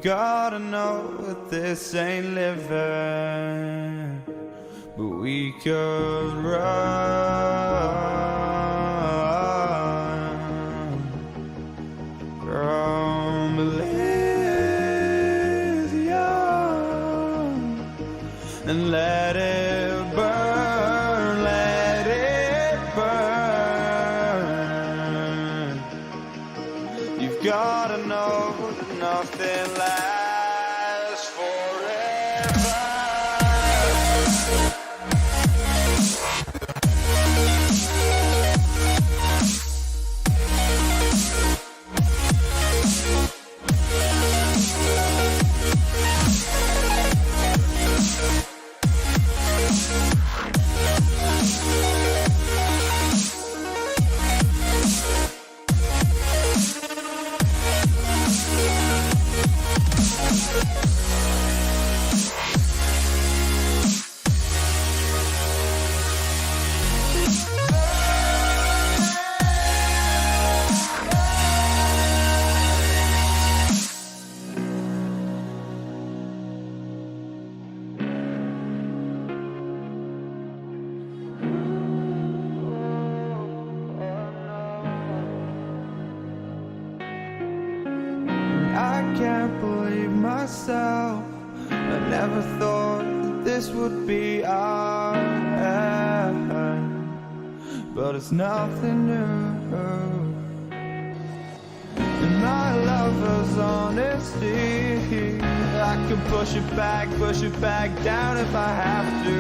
You've gotta know that this ain't living, but we could run from Elysium and let it burn, let it burn. You've gotta know that nothing lasts forever. I can't believe myself. I never thought that this would be our end, but it's nothing new. And my lover's honesty, I can push it back down if I have to.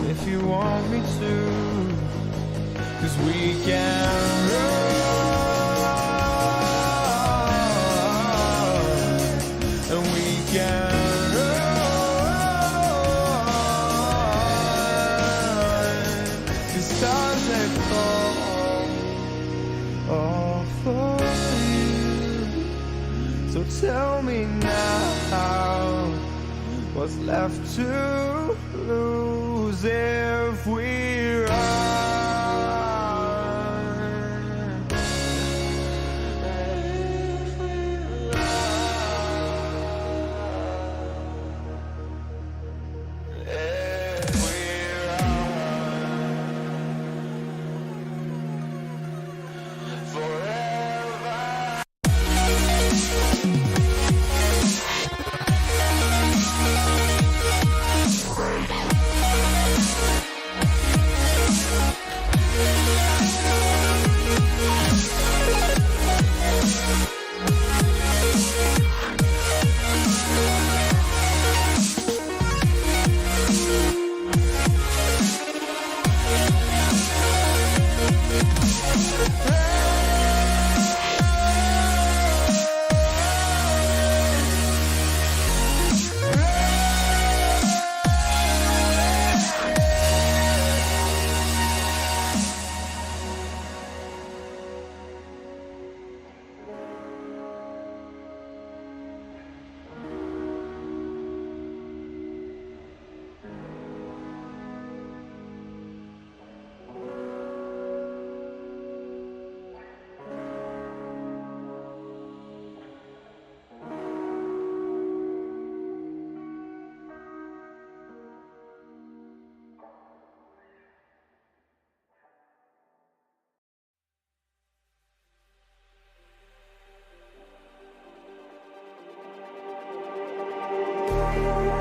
If you want me to, 'cause we can run. And we can run, 'cause stars they fall all for you. So tell me now, what's left to lose if we run?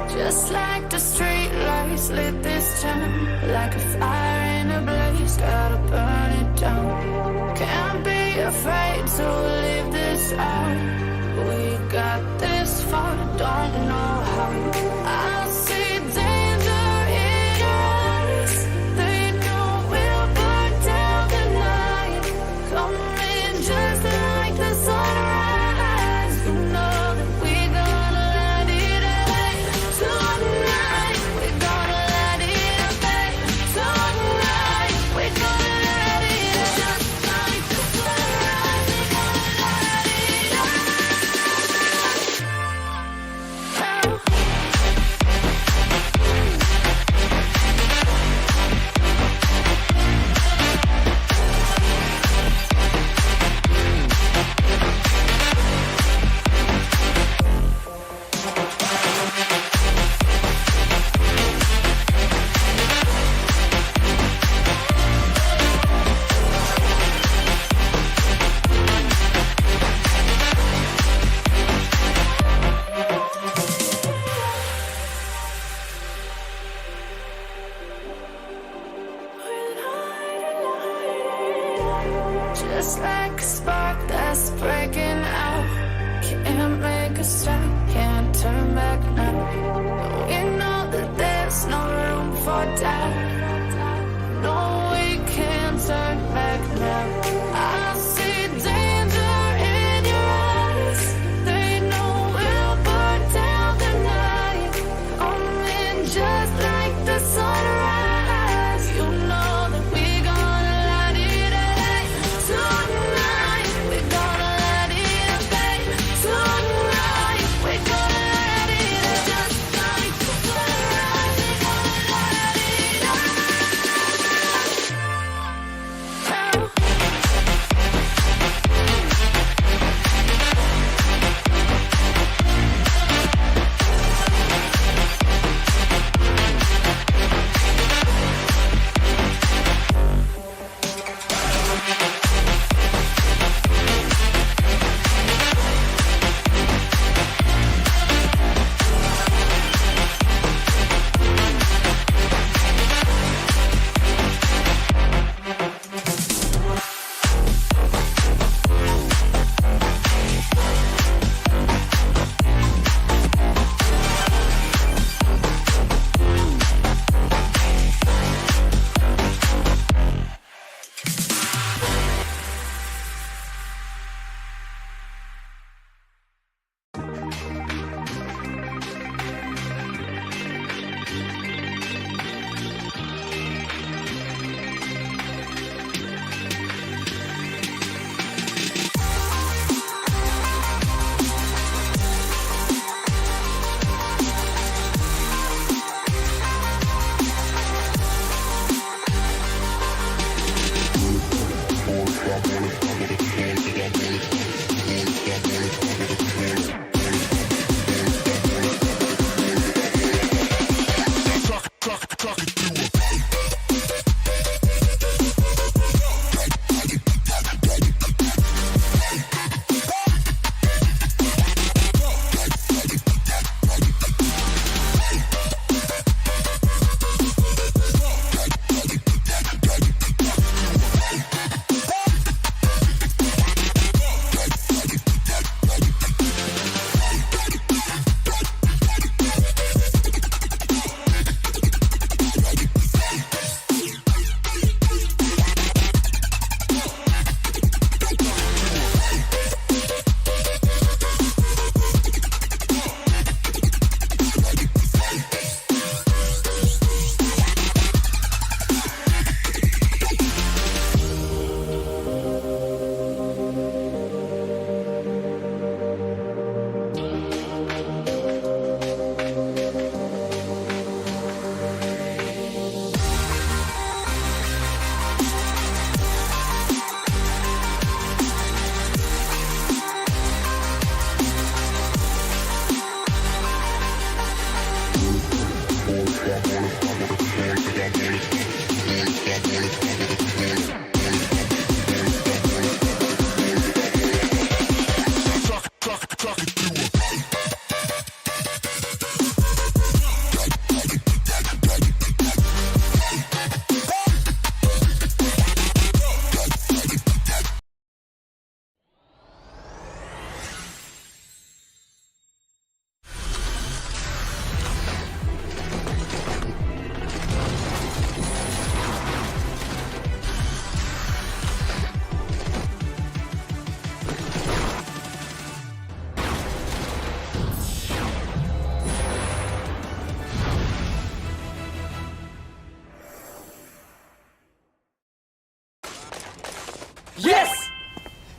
Just like the street lights lit this town, like a fire in a blaze, gotta burn it down. Can't be afraid to leave this out. We got this far, don't know how. I see danger in our eyes. They know we'll burn down the night. Coming just like the sunrise. You know that we're gonna let it out. Tonight, we're gonna let it out. Tonight, we're gonna let it out. Just like the sunrise, we're gonna let it out.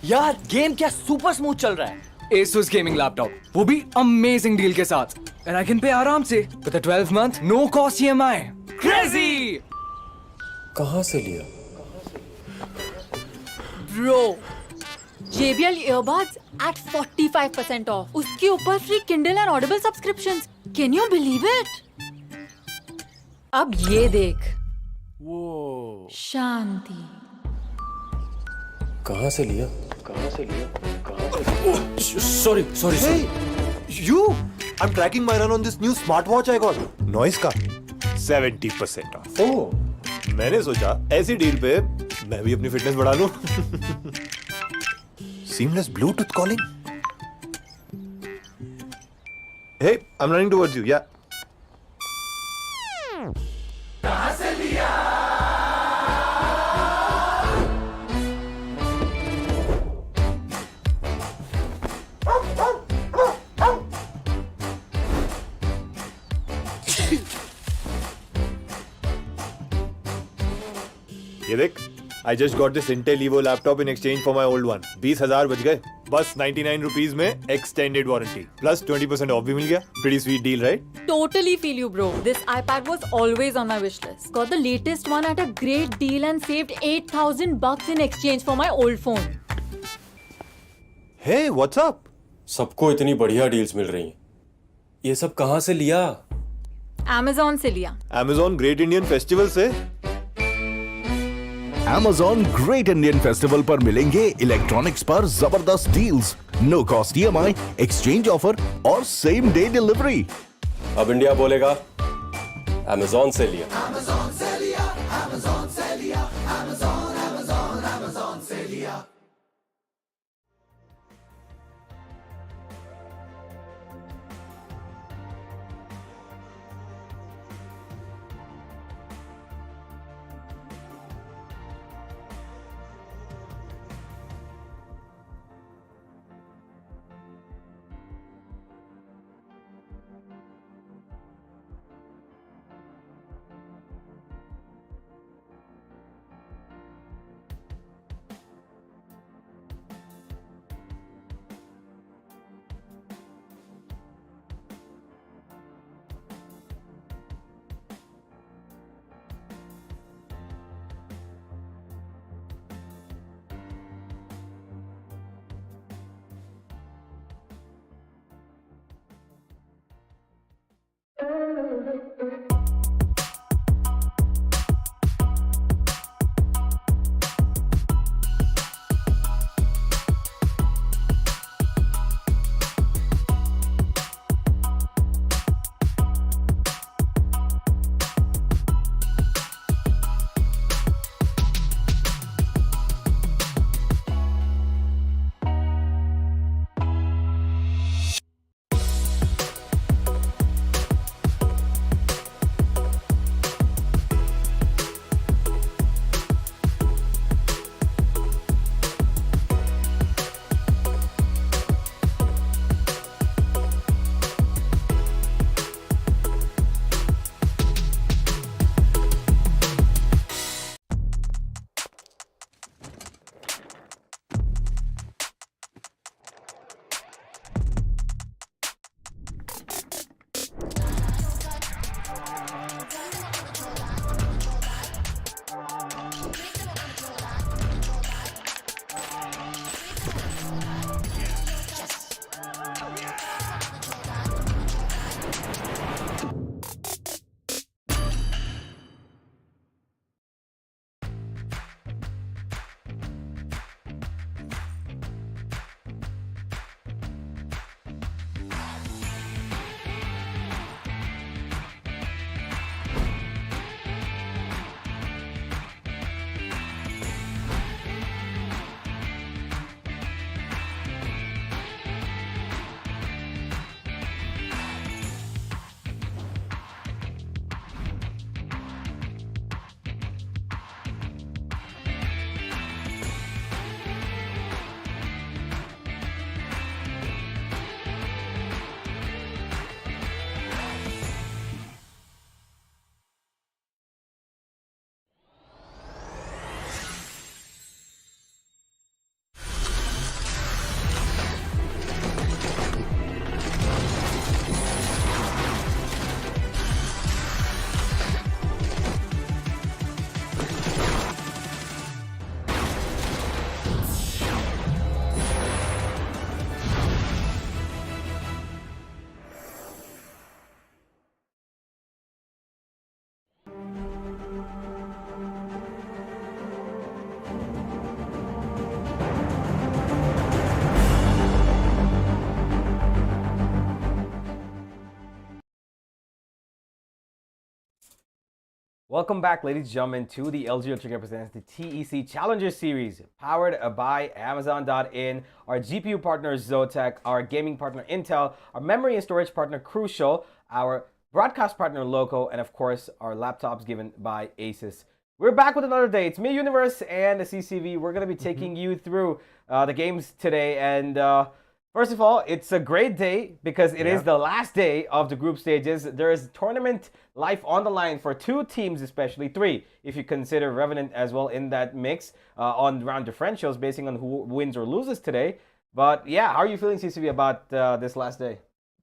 यार game क्या super smooth चल रहा है। Asus gaming laptop, वो भी amazing deal के साथ, and I can pay आराम से with a 12 month no cost EMI। Crazy. कहाँ से लिया? Bro, JBL earbuds at 45% off. उसके ऊपर free Kindle and Audible subscriptions. Can you believe it? अब ये देख। वो शांति। कहाँ से लिया? Sorry. Hey, you! I'm tracking my run on this new smartwatch I got. Noise का 70% off. Oh, मैंने सोचा ऐसी डील पे मैं भी अपनी फिटनेस बढ़ा लूं. Seamless Bluetooth calling. Hey, I'm running towards you. Yeah. ये देख, I just got this Intel Evo laptop in exchange for my old one. 20,000 बच गए, बस 99 rupees में extended warranty. Plus 20% off भी मिल गया. Pretty sweet deal, right? Totally feel you, bro. This iPad was always on my wish list. Got the latest one at a great deal and saved $8,000 in exchange for my old phone. Hey, what's up? सबको इतनी बढ़िया deals मिल रही हैं। ये सब कहाँ से लिया? Amazon से लिया। Amazon Great Indian Festival से Amazon Great Indian Festival पर मिलेंगे इलेक्ट्रॉनिक्स पर जबरदस्त deals, no cost EMI, exchange offer और सेम डे डिलीवरी। अब इंडिया बोलेगा Amazon से लिया। Welcome back, ladies and gentlemen, to the LG Ultragear presents the TEC Challenger Series, powered by Amazon.in, our GPU partner Zotac, our gaming partner Intel, our memory and storage partner Crucial, our broadcast partner Loco, and of course, our laptops given by Asus. We're back with another day. It's me, Universe, and the CCV. We're going to be taking you through the games today, and first of all, it's a great day because it is the last day of the group stages. There is tournament life on the line for two teams, especially three, if you consider Revenant as well in that mix on round differentials, basing on who wins or loses today. But yeah, how are you feeling, CCV, about this last day?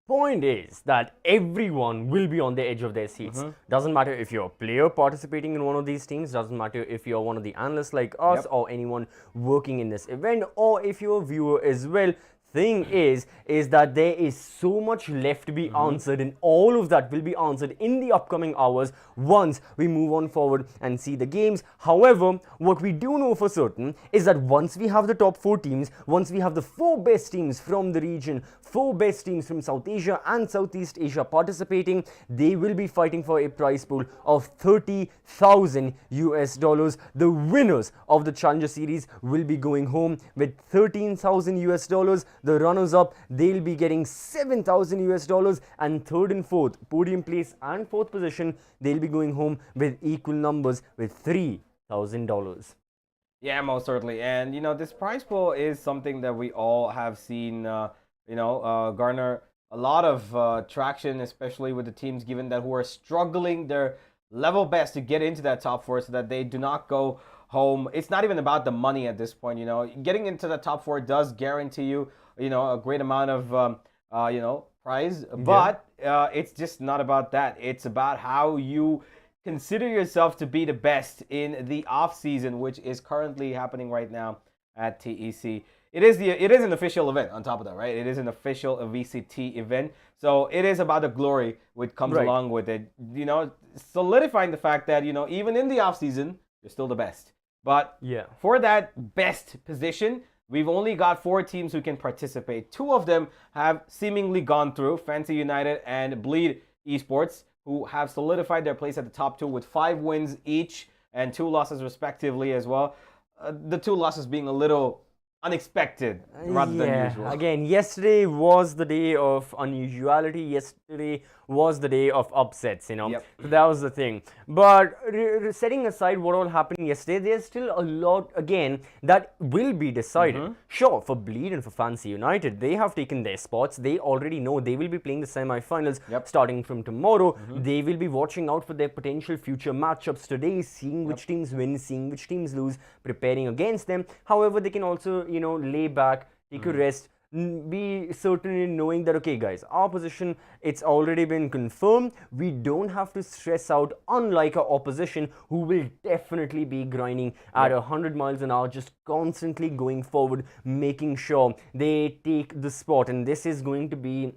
Point is that everyone will be on the edge of their seats. Doesn't matter if you're a player participating in one of these teams, doesn't matter if you're one of the analysts like us or anyone working in this event, or if you're a viewer as well. Thing is that there is so much left to be answered, and all of that will be answered in the upcoming hours once we move on forward and see the games. However, what we do know for certain is that once we have the top 4 teams, once we have the 4 best teams from the region, 4 best teams from South Asia and Southeast Asia participating, they will be fighting for a prize pool of $30,000 US. The winners of the Challenger Series will be going home with $13,000 US. The runners-up, they'll be getting $7,000 US, and third and fourth, podium place and fourth position, they'll be going home with equal numbers with $3,000. Yeah, most certainly. And, you know, this prize pool is something that we all have seen, garner a lot of traction, especially with the teams given that who are struggling their level best to get into that top 4 so that they do not go home. It's not even about the money at this point, you know. Getting into the top 4 does guarantee you, a great amount of, prize. But it's just not about that. It's about how you consider yourself to be the best in the off season, which is currently happening right now at TEC. It is an official event on top of that, right? It is an official VCT event. So it is about the glory which comes along with it. Solidifying the fact that, even in the off season, you're still the best. But for that best position, we've only got 4 teams who can participate. 2 of them have seemingly gone through, Fancy United and Bleed Esports, who have solidified their place at the top 2 with 5 wins each and 2 losses respectively as well. The 2 losses being a little unexpected rather than usual. Again, yesterday was the day of unusuality. Yesterday was the day of upsets, So that was the thing. But setting aside what all happened yesterday, there's still a lot, again, that will be decided. Sure, for Bleed and for Fancy United, they have taken their spots. They already know they will be playing the semi-finals starting from tomorrow. They will be watching out for their potential future matchups today, seeing which teams win, seeing which teams lose, preparing against them. However, they can also, lay back, take a rest, be certain in knowing that, okay guys, our position, it's already been confirmed. We don't have to stress out, unlike our opposition, who will definitely be grinding at 100 miles an hour, just constantly going forward, making sure they take the spot. And this is going to be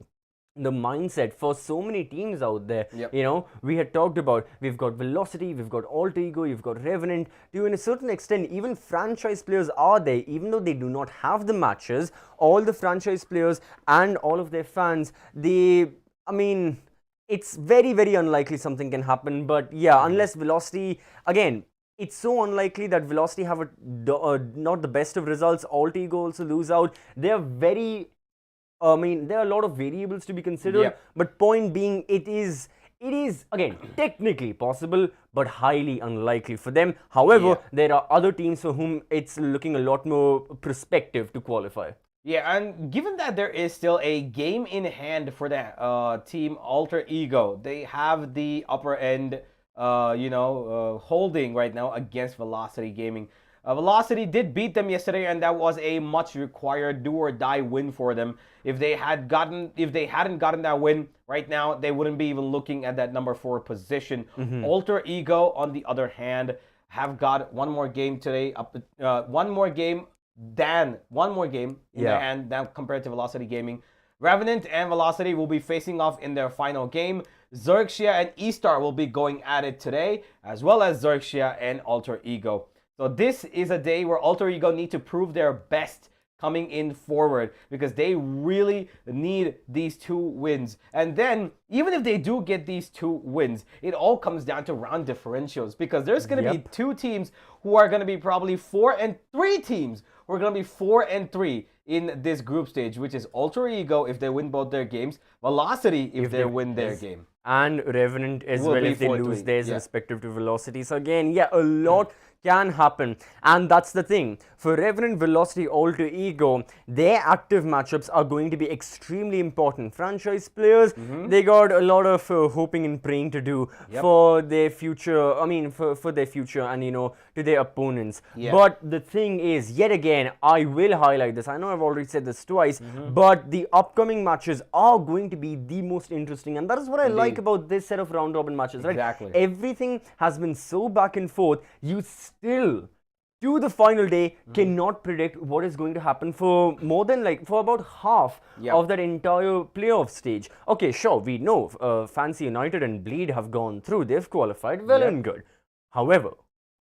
the mindset for so many teams out there. We had talked about, we've got Velocity, we've got Alter Ego, you've got Revenant. To a certain extent, even franchise players are there, even though they do not have the matches. All the franchise players and all of their fans, it's very, very unlikely something can happen. But yeah, unless Velocity, again, it's so unlikely that Velocity have not the best of results. Alter Ego also lose out. They're very, there are a lot of variables to be considered, but point being, it is again technically possible, but highly unlikely for them. However, there are other teams for whom it's looking a lot more prospective to qualify. Yeah, and given that there is still a game in hand for the team Alter Ego, they have the upper end, holding right now against Velocity Gaming. Velocity did beat them yesterday, and that was a much required do or die win for them. If they hadn't gotten that win right now, they wouldn't be even looking at that number 4 position. Alter Ego, on the other hand, have got one more game today. One more game in their hand than compared to Velocity Gaming. Revenant and Velocity will be facing off in their final game. Xerxia and Estar will be going at it today, as well as Xerxia and Alter Ego. So this is a day where Alter Ego need to prove their best coming in forward because they really need these 2 wins. And then even if they do get these 2 wins, it all comes down to round differentials because there's going to be 2 teams who are going to be probably 4 and 3 teams who are going to be 4 and 3 in this group stage, which is Ultra Ego if they win both their games, Velocity if they win their game. And Revenant as well if they lose theirs Yeah. respective to Velocity. So again, yeah, a lot can happen, and that's the thing. For Revenant, Velocity, Alter Ego, their active matchups are going to be extremely important. Franchise players, they got a lot of hoping and praying to do for their future. I mean, for their future and to their opponents. But the thing is, yet again, I will highlight this. I know I've already said this twice, but the upcoming matches are going to be the most interesting, and that is what I like about this set of round robin matches. Right? Exactly. Everything has been so back and forth. You still, to the final day, cannot predict what is going to happen for more than for about half of that entire playoff stage. Okay, sure, we know Fancy United and Bleed have gone through, they've qualified, well and good. However,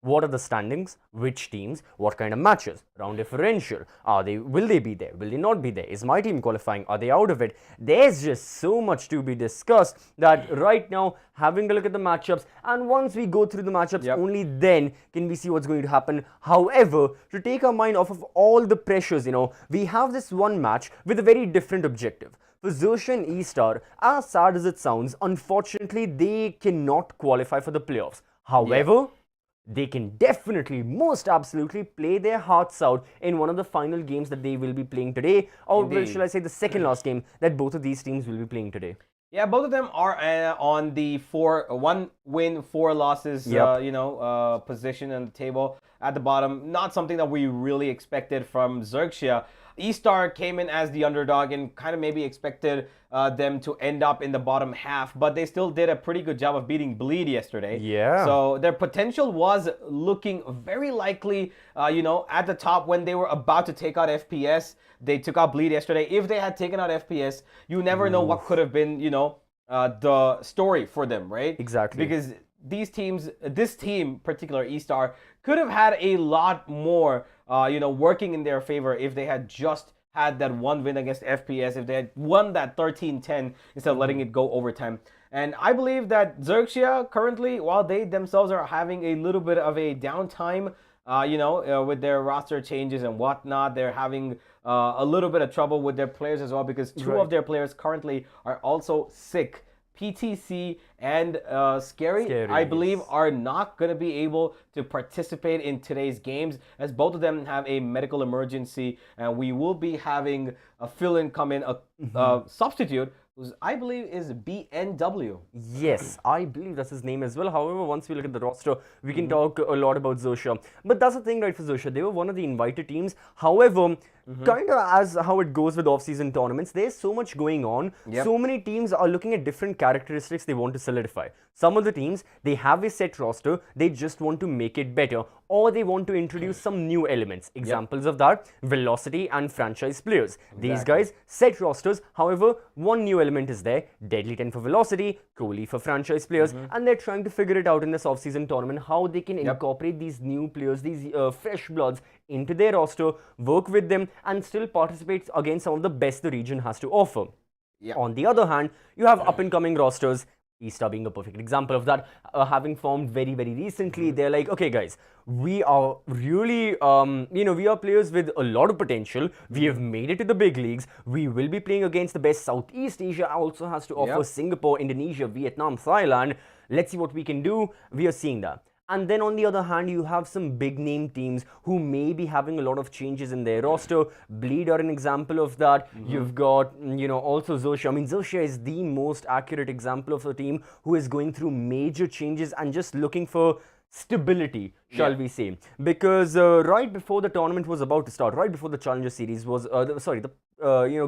what are the standings? Which teams? What kind of matches? Round differential. Will they be there? Will they not be there? Is my team qualifying? Are they out of it? There's just so much to be discussed that right now, having a look at the matchups, and once we go through the matchups, only then can we see what's going to happen. However, to take our mind off of all the pressures, we have this one match with a very different objective. For Xerxia and Estar, as sad as it sounds, unfortunately, they cannot qualify for the playoffs. However, they can definitely, most absolutely, play their hearts out in one of the final games that they will be playing today, or shall I say the second last game that both of these teams will be playing today. Yeah, both of them are on the 1 win, 4 losses, position on the table at the bottom. Not something that we really expected from Xerxia. Estar came in as the underdog and kind of maybe expected them to end up in the bottom half, but they still did a pretty good job of beating Bleed yesterday. Yeah. So their potential was looking very likely, at the top when they were about to take out FPS. They took out Bleed yesterday. If they had taken out FPS, you never know what could have been, the story for them, right? Exactly. Because these teams, this team, particular Estar, could have had a lot more, working in their favor if they had just had that 1 win against FPS, if they had won that 13-10 instead of letting it go overtime. And I believe that Xerxia currently, while they themselves are having a little bit of a downtime, with their roster changes and whatnot, they're having a little bit of trouble with their players as well because 2 of their players currently are also sick. PTC and Scary, I believe, are not going to be able to participate in today's games as both of them have a medical emergency, and we will be having a fill-in come in, a substitute, who I believe is BNW. Yes, I believe that's his name as well. However, once we look at the roster, we can talk a lot about Xerxia. But that's the thing, right, for Xerxia. They were one of the invited teams. However, kind of as how it goes with off-season tournaments, there's so much going on. So many teams are looking at different characteristics they want to solidify. Some of the teams, they have a set roster, they just want to make it better, or they want to introduce some new elements. Examples of that, Velocity and franchise players. These guys, set rosters, however, one new element is there, Deadly 10 for Velocity, Kohli for franchise players, and they're trying to figure it out in this off-season tournament, how they can incorporate these new players, these fresh bloods into their roster, work with them, and still participate against some of the best the region has to offer. On the other hand, you have up-and-coming rosters, Estar being a perfect example of that, having formed very, very recently. They're like, okay, guys, we are really, we are players with a lot of potential. We have made it to the big leagues. We will be playing against the best. Southeast Asia also has to offer Singapore, Indonesia, Vietnam, Thailand. Let's see what we can do. We are seeing that. And then on the other hand, you have some big name teams who may be having a lot of changes in their roster. Bleed are an example of that. You've got, also Xerxia. I mean, Xerxia is the most accurate example of a team who is going through major changes and just looking for stability, shall we say. Because right before the tournament was about to start, right before the Challenger Series was,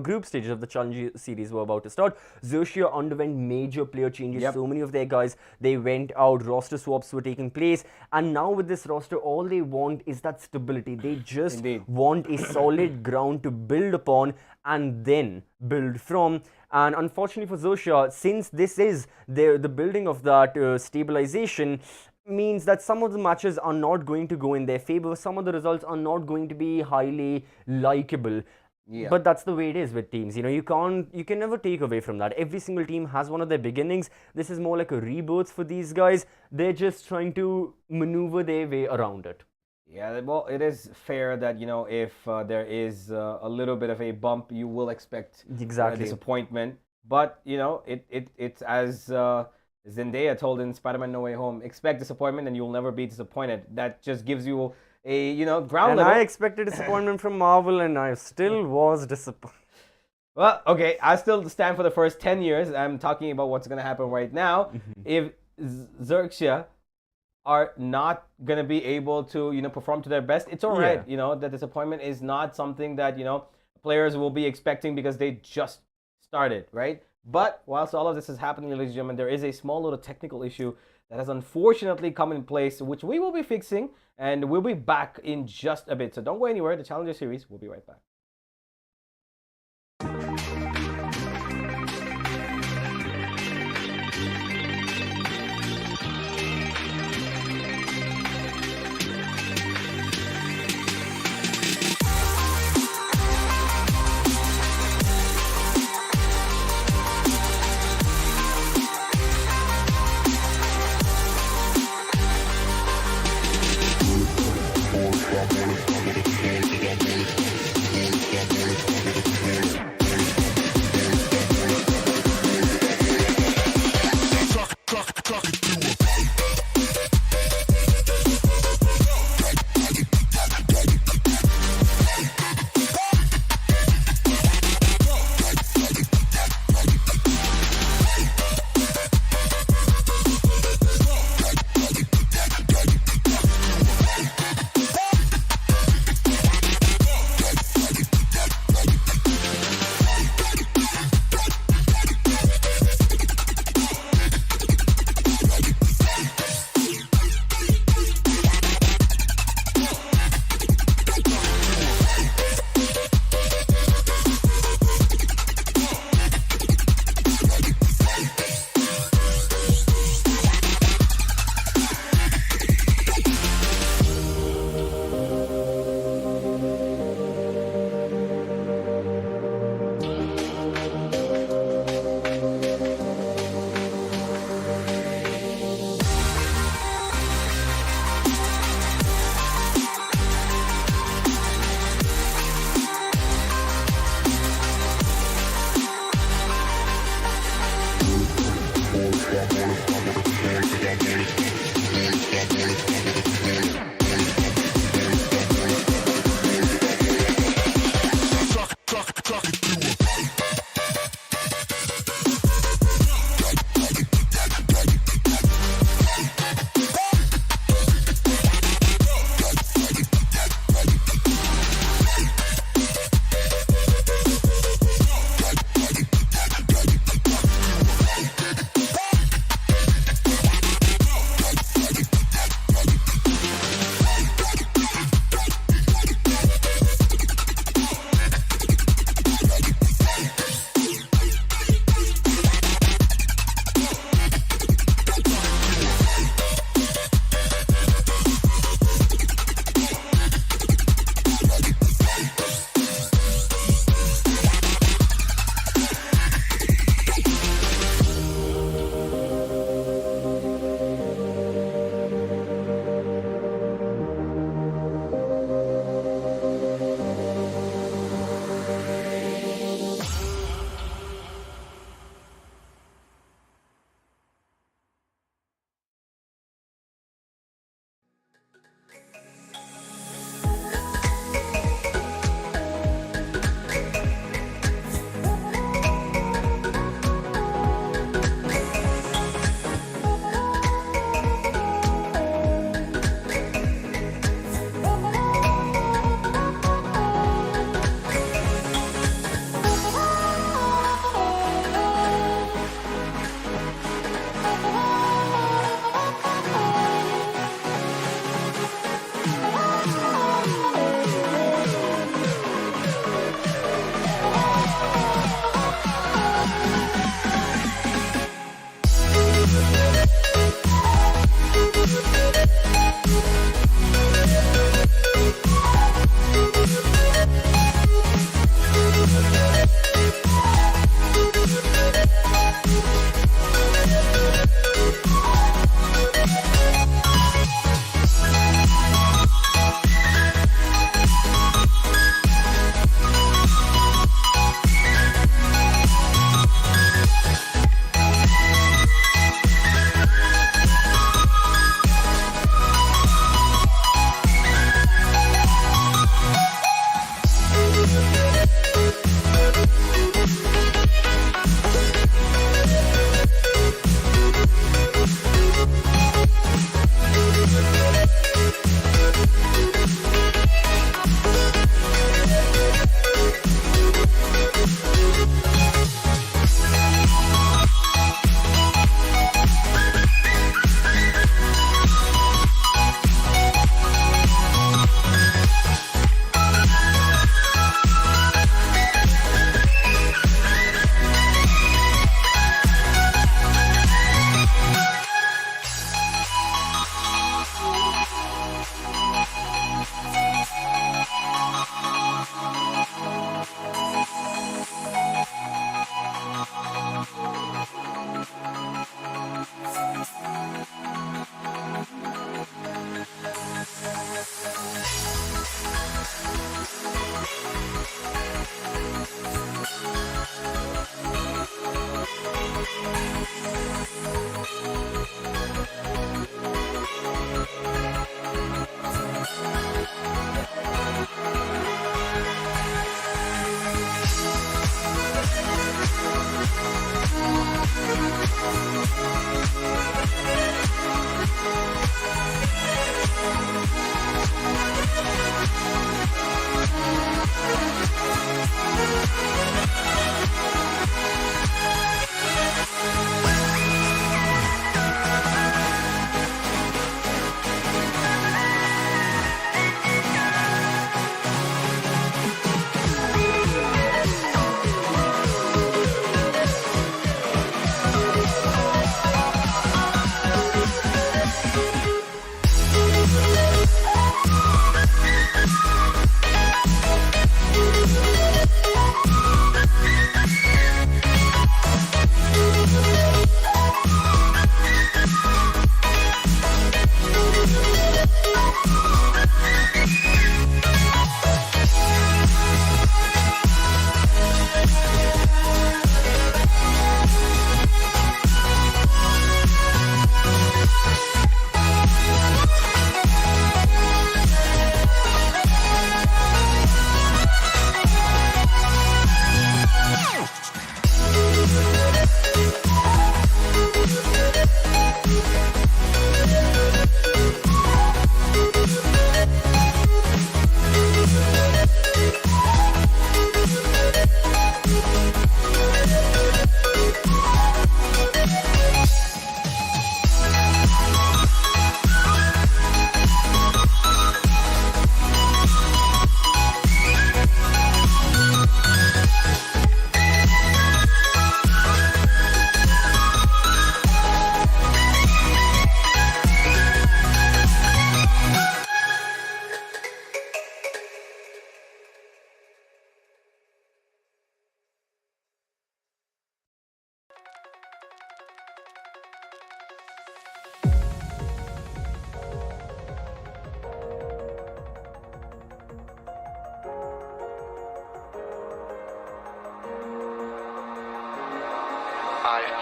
group stages of the Challenger Series were about to start, Xerxia underwent major player changes. So many of their guys, they went out, roster swaps were taking place, and now with this roster, all they want is that stability. They just want a solid ground to build upon and then build from. And unfortunately for Xerxia, since this is the building of that stabilization, means that some of the matches are not going to go in their favor, some of the results are not going to be highly likable. Yeah. But that's the way it is with teams. You know, you can never take away from that. Every single team has one of their beginnings. This is more like a rebirth for these guys. They're just trying to maneuver their way around it. Yeah, well, it is fair that, you know, if there is a little bit of a bump, you will expect Exactly. disappointment. But, you know, it's as Zendaya told in Spider-Man No Way Home, expect disappointment and you'll never be disappointed. That just gives you a, you know, ground And level. I expected disappointment from Marvel, and I still was disappointed. Well, okay, I still stand for the first 10 years. I'm talking about what's going to happen right now. If Xerxia are not going to be able to, you know, perform to their best, it's all right. Yeah. You know, the disappointment is not something that, you know, players will be expecting because they just started, right? But whilst all of this is happening, ladies and gentlemen, there is a small little technical issue that has unfortunately come in place, which we will be fixing, and we'll be back in just a bit. So don't go anywhere. The Challenger Series, we'll be right back.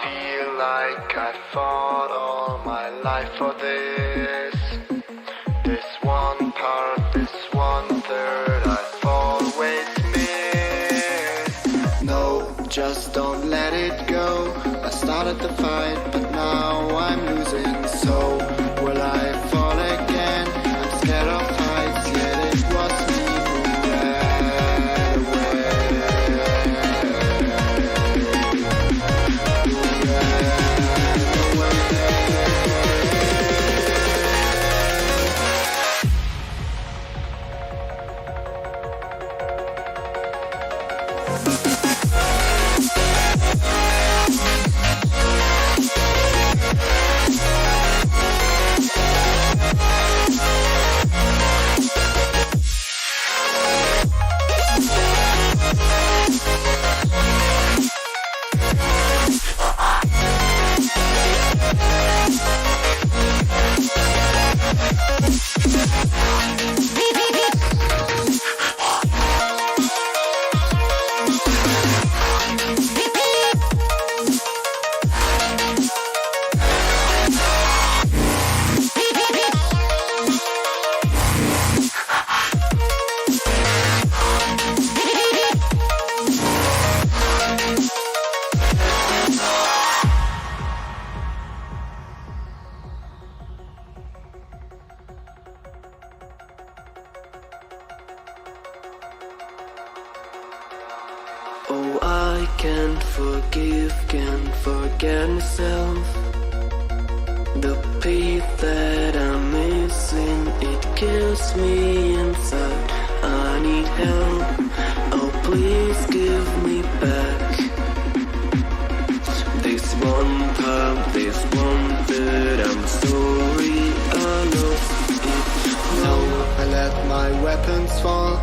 feel like I fought all my life for this. This one part, this one third, I've always missed. No, just don't let it go. I started the fight, but now I'm losing. So will I fall again? I'm scared of heights, yet it was me who ran away. Oh, I can't forget myself. The piece that I'm missing, it kills me inside. I need help. Oh, please give me back this one part, this one that I'm sorry I lost it. No, I let my weapons fall.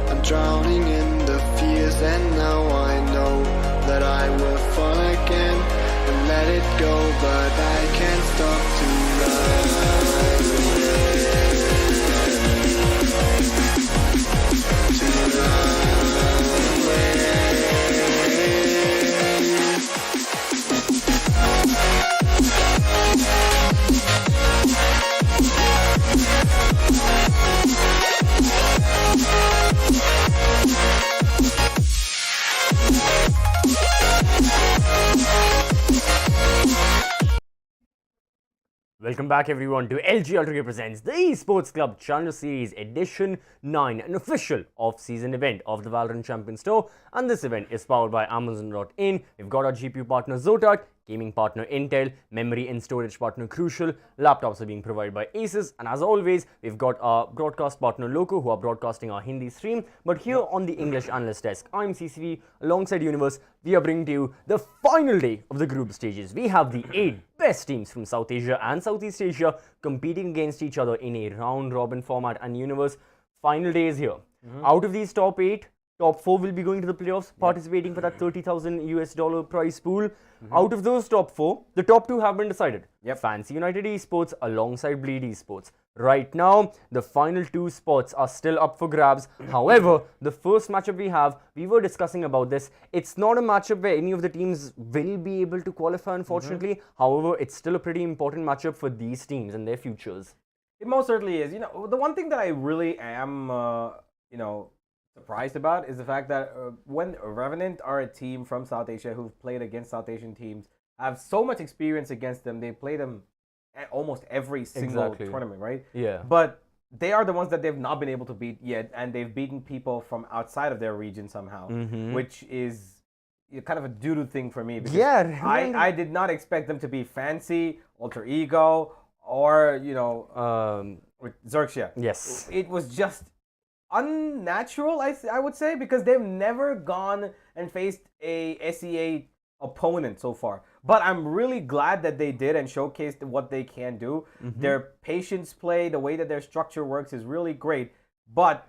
I'm drowning in the fears, and now I know that I will fall again and let it go, but I can't stop to run away. To run away. Welcome back everyone to LG Ultragear presents the Esports Club Challenger Series Edition 9, an official off-season event of the Valorant Champions Tour, and this event is powered by Amazon.in. We've got our GPU partner Zotac, gaming partner Intel, memory and storage partner Crucial, laptops are being provided by Asus, and as always, we've got our broadcast partner Loco, who are broadcasting our Hindi stream. But here on the English Analyst Desk, I'm CCV, alongside Universe, we are bringing to you the final day of the group stages. We have the 8 best teams from South Asia and Southeast Asia competing against each other in a round-robin format, and Universe, final day is here. Out of these top 8, top 4 will be going to the playoffs, participating for that $30,000 prize pool. Out of those top 4, the top 2 have been decided. Fancy United Esports alongside Bleed Esports. Right now, the final 2 spots are still up for grabs. However, the first matchup we were discussing about this. It's not a matchup where any of the teams will be able to qualify, unfortunately. However, it's still a pretty important matchup for these teams and their futures. It most certainly is. You know, the one thing that I really am, surprised about is the fact that when Revenant are a team from South Asia who've played against South Asian teams, have so much experience against them. They play them at almost every single tournament, right? Yeah. But they are the ones that they've not been able to beat yet, and they've beaten people from outside of their region somehow, which is kind of a doo-doo thing for me. Because I did not expect them to be Fancy, Alter Ego, or, with Xerxia. Yes. It was just unnatural, I would say, because they've never gone and faced a SEA opponent so far. But I'm really glad that they did and showcased what they can do. Their patience play, the way that their structure works is really great. But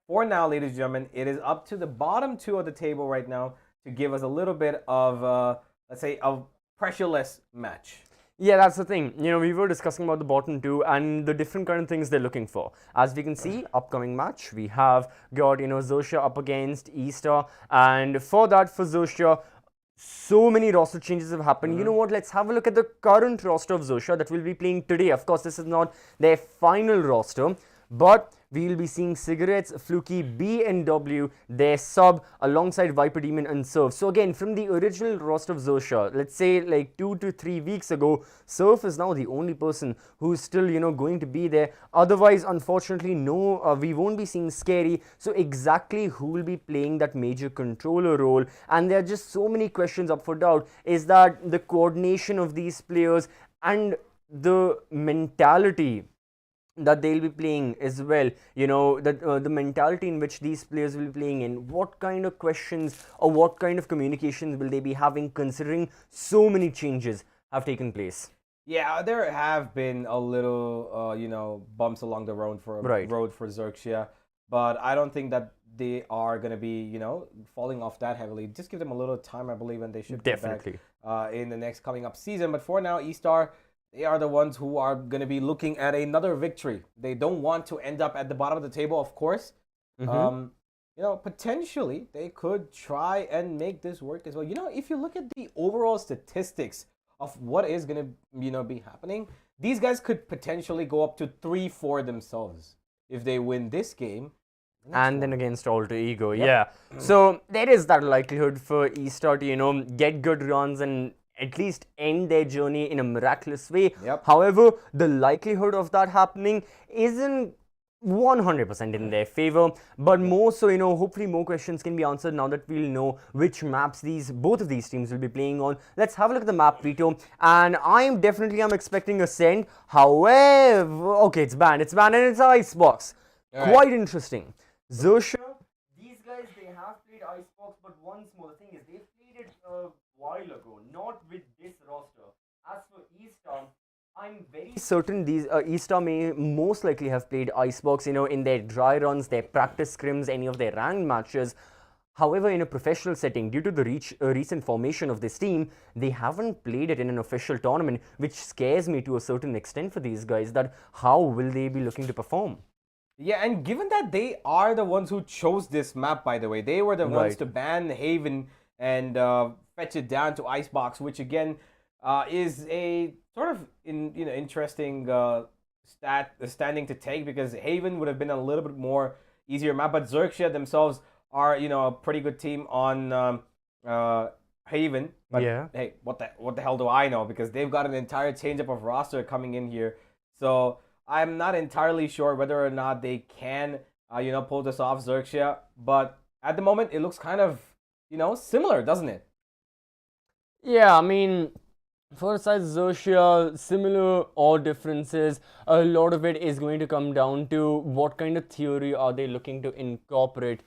for now, ladies and gentlemen, it is up to the bottom 2 of the table right now to give us a little bit of, let's say, a pressureless match. Yeah, that's the thing. We were discussing about the bottom 2 and the different kind of things they're looking for. As we can see, upcoming match, we have got, Xerxia up against Estar. And for that, for Xerxia, So many roster changes have happened. You know what? Let's have a look at the current roster of Xerxia that will be playing today. Of course, this is not their final roster, but we will be seeing Cigarettes, Fluky, B&W, their sub, alongside Viper Demon and Surf. So again, from the original roster of Xerxia, let's say like 2 to 3 weeks ago, Surf is now the only person who's still, going to be there. Otherwise, unfortunately, no, we won't be seeing Scary. So exactly who will be playing that major controller role? And there are just so many questions up for doubt. Is that the coordination of these players and the mentality that they'll be playing as well, the mentality in which these players will be playing in, what kind of questions or what kind of communications will they be having, considering so many changes have taken place? Yeah, there have been a little, bumps along the road for Xerxia, but I don't think that they are going to be, falling off that heavily. Just give them a little time, I believe, and they should be back in the next coming up season. But for now, Estar, they are the ones who are going to be looking at another victory. They don't want to end up at the bottom of the table, of course. Potentially they could try and make this work as well. If you look at the overall statistics of what is going to, be happening, these guys could potentially go up to 3-4 themselves if they win this game. And then against Alter Ego, yeah. So there is that likelihood for Estar to, get good runs and at least end their journey in a miraculous way. However, the likelihood of that happening isn't 100% in their favor, but more so, hopefully more questions can be answered now that we'll know which maps both of these teams will be playing on. Let's have a look at the map, Vito, and I'm expecting Ascend. However, okay, it's banned and it's Icebox. Quite interesting. Xerxia, these guys, they have played Icebox, but one small thing is they've played it while ago, not with this roster. As for Estar, I'm very certain these Estar may most likely have played Icebox, in their dry runs, their practice scrims, any of their ranked matches. However, in a professional setting, due to the recent formation of this team, they haven't played it in an official tournament, which scares me to a certain extent for these guys, that how will they be looking to perform? Yeah, and given that they are the ones who chose this map, by the way, they were the ones to ban Haven and fetch it down to Icebox, which again is a sort of interesting standing to take, because Haven would have been a little bit more easier map, but Xerxia themselves are a pretty good team on Haven. But hey, what the hell do I know? Because they've got an entire change-up of roster coming in here, so I'm not entirely sure whether or not they can pull this off, Xerxia. But at the moment, it looks kind of similar, doesn't it? Yeah, I mean, for size Xerxia, similar or differences, a lot of it is going to come down to what kind of theory are they looking to incorporate.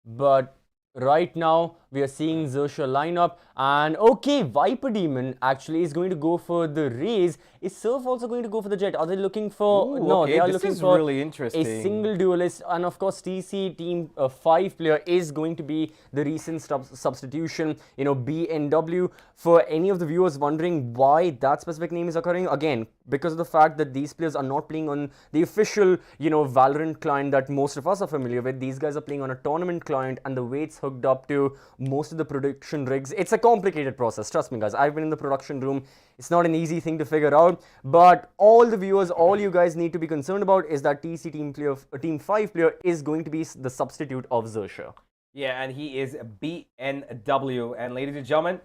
But right now, we are seeing Xerxia lineup, and okay, Viper Demon actually is going to go for the Raze. Is Surf also going to go for the Jet? Are they looking for... Ooh, no, okay, they are this looking is for really interesting. A single duelist, and of course, TC Team 5 player is going to be the recent substitution, B&W. For any of the viewers wondering why that specific name is occurring, again, because of the fact that these players are not playing on the official, Valorant client that most of us are familiar with. These guys are playing on a tournament client, and the way it's hooked up to most of the production rigs, it's a complicated process. Trust me, guys, I've been in the production room. It's not an easy thing to figure out, but all the viewers, all you guys need to be concerned about is that TC Team 5 player is going to be the substitute of Xerxia. Yeah, and he is B&W. And ladies and gentlemen,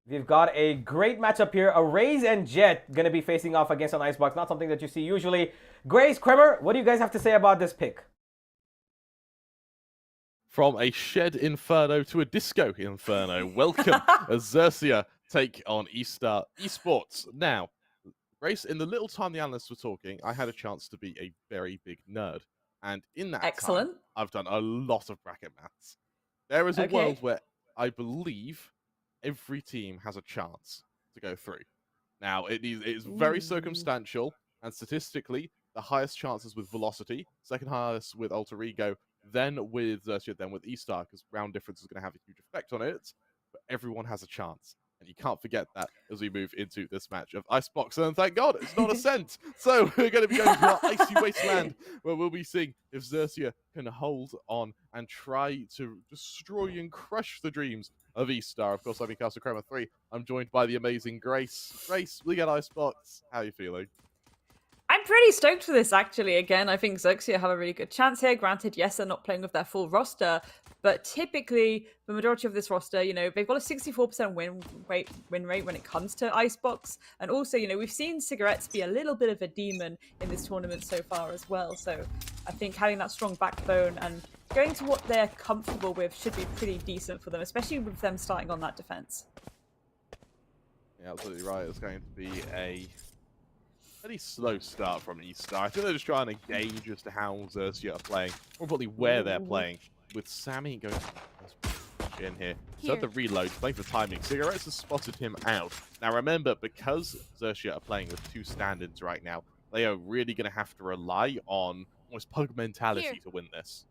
we've got a great matchup here. A Raze and Jet going to be facing off against an Icebox. Not something that you see usually. Grace, Kremer, what do you guys have to say about this pick? From a shed inferno to a disco inferno, welcome as Xerxia take on Estar Esports. Now, Grace, in the little time the analysts were talking, I had a chance to be a very big nerd. And in that time, I've done a lot of bracket maths. There is a world where I believe every team has a chance to go through. Now, it is very circumstantial, and statistically, the highest chances with Velocity, second highest with Alter Ego, then with Xerxia, then with Estar, because round difference is going to have a huge effect on it. But everyone has a chance, and you can't forget that as we move into this match of Icebox. And thank God, it's not Ascent. So we're going to be going to our icy wasteland, where we'll be seeing if Xerxia can hold on and try to destroy and crush the dreams of Estar. Of course, I'm Castle Chroma 3. I'm joined by the amazing Grace. Grace, we got Icebox. How are you feeling? I'm pretty stoked for this, actually. Again, I think Xerxia have a really good chance here. Granted, yes, they're not playing with their full roster, but typically, the majority of this roster, you know, they've got a 64% win rate when it comes to Icebox. And also, you know, we've seen Cigarettes be a little bit of a demon in this tournament so far as well. So I think having that strong backbone and going to what they're comfortable with should be pretty decent for them, especially with them starting on that defense. Yeah, absolutely right. It's going to be a very slow start from Estar. I think they're just trying to gauge as to how Xerxia are playing, or probably where they're playing. With Sammy going in here. So at the reload, playing for timing. Cigarettes has spotted him out. Now remember, because Xerxia are playing with 2 stand-ins right now, they are really going to have to rely on almost pug mentality to win this.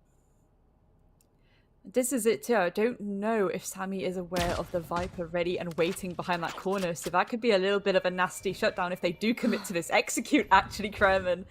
This is it too. I don't know if Sammy is aware of the Viper ready and waiting behind that corner, so that could be a little bit of a nasty shutdown if they do commit to this execute, actually, Kremen.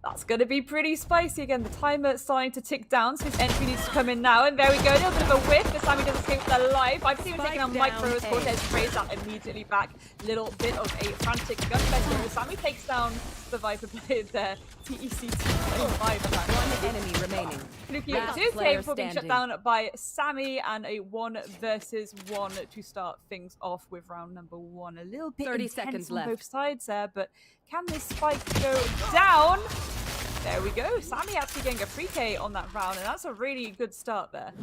That's going to be pretty spicy. Again, the timer starting to tick down, so his entry needs to come in now. And there we go, a little bit of a whiff, but Sammy doesn't escape with their life. I've seen him taking out Micro as Cortez sprays that immediately back. Little bit of a frantic gunfest here. Sammy takes down the Viper player there. TEC playing 5 One enemy remaining. Fluky at 2K before being shut down by Sammy, and a 1 versus 1 to start things off with round number 1. A little bit 30 intense seconds on left. both sides there, but can this spike go down? There we go. Sammy actually getting a 3K on that round, and that's a really good start there.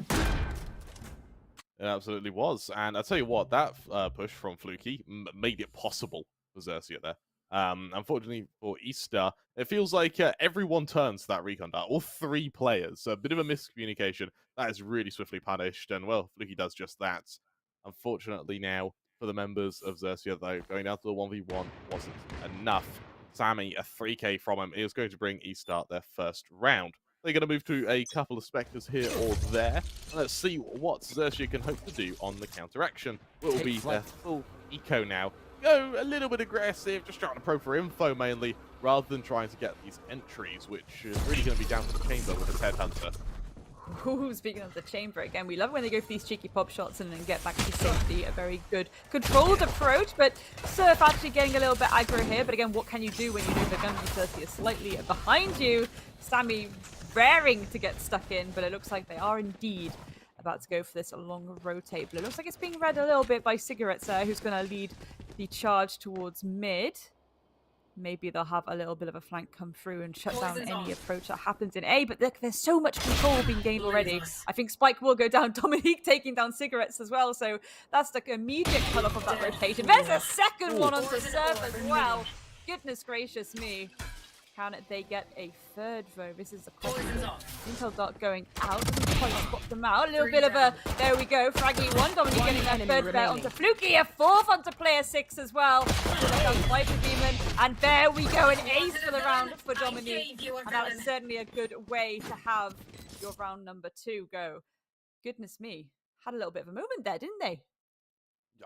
It absolutely was. And I'll tell you what, that push from Fluky made it possible for Xerxia there. Unfortunately for Estar, it feels like everyone turns to that recon dart. All 3 players. A bit of a miscommunication. That is really swiftly punished, and well, Fluky does just that. Unfortunately now, for the members of Xerxia, though, going down to the 1v1 wasn't enough. Sammy, a 3K from him, is going to bring Estar their first round. They're going to move to a couple of Spectres here or there. And let's see what Xerxia can hope to do on the counteraction. It will be their full eco now. Go a little bit aggressive, just trying to probe for info mainly, rather than trying to get these entries, which is really going to be down to the chamber with the Headhunter. Ooh, speaking of the chamber again, we love when they go for these cheeky pop shots and then get back to safety. A very good controlled approach, but Surf actually getting a little bit aggro here. But again, what can you do when you know the gun is slightly behind you? Sammy raring to get stuck in, but it looks like they are indeed about to go for this long rotate. But it looks like it's being read a little bit by Cigarettes there, who's going to lead the charge towards mid. Maybe they'll have a little bit of a flank come through and shut down any approach that happens in A. But look, there's so much control being gained already. I think Spike will go down. Dominique taking down Cigarettes as well. So that's the immediate cut off of that rotation. There's a second one onto Surf as well. Goodness gracious me. Can they get a third though? This is a question. Intel dart going out. Doesn't quite spot them out. A little bit of a, there we go. Fraggy 1. Dominique getting their third bet onto Fluky. A 4th onto player 6 as well. Viper Demon. And there we go. An ace for the round for Dominique. And that is certainly a good way to have your round number 2 go. Goodness me. Had a little bit of a moment there, didn't they?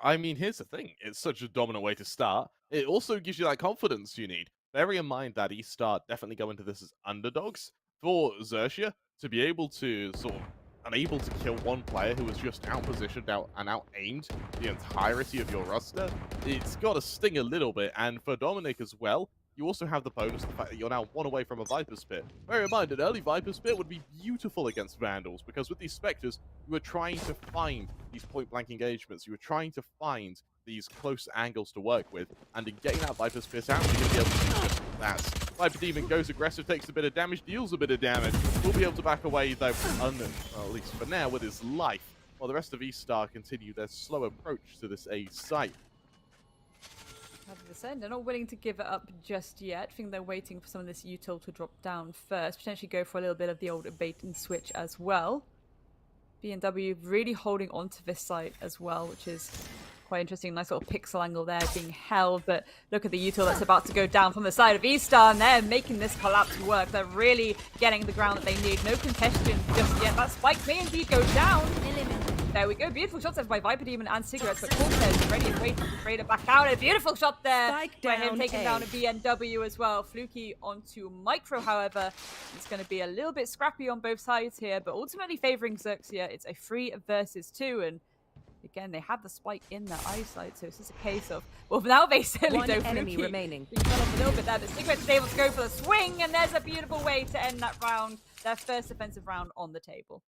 I mean, here's the thing. It's such a dominant way to start. It also gives you that confidence you need. Bearing in mind that Estar definitely go into this as underdogs, for Xerxia to be able to sort of unable to kill one player who was just out-positioned and out-aimed the entirety of your roster, it's got to sting a little bit. And for Dominic as well, you also have the bonus, the fact that you're now 1 away from a Viper's Pit. Bear in mind, an early Viper's Pit would be beautiful against Vandals, because with these Spectres, you were trying to find these point-blank engagements. You were trying to find these close angles to work with, and in getting that Viper's Pit out, you're going to be able to do just that. Viper Demon goes aggressive, takes a bit of damage, deals a bit of damage. Will be able to back away, though, well, at least for now, with his life, while the rest of Estar continue their slow approach to this A site. 100%. They're not willing to give it up just yet. I think they're waiting for some of this util to drop down first. Potentially go for a little bit of the old bait and switch as well. B&W really holding onto this site as well, which is quite interesting. Nice little pixel angle there being held. But look at the util that's about to go down from the side of Estar, and they're making this collapse work. They're really getting the ground that they need. No contestation just yet. That spike may indeed go down. There we go. Beautiful shots there by Viper Demon and Cigarettes, but Cortez ready and waiting to trade it back out. A beautiful shot there by him taking down a BMW as well. Fluky onto Micro, however. It's going to be a little bit scrappy on both sides here, but ultimately favoring Xerxia. It's a 3 versus 2, and again, they had the spike in their eyesight, so it's just a case of, well, now they certainly don't. Enemy remaining. He fell off a little bit there, but Cigarette's is able to go for the swing, and there's a beautiful way to end that round, their first offensive round on the table.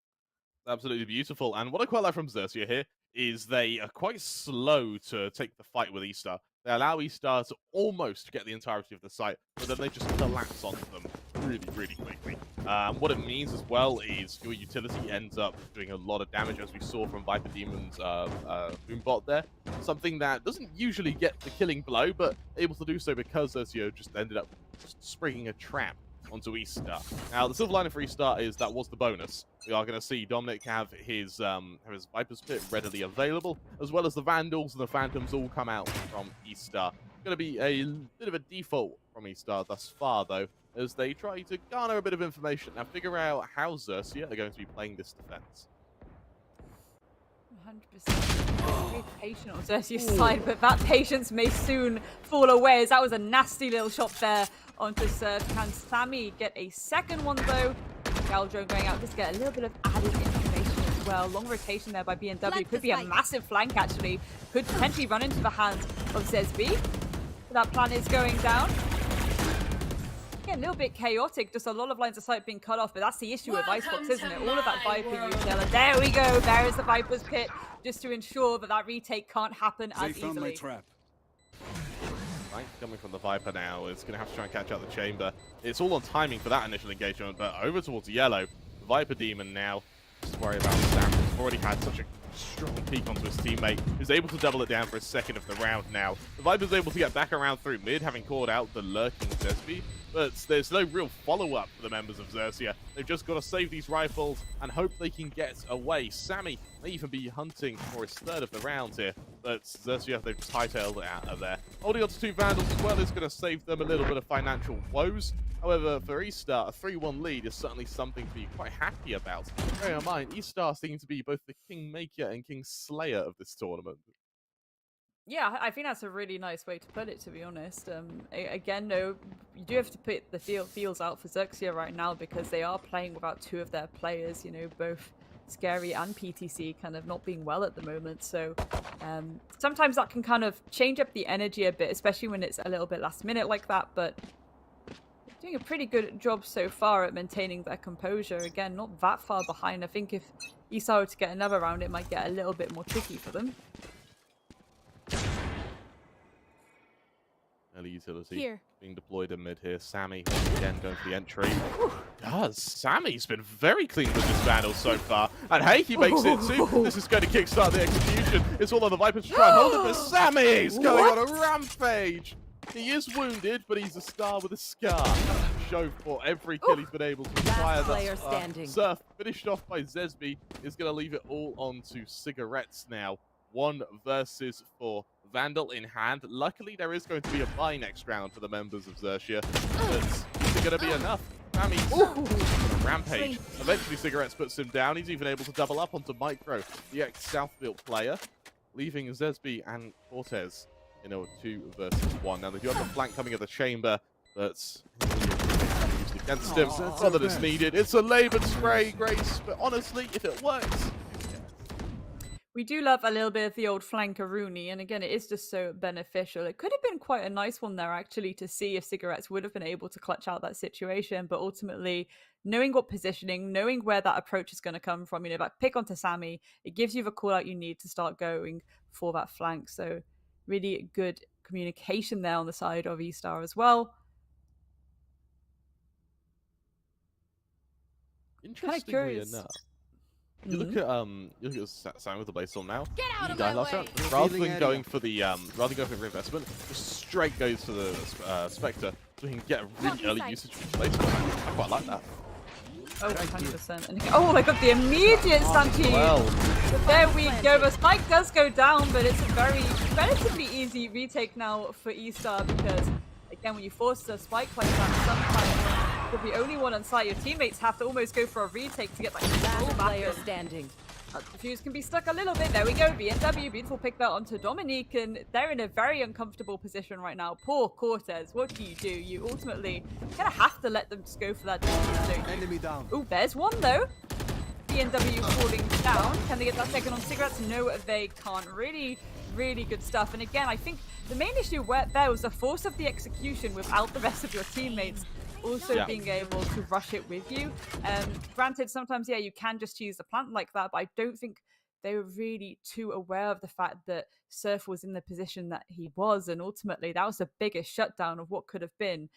Absolutely beautiful. And what I quite like from Xerxia here is they are quite slow to take the fight with Estar. They allow Estar to almost get the entirety of the site, but then they just collapse onto them really, really quickly. What it means as well is your utility ends up doing a lot of damage, as we saw from Viper Demon's Boombot there. Something that doesn't usually get the killing blow, but able to do so because Xerxia just ended up just springing a trap onto Estar. Now, the silver lining for Estar is that was the bonus. We are going to see Dominic have his Viper's Pit readily available, as well as the Vandals and the Phantoms all come out from Estar. Going to be a bit of a default from Estar thus far, though, as they try to garner a bit of information and figure out how Xerxia are going to be playing this defense. 100% very patient on Xerxia's side, but that patience may soon fall away, as that was a nasty little shot there onto Surf. Can Sammy get a second one, though? Galdro going out, just get a little bit of added information as well. Long rotation there by BNW. Could be a massive flank, actually. Could potentially run into the hands of Zesby. That plan is going down. A little bit chaotic, just a lot of lines of sight being cut off, but that's the issue with Icebox, isn't it? All of that Viper util, and there we go, there is the Viper's Pit, just to ensure that that retake can't happen as easily. My trap. Right, coming from the Viper now, is going to have to try and catch out the chamber. It's all on timing for that initial engagement, but over towards yellow, the Viper Demon now, just worry about Sam, who's already had such a strong peek onto his teammate, who's able to double it down for a second of the round now. The Viper's able to get back around through mid, having called out the lurking Zesby, but there's no real follow-up for the members of Xerxia. They've just got to save these rifles and hope they can get away. Sammy may even be hunting for his third of the round here, but Xerxia, they've just hightailed it out of there. Holding on to two Vandals as well is going to save them a little bit of financial woes. However, for Estar, a 3-1 lead is certainly something to be quite happy about. Bearing in mind, Estar seem to be both the Kingmaker and King Slayer of this tournament. Yeah, I think that's a really nice way to put it, to be honest. Again, though, you do have to put the feels out for Xerxia right now, because they are playing without two of their players, you know, both Scary and PTC kind of not being well at the moment. So sometimes that can kind of change up the energy a bit, especially when it's a little bit last minute like that. But doing a pretty good job so far at maintaining their composure. Again, not that far behind. I think if Esau were to get another round, it might get a little bit more tricky for them. Early utility being deployed in mid here. Sammy again going for the entry. Sammy's been very clean with this Vandal so far. And hey, he makes it too. This is going to kickstart the execution. It's all on the Vipers to try and hold it, but Sammy's going on a rampage. He is wounded, but he's a star with a scar. Show for every kill he's been able to acquire thus far. Surf, finished off by Zesby, is going to leave it all on to Cigarettes now. 1 versus 4. Vandal in hand. Luckily, there is going to be a bye next round for the members of Xerxia. But is it going to be enough? Sammy's on a rampage. Eventually, Cigarettes puts him down. He's even able to double up onto Micro, the ex-Southfield player, leaving Zesby and Cortez in a 2 versus 1. Now, they do have the flank coming at the chamber, but used against him. Not that it's needed. It's a laboured spray, Grace, but honestly, if it works, we do love a little bit of the old flankaroonie, and again, it is just so beneficial. It could have been quite a nice one there, actually, to see if Cigarettes would have been able to clutch out that situation, but ultimately, knowing what positioning, knowing where that approach is going to come from, you know, like pick onto Sammy, it gives you the call out you need to start going for that flank. So really good communication there on the side of Estar as well. Interestingly enough, you look at Sam with the Blaze Storm now. Get out of my way! Rather than going for the reinvestment, just straight goes to the Spectre, so he can get a really early usage of the Blaze Storm. I quite like that. Oh, 100%. And oh my god, the immediate stampede! Well. So there we go. The spike does go down, but it's a very relatively easy retake now for Estar, because again, when you force a spike like that, sometimes you're the only one on site. Your teammates have to almost go for a retake to get that control back. Standing. The fuse can be stuck a little bit. There we go. BNW, beautiful pick that onto Dominique, and they're in a very uncomfortable position right now. Poor Cortez. What do? You ultimately kind of have to let them just go for that. Enemy down. Oh, there's one though. B&W falling down. Can they get that second on cigarettes? No, they can't. Really, really good stuff. And again, I think the main issue there was the force of the execution without the rest of your teammates also being able to rush it with you. Granted, sometimes, yeah, you can just use the plant like that, but I don't think they were really too aware of the fact that Surf was in the position that he was. And ultimately, that was the biggest shutdown of what could have been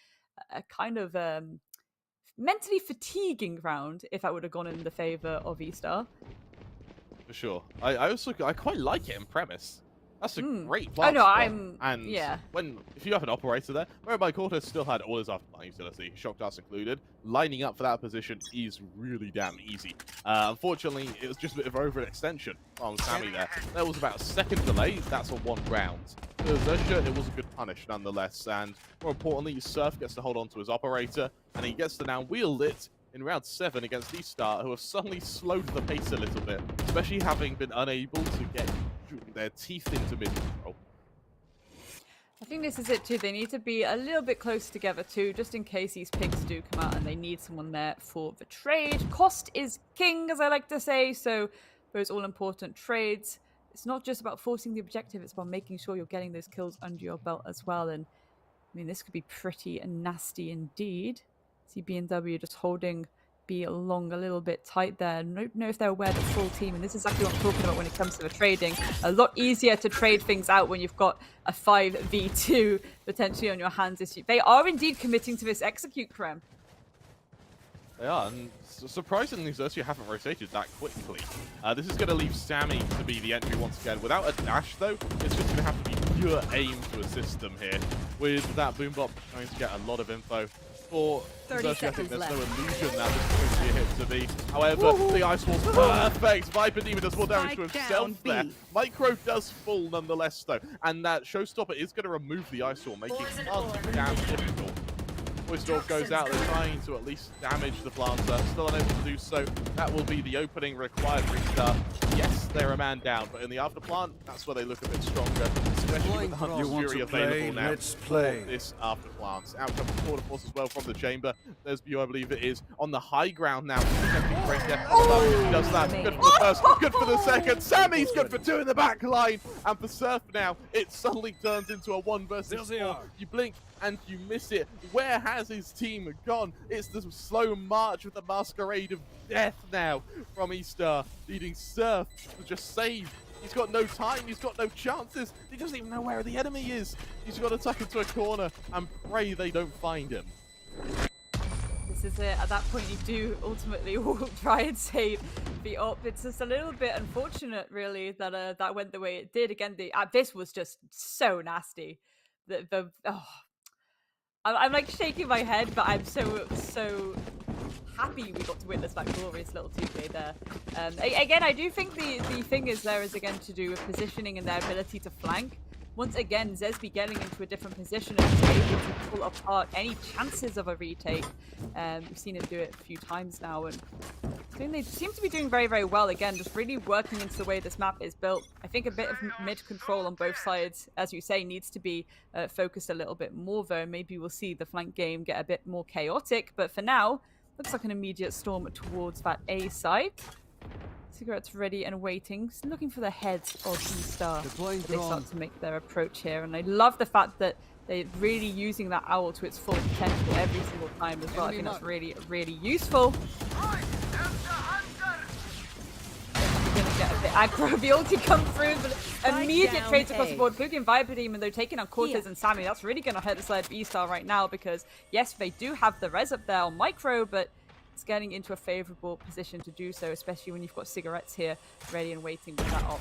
a kind of mentally fatiguing round if that would have gone in the favor of Estar. For sure. I quite like it in premise. That's a great Oh plant no, spot. I'm And yeah. if you have an operator there, whereby Cortez still had all his afterplan utility, shock dust included, lining up for that position is really damn easy. Unfortunately, it was just a bit of overextension from Sammy there. There was about a second delay. That's on one round. For Xerxia, it was a good punish nonetheless. And more importantly, Surf gets to hold on to his operator, and he gets to now wield it in round 7 against Estar, who have suddenly slowed the pace a little bit, especially having been unable to get their teeth into mid-control. I think this is it too. They need to be a little bit closer together too, just in case these picks do come out and they need someone there for the trade. Cost is king, as I like to say, so those all-important trades. It's not just about forcing the objective, it's about making sure you're getting those kills under your belt as well. And I mean, this could be pretty nasty indeed. See B&W just holding B along a little bit tight there. I don't know if they're aware of the full team, and this is exactly what I'm talking about when it comes to the trading. A lot easier to trade things out when you've got a 5v2 potentially on your hands. They are indeed committing to this execute, Krem. They are, and surprisingly, Xerxia haven't rotated that quickly. This is going to leave Sammy to be the entry once again. Without a dash, though, it's just going to have to be pure aim to assist them here. With that Boombop going to get a lot of info. For Xerxia, I think there's no illusion that this is going to be a hit to be. However, the Ice Wall's perfect. Viper Demon does more damage to himself there. Micro does fall nonetheless, though. And that Showstopper is going to remove the Ice Wall, making it damn difficult. Voice goes out, they're trying to at least damage the planter. Still unable to do so. That will be the opening required for Estar. Yes, they're a man down, but in the after plant, that's where they look a bit stronger, especially with the Hunter's Fury available now. Let's play. This after plant. Out comes the quarter force as well from the chamber. There's View, I believe it is, on the high ground now. He does that. Good for the first, good for the second. Sammy's good for 2 in the back line. And for Surf now, it suddenly turns into a 1 versus 4. You blink and you miss it. Where has his team gone? It's the slow march with the masquerade of death now from Estar, leading Surf to just save. He's got no time, he's got no chances, he doesn't even know where the enemy is. He's got to tuck into a corner and pray they don't find him. This is it. At that point, you do ultimately all try and save the op. It's just a little bit unfortunate, really, that that went the way it did. Again, this was just so nasty. I'm like shaking my head, but I'm so happy we got to witness that glorious little 2K there. Again, I do think the thing is there is again to do with positioning and their ability to flank. Once again, Zesby getting into a different position and able to pull apart any chances of a retake. We've seen him do it a few times now, and I think they seem to be doing very, very well. Again, just really working into the way this map is built. I think a bit of mid control on both sides, as you say, needs to be focused a little bit more, though. Maybe we'll see the flank game get a bit more chaotic, but for now, looks like an immediate storm towards that A side. Cigarettes ready and waiting, just looking for the heads of Estar as they start to make their approach here. And I love the fact that they're really using that owl to its full potential every single time as well. I think that's really, really useful. Gonna get a bit aggro. The ulti come through, but immediate trades across the board. Including Viper Demon, though, taking on Cortez and Sammy. That's really going to hurt the side of Estar right now because, yes, they do have the res up there on Micro, but it's getting into a favorable position to do so, especially when you've got Cigarettes here ready and waiting with that op.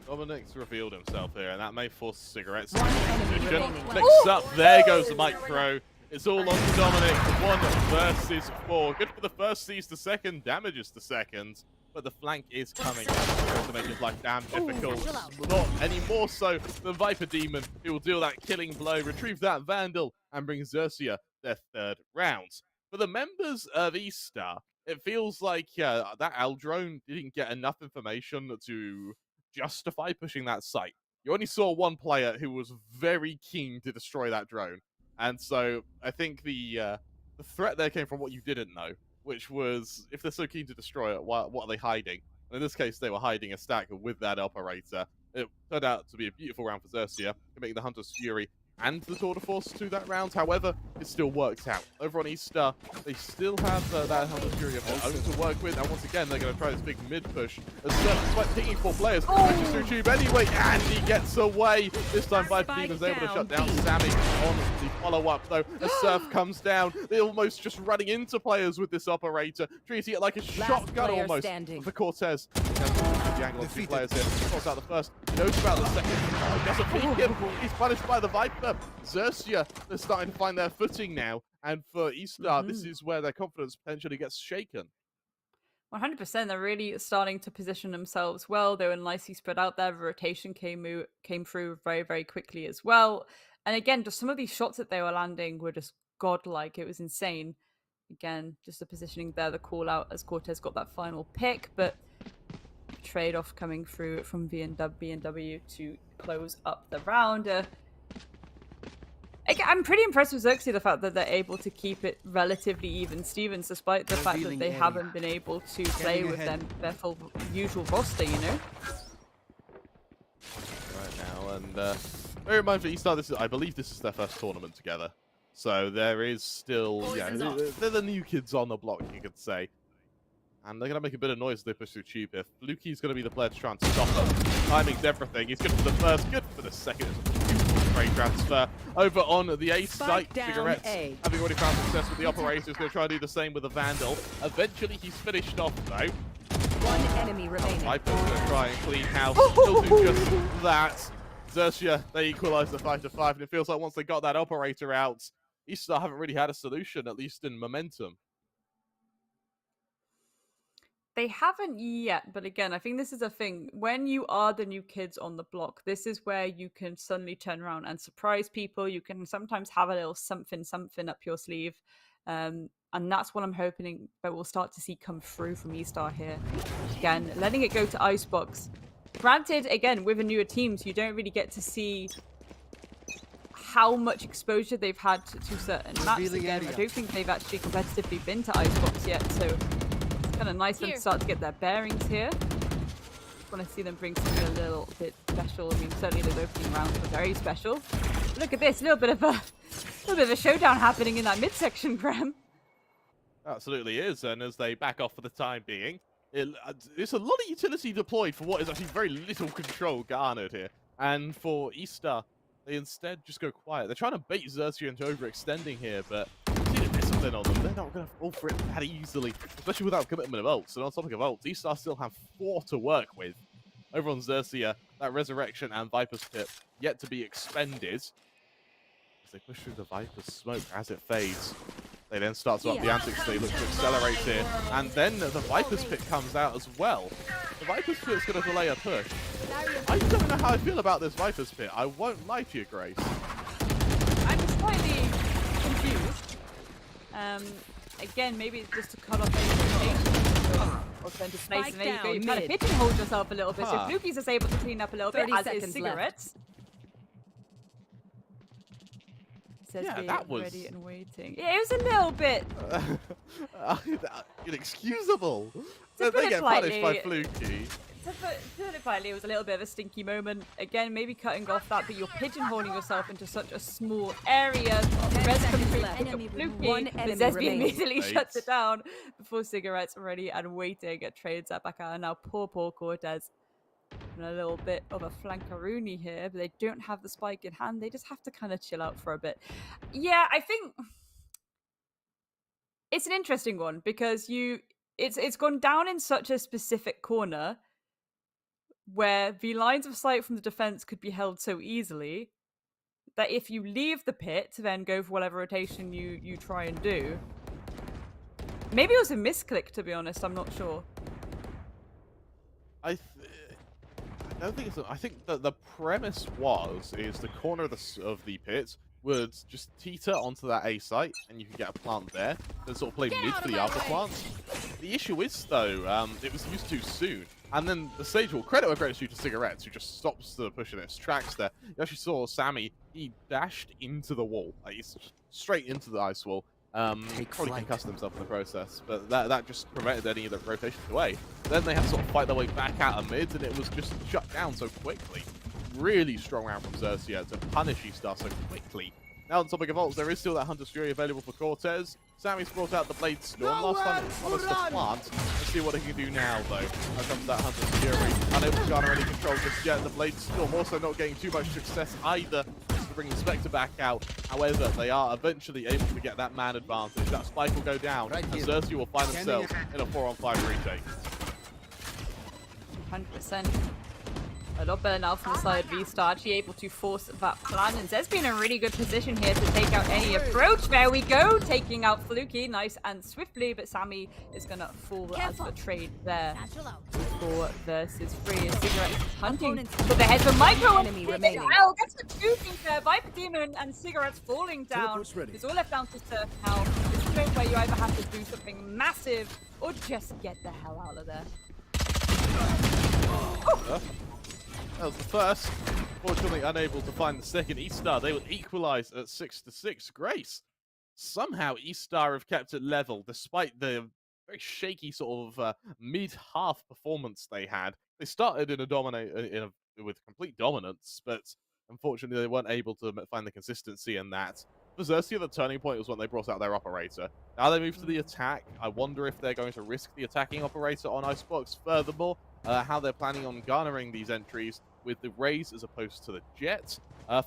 Dominic's revealed himself here, and that may force Cigarettes into position. Next up, there goes the Micro. It's all on to Dominic. 1 versus 4. Good for the first, sees the second, damages the second. But the flank is coming to make his life damn difficult. Not any more so than Viper Demon, who will deal that killing blow, retrieve that Vandal, and bring Xerxia their 3rd round. For the members of Estar, it feels like that L drone didn't get enough information to justify pushing that site. You only saw one player who was very keen to destroy that drone. And so I think the threat there came from what you didn't know. which was, if they're so keen to destroy it, what are they hiding? And in this case, they were hiding a stack with that operator. It turned out to be a beautiful round for Xerxia, making the Hunter's Fury and the Tour de Force to that round. However, it still worked out. Over on Estar, they still have that Hunter's Fury of their own to work with, and once again, they're going to try this big mid push. Despite pinging 4 players, pushes through Tube anyway, and he gets away. This time, Viper Team is able to shut down Sammy on the follow-up, though. As Surf comes down, they're almost just running into players with this operator, treating it like a shotgun almost for Cortez. The angle of 2 players here. Calls out the first. He knows about the second. Doesn't peek him. He's punished by the Viper. Xerxia, they're starting to find their footing now. And for Estar, this is where their confidence potentially gets shaken. 100%. They're really starting to position themselves well. They were nicely spread out there. The rotation came through very, very quickly as well. And again, just some of these shots that they were landing were just godlike. It was insane. Again, just the positioning there, the call out as Cortez got that final pick, but trade-off coming through from B&W to close up the round. I'm pretty impressed with Xerxia, the fact that they're able to keep it relatively even Stevens, despite the fact that they haven't been able to play with their full usual roster, you know? Right now, and bear in mind for Estar, I believe this is their first tournament together. So there is still, they're the new kids on the block, you could say. And they're going to make a bit of noise as they push through Tube here. Fluky's going to be the player to try and stop them. Timing's everything. He's good for the first, good for the second. It's a beautiful trade transfer. Over on the A site, Cigarettes, having already found success with the operator, is going to try and do the same with the Vandal. Eventually, he's finished off, though. One enemy remaining. Viper's going to try and clean house. He'll do just that. Xerxia, they equalise the 5-5, and it feels like once they got that operator out, Estar haven't really had a solution, at least in momentum. They haven't yet, but again, I think this is a thing. When you are the new kids on the block, this is where you can suddenly turn around and surprise people. You can sometimes have a little something up your sleeve. And that's what I'm hoping that we'll start to see come through from Estar here. Again, letting it go to Icebox. Granted, again, with a newer teams, you don't really get to see how much exposure they've had to certain maps. Again, I don't think they've actually competitively been to Icebox yet, so kind of nice for them to start to get their bearings here. Just want to see them bring something a little bit special. I mean, certainly those opening rounds were very special. Look at this, a little bit of a showdown happening in that midsection, Graham. Absolutely is, and as they back off for the time being, it's a lot of utility deployed for what is actually very little control garnered here. And for Estar, they instead just go quiet. They're trying to bait Xerxia into overextending here, but on them, they're not going to fall for it that easily, especially without commitment of ults. And on topic of ults, Estar still have 4 to work with. Over on Xerxia, that Resurrection and Viper's Pit yet to be expended. As they push through the Viper's smoke as it fades, they then start to up the antics. They look to accelerate here, and then the Viper's Pit comes out as well. The Viper's Pit is going to delay a push. I don't know how I feel about this Viper's Pit. I won't lie to you, Grace. I'm slightly confused. Again, maybe it's just to cut off any rotation or send to place, and there you go. You kind of pigeonhole yourself a little bit. So Fluky's is able to clean up a little bit, as is Cigarettes. Says that was ready and waiting. Yeah, it was a little bit inexcusable. They get punished by Fluky. To put it politely, it was a little bit of a stinky moment. Again, maybe cutting off that, but you're pigeonholing yourself into such a small area. Res comes through, pick up Fluky, but Zesby immediately shuts it down before Cigarettes ready and waiting. It trades that back out, and now poor Cortez. And a little bit of a flankaroony here, but they don't have the spike in hand. They just have to kind of chill out for a bit. Yeah, I think it's an interesting one because it's gone down in such a specific corner where the lines of sight from the defense could be held so easily that if you leave the pit to then go for whatever rotation you try and do, maybe it was a misclick, to be honest. I'm not sure. I don't think I think that the premise is the corner of the pit would just teeter onto that A site, and you could get a plant there, then sort of play mid for the alpha plants. The issue is, though, it was used too soon. And then the stage will credit where credit's due to Cigarettes, who just stops the push in its tracks there. You actually saw Sammy, he dashed into the wall. Like, he's straight into the ice wall. Probably concussed himself in the process, but that just prevented any of the rotations away. Then they had to sort of fight their way back out of mid, and it was just shut down so quickly. Really strong round from Xerxia to punish Estar so quickly. Now on the topic of ults, there is still that Hunter's Fury available for Cortez. Sammy's brought out the Blade Storm. Last time it was the plant. Let's see what he can do now, though. Now comes that Hunter's Fury. Unable to garner any control just yet. The Blade Storm also not getting too much success either. Just to bring the Spectre back out. However, they are eventually able to get that man advantage. That spike will go down, and Xerxia will find themselves in a 4-on-5 retake. 100%. A lot better now from the side of V-Star, actually able to force that plan. And Zed's been in a really good position here to take out any approach. There we go, taking out Fluky, nice and swiftly, but Sammy is going to fall as the trade there. 4 versus 3 as Cigarette is hunting for the heads of Micro. Enemy remaining. Well, gets the 2 things there. Viper Demon and Cigarette's falling down. It's all left down to Surf now. This is a game where you either have to do something massive or just get the hell out of there. Oh. That was the first. Fortunately unable to find the second. Estar, they would equalize at 6-6. Grace. Somehow Estar have kept it level despite the very shaky sort of mid-half performance they had. They started with complete dominance, but unfortunately they weren't able to find the consistency in that. For Xerxia, the turning point was when they brought out their operator. Now they move to the attack. I wonder if they're going to risk the attacking operator on Icebox. Furthermore, how they're planning on garnering these entries with the Raze as opposed to the Jet.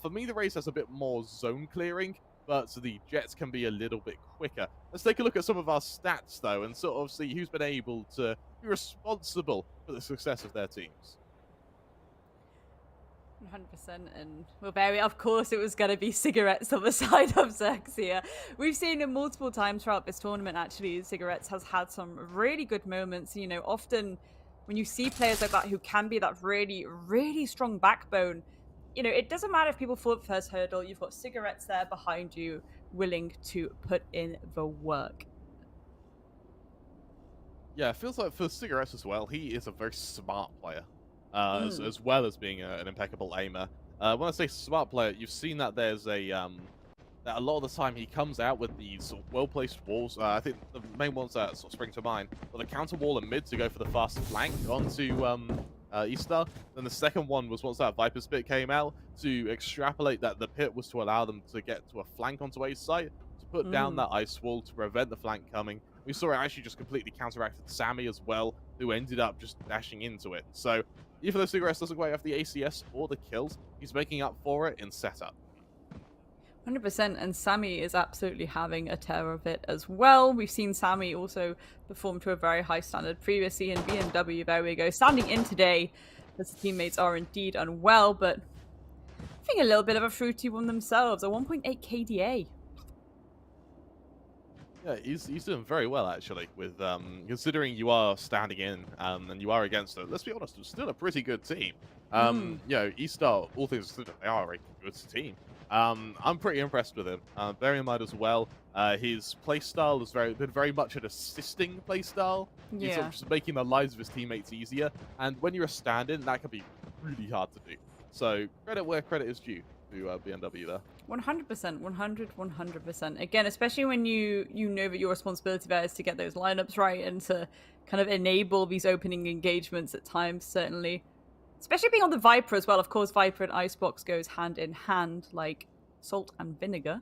For me, the Raze has a bit more zone clearing, but the Jets can be a little bit quicker. Let's take a look at some of our stats, though, and sort of see who's been able to be responsible for the success of their teams. 100%, and well, Barry, of course it was going to be Cigarettes on the side of Xerxia. We've seen it multiple times throughout this tournament, actually. Cigarettes has had some really good moments. You know, often when you see players like that who can be that really, really strong backbone, you know, it doesn't matter if people fall at the first hurdle, you've got Cigarettes there behind you, willing to put in the work. Yeah, it feels like for Cigarettes as well, he is a very smart player. As well as being an impeccable aimer. When I say smart player, you've seen that there's that a lot of the time he comes out with these sort of well-placed walls. I think the main ones that sort of spring to mind are the counter wall and mid to go for the fast flank onto Estar. Then the second one was once that Viper's pit came out to extrapolate that the pit was to allow them to get to a flank onto A's site, to put down that ice wall to prevent the flank coming. We saw it actually just completely counteracted Sammy as well, who ended up just dashing into it. So even though Cigarettes doesn't quite have the ACS or the kills, he's making up for it in setup. 100%, and Sammy is absolutely having a tear of it as well. We've seen Sammy also perform to a very high standard previously in BMW. There we go, standing in today as the teammates are indeed unwell, but I think a little bit of a fruity one themselves, a 1.8 KDA. Yeah, he's doing very well, actually, with considering you are standing in and you are against it. Let's be honest, it's still a pretty good team. You know, Estar, all things considered, they are a good team. I'm pretty impressed with him. Bear in mind as well, his playstyle has been very much an assisting playstyle. Yeah. He's sort of just making the lives of his teammates easier, and when you're a stand-in, that can be really hard to do. So credit where credit is due to BMW there. 100%, 100%. Again, especially when you know that your responsibility there is to get those lineups right and to kind of enable these opening engagements at times, certainly. Especially being on the Viper as well. Of course, Viper and Icebox goes hand in hand like salt and vinegar.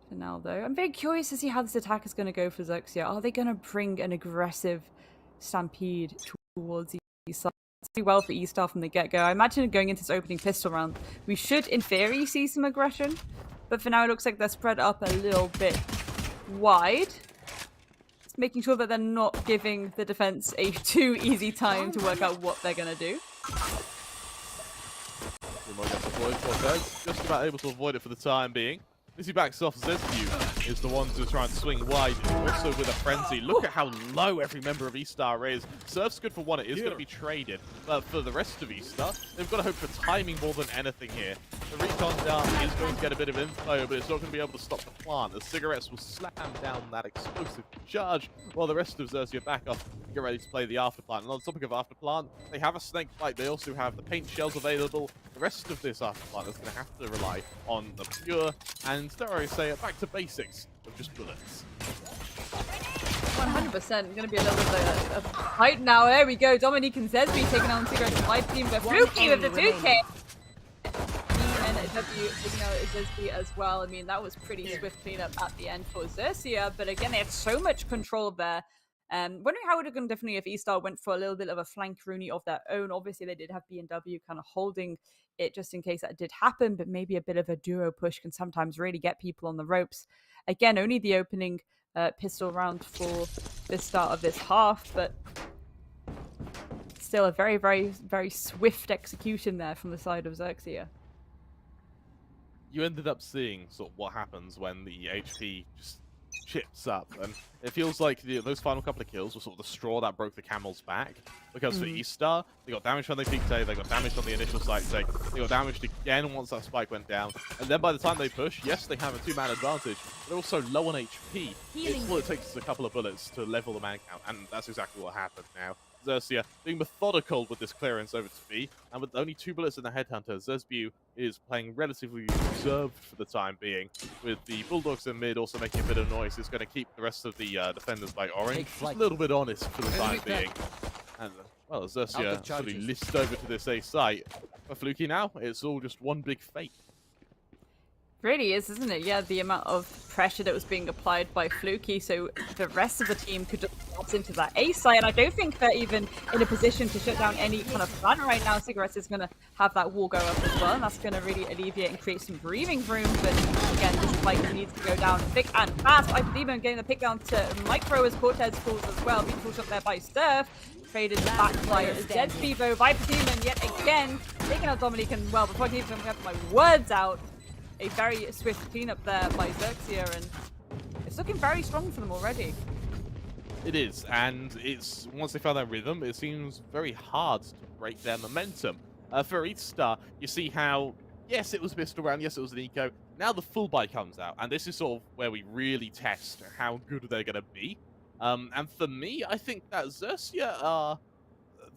For now, though, I'm very curious to see how this attack is going to go for Xerxia. Are they going to bring an aggressive stampede towards these sides? Do well for Estar from the get-go. I imagine going into this opening pistol round, we should, in theory, see some aggression. But for now, it looks like they're spread up a little bit wide. It's making sure that they're not giving the defense a too easy time to work out what they're going to do. Just about able to avoid it for the time being. As he backs off, Zezview is the one to try and swing wide, also with a frenzy. Look at how low every member of Estar is. Surf's good for one, it is going to be traded. But for the rest of Estar, they've got to hope for timing more than anything here. The recon dart is going to get a bit of info, but it's not going to be able to stop the plant. The cigarettes will slam down that explosive charge, while the rest of Xerxia back off and get ready to play the afterplant. And on the topic of afterplant, they have a snake bite. They also have the paint shells available. The rest of this afterplant is going to have to rely on the pure and, dare I say it, back to basics of just bullets. 100% going to be a little bit of fight now. There we go. Dominique and Zesby taking on Cigarettes and Life Team, but Fluky with the 2K. NW taking out Zesby as well. I mean, that was pretty swift cleanup at the end for Xerxia, but again, they had so much control there. Wondering how it would have gone differently if Estar went for a little bit of a flank Rooney of their own. Obviously, they did have B&W kind of holding it just in case that did happen, but maybe a bit of a duo push can sometimes really get people on the ropes. Again, only the opening pistol round for the start of this half, but still a very, very, very swift execution there from the side of Xerxia. You ended up seeing sort of what happens when the HP just chips up, and it feels like those final couple of kills were sort of the straw that broke the camel's back, because for Estar, they got damaged on the peak day, they got damaged on the initial site take, they got damaged again once that spike went down, and then by the time they push, yes, they have a 2-man advantage, but they're also low on HP. It's all it takes is a couple of bullets to level the man count, and that's exactly what happened now. Xerxia being methodical with this clearance over to B, and with only 2 bullets in the headhunter, Zesbu is playing relatively reserved for the time being, with the Bulldogs in mid also making a bit of noise. It's going to keep the rest of the defenders by orange just a little bit honest for the time being. And, well, Xerxia fully list over to this A site. For Fluky now, it's all just one big fate. Really is, isn't it? Yeah, the amount of pressure that was being applied by Fluky, so the rest of the team could just cross into that A site, and I don't think they're even in a position to shut down any kind of plan right now. Cigarettes is going to have that wall go up as well, and that's going to really alleviate and create some breathing room, but again, this fight needs to go down thick and fast. I believe I'm getting the pick down to Micro as Cortez falls as well, being pushed up there by Surf. Traded back by Dead Bevo, Viper Demon yet again, taking out Dominique, and well, before I can even get my words out, a very swift cleanup there by Xerxia, and it's looking very strong for them already. It is, and it's once they found that rhythm, it seems very hard to break their momentum. For Estar, you see how, yes, it was a pistol round, yes, it was an eco. Now the full buy comes out, and this is sort of where we really test how good they're going to be. And for me, I think that Xerxia are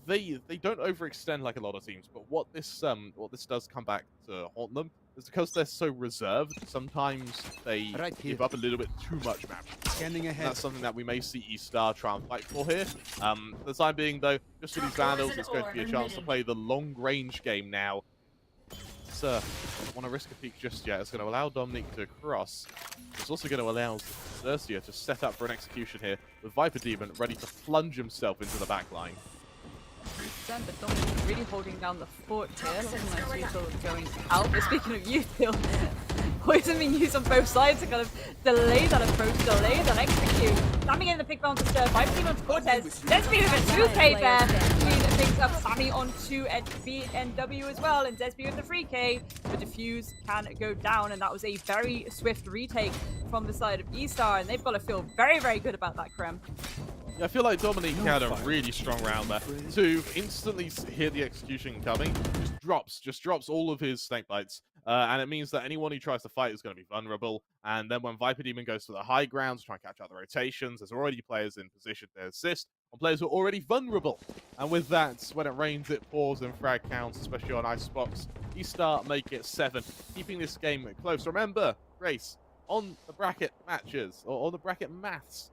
they don't overextend like a lot of teams, but what this does come back to haunt them is because they're so reserved. Sometimes they give up a little bit too much map. Scanning ahead. That's something that we may see Estar try and fight for here. For the time being, though, just for these Vandals, it's going to be a chance to play the long-range game now. Sir, don't want to risk a peek just yet. It's going to allow Dominique to cross. It's also going to allow Xerxia to set up for an execution here with Viper Demon ready to plunge himself into the back line. But Dominic really holding down the fort here. Nice Util going out. But speaking of Util, poison being used on both sides to kind of delay that approach, delay that execute. Slamming in the pick bounce to Stir, Viper Team onto Cortez. Let's be with a 2K there. Queen picks up Sammy onto BNW as well, and Desby with the 3K. The defuse can go down, and that was a very swift retake from the side of Estar, and they've got to feel very, very good about that, Krem. Yeah, I feel like Dominique had a really strong round there. To instantly hear the execution coming, just drops all of his snake bites. And it means that anyone who tries to fight is going to be vulnerable. And then when Viper Demon goes to the high ground to try and catch out the rotations, there's already players in position to assist on players who are already vulnerable. And with that, when it rains, it pours in frag counts, especially on Icebox. Estar make it 7, keeping this game close. Remember, Grace, on the bracket matches, or on the bracket maths,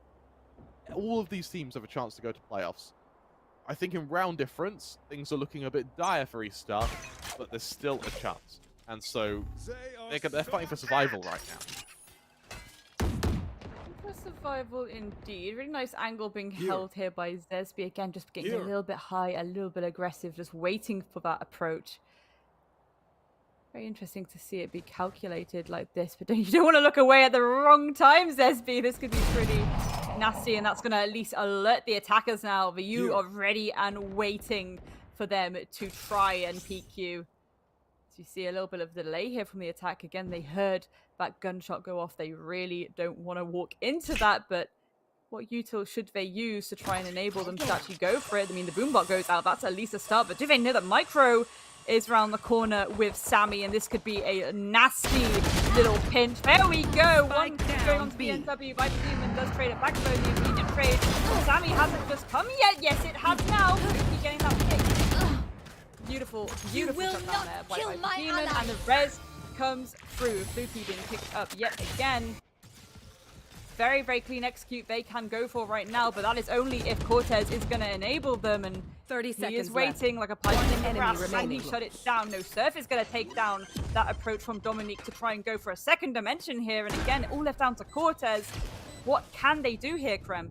all of these teams have a chance to go to playoffs. I think in round difference, things are looking a bit dire for Estar, but there's still a chance. And so they're fighting for survival right now. For survival indeed. Really nice angle being held here by Zesby. Again, just getting a little bit high, a little bit aggressive, just waiting for that approach. Very interesting to see it be calculated like this, but you don't want to look away at the wrong time, Zesby. This could be pretty nasty, and that's going to at least alert the attackers now. But you are ready and waiting for them to try and peek you. So you see a little bit of delay here from the attack. Again, they heard that gunshot go off. They really don't want to walk into that, but what util should they use to try and enable them to actually go for it? I mean, the boombot goes out. That's at least a start, but do they know that Micro is around the corner with Sammy, and this could be a nasty little pinch. There we go. One going on to the NW. Viper Demon does trade it back for the immediate trade. Sammy hasn't just come yet. Yes, it has now. Fluky getting that pick. Beautiful, beautiful shot down there by Viper Demon, and the res comes through. Fluky being picked up yet again. Very, very clean execute they can go for right now, but that is only if Cortez is going to enable them, and 30 seconds he is waiting like a python in the grass. Can he remaining. shut it down? No, Surf is going to take down that approach from Dominique to try and go for a second dimension here, and again, all left down to Cortez. What can they do here, Krem?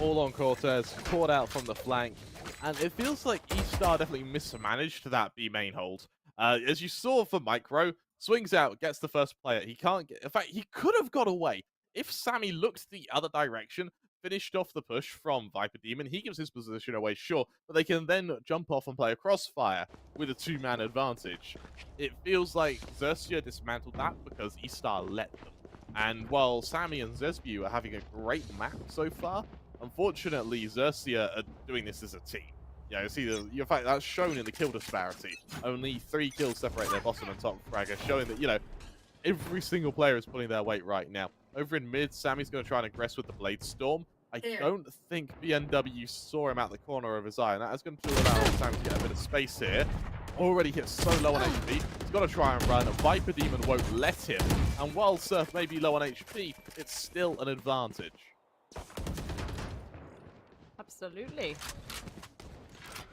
All on Cortez, caught out from the flank, and it feels like Estar definitely mismanaged that B main hold. As you saw for Micro, swings out, gets the first player. He can't get... In fact, he could have got away. If Sammy looked the other direction, finished off the push from Viper Demon, he gives his position away, sure, but they can then jump off and play a crossfire with a two-man advantage. It feels like Xerxia dismantled that because Estar let them. And while Sammy and Zesbu are having a great map so far, unfortunately, Xerxia are doing this as a team. Yeah, you see, in fact, that's shown in the kill disparity. Only 3 kills separate their bottom and top fragger, showing that, you know, every single player is pulling their weight right now. Over in mid, Sammy's going to try and aggress with the Blade Storm. I don't think BNW saw him out the corner of his eye, and that is going to allow Sammy to get a bit of space here. Already hit so low on HP, he's got to try and run. Viper Demon won't let him, and while Surf may be low on HP, it's still an advantage. Absolutely.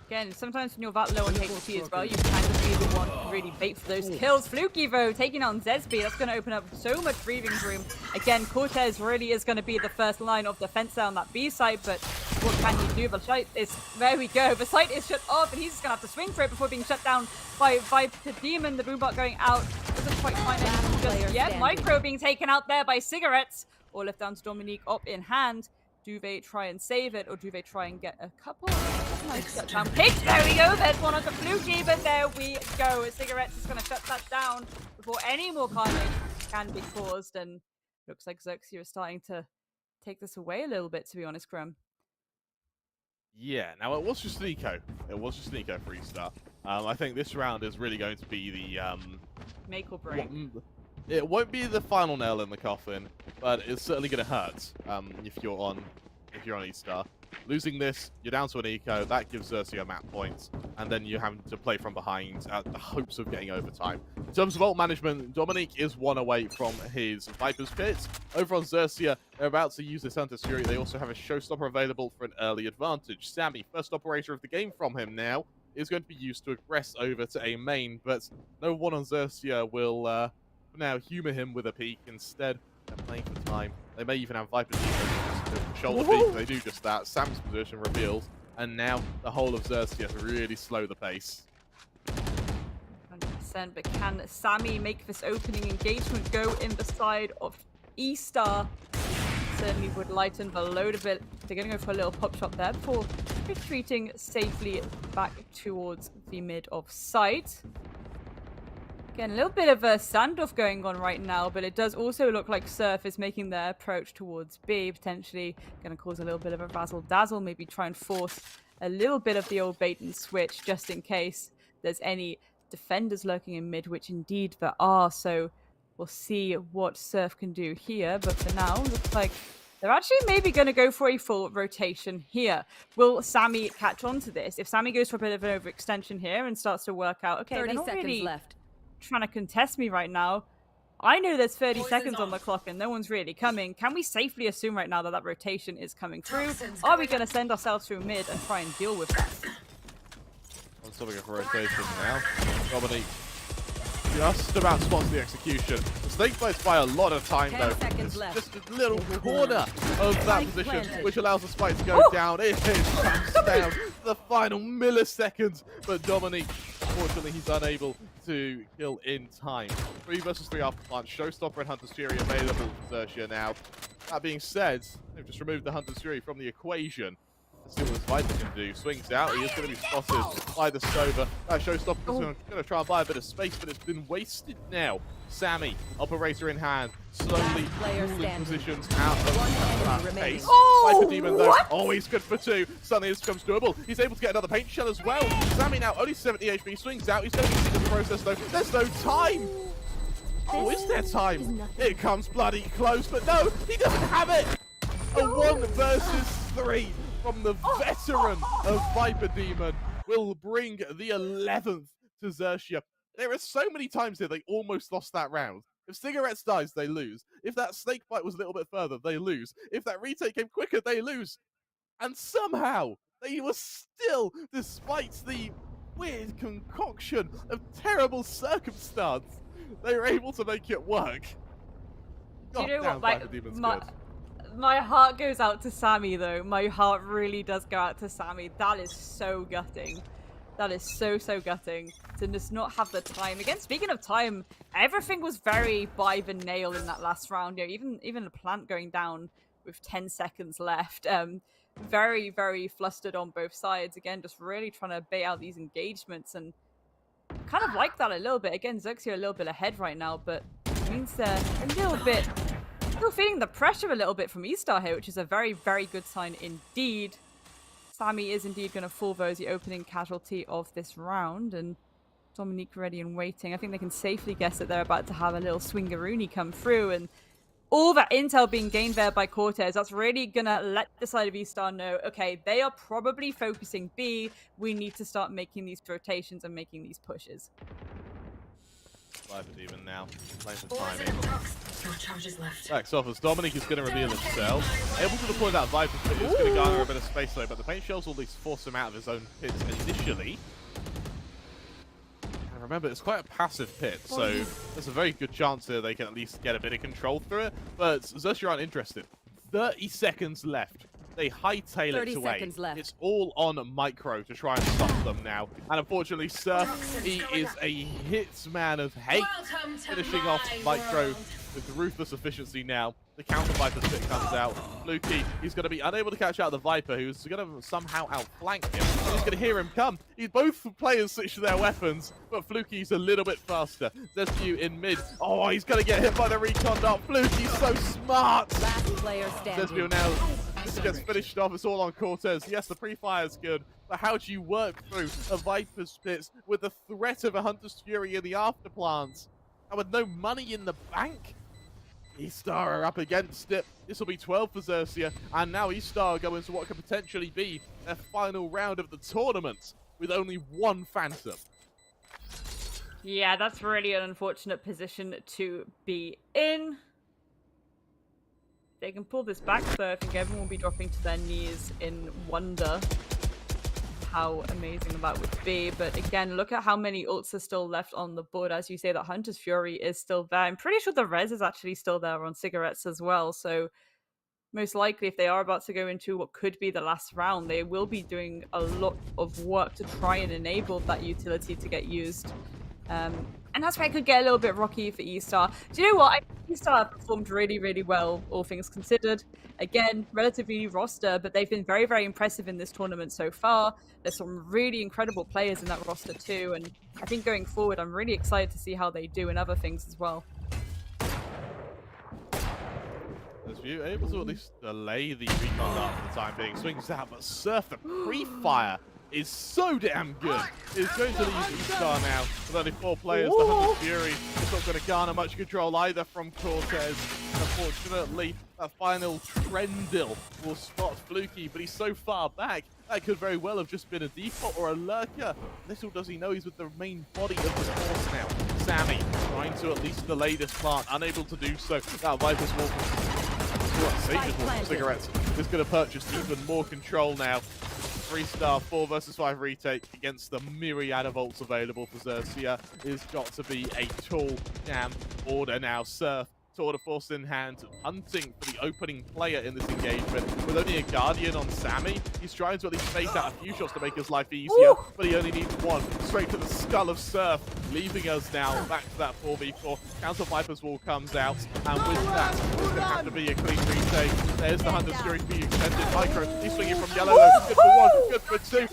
Again, sometimes when you're that low on HP as well, you can kind of be the one to really bait for those kills. Fluky, though, taking on Zesby, that's going to open up so much breathing room. Again, Cortez really is going to be the first line of defense there on that B site, but what can you do? The site is... There we go. The site is shut off, and he's just going to have to swing for it before being shut down by Viper Demon. The boombot going out. Doesn't quite find anything just yet. Micro being taken out there by Cigarettes. All left down to Dominique up in hand. Do they try and save it, or do they try and get a couple? Nice shutdown pick. There we go. There's one on the Fluky, but there we go. Cigarettes is going to shut that down before any more carnage can be caused. And looks like Xerxia is starting to take this away a little bit, to be honest, Krem. Yeah, now it was just Nico. It was just Nico for Estar. I think this round is really going to be the... Make or break. It won't be the final nail in the coffin, but it's certainly going to hurt if you're on Estar. Losing this, you're down to an eco. That gives Xerxia map points, and then you have to play from behind at the hopes of getting overtime. In terms of ult management, Dominique is 1 away from his Viper's Pit. Over on Xerxia, they're about to use this Hunter's Fury. They also have a Showstopper available for an early advantage. Sammy, first operator of the game from him now, is going to be used to aggress over to a main, but no one on Xerxia will... now humor him with a peek. Instead, they're playing for time. They may even have Viper shoulder peek. They do just that. Sam's position reveals, and now the whole of Xerxia to really slow the pace. 100%, but can Sammy make this opening engagement go in the side of Estar? Certainly would lighten the load a bit. They're going to go for a little pop shot there before retreating safely back towards the mid of site. Again, a little bit of a standoff going on right now, but it does also look like Surf is making their approach towards B, potentially going to cause a little bit of a razzle-dazzle, maybe try and force a little bit of the old bait and switch, just in case there's any defenders lurking in mid, which indeed there are, so we'll see what Surf can do here, but for now, looks like they're actually maybe going to go for a full rotation here. Will Sammy catch on to this? If Sammy goes for a bit of an overextension here and starts to work out, okay, 30 they're not seconds really left. Trying to contest me right now. I know there's 30 seconds on the clock and no one's really coming. Can we safely assume right now that that rotation is coming through? Are we going to send ourselves through mid and try and deal with that? On something of a rotation now. Dominique just about spots the execution. Mistake plays by a lot of time though. It's just a little corner of that position, which allows the spike to go down. It comes down the final milliseconds, but Dominique, unfortunately, he's unable to kill in time. 3 versus 3 after plant. Showstopper and Hunter's Fury available for Xerxia now. That being said, they've just removed the Hunter's Fury from the equation. Let's see what this Viper can do. Swings out. He is going to be spotted by the Sova. That Showstopper is going to try and buy a bit of space, but it's been wasted now. Sammy, operator in hand, slowly pulling positions out of that pace. Viper Demon, though, always good for 2. Suddenly this becomes doable. He's able to get another paint shell as well. Sammy now only 70 HP, swings out. He's going to be seen in the process, though. There's no time. Oh, is there time? It comes bloody close, but no, he doesn't have it. A 1 versus 3 from the veteran of Viper Demon will bring the 11th to Xerxia. There are so many times here they almost lost that round. If Cigarettes dies, they lose. If that snake fight was a little bit further, they lose. If that retake came quicker, they lose. And somehow, they were still, despite the weird concoction of terrible circumstance, they were able to make it work. Do you know what? My heart goes out to Sammy, though. My heart really does go out to Sammy. That is so gutting. That is so gutting to just not have the time. Again, speaking of time, everything was very by the nail in that last round. You know, even the plant going down with 10 seconds left. Very flustered on both sides. Again, just really trying to bait out these engagements, and kind of like that a little bit. Again, Xerxia a little bit ahead right now, but it means they're a little bit still feeling the pressure a little bit from Estar here, which is a very good sign indeed. Sammy is indeed going to fall, though, as the opening casualty of this round, and Dominique ready and waiting. I think they can safely guess that they're about to have a little swingaroony come through, and all that intel being gained there by Cortez, that's really going to let the side of Estar know, okay, they are probably focusing B. We need to start making these rotations and making these pushes. Viper Demon now, playing for timing. Backs off as Dominic is going to reveal himself. Able to deploy that Viper pit is going to garner a bit of space though, but the paint shells will at least force him out of his own pit initially. And remember, it's quite a passive pit, so there's a very good chance here they can at least get a bit of control through it, but Xerxia aren't interested. 30 seconds left. They hightail it away. It's all on Micro to try and stop them now. And unfortunately, Surf, he is a hitsman of hate, finishing off Micro with ruthless efficiency now. The counter Viper's pit comes out. Fluky, he's going to be unable to catch out the Viper, who's going to somehow outflank him. He's going to hear him come. Both players switch their weapons, but Fluky's a little bit faster. Zescu in mid. Oh, he's going to get hit by the recon dart. Fluky's so smart. Zescu now just gets finished off. It's all on Cortez. Yes, the pre-fire is good, but how do you work through a Viper's pit with the threat of a Hunter's Fury in the afterplants and with no money in the bank? Estar are up against it. This will be 12 for Xerxia, and now Estar go into what could potentially be their final round of the tournament with only 1 Phantom. Yeah, that's really an unfortunate position to be in. They can pull this back, though. I think everyone will be dropping to their knees in wonder how amazing that would be. But again, look at how many ults are still left on the board. As you say, that Hunter's Fury is still there. I'm pretty sure the res is actually still there on Cigarettes as well. So most likely, if they are about to go into what could be the last round, they will be doing a lot of work to try and enable that utility to get used. And that's where it could get a little bit rocky for Estar. Do you know what? I think Estar performed really well, all things considered. Again, relatively new roster, but they've been very impressive in this tournament so far. There's some really incredible players in that roster too, and I think going forward, I'm really excited to see how they do in other things as well. You're able to at least delay the recon dart for the time being. Swings out, but Surf, the pre-fire is so damn good. It's going to leave Estar now with only 4 players. The Hunter's Fury is not going to garner much control either from Cortez. Unfortunately, that final Trendil will spot Fluky, but he's so far back, that could very well have just been a default or a lurker. Little does he know he's with the main body of the force now. Sammy trying to at least delay this plant, unable to do so. That Viper's walking. Sage's walking Cigarettes is going to purchase even more control now. 3-star 4 versus 5 retake against the myriad of ults available for Xerxia is got to be a tall damn order now. Surf tour de force in hand, hunting for the opening player in this engagement. With only a Guardian on Sammy, he's trying to at least space out a few shots to make his life easier, but he only needs one. Straight to the skull of Surf, leaving us now back to that 4v4. Counter Viper's Wall comes out, and with that, it's going to have to be a clean retake. There's the Hunter's Fury being extended. Micro, he's swinging from yellow though. Good for one, good for two.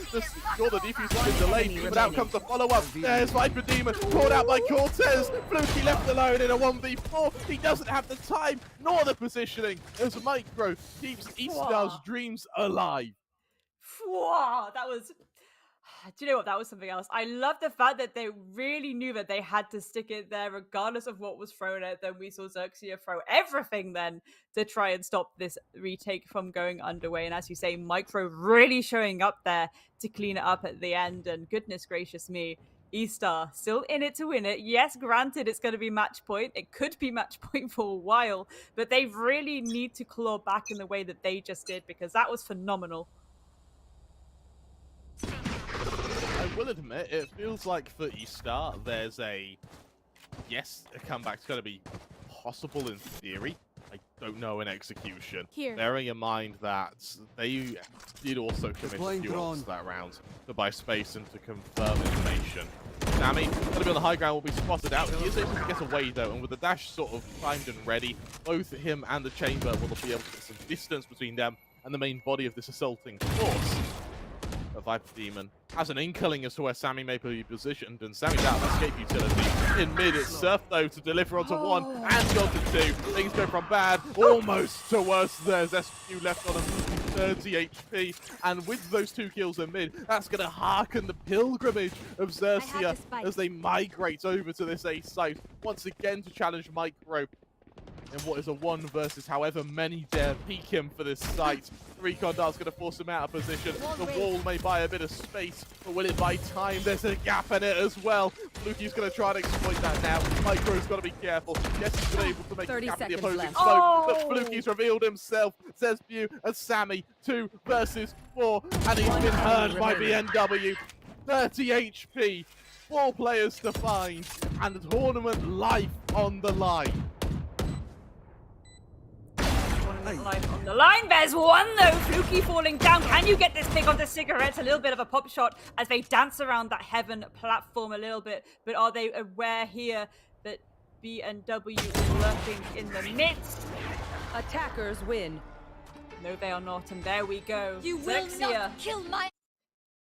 The defuse has been delayed, but out comes the follow-up. There's Viper Demon, caught out by Cortez. Fluky left alone in a 1v4. He doesn't have the time nor the positioning as Micro keeps Estar's dreams alive. Wow, that was... Do you know what? That was something else. I love the fact that they really knew that they had to stick it there regardless of what was thrown at them. We saw Xerxia throw everything then to try and stop this retake from going underway. And as you say, Micro really showing up there to clean it up at the end. And goodness gracious me, Estar still in it to win it. Yes, granted, it's going to be match point. It could be match point for a while, but they really need to claw back in the way that they just did, because that was phenomenal. I will admit, it feels like for Estar, there's a comeback's going to be possible in theory. I don't know in execution. Bearing in mind that they did also commit a few ults that round to buy space and to confirm information. Sammy, going to be on the high ground, will be spotted out. He is able to get away though, and with the dash sort of primed and ready, both him and the Chamber will be able to get some distance between them and the main body of this assaulting force. A Viper Demon has an inkling as to where Sammy may be positioned, and Sammy's out of escape utility. In mid, it's Surf though to deliver onto one and onto two. Things go from bad almost to worse. There's SQ left on him, 30 HP, and with those 2 kills in mid, that's going to hearken the pilgrimage of Xerxia as they migrate over to this A site once again to challenge Micro in what is a 1 versus however many dare peek him for this site. Recon Dart's going to force him out of position. The wall may buy a bit of space, but will it buy time? There's a gap in it as well. Fluky's going to try and exploit that now. Micro's got to be careful. Yes, he's been able to make a gap in the opposing smoke, but Fluky's revealed himself. Zesbu and Sammy, 2 versus 4, and he's been heard by BNW. 30 HP, 4 players to find, and the tournament life on the line. Life on the line. There's one though. Fluky falling down. Can you get this pick onto Cigarettes? A little bit of a pop shot as they dance around that heaven platform a little bit. But are they aware here that BNW is lurking in the midst? Attackers win. No, they are not. And there we go. You will not kill my...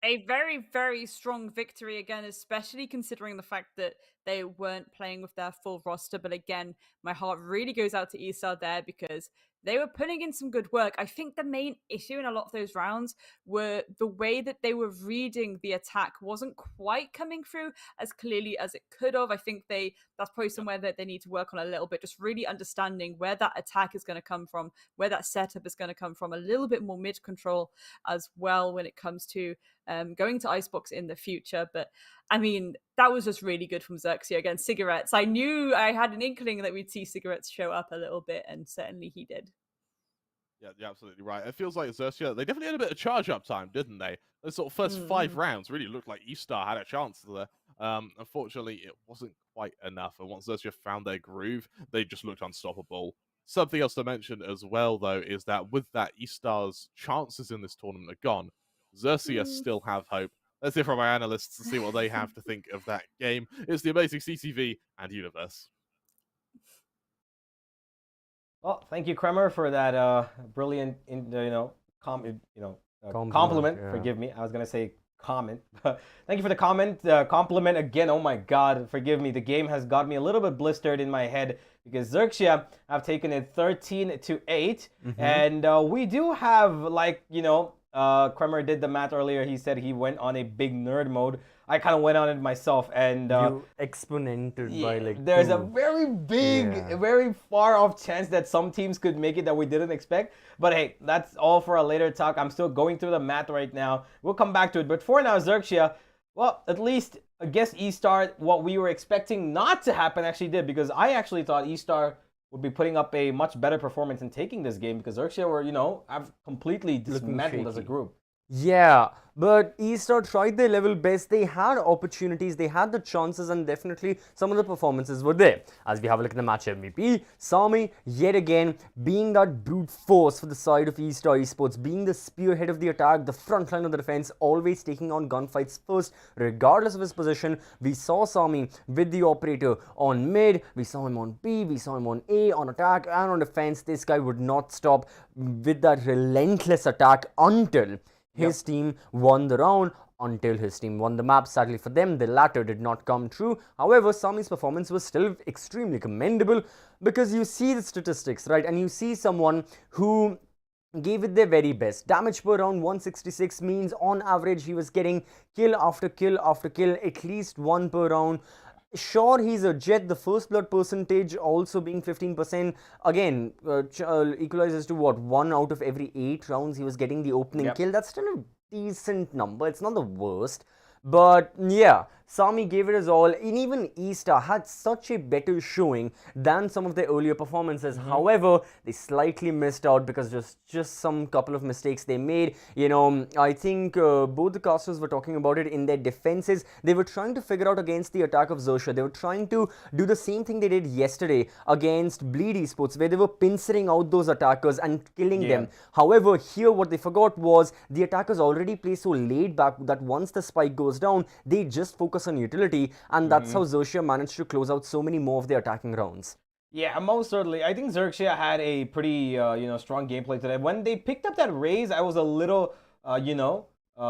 A very, very strong victory again, especially considering the fact that they weren't playing with their full roster. But again, my heart really goes out to Estar there because they were putting in some good work. I think the main issue in a lot of those rounds were the way that they were reading the attack wasn't quite coming through as clearly as it could have. I think that's probably somewhere that they need to work on a little bit, just really understanding where that attack is going to come from, where that setup is going to come from, a little bit more mid control as well when it comes to going to Icebox in the future. But I mean, that was just really good from Xerxia against Cigarettes. I knew I had an inkling that we'd see Cigarettes show up a little bit, and certainly he did. Yeah, you're absolutely right. It feels like Xerxia, they definitely had a bit of charge-up time, didn't they? The sort of first 5 rounds really looked like Estar had a chance there. Unfortunately, it wasn't quite enough, and once Xerxia found their groove, they just looked unstoppable. Something else to mention as well, though, is that with that, Estar's chances in this tournament are gone. Xerxia still have hope. Let's hear from our analysts to see what they have to think of that game. It's the amazing CCV and Universe. Well, thank you, Kremer, for that brilliant, compliment. Yeah. Forgive me, I was gonna say comment. Thank you for the comment. Compliment again. Oh my God, forgive me. The game has got me a little bit blistered in my head because Xerxia have taken it 13-8, and we do have Kremer did the math earlier. He said he went on a big nerd mode. I kind of went on it myself, and you exponented by like there's 2. a very big, very far off chance that some teams could make it that we didn't expect. But hey, that's all for a later talk. I'm still going through the math right now. We'll come back to it. But for now, Xerxia, well, at least against Estar, what we were expecting not to happen actually did, because I actually thought Estar would be putting up a much better performance in taking this game because Xerxia were, I've completely dismantled as a group. Yeah, But Estar tried their level best. They had opportunities, they had the chances, and definitely some of the performances were there. As we have a look at the match MVP, Sami yet again being that brute force for the side of Estar Esports, being the spearhead of the attack, the front line of the defense, always taking on gunfights first, regardless of his position. We saw Sami with the operator on mid, we saw him on B, we saw him on A, on attack and on defense. This guy would not stop with that relentless attack until his team won the round, until his team won the map. Sadly for them, the latter did not come true. However, Sami's performance was still extremely commendable, because you see the statistics, right? And you see someone who gave it their very best. Damage per round 166 means on average he was getting kill after kill after kill, at least one per round. Sure, he's a jet, the first blood percentage also being 15%. Again, equalizes to what, 1 out of every 8 rounds he was getting the opening kill. That's still a decent number. It's not the worst. But yeah, Sami gave it his all, and even Estar had such a better showing than some of their earlier performances. However, they slightly missed out because just some couple of mistakes they made. You know, I think both the casters were talking about it in their defenses. They were trying to figure out against the attack of Xerxia. They were trying to do the same thing they did yesterday against Bleed Esports, where they were pincering out those attackers and killing them. However, here what they forgot was the attackers already play so laid back that once the spike goes down, they just focus on utility, and that's how Xerxia managed to close out so many more of their attacking rounds. Yeah, most certainly. I think Xerxia had a pretty, strong gameplay today. When they picked up that raise, I was a little,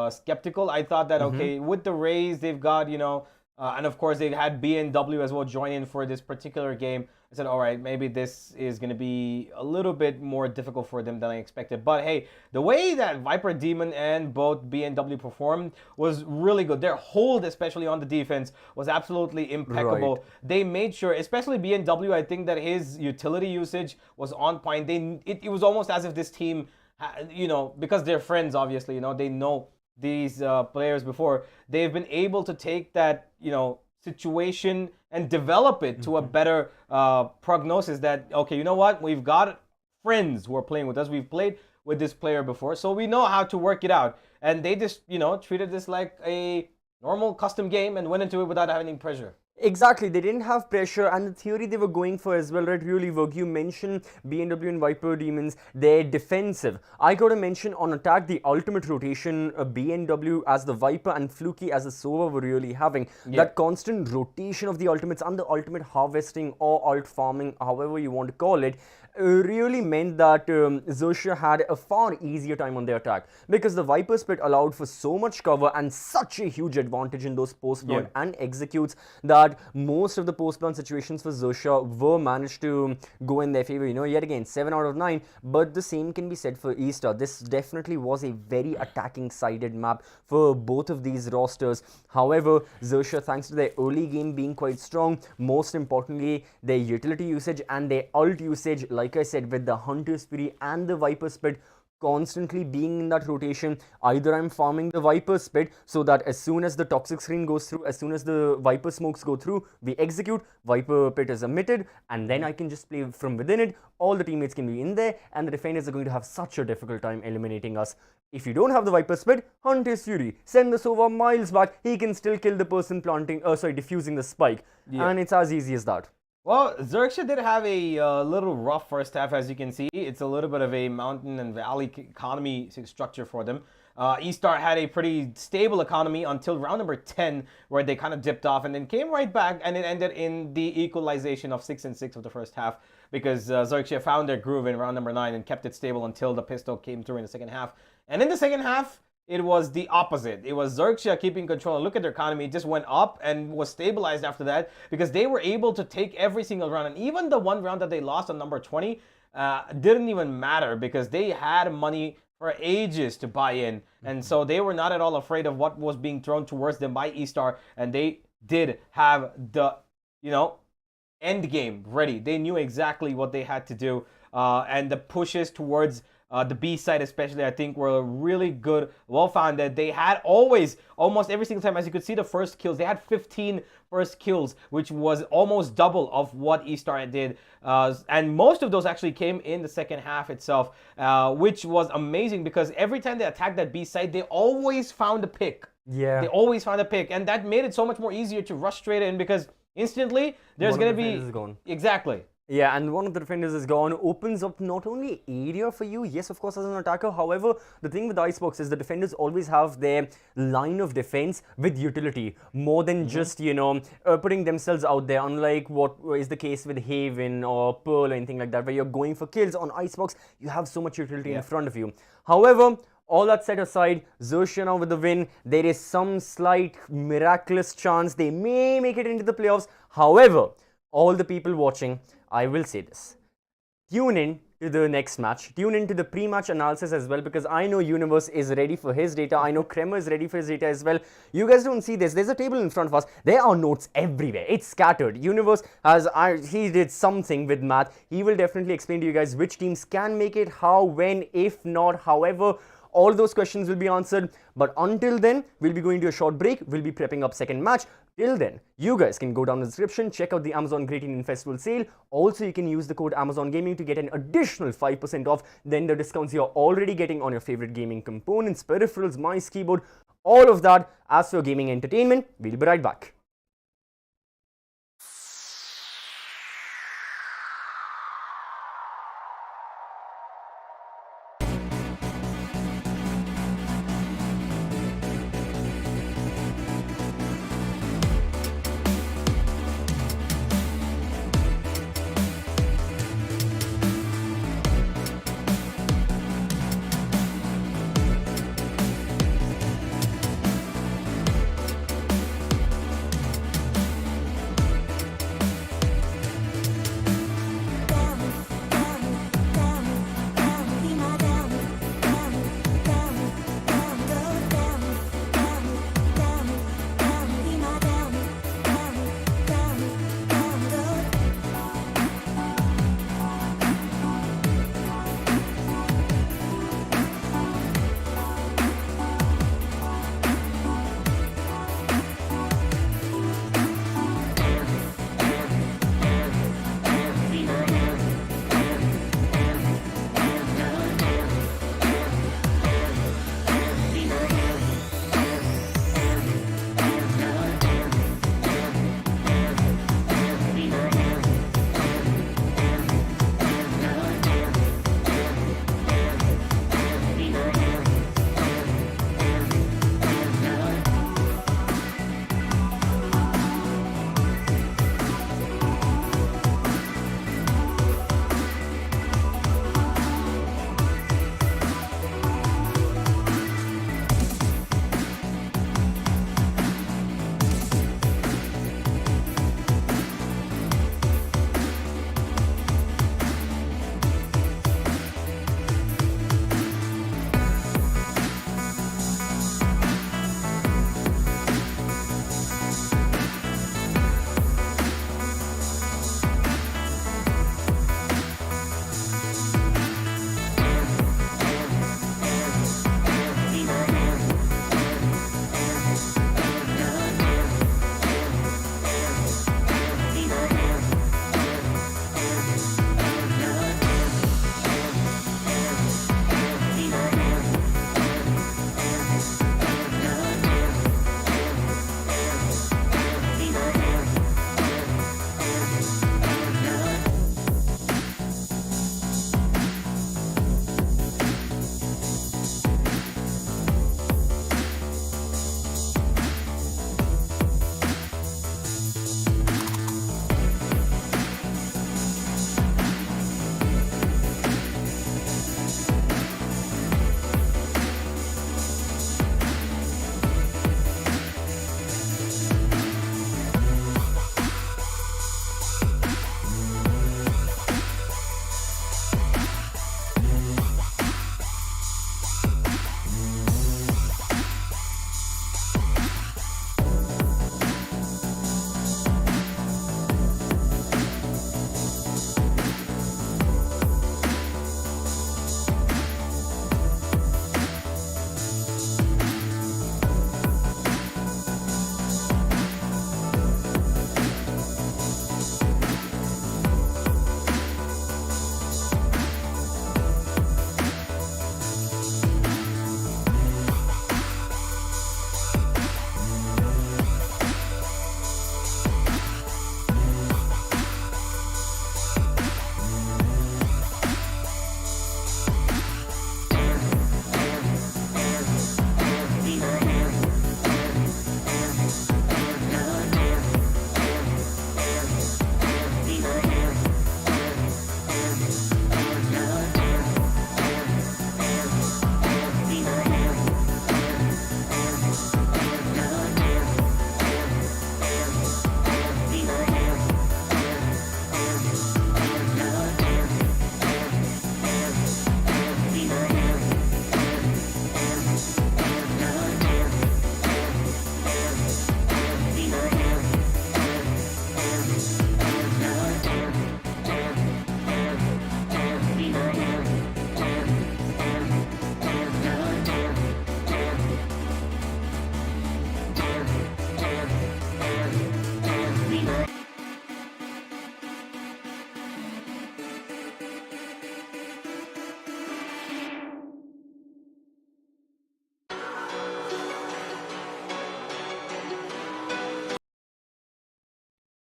skeptical. I thought that, okay, with the raise, they've got, and of course, they had B&W as well join in for this particular game. I said, all right, maybe this is going to be a little bit more difficult for them than I expected. But hey, the way that Viper Demon and both B&W performed was really good. Their hold, especially on the defense, was absolutely impeccable. Right. They made sure, especially B&W, I think that his utility usage was on point. It was almost as if this team, because they're friends, obviously, they know these players before. They've been able to take that, situation and develop it to a better prognosis that, okay, you know what, we've got friends who are playing with us. We've played with this player before, so we know how to work it out. And they just, treated this like a normal custom game and went into it without having any pressure. Exactly, they didn't have pressure, and the theory they were going for as well, right, really worked. You mentioned B&W and Viper Demons, they're defensive. I gotta mention on attack, the ultimate rotation, B&W as the Viper and Fluky as the Sova were really having. That constant rotation of the ultimates and the ultimate harvesting or ult farming, however you want to call it, really meant that Xerxia had a far easier time on their attack, because the Viper Spit allowed for so much cover and such a huge advantage in those post-plant and executes that most of the post-plant situations for Xerxia were managed to go in their favor. Yet again, 7 out of 9, but the same can be said for Estar. This definitely was a very attacking-sided map for both of these rosters. However, Xerxia, thanks to their early game being quite strong, most importantly, their utility usage and their ult usage, like I said, with the Hunter's Fury and the Viper Spit constantly being in that rotation. Either I'm farming the Viper Spit so that as soon as the toxic screen goes through, as soon as the Viper smokes go through, we execute, Viper Pit is emitted, and then I can just play from within it. All the teammates can be in there, and the defenders are going to have such a difficult time eliminating us. If you don't have the Viper Spit, hunt his Fury, send the Sova miles back, he can still kill the person diffusing the spike, and it's as easy as that. Well, Xerxia did have a little rough first half, as you can see. It's a little bit of a mountain and valley economy structure for them. Estar had a pretty stable economy until round number 10, where they kind of dipped off and then came right back, and it ended in the equalization of 6-6 of the first half, because Xerxia found their groove in round number 9 and kept it stable until the pistol came through in the second half. And in the second half, it was the opposite. It was Xerxia keeping control. And look at their economy. It just went up and was stabilized after that, because they were able to take every single round. And even the one round that they lost on number 20 didn't even matter, because they had money for ages to buy in. And so they were not at all afraid of what was being thrown towards them by Estar. And they did have the, end game ready. They knew exactly what they had to do. And the pushes towards the B side especially, I think were really good, well-founded. They had always, almost every single time, as you could see the first kills, they had 15 first kills, which was almost double of what Estar did. And most of those actually came in the second half itself, which was amazing because every time they attacked that B side, they always found a pick. Yeah. They always found a pick, and that made it so much more easier to rush straight in because instantly there's going to be... Is gone. Exactly. Yeah, and one of the defenders is gone, opens up not only area for you, yes, of course, as an attacker. However, the thing with Icebox is the defenders always have their line of defense with utility, more than just, you know, putting themselves out there, unlike what is the case with Haven or Pearl or anything like that, where you're going for kills. On Icebox, you have so much utility in front of you. However, all that set aside, Xerxia now with the win. There is some slight miraculous chance they may make it into the playoffs. However, all the people watching, I will say this. Tune in to the next match. Tune in to the pre-match analysis as well, because I know Universe is ready for his data. I know Kremer is ready for his data as well. You guys don't see this. There's a table in front of us. There are notes everywhere. It's scattered. Universe he did something with math. He will definitely explain to you guys which teams can make it, how, when, if not, however. All those questions will be answered. But until then, we'll be going to a short break. We'll be prepping up second match. Till then, you guys can go down the description, check out the Amazon Great Indian Festival sale. Also, you can use the code Amazon Gaming to get an additional 5% off than the discounts you're already getting on your favorite gaming components, peripherals, mice, keyboard, all of that. As for gaming entertainment, we'll be right back.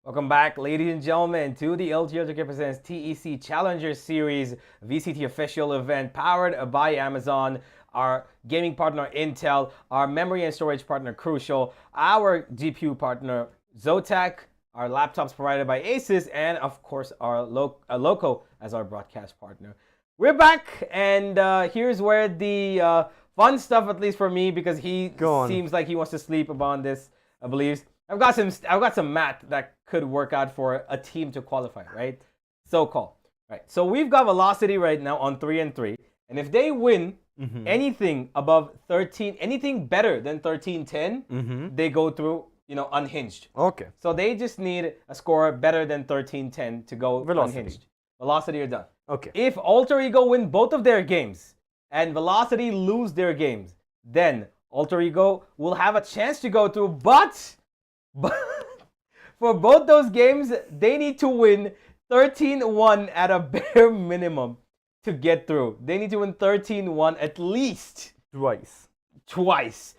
Welcome back, ladies and gentlemen, to the Ultragear presents TEC Challenger Series VCT official event powered by Amazon, our gaming partner Intel, our memory and storage partner Crucial, our GPU partner Zotac, our laptops provided by Asus, and of course our Loco as our broadcast partner. We're back, and here's where the fun stuff, at least for me, because he seems like he wants to sleep upon this, I believe. I've got some math that could work out for a team to qualify, right? So-called. Right. So we've got Velocity right now on 3-3. And if they win anything above 13, anything better than 13-10, they go through, unhinged. Okay. So they just need a score better than 13-10 to go unhinged. Velocity are done. Okay. If Alter Ego win both of their games and Velocity lose their games, then Alter Ego will have a chance to go through, but for both those games, they need to win 13-1 at a bare minimum to get through. They need to win 13-1 at least. Twice.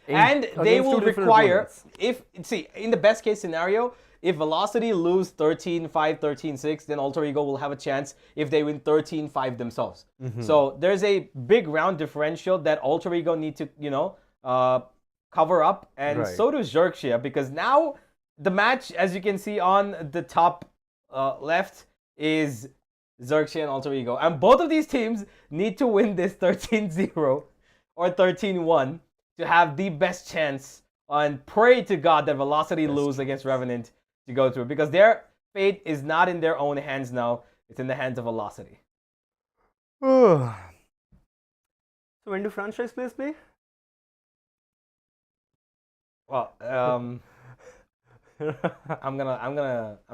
And they will require, in the best case scenario, if Velocity lose 13-5, 13-6, then Alter Ego will have a chance if they win 13-5 themselves. So there's a big round differential that Alter Ego need to, cover up. And so does Xerxia, because now the match, as you can see on the top left, is Xerxia and Alter Ego. And both of these teams need to win this 13-0 or 13-1 to have the best chance, and pray to God that Velocity lose against Revenant to go through, because their fate is not in their own hands now. It's in the hands of Velocity. So when do franchise players play? Well, I'm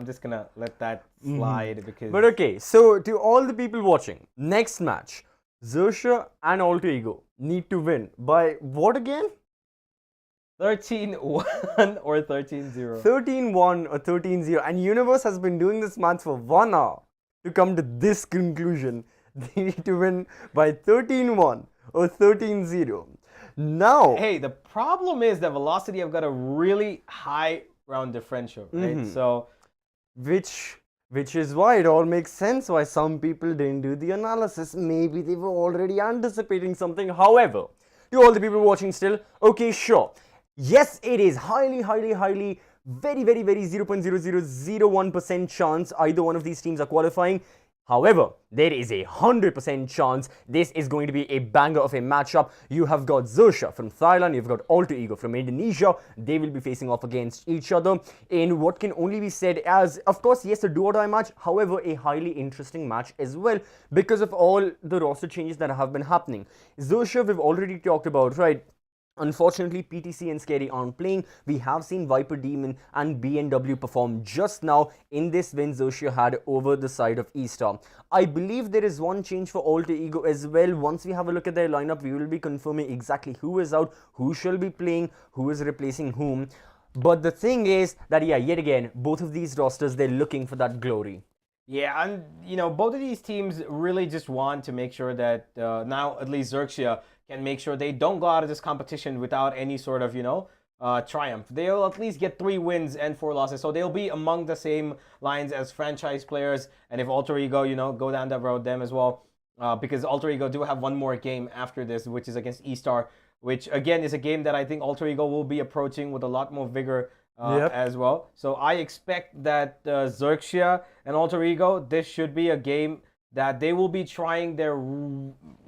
just gonna let that slide because. But okay, so to all the people watching, next match, Xerxia and Alter Ego need to win by what again? 13-1 or 13-0. 13-1 or 13-0, and Universe has been doing this match for 1 hour to come to this conclusion. They need to win by 13-1 or 13-0. Now, hey, the problem is that Velocity have got a really high round differential, right? So, which is why it all makes sense why some people didn't do the analysis. Maybe they were already anticipating something. However, to all the people watching still, okay, sure. Yes, it is highly, very 0.0001% chance either one of these teams are qualifying. However, there is a 100% chance this is going to be a banger of a matchup. You have got Xerxia from Thailand, you've got Alter Ego from Indonesia. They will be facing off against each other in what can only be said as, of course, yes, a do-or-die match. However, a highly interesting match as well because of all the roster changes that have been happening. Xerxia, we've already talked about, right? Unfortunately, PTC and Scary aren't playing. We have seen Viper Demon and BNW perform just now in this win Xerxia had over the side of Estar. I believe there is one change for Alter Ego as well. Once we have a look at their lineup, we will be confirming exactly who is out, who shall be playing, who is replacing whom. But the thing is that, yeah, yet again, both of these rosters, they're looking for that glory. Yeah, and, both of these teams really just want to make sure that now at least Xerxia can make sure they don't go out of this competition without any sort of, triumph. They'll at least get 3 wins and 4 losses. So they'll be among the same lines as franchise players. And if Alter Ego, go down that road, them as well. Because Alter Ego do have one more game after this, which is against Estar, which again is a game that I think Alter Ego will be approaching with a lot more vigor as well. So I expect that Xerxia and Alter Ego, this should be a game that they will be trying their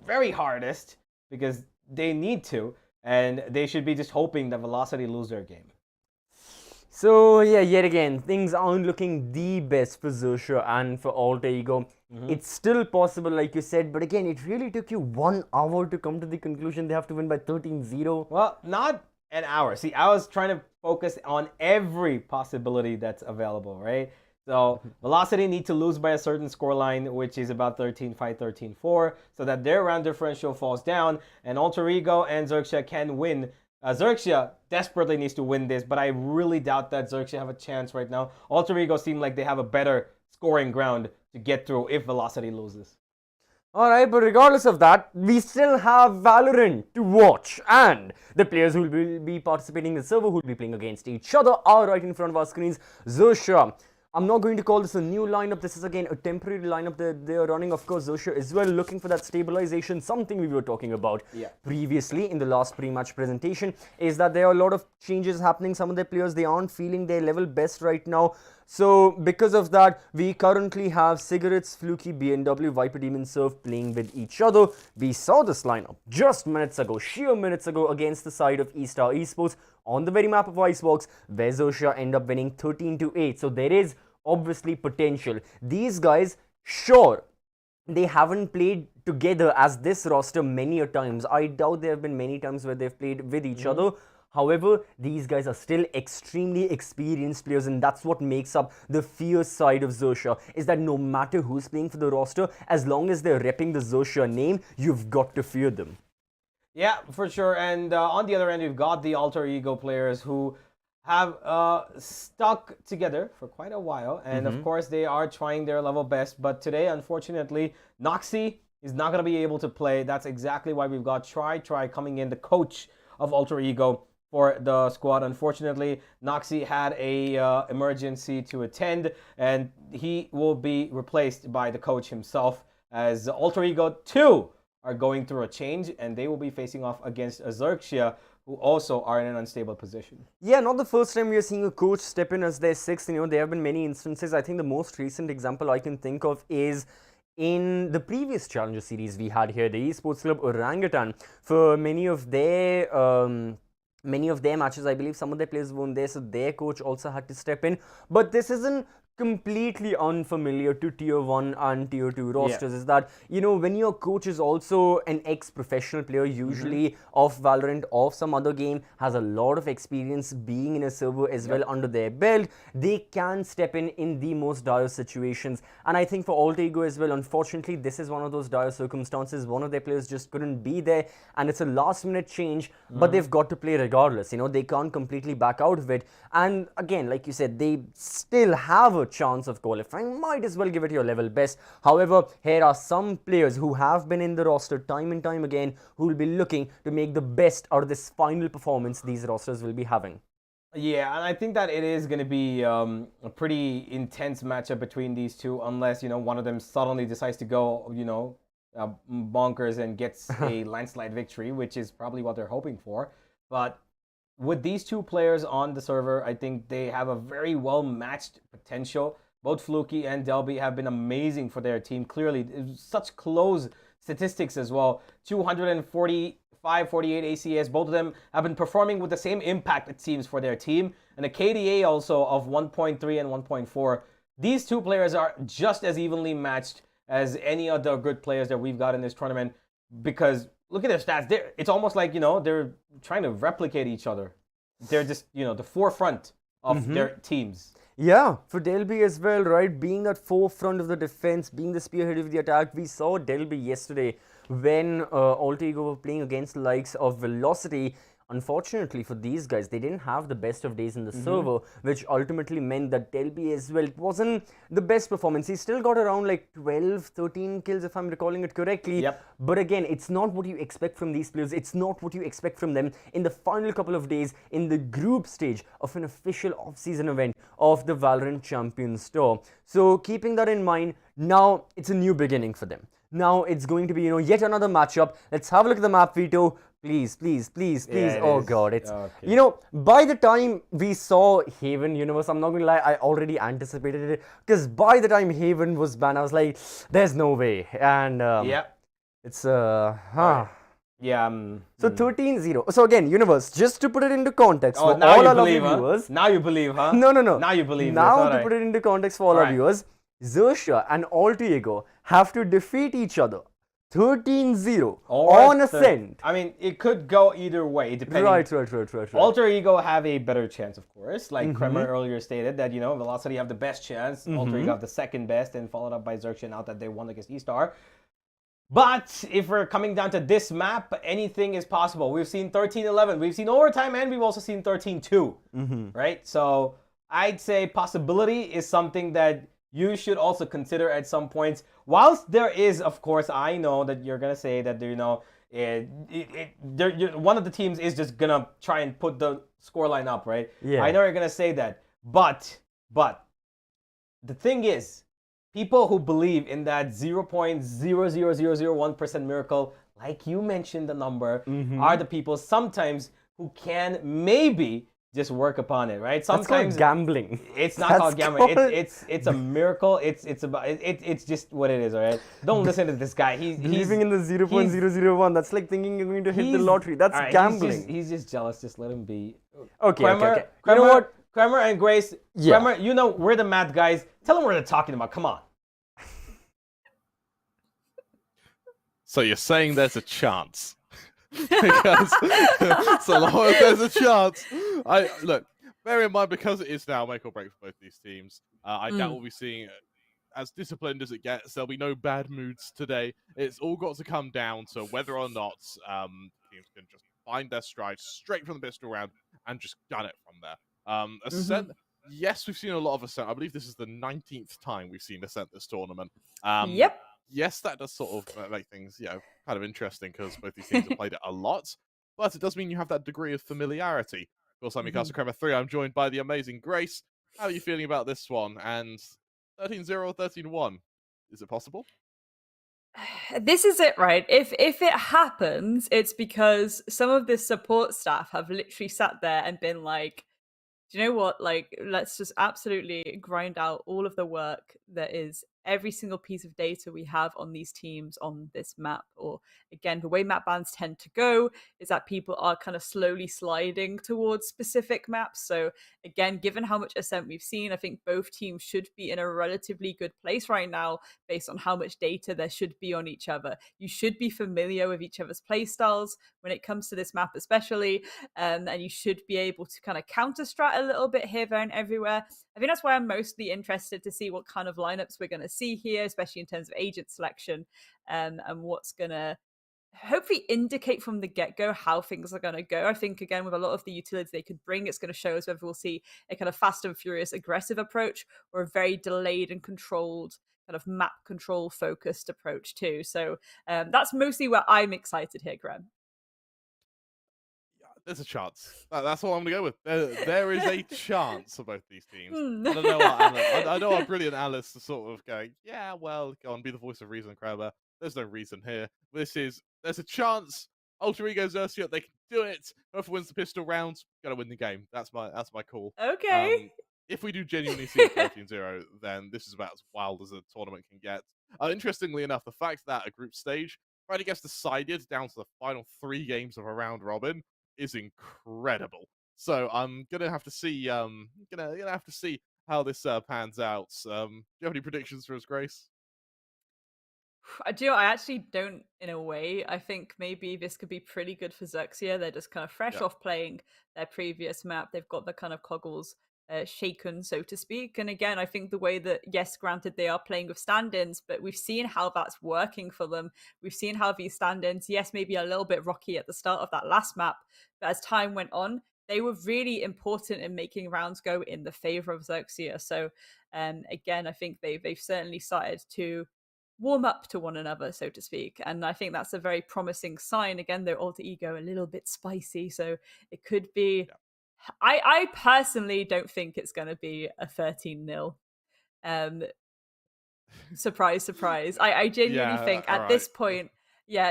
very hardest, because they need to, and they should be just hoping that Velocity lose their game. So yeah, yet again, things aren't looking the best for Xerxia and for Alter Ego. It's still possible, like you said, but again, it really took you 1 hour to come to the conclusion they have to win by 13-0. Well, not an hour. See, I was trying to focus on every possibility that's available, right? So Velocity need to lose by a certain scoreline, which is about 13-5, 13-4, so that their round differential falls down, and Alter Ego and Xerxia can win. Xerxia desperately needs to win this, but I really doubt that Xerxia have a chance right now. Alter Ego seem like they have a better scoring ground to get through if Velocity loses. Alright, but regardless of that, we still have Valorant to watch, and the players who will be participating in the server who will be playing against each other are right in front of our screens. Xerxia I'm not going to call this a new lineup. This is again a temporary lineup that they are running. Of course, Xerxia as well looking for that stabilization. Something we were talking about previously in the last pre-match presentation is that there are a lot of changes happening. Some of their players, they aren't feeling their level best right now. So because of that, we currently have Cigarettes, Fluky, BNW, Viper Demon Surf playing with each other. We saw this lineup just minutes ago, sheer minutes ago, against the side of Estar Esports on the very map of Icebox, where Xerxia end up winning 13-8. So there is obviously potential. These guys, sure, they haven't played together as this roster many a times. I doubt there have been many times where they've played with each other. However, these guys are still extremely experienced players, and that's what makes up the fierce side of Xerxia, is that no matter who's playing for the roster, as long as they're repping the Xerxia name, you've got to fear them. Yeah, for sure. And on the other end, we've got the Alter Ego players who have stuck together for quite a while. And of course, they are trying their level best. But today, unfortunately, Noxy is not going to be able to play. That's exactly why we've got Try coming in, the coach of Alter Ego for the squad. Unfortunately, Noxy had a emergency to attend, and he will be replaced by the coach himself, as Alter Ego 2 are going through a change, and they will be facing off against Xerxia, who also are in an unstable position. Yeah, not the first time we are seeing a coach step in as their sixth. You know, there have been many instances. I think the most recent example I can think of is in the previous Challenger Series we had here, the esports club Orangutan. For many of their matches, I believe some of their players weren't there, so their coach also had to step in. But this isn't completely unfamiliar to tier 1 and tier 2 rosters. Is that, you know, when your coach is also an ex-professional player, usually of Valorant, of some other game, has a lot of experience being in a server as well under their belt, they can step in the most dire situations. And I think for Alter Ego as well, unfortunately, this is one of those dire circumstances. One of their players just couldn't be there, and it's a last minute change, but they've got to play regardless. You know, they can't completely back out of it. And again, like you said, they still have a chance of qualifying. Might as well give it your level best. However, here are some players who have been in the roster time and time again, who will be looking to make the best out of this final performance these rosters will be having. Yeah, and I think that it is going to be a pretty intense matchup between these two, unless, you know, one of them suddenly decides to go, you know, bonkers and gets a landslide victory, which is probably what they're hoping for. But with these two players on the server, I think they have a very well-matched potential. Both Fluky and Delby have been amazing for their team. Clearly, such close statistics as well. 245, 48 ACS. Both of them have been performing with the same impact, it seems, for their team. And a KDA also of 1.3 and 1.4. These two players are just as evenly matched as any other good players that we've got in this tournament, because look at their stats. It's almost like, you know, they're trying to replicate each other. They're just, you know, the forefront of their teams. Yeah, for Delby as well, right? Being that forefront of the defense, being the spearhead of the attack. We saw Delby yesterday when Alter Ego were playing against the likes of Velocity. Unfortunately for these guys, they didn't have the best of days in the server, which ultimately meant that Delby as well, it wasn't the best performance. He still got around like 12, 13 kills if I'm recalling it correctly. But again, it's not what you expect from these players. It's not what you expect from them in the final couple of days in the group stage of an official off-season event of the Valorant Champions Tour. So keeping that in mind, now it's a new beginning for them. Now it's going to be, you know, yet another matchup. Let's have a look at the map, Vito. Please, please, please, please. Yeah, oh God, it's, you know, by the time we saw Haven Universe, I'm not going to lie, I already anticipated it, because by the time Haven was banned, I was like, there's no way. And it's, So 13-0. So again, Universe, just to put it into context for now all you our believe, lovely viewers. Now you believe, huh? No. Now you believe. Now to put it into context for all our viewers, Xerxia and Alter Ego have to defeat each other 13-0 on Ascent. I mean, it could go either way, depending. Right. Alter Ego have a better chance, of course. Like Kremer earlier stated that, you know, Velocity have the best chance. Alter Ego have the second best, and followed up by Xerxia now that they won against Estar. But if we're coming down to this map, anything is possible. We've seen 13-11. We've seen overtime, and we've also seen 13-2. Right? So I'd say possibility is something that you should also consider at some points. Whilst there is, of course, I know that you're going to say that, you know, one of the teams is just going to try and put the scoreline up, right? Yeah. I know you're going to say that. But The thing is, people who believe in that 0.00001% miracle, like you mentioned the number, are the people sometimes who can maybe just work upon it, right? That's Sometimes called gambling. it's not That's called gambling. called- It's a miracle. It's about it's just what it is, all right? Don't listen to this guy. He's Believing in the 0.001, that's like thinking you're going to hit the he's- lottery. That's all right, gambling. He's just jealous. Just let him be. Okay, Kremer, okay. Kremer, You know what? Kremer and Grace. Yeah. Kremer, you know we're the math guys. Tell them what they're talking about. Come on. So you're saying there's a chance? Because so long as there's a chance, look. Bear in mind, because it is now make or break for both these teams. I doubt we'll be seeing as disciplined as it gets. There'll be no bad moods today. It's all got to come down to whether or not teams can just find their stride straight from the pistol round and just gun it from there. Ascent. Yes, we've seen a lot of Ascent. I believe this is the 19th time we've seen Ascent this tournament. Yep. Yes, that does sort of make things, kind of interesting because both these teams have played it a lot. But it does mean you have that degree of familiarity. Of course, I'm Mikasa Kremer 3. I'm joined by the amazing Grace. How are you feeling about this one? And 13-0 or 13-1? Is it possible? This is it, right? If it happens, it's because some of the support staff have literally sat there and been like, do you know what? Like, let's just absolutely grind out all of the work that is every single piece of data we have on these teams on this map. Or again, the way map bans tend to go is that people are kind of slowly sliding towards specific maps. So again, given how much Ascent we've seen, I think both teams should be in a relatively good place right now based on how much data there should be on each other. You should be familiar with each other's playstyles when it comes to this map especially, and you should be able to kind of counter-strat a little bit here, there, and everywhere. I think that's why I'm mostly interested to see what kind of lineups we're going to see here, especially in terms of agent selection, and what's going to hopefully indicate from the get-go how things are going to go. I think, again, with a lot of the utilities they could bring, it's going to show us whether we'll see a kind of fast and furious aggressive approach or a very delayed and controlled kind of map control focused approach too. So that's mostly where I'm excited here, Graham. There's a chance. That's all I'm going to go with. There is a chance for both these teams. Hmm. I don't know what Alice, I know our brilliant Alice is sort of going, yeah, well, go on, be the voice of reason, Kramer. There's no reason here. There's a chance. Ultra Ego Xerxia, they can do it. Whoever wins the pistol rounds, gotta win the game. That's my call. Okay. If we do genuinely see a 13-0, then this is about as wild as a tournament can get. Interestingly enough, the fact that a group stage finally gets decided down to the final 3 games of a round robin is incredible. So I'm gonna have to see. Gonna have to see how this pans out. Do you have any predictions for us, Grace? Do you know, I actually don't, in a way. I think maybe this could be pretty good for Xerxia. They're just kind of fresh off playing their previous map. They've got the kind of coggles shaken, so to speak. And again, I think the way that, yes, granted, they are playing with stand-ins, but we've seen how that's working for them. We've seen how these stand-ins, yes, maybe a little bit rocky at the start of that last map, but as time went on, they were really important in making rounds go in the favor of Xerxia. So again, I think they've certainly started to warm up to one another, so to speak. And I think that's a very promising sign. Again, their alter ego a little bit spicy, so it could be. I personally don't think it's going to be a 13-0. Surprise, surprise. I genuinely think at this point,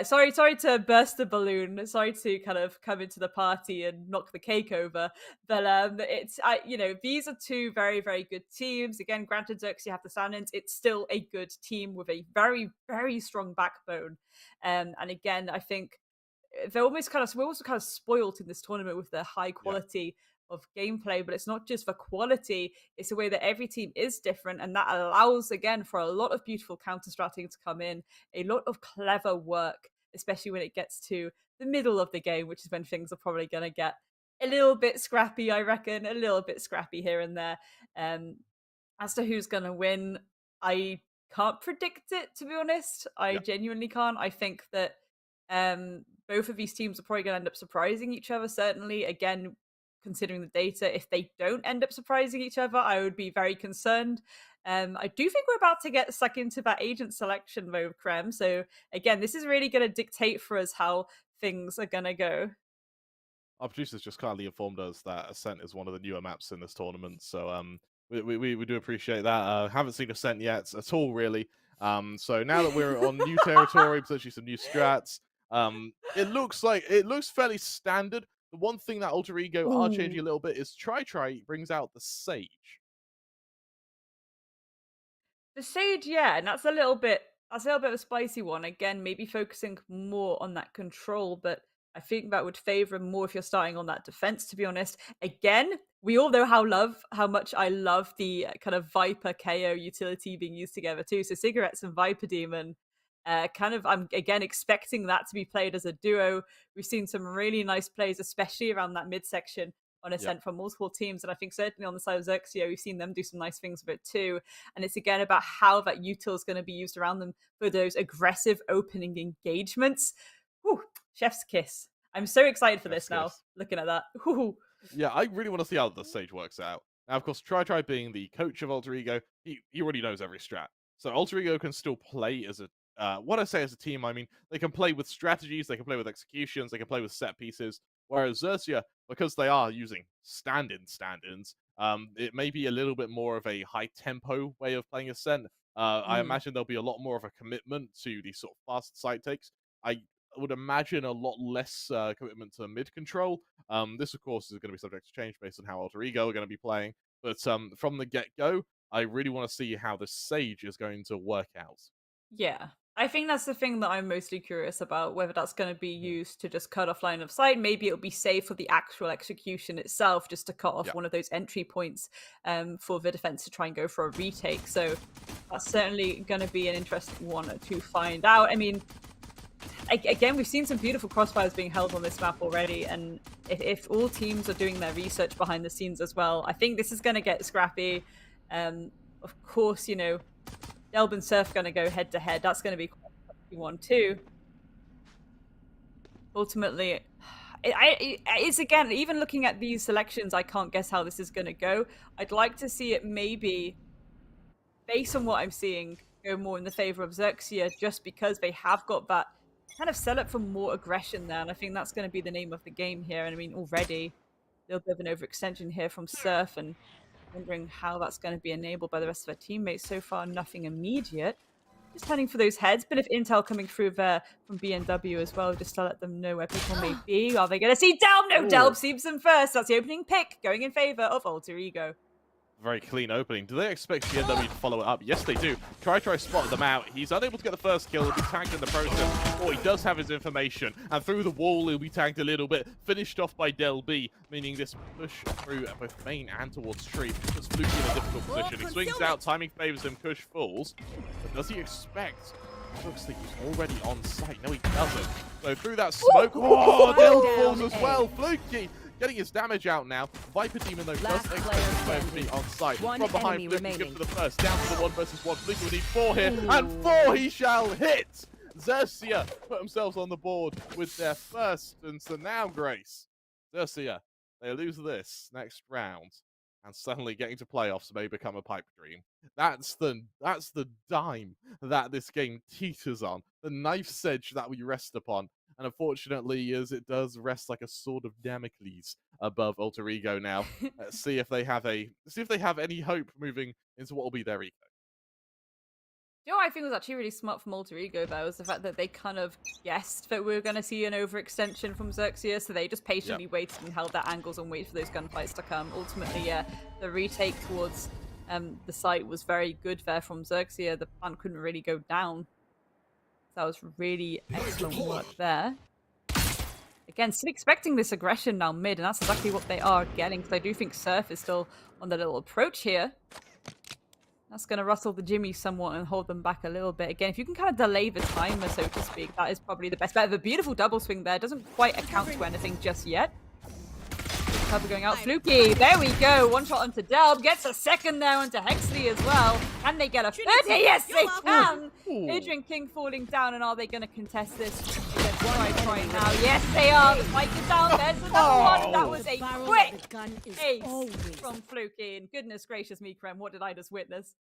sorry to burst the balloon. Sorry to kind of come into the party and knock the cake over. But these are 2 very, very good teams. Again, granted, Xerxia have the stand-ins. It's still a good team with a very, very strong backbone. And again, I think we're also kind of spoiled in this tournament with the high quality of gameplay, but it's not just the quality, it's the way that every team is different, and that allows, again, for a lot of beautiful counter-stratting to come in, a lot of clever work, especially when it gets to the middle of the game, which is when things are probably going to get a little bit scrappy, I reckon, a little bit scrappy here and there. As to who's going to win, I can't predict it, to be honest. I genuinely can't. I think that both of these teams are probably going to end up surprising each other, certainly. Again, considering the data, if they don't end up surprising each other, I would be very concerned. I do think we're about to get stuck into that agent selection mode, Krem. So again, this is really going to dictate for us how things are going to go. Our producers just kindly informed us that Ascent is one of the newer maps in this tournament, so We do appreciate that. Haven't seen a cent yet at all, really. So now that we're on new territory, potentially some new strats, it looks fairly standard. The one thing that Alter Ego are changing a little bit is Try brings out the Sage. The Sage, yeah, and that's a little bit of a spicy one. Again, maybe focusing more on that control, but I think that would favor him more if you're starting on that defense, to be honest. Again, we all know how much I love the kind of Viper KO utility being used together too. So Cigarettes and Viper Demon, I'm again expecting that to be played as a duo. We've seen some really nice plays, especially around that midsection on Ascent from multiple teams. And I think certainly on the side of Xerxia, we've seen them do some nice things with it too. And it's again about how that util is going to be used around them for those aggressive opening engagements. Whew, chef's kiss. I'm so excited for this now, looking at that. Whew. Yeah, I really want to see how the Sage works out. Now, of course, Try being the coach of Alter Ego, he already knows every strat. So Alter Ego can still play as what I say as a team, I mean, they can play with strategies, they can play with executions, they can play with set pieces. Whereas Xerxia, because they are using stand-ins, it may be a little bit more of a high-tempo way of playing Ascent. I imagine there'll be a lot more of a commitment to these sort of fast side takes. I would imagine a lot less commitment to mid-control. This, of course, is going to be subject to change based on how Alter Ego are going to be playing. But from the get-go, I really want to see how the Sage is going to work out. Yeah. I think that's the thing that I'm mostly curious about, whether that's going to be used to just cut off line of sight. Maybe it'll be safe for the actual execution itself, just to cut off one of those entry points for the defense to try and go for a retake. So that's certainly going to be an interesting one to find out. I mean, again, we've seen some beautiful crossfires being held on this map already, and if all teams are doing their research behind the scenes as well, I think this is going to get scrappy. Of course, you know, Delb and Surf going to go head to head. That's going to be quite a one too. Ultimately, it's again, even looking at these selections, I can't guess how this is going to go. I'd like to see it maybe, based on what I'm seeing, go more in the favor of Xerxia, just because they have got that kind of set up for more aggression there, and I think that's going to be the name of the game here. And I mean, already a little bit of an overextension here from Surf, and wondering how that's going to be enabled by the rest of their teammates. So far, nothing immediate. Just heading for those heads. Bit of intel coming through there from BNW as well, just to let them know where people may be. Are they going to see Delb? No, Delb sees them first. That's the opening pick, going in favor of Alter Ego. Very clean opening. Do they expect BNW to follow it up? Yes, they do. Try spotted them out. He's unable to get the first kill. He'll be tagged in the process. Oh, he does have his information. And through the wall, he'll be tagged a little bit. Finished off by Del B, meaning this push through both main and towards tree puts Fluky in a difficult position. He swings out, timing favors him, Kush falls. But does he expect? Looks like he's already on site. No, he doesn't. So through that smoke, Del falls as well. Fluky getting his damage out now. Viper Demon, though, does expect to be on site. From behind, Fluky good for the first. Down to the 1v1. Fluky will need 4 here. And 4 he shall hit! Xerxia put themselves on the board with their first. And so now, Grace, Xerxia, they lose this next round. And suddenly getting to playoffs may become a pipe dream. That's the dime that this game teeters on. The knife's edge that we rest upon. And unfortunately, as it does rest like a sword of Damocles above Alter Ego now. Let's see if they have any hope moving into what will be their eco. You know what I think was actually really smart from Alter Ego, though, was the fact that they kind of guessed that we were going to see an overextension from Xerxia, so they just patiently waited and held their angles and waited for those gunfights to come. Ultimately, yeah, the retake towards the site was very good there from Xerxia. The plant couldn't really go down. That was really excellent work there. Again, still expecting this aggression now mid, and that's exactly what they are getting, because I do think Surf is still on the little approach here. That's going to rustle the Jimmy somewhat and hold them back a little bit. Again, if you can kind of delay the timer, so to speak, that is probably the best bet. The beautiful double swing there doesn't quite account to anything just yet. Cover going out. Fluky, there we go. One shot onto Delb. Gets a second there onto Hexley as well. Can they get a third? Yes, they can. Adrian King falling down, and are they going to contest this? Try now. Yes, they are. The fight is down. There's another one. That was a quick ace from Fluky. And goodness gracious me, Krem, what did I just witness?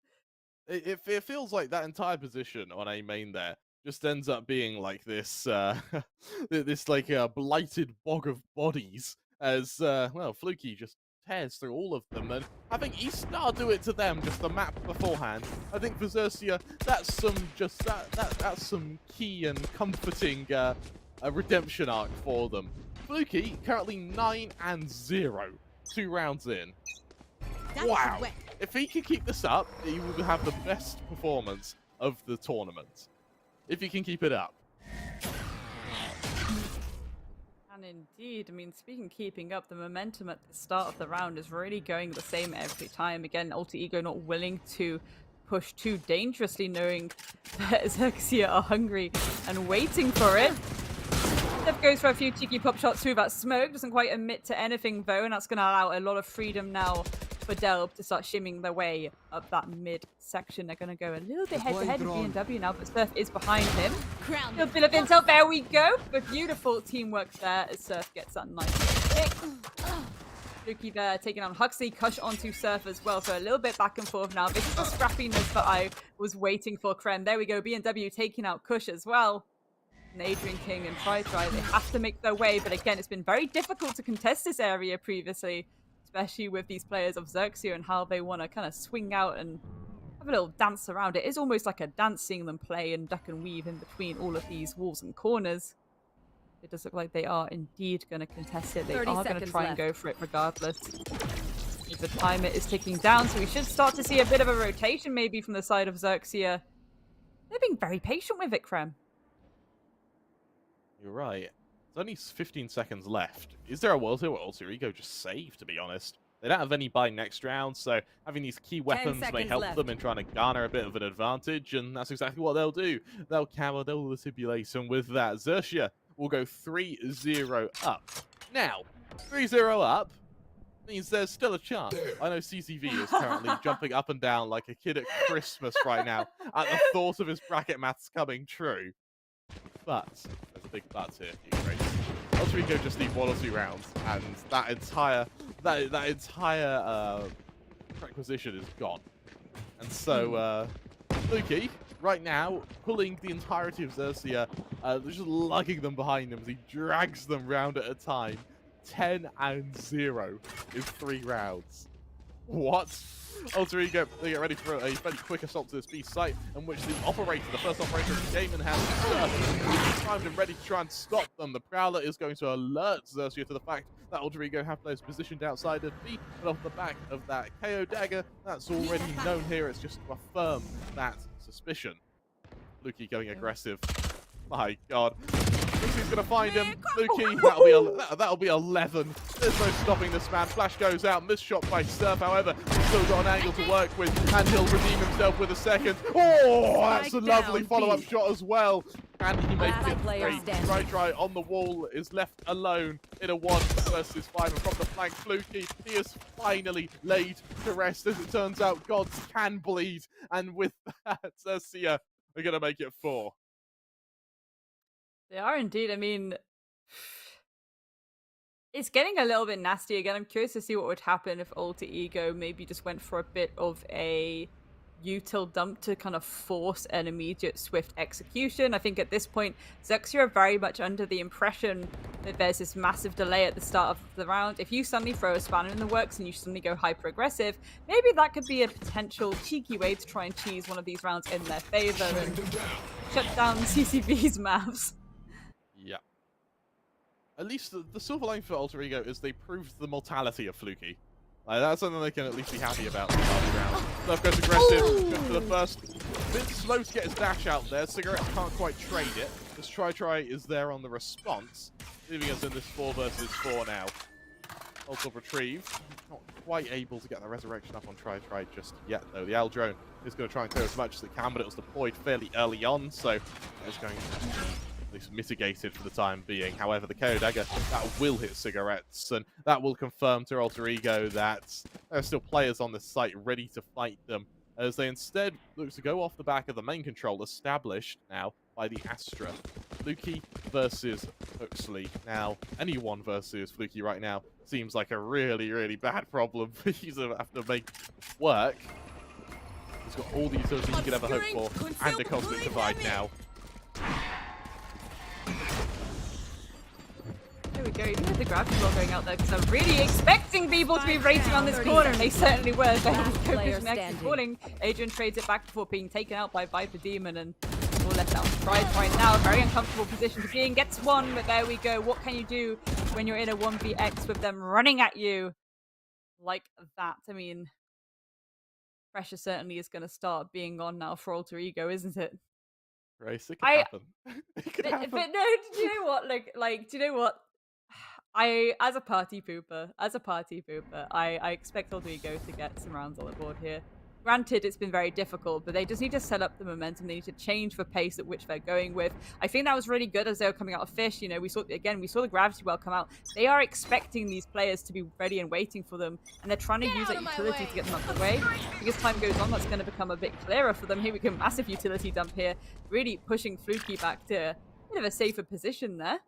It feels like that entire position on A main there just ends up being like this, this like blighted bog of bodies. As well, Fluky just tears through all of them, and having Estar do it to them, just the map beforehand. I think for Xerxia, that's some key and comforting a redemption arc for them. Fluky currently 9-0, 2 rounds in. Wow! If he can keep this up, he will have the best performance of the tournament. If he can keep it up. And indeed, I mean, speaking of keeping up, the momentum at the start of the round is really going the same every time. Again, Alter Ego not willing to push too dangerously, knowing that Xerxia are hungry and waiting for it. Steph goes for a few cheeky pop shots through that smoke, doesn't quite admit to anything though, and that's going to allow a lot of freedom now for Delb to start shimming their way up that mid section. They're going to go a little bit head-to-head with B&W now, but Surf is behind him. A little bit of intel, there we go. But beautiful teamwork there as Surf gets that nice kick. Fluky there taking on Huxley, Kush onto Surf as well, so a little bit back and forth now. This is the scrappiness that I was waiting for, Krem. There we go, B&W taking out Kush as well. And Adrian King and Try, they have to make their way, but again, it's been very difficult to contest this area previously, especially with these players of Xerxia and how they want to kind of swing out and have a little dance around. It is almost like a dance seeing them play and duck and weave in between all of these walls and corners. It does look like they are indeed going to contest it. They are going to try and go for it regardless. The timer is ticking down, so we should start to see a bit of a rotation maybe from the side of Xerxia. They're being very patient with it, Krem. You're right. There's only 15 seconds left. Is there a world here where Alter Ego just save, to be honest? They don't have any buy next round, so having these key weapons may help them in trying to garner a bit of an advantage, and that's exactly what they'll do. They'll cower, they'll manipulate, and with that, Xerxia will go 3-0 up. Now, 3-0 up means there's still a chance. I know CCV is currently jumping up and down like a kid at Christmas right now at the thought of his bracket maths coming true. But there's a big but here, Grace. Alter Ego just need 1 or 2 rounds, and that entire requisition is gone. And so Fluky right now pulling the entirety of Xerxia, just lugging them behind him as he drags them round at a time. 10-0 in 3 rounds. What? Alter Ego, they get ready for a fairly quick assault to this B site, in which the operator, the first operator of the game in hand, is primed and ready to try and stop them. The Prowler is going to alert Xerxia to the fact that Alter Ego have players positioned outside of B, but off the back of that KO dagger, that's already known here. It's just to affirm that suspicion. Fluky going aggressive. My God. He's going to find him. Fluky, that'll be 11. There's no stopping this man. Flash goes out. Missed shot by Surf. However, he's still got an angle to work with, and he'll redeem himself with a second. Oh, that's a lovely follow-up shot as well. And he makes it 3. Try on the wall is left alone in a 1 versus 5. And from the flank, Fluky, he is finally laid to rest. As it turns out, gods can bleed. And with that, Xerxia are going to make it 4. They are indeed. I mean, it's getting a little bit nasty again. I'm curious to see what would happen if Alter Ego maybe just went for a bit of a util dump to kind of force an immediate swift execution. I think at this point, Xerxia are very much under the impression that there's this massive delay at the start of the round. If you suddenly throw a spanner in the works and you suddenly go hyper-aggressive, maybe that could be a potential cheeky way to try and cheese one of these rounds in their favor and shut down CCV's maps. Yeah. At least the silver line for Alter Ego is they proved the mortality of Fluky. Like, that's something they can at least be happy about in the last round. Surf goes aggressive, good for the first. A bit slow to get his dash out there. Cigarette can't quite trade it. This try is there on the response, leaving us in this 4 versus 4 now. Also retrieve. Not quite able to get the resurrection up on try just yet, though. The L drone is going to try and clear as much as it can, but it was deployed fairly early on, so it's going to at least mitigated for the time being. However, the KO dagger, that will hit Cigarettes, and that will confirm to Alter Ego that there are still players on this site ready to fight them, as they instead look to go off the back of the main control established now by the Astra. Fluky versus Huxley. Now, anyone versus Fluky right now seems like a really, really bad problem for you to have to make work. He's got all the utilities you could ever hope for, and a Cosmic Divide now. There we go, even with the gravity ball going out there, because I'm really expecting people to be racing on this corner, and they certainly were. There we go, Vision actually falling. Adrian trades it back before being taken out by Viper Demon, and all left out to Pride right now. Very uncomfortable position to be in. Gets one, but there we go. What can you do when you're in a 1vx with them running at you like that? I mean, pressure certainly is going to start being on now for Alter Ego, isn't it? Race, it could happen. It could happen. But no, do you know what? Like, do you know what? As a party pooper, I expect Alter Ego to get some rounds on the board here. Granted, it's been very difficult, but they just need to set up the momentum. They need to change the pace at which they're going with. I think that was really good as they were coming out of Fish. You know, we saw the gravity well come out. They are expecting these players to be ready and waiting for them, and they're trying to use that utility to get them out of the way. I think as time goes on, that's going to become a bit clearer for them. Here we go, massive utility dump here, really pushing Fluky back to a bit of a safer position there.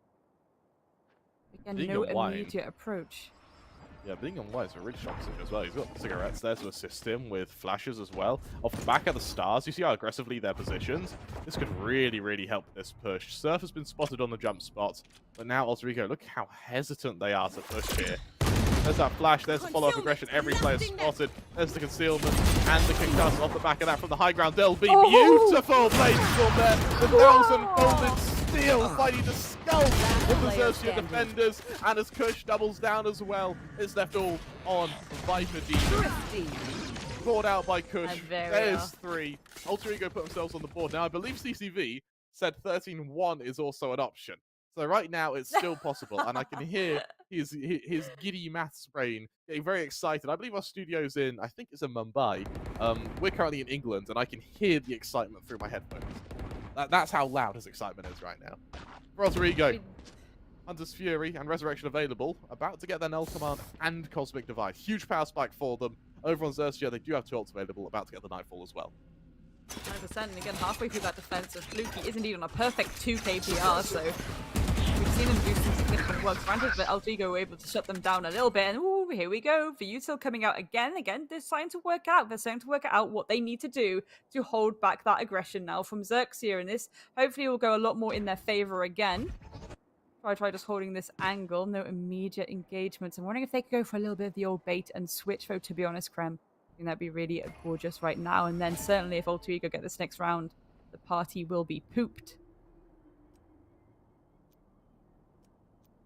Again, no immediate approach. Yeah, being on white is a really strong position as well. He's got cigarettes there to assist him with flashes as well. Off the back of the stars, you see how aggressively they're positioned. This could really, really help this push. Surf has been spotted on the jump spot, but now Alter Ego, look how hesitant they are to push here. There's that flash, there's the follow-up aggression, every player spotted. There's the concealment and the concuss off the back of that from the high ground. There'll be beautiful blade storm there. The thousand golden steel fighting to skull with the Xerxia defenders, and as Kush doubles down as well, it's left all on Viper Demon. Caught out by Kush. There's 3. Alter Ego put themselves on the board. Now, I believe CCV said 13-1 is also an option. So right now, it's still possible, and I can hear his giddy maths brain getting very excited. I believe our studio's in, I think it's in Mumbai. We're currently in England, and I can hear the excitement through my headphones. That's how loud his excitement is right now. For Alter Ego, Hunter's Fury and Resurrection available, about to get their Null Command and Cosmic Divide. Huge power spike for them. Over on Xerxia, they do have 2 ults available, about to get the Nightfall as well. 100%, and again, halfway through that defense, Fluky is indeed on a perfect 2 KPR, so we've seen him do some significant work. Granted, but Alter Ego were able to shut them down a little bit, and ooh, here we go. The util coming out again, they're starting to work out. They're starting to work out what they need to do to hold back that aggression now from Xerxia, and this hopefully will go a lot more in their favor again. Try just holding this angle, no immediate engagements. I'm wondering if they could go for a little bit of the old bait and switch, though, to be honest, Krem. I think that'd be really gorgeous right now, and then certainly if Alter Ego get this next round, the party will be pooped.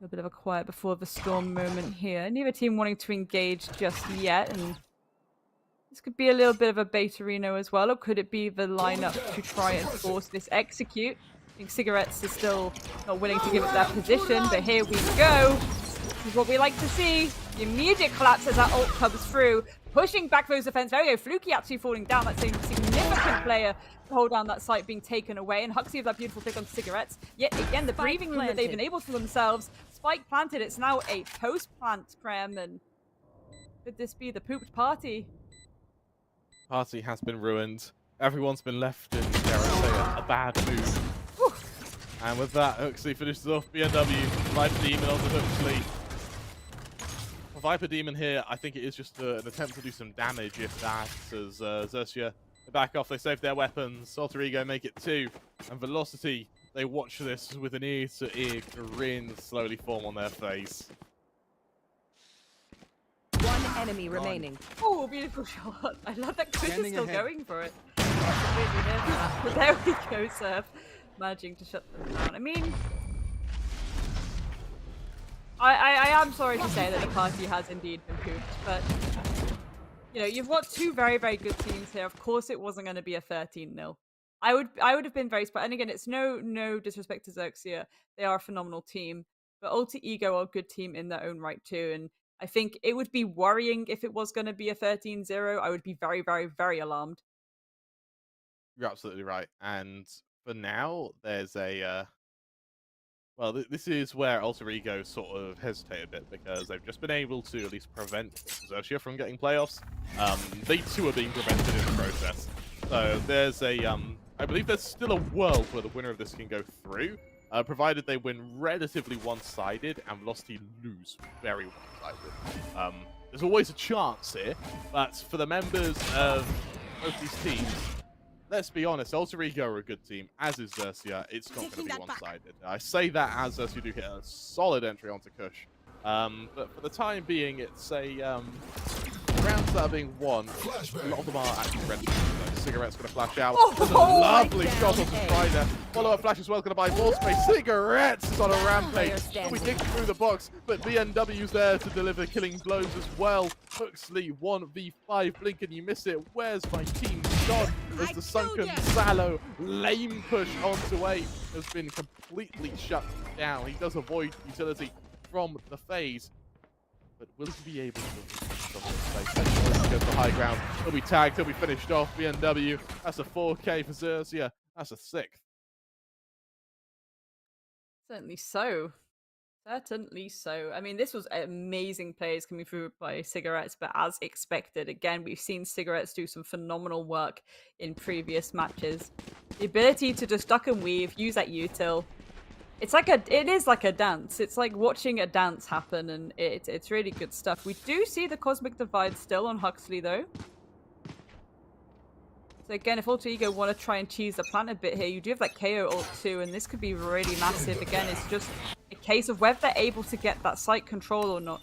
A bit of a quiet before the storm moment here. Neither team wanting to engage just yet, and this could be a little bit of a beta Reno as well, or could it be the lineup to try and force this execute? I think Cigarettes is still not willing to give it that position, but here we go. This is what we like to see. The immediate collapse as that ult comes through, pushing back those defense. There we go, Fluky actually falling down. That's a significant player to hold down that site being taken away. And Huxley with that beautiful pick on Cigarettes. Yet again, the breathing room that they've enabled for themselves. Spike planted, it's now a post-plant, Krem, and could this be the pooped party? Party has been ruined. Everyone's been left in, dare I say, a bad mood. Whew. And with that, Huxley finishes off BNW. Viper Demon on the Huxley. For Viper Demon here, I think it is just an attempt to do some damage, if that, as Xerxia back off. They save their weapons. Alter Ego make it 2. And Velocity, they watch this with an ear-to-ear grin slowly form on their face. 1 enemy remaining. Oh, beautiful shot. I love that Chris is still going for it. But there we go, Surf. Managing to shut them down. I mean, I am sorry to say that the party has indeed been pooped, but you know, you've got 2 very, very good teams here. Of course it wasn't going to be a 13-0. I would have been very surprised. And again, it's no disrespect to Xerxia. They are a phenomenal team. But Alter Ego are a good team in their own right too. And I think it would be worrying if it was going to be a 13-0. I would be very, very, very alarmed. You're absolutely right. And for now, there's a... well, this is where Alter Ego sort of hesitate a bit, because they've just been able to at least prevent Xerxia from getting playoffs. They too are being prevented in the process. So there's a... I believe there's still a world where the winner of this can go through, provided they win relatively one-sided and Velocity lose very one-sided. There's always a chance here, but for the members of both these teams, let's be honest, Ultragear are a good team, as is Xerxia. It's not going to be one-sided. I say that as Xerxia do hit a solid entry onto Kush. But for the time being, it's a rounds that are being won. A lot of them are actually ready. Cigarette's going to flash out. There's a lovely shot off the try there. Follow-up flash as well, going to buy more space. Cigarettes is on a rampage. We dig through the box, but BNW's there to deliver killing blows as well. Huxley 1v5. Blink and you miss it. Where's my team gone? As the sunken Sallow lame push onto 8 has been completely shut down. He does avoid utility from the phase, but will he be able to go for high ground? He'll be tagged, he'll be finished off. BNW, that's a 4K for Xerxia, that's a 6th. Certainly so. Certainly so. I mean, this was amazing plays coming through by Cigarettes, but as expected, again, we've seen Cigarettes do some phenomenal work in previous matches. The ability to just duck and weave, use that util. It is like a dance. It's like watching a dance happen, and it's really good stuff. We do see the Cosmic Divide still on Huxley, though. So again, if Ultragear want to try and cheese the plant a bit here, you do have that KO ult too, and this could be really massive. Again, it's just a case of whether they're able to get that site control or not.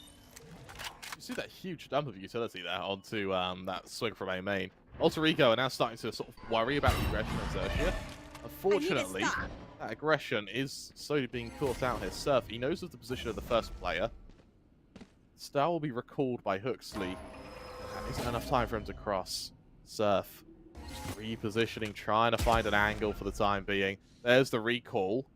You see that huge dump of utility there onto that swing from A main. Ultragear are now starting to sort of worry about the aggression of Xerxia. Unfortunately, that aggression is slowly being caught out here. Surf, he knows of the position of the first player. Star will be recalled by Huxley. That isn't enough time for him to cross. Surf, repositioning, trying to find an angle for the time being. There's the recall.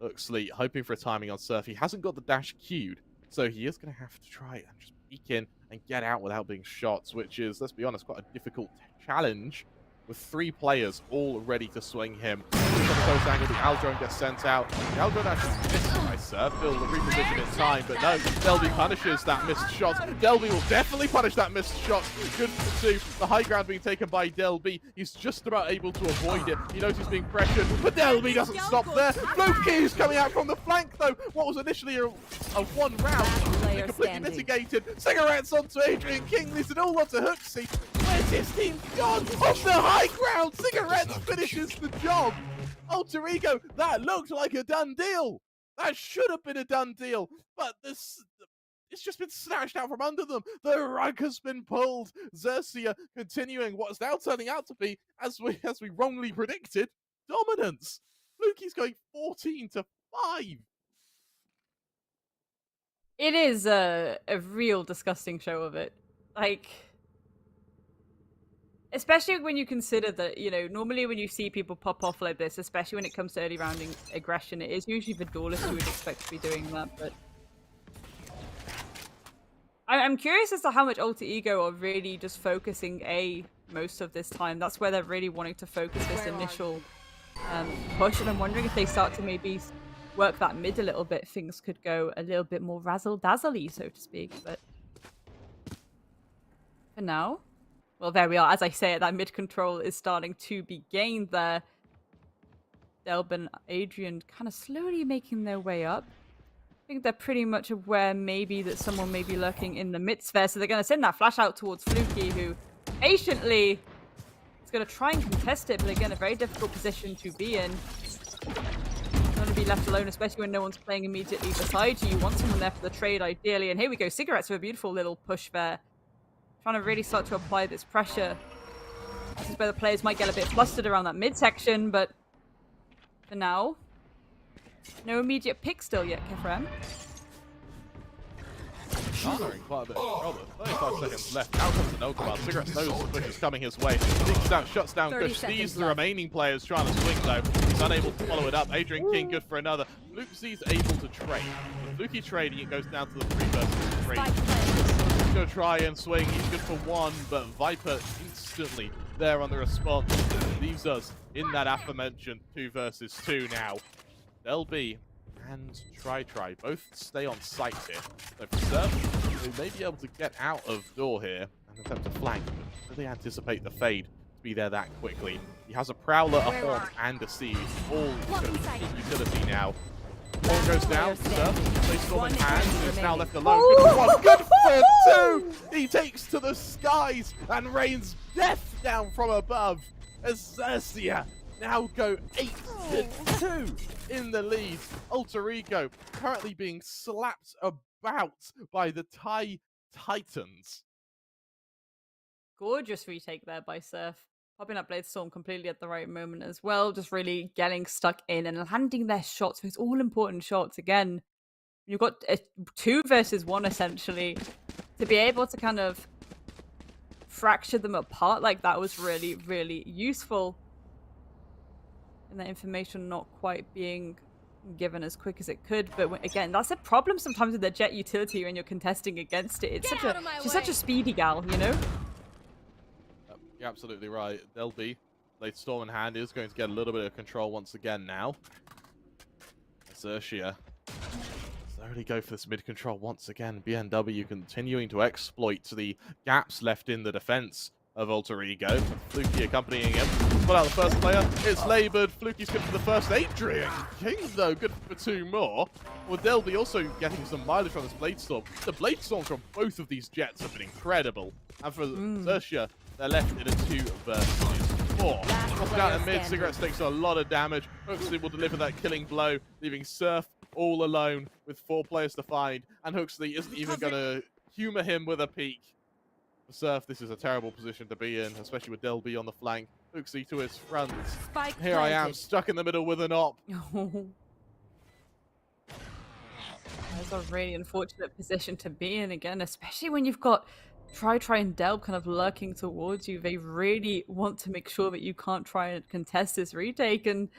Huxley hoping for a timing on Surf. He hasn't got the dash queued, so he is going to have to try and just peek in and get out without being shot, which is, let's be honest, quite a difficult challenge with 3 players all ready to swing him. Close angle, the Aldrone gets sent out. The Aldrone actually missed by Surf. He'll reposition in time, but no, Delby punishes that missed shot. Delby will definitely punish that missed shot. Good for 2. The high ground being taken by Delby. He's just about able to avoid it. He knows he's being pressured, but Delby doesn't stop there. Loki is coming out from the flank, though. What was initially a 1 round, completely mitigated. Cigarettes onto Adrian King. Leaves it all onto Huxley. Where's his team gone? Off the high ground, Cigarettes finishes the job. Ultragear, that looked like a done deal. That should have been a done deal, but it's just been snatched out from under them. The rug has been pulled. Xerxia continuing what's now turning out to be, as we wrongly predicted, dominance. Fluky's going 14-5. It is a real disgusting show of it. Like, especially when you consider that, you know, normally when you see people pop off like this, especially when it comes to early rounding aggression, it is usually the duelist who would expect to be doing that, but I'm curious as to how much Ultragear are really just focusing A most of this time. That's where they're really wanting to focus this initial push, and I'm wondering if they start to maybe work that mid a little bit, things could go a little bit more razzle-dazzle-y, so to speak, but for now... Well, there we are. As I say it, that mid-control is starting to be gained there. Delb and Adrian kind of slowly making their way up. I think they're pretty much aware maybe that someone may be lurking in the midst there, so they're going to send that flash out towards Fluky, who patiently is going to try and contest it, but again, a very difficult position to be in. Don't want to be left alone, especially when no one's playing immediately beside you. You want someone there for the trade, ideally, and here we go. Cigarettes with a beautiful little push there. Trying to really start to apply this pressure. This is where the players might get a bit flustered around that midsection, but for now, no immediate pick still yet, Kefram. Garnering quite a bit of trouble. 35 seconds left. Out comes the Nokomal. Cigarettes knows the push is coming his way. Sneaks out, shuts down Kush. Sees the remaining players trying to swing though. He's unable to follow it up. Adrian King good for another. Fluky's able to trade. With Fluky trading, it goes down to the 3 versus 3. He's going to try and swing. He's good for 1, but Viper instantly there on the response. Leaves us in that aforementioned 2 versus 2 now. LB and Try both stay on site here. So for Surf, they may be able to get out of door here and attempt to flank, but do they anticipate the fade to be there that quickly? He has a Prowler, a Haunt, and a Siege. All utility now. Horn goes down, Surf, they storm in hand, and is now left alone. Good for 1, good for 2! He takes to the skies and rains death down from above. as Xerxia now go 8-2 in the lead. Ultragear currently being slapped about by the Thai Titans. Gorgeous retake there by Surf. Popping up Blade Storm completely at the right moment as well. Just really getting stuck in and landing their shots. Those all important shots again. You've got a 2 versus 1 essentially. To be able to kind of fracture them apart like that was really, really useful. And that information not quite being given as quick as it could. But again, that's a problem sometimes with the Jet utility when you're contesting against it. It's she's such a speedy gal, you know? You're absolutely right. Delby, late Storm in hand, is going to get a little bit of control once again now. Xerxia slowly go for this mid control once again. BNW continuing to exploit the gaps left in the defense of Ultragear. Fluky accompanying him. Put out the first player. It's laboured. Fluky's good for the first. Adrian King, though, good for 2 more. Well, Delby also getting some mileage from this Blade Storm. The Blade Storms from both of these jets have been incredible. And for Xerxia, they're left in a 2 versus 4. Drops down in mid. Cigarettes takes a lot of damage. Huxley will deliver that killing blow, leaving Surf all alone with 4 players to find. And Huxley isn't even going to humour him with a peek. For Surf, this is a terrible position to be in, especially with Delby on the flank. Huxley to his front. Spike Here I am, planted. stuck in the middle with an op. That's a really unfortunate position to be in again, especially when you've got Try and Delb kind of lurking towards you. They really want to make sure that you can't try and contest this retake, and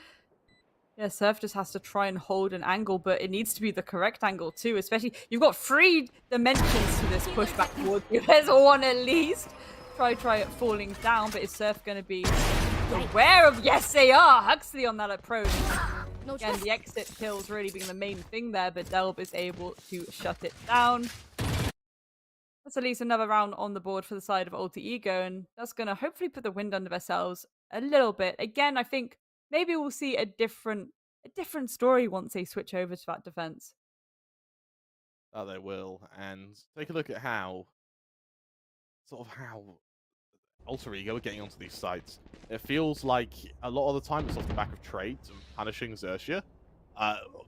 yeah, Surf just has to try and hold an angle, but it needs to be the correct angle too, especially you've got 3 dimensions to this pushback towards you. There's 1 at least. Try it falling down, but is Surf going to be aware of? Yes, they are! Huxley on that approach. Again, the exit kills really being the main thing there, but Delb is able to shut it down. That's at least another round on the board for the side of Ultragear, and that's going to hopefully put the wind under their sails a little bit. Again, I think maybe we'll see a different story once they switch over to that defense. Oh, they will. And take a look at how Ultragear are getting onto these sites. It feels like a lot of the time it's off the back of trades and punishing Xerxia.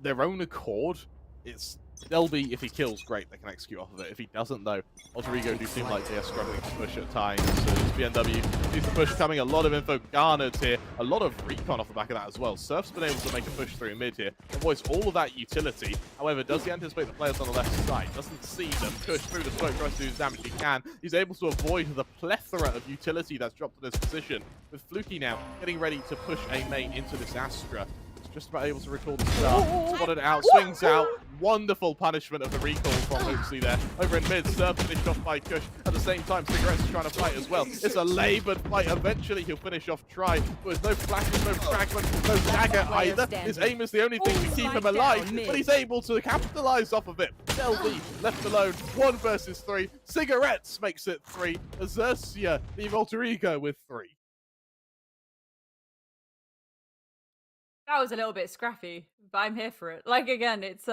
Their own accord, it's Delby, if he kills, great, they can execute off of it. If he doesn't, though, Ultragear do seem like they are struggling to push at times. So BNW sees the push coming, a lot of info garnered here, a lot of recon off the back of that as well. Surf's been able to make a push through mid here, avoids all of that utility. However, does he anticipate the players on the left side? Doesn't see them push through the smoke, tries to do the damage he can. He's able to avoid the plethora of utility that's dropped in this position, with Fluky now getting ready to push a main into this Astra. Just about able to recall the start. Spotted out, swings out. Wonderful punishment of the recall from Huxley there. Over in mid, Surf finished off by Kush. At the same time, Cigarettes is trying to fight as well. It's a laboured fight. Eventually, he'll finish off Try. But there's no flashes, no fragment, no dagger either. His aim is the only thing to keep him alive, but he's able to capitalize off of it. LD left alone. 1 versus 3. Cigarettes makes it 3. Xerxia leave Ultragear with 3. That was a little bit scrappy, but I'm here for it. Like, again, it's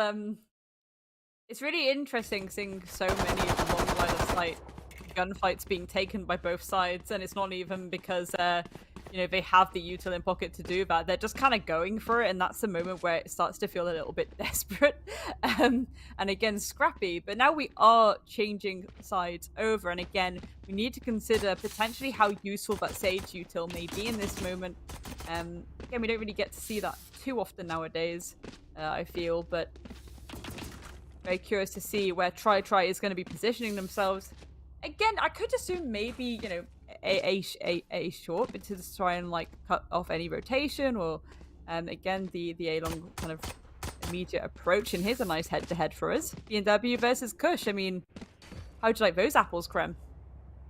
really interesting seeing so many of the long line of sight gunfights being taken by both sides, and it's not even because you know, they have the util in pocket to do that. They're just kind of going for it, and that's the moment where it starts to feel a little bit desperate and again scrappy. But now we are changing sides over, and again we need to consider potentially how useful that Sage util may be in this moment. Again, we don't really get to see that too often nowadays, I feel, but very curious to see where Try is going to be positioning themselves. Again, I could assume maybe, you know, a short, but to just try and like cut off any rotation, or again the A long kind of immediate approach. And here's a nice head-to-head for us. BNW versus Kush. I mean, how'd you like those apples, Krem?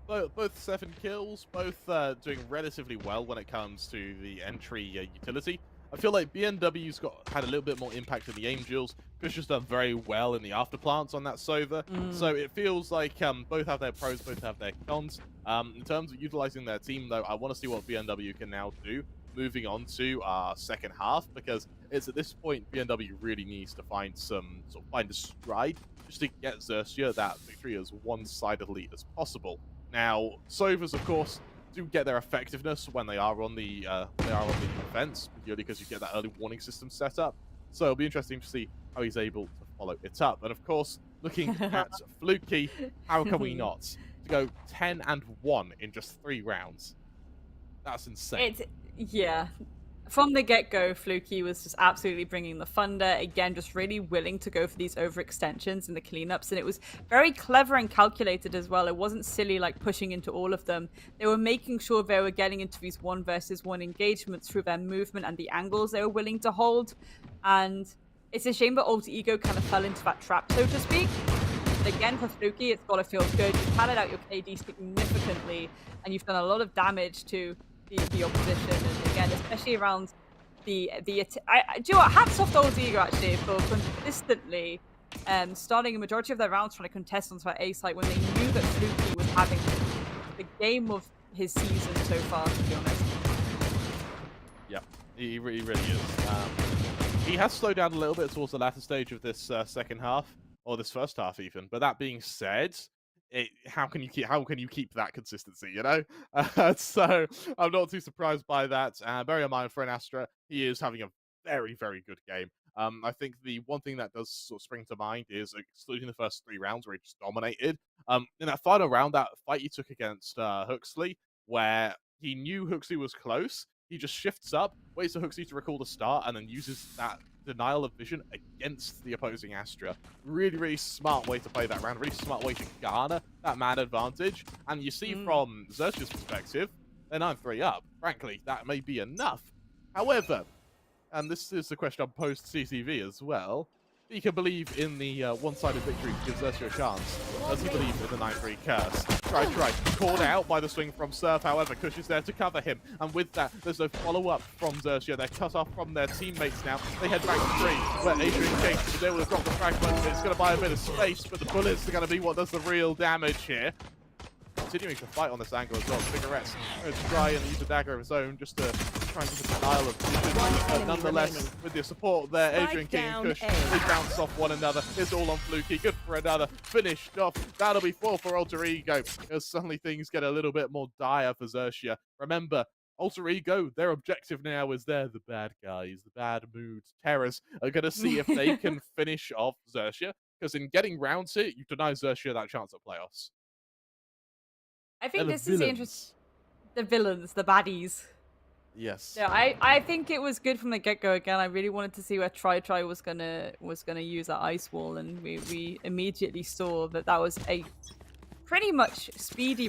Both 7 kills, both doing relatively well when it comes to the entry utility. I feel like BNW's had a little bit more impact in the aim duels. Kush has done very well in the afterplants on that Sova. So it feels like both have their pros, both have their cons. In terms of utilizing their team, though, I want to see what BNW can now do moving on to our second half, because it's at this point BNW really needs to find a stride just to get Xerxia that victory as one-sidedly as possible. Now, Sova's, of course, do get their effectiveness when they are on the defense, purely because you get that early warning system set up. So it'll be interesting to see how he's able to follow it up. And of course, looking at Fluky, how can we not? To go 10-1 in just 3 rounds. That's insane. Yeah. From the get-go, Fluky was just absolutely bringing the thunder. Again, just really willing to go for these overextensions and the cleanups. And it was very clever and calculated as well. It wasn't silly, like pushing into all of them. They were making sure they were getting into these 1-versus-1 engagements through their movement and the angles they were willing to hold. And it's a shame that Alter Ego kind of fell into that trap, so to speak. But again, for Fluky, it's got to feel good. You've padded out your KD significantly, and you've done a lot of damage to the opposition, and again, especially around do you know what? Hats off to Alter Ego actually for consistently starting a majority of their rounds trying to contest onto that A site when they knew that Fluky was having the game of his season so far, to be honest. Yeah, he really is. He has slowed down a little bit towards the latter stage of this second half, or this first half even. But that being said, how can you keep that consistency, you know? So I'm not too surprised by that. Bear in mind, for an Astra, he is having a very, very good game. I think the one thing that does sort of spring to mind is excluding the first 3 rounds where he just dominated. In that final round, that fight he took against Huxley, where he knew Huxley was close, he just shifts up, waits for Huxley to recall the start, and then uses that denial of vision against the opposing Astra. Really, really smart way to play that round. Really smart way to garner that man advantage. And you see from Xerxia's perspective, they're 9-3 up. Frankly, that may be enough. However, and this is the question on post-CCV as well, he can believe in the one-sided victory to give Xerxia a chance. Does he believe in the 9-3 curse? Try. Called out by the swing from Surf, however, Kush is there to cover him. And with that, there's no follow-up from Xerxia. They're cut off from their teammates now. They head back to 3, where Adrian King is able to drop the fragment. It's going to buy a bit of space, but the bullets are going to be what does the real damage here. Continuing to fight on this angle as well. Cigarettes going to try and use a dagger of his own just to try and get a denial of vision. Nonetheless, with the support there, Adrian King and Kush, they bounce off one another. It's all on Fluky. Good for another. Finished off. That'll be 4 for Alter Ego. As suddenly things get a little bit more dire for Xerxia. Remember, Alter Ego, their objective now is they're the bad guys, the bad mood terrors are going to see if they can finish off Xerxia. Because in getting rounds here, you deny Xerxia that chance at playoffs. I think this is the interest. The villains, the baddies. Yes. Yeah, I think it was good from the get-go. Again, I really wanted to see where Try was gonna use that ice wall, and we immediately saw that was a pretty much speedy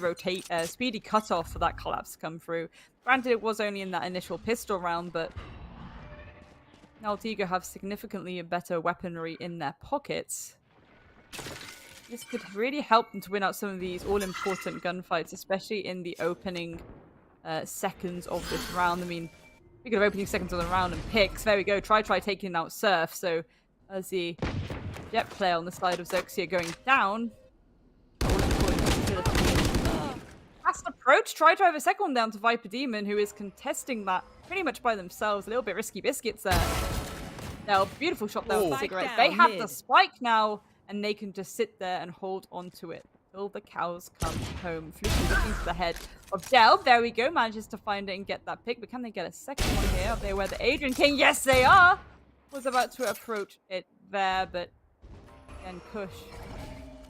cutoff for that collapse to come through. Granted, it was only in that initial pistol round, but Alter Ego have significantly better weaponry in their pockets. This could really help them to win out some of these all-important gunfights, especially in the opening seconds of this round. I mean, speaking of opening seconds of the round and picks, there we go. Try taking out Surf. So as the jet player on the side of Xerxia going down. Fast approach. Try have a second one down to Viper Demon, who is contesting that pretty much by themselves. A little bit risky biscuits there. Now, beautiful shot there with the cigarette. They have the spike now, and they can just sit there and hold on to it till the cows come home. Fluky looking for the head of Del. There we go. Manages to find it and get that pick. But can they get a second one here? Up there where the Adrian King, yes they are, was about to approach it there. But again, Kush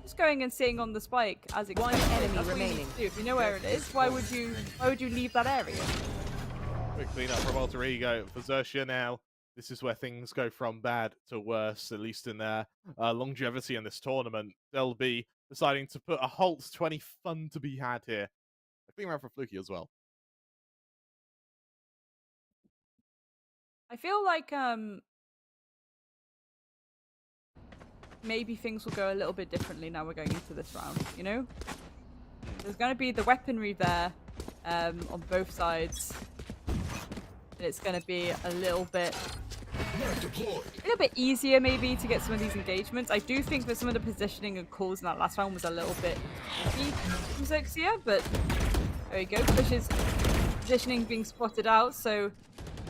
just going and sitting on the spike as expected. One enemy That's remaining. What you do. If you know where it is, why would you leave that area? Quick cleanup from Alter Ego for Xerxia now. This is where things go from bad to worse, at least in their longevity in this tournament. They'll be deciding to put a halt to any fun to be had here. I think around for Fluky as well. I feel like maybe things will go a little bit differently now we're going into this round, you know? There's going to be the weaponry there on both sides. And it's going to be a little bit easier maybe to get some of these engagements. I do think that some of the positioning and calls in that last round was a little bit tricky from Xerxia, but there we go. Kush's positioning being spotted out, so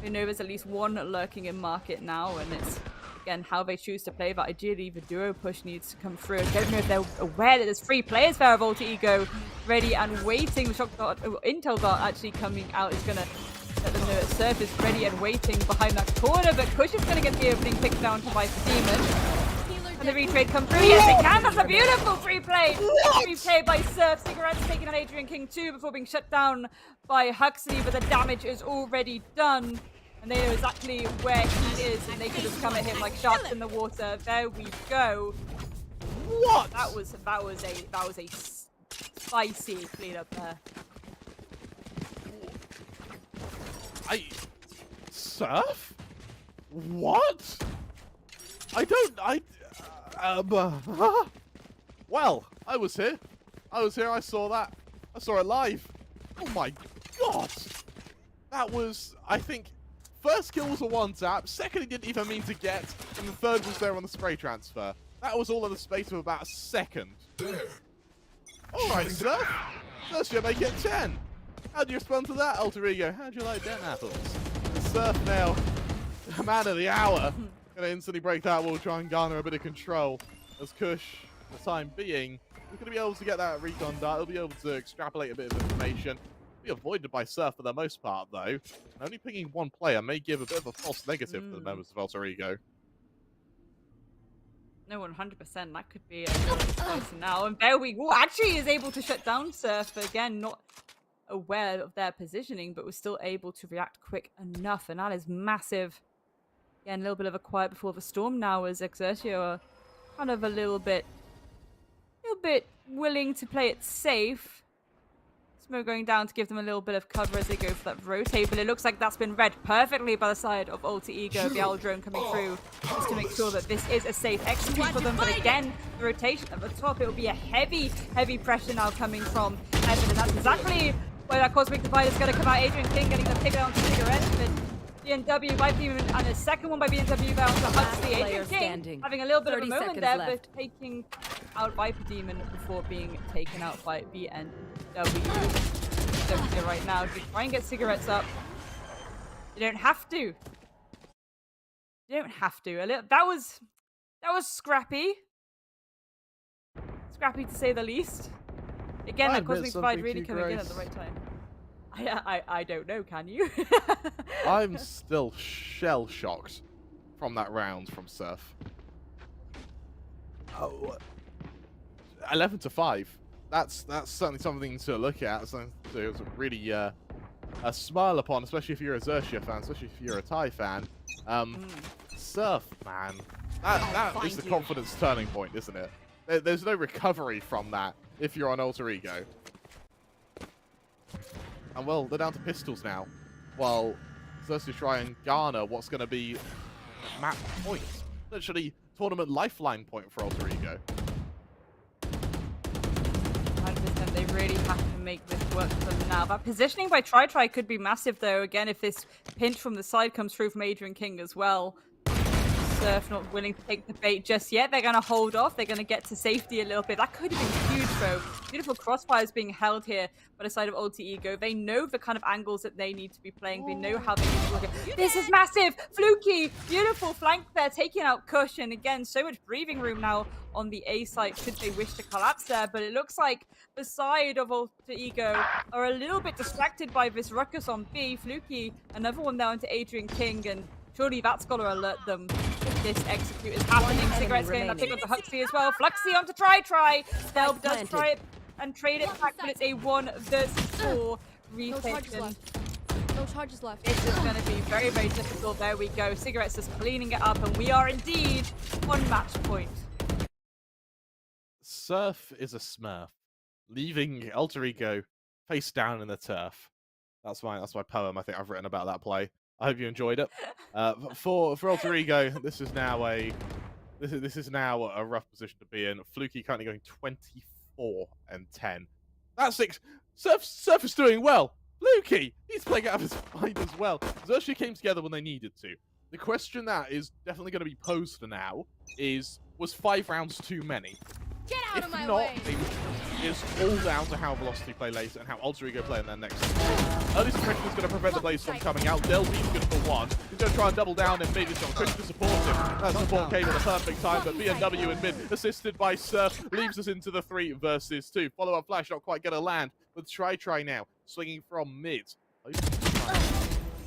we know there's at least one lurking in market now, and it's again, how they choose to play that. Ideally, the duo push needs to come through. I don't know if they're aware that there's 3 players there of Alter Ego ready and waiting. The shock dart, intel dart actually coming out is going to let them know that Surf is ready and waiting behind that corner, but Kush is going to get the opening picked down by Demon. And the retrade come through. Yes, they can. That's a beautiful free play. Free play by Surf. Cigarettes taking on Adrian King 2 before being shut down by Huxley, but the damage is already done. And they know exactly where he is, and they could just come at him like sharks in the water. There we go. What? That was a spicy cleanup there. Surf? What? Well, I was here. I saw that. I saw it live. Oh my god. That was, I think, first kill was a one-tap, second he didn't even mean to get, and the third was there on the spray transfer. That was all in the space of about a second. Alright, Surf. First you make it 10. How do you respond to that, Alter Ego? How do you like Den apples? Surf now, man of the hour. Gonna instantly break that wall, try and garner a bit of control. As Kush, for the time being, is gonna be able to get that recon dart. He'll be able to extrapolate a bit of information. Be avoided by Surf for the most part, though. And only picking one player may give a bit of a false negative to the members of Alter Ego. No, 100%. That could be a real response now. And there we go. Actually is able to shut down Surf, but again, not aware of their positioning, but was still able to react quick enough. And that is massive. Again, a little bit of a quiet before the storm now, as Xerxia are kind of a little bit willing to play it safe. Smoke going down to give them a little bit of cover as they go for that rotate, but it looks like that's been read perfectly by the side of Alter Ego. The Owl Drone coming through just to make sure that this is a safe execute for them. But again, the rotation at the top, it will be a heavy pressure now coming from Evan, and that's exactly where that Cosmic Divide is going to come out. Adrian King getting the pick down to Cigarettes, but BNW by Demon, and a second one by BNW down to Huxley. Adrian King having a little bit of a moment there, but taking out Viper Demon before being taken out by BNW. Xerxia right now to try and get Cigarettes up. You don't have to. You don't have to. That was scrappy. Scrappy to say the least. Again, that Cosmic Divide really coming in at the right time. I don't know, can you? I'm still shell-shocked from that round from Surf. Oh, 11-5. That's certainly something to look at, something to really smile upon, especially if you're a Xerxia fan, especially if you're a Thai fan. Surf, man. That is the confidence turning point, isn't it? There's no recovery from that if you're on Alter Ego. And well, they're down to pistols now, while Xerxia try and garner what's going to be map point. Literally, tournament lifeline point for Alter Ego. 100%, they really have to make this work for them now. That positioning by Try could be massive, though. Again, if this pinch from the side comes through from Adrian King as well. Surf not willing to take the bait just yet. They're going to hold off. They're going to get to safety a little bit. That could have been huge, though. Beautiful crossfires being held here by the side of Alter Ego. They know the kind of angles that they need to be playing. They know how they need to look at. This is massive! Fluky! Beautiful flank there, taking out Kush. And again, so much breathing room now on the A site should they wish to collapse there. But it looks like the side of Alter Ego are a little bit distracted by this ruckus on B. Fluky, another one down to Adrian King, and surely that's got to alert them. This execute is happening. Cigarettes getting that pick on the Huxley as well. Fluxy onto Try. Stelb does try it and trade it back, but it's a 1 versus 4 retention. No charges left. This is going to be very difficult. There we go. Cigarettes just cleaning it up, and we are indeed on match point. Surf is a smurf, leaving Alter Ego face down in the turf. That's my poem I think I've written about that play. I hope you enjoyed it. For Alter Ego, this is now a rough position to be in. Fluky currently going 24-10. That's 6. Surf is doing well. Fluky, he's playing out of his mind as well. Xerxia came together when they needed to. The question that is definitely going to be posed for now is, was 5 rounds too many? Get out of my way! It's all down to how Velocity play later and how Alter Ego play in their next. Early suppression is going to prevent the Blaze Storm coming out. Del B's good for one. He's going to try and double down in mid. He's got Kush to support him. That support came at a perfect time, but BNW in mid, assisted by Surf, leaves us into the 3 versus 2. Follow-up flash, not quite going to land, with Try now, swinging from mid.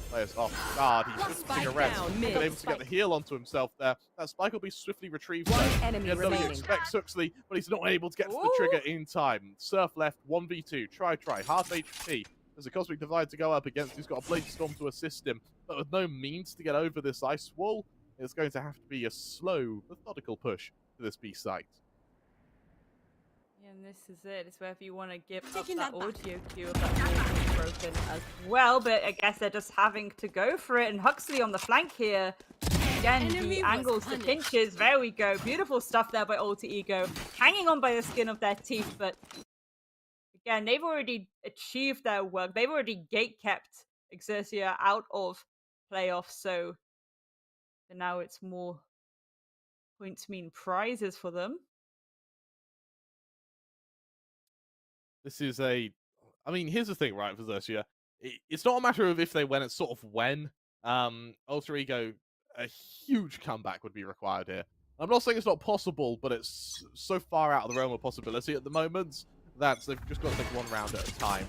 Players off guard. He's just cigarettes. He's been able to get the heal onto himself there. That spike will be swiftly retrieved. BNW expects Huxley, but he's not able to get to the trigger in time. Surf left, 1v2. Try. Half HP. There's a Cosmic Divide to go up against. He's got a Blade Storm to assist him, but with no means to get over this ice wall, it's going to have to be a slow, methodical push to this B site. And this is it. It's whether you want to give up that audio cue of that wall being broken as well, but I guess they're just having to go for it. And Huxley on the flank here. Again, the angles, the pinches. There we go. Beautiful stuff there by Alter Ego. Hanging on by the skin of their teeth, but again, they've already achieved their work. They've already gate-kept Xerxia out of playoffs, so now it's more points mean prizes for them. This is I mean, here's the thing, right, for Xerxia. It's not a matter of if they win, it's sort of when. Alter Ego, a huge comeback would be required here. I'm not saying it's not possible, but it's so far out of the realm of possibility at the moment that they've just got to take one round at a time.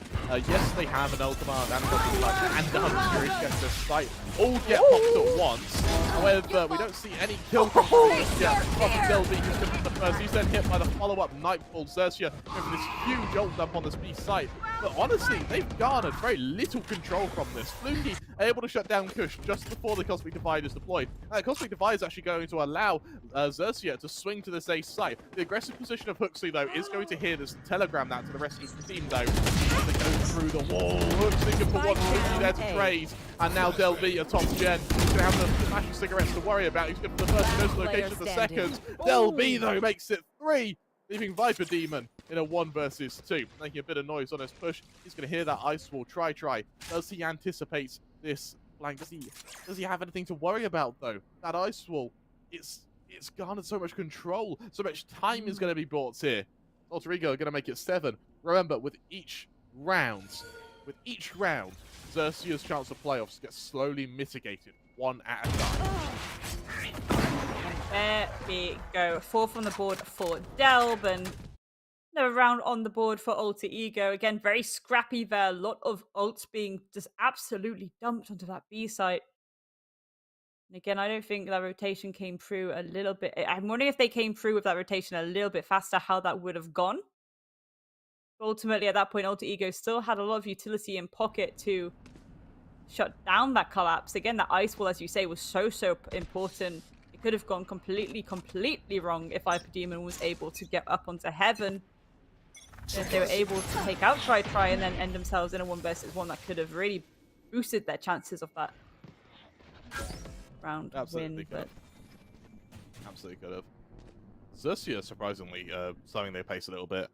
Yes, they have an ult command and a Hunter to get to this site. All get popped at once. However, we don't see any kill confirmations yet. Delby who's going to be the first. He's then hit by the follow-up Nightfall. Xerxia going for this huge ult dump on this B site. But honestly, they've garnered very little control from this. Fluky able to shut down Kush just before the Cosmic Divide is deployed. Cosmic Divide is actually going to allow Xerxia to swing to this A site. The aggressive position of Huxley, though, is going to hear this and telegram that to the rest of the team, though. As they go through the wall. Huxley can put one Fluky there to trade. And now Del B, a top gen. He's going to have the flashing cigarettes to worry about. He's going for the first and most location of the second. Del B, though, makes it 3. Leaving Viper Demon in a 1 versus 2. Making a bit of noise on his push. He's going to hear that ice wall. Try. Does he anticipate this flank? Does he have anything to worry about, though? That ice wall, it's garnered so much control. So much time is going to be brought here. Alter Ego are going to make it 7. Remember, with each round, Xerxia's chance of playoffs gets slowly mitigated, one at a time. There we go. 4th on the board for Delb, and another round on the board for Alter Ego. Again, very scrappy there. A lot of ults being just absolutely dumped onto that B site. And again, I don't think that rotation came through a little bit. I'm wondering if they came through with that rotation a little bit faster, how that would have gone. But ultimately, at that point, Alter Ego still had a lot of utility in pocket to shut down that collapse. Again, that ice wall, as you say, was so important. It could have gone completely wrong if Viper Demon was able to get up onto Heaven. If they were able to take out Try and then end themselves in a 1 versus 1, that could have really boosted their chances of that round win. But Absolutely could have. Xerxia, surprisingly, slowing their pace a little bit.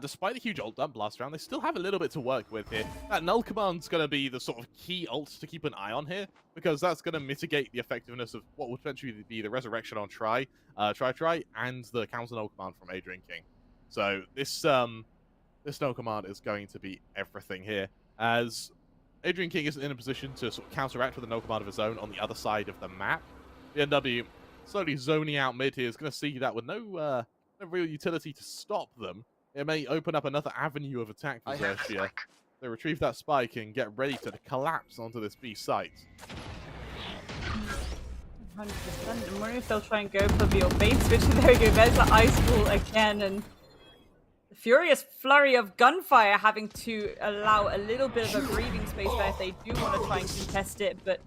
Despite the huge ult dump last round, they still have a little bit to work with here. That null command's going to be the sort of key ult to keep an eye on here, because that's going to mitigate the effectiveness of what would eventually be the resurrection on Try, and the counter null command from Adrian King. So this null command is going to be everything here, as Adrian King isn't in a position to sort of counteract with a null command of his own on the other side of the map. BNW slowly zoning out mid here is going to see that with no real utility to stop them. It may open up another avenue of attack for Xerxia. They retrieve that spike and get ready to collapse onto this B site. 100%. I'm wondering if they'll try and go for the bait switch. There we go. There's the ice wall again, and the furious flurry of gunfire having to allow a little bit of a breathing space there if they do want to try and contest it, but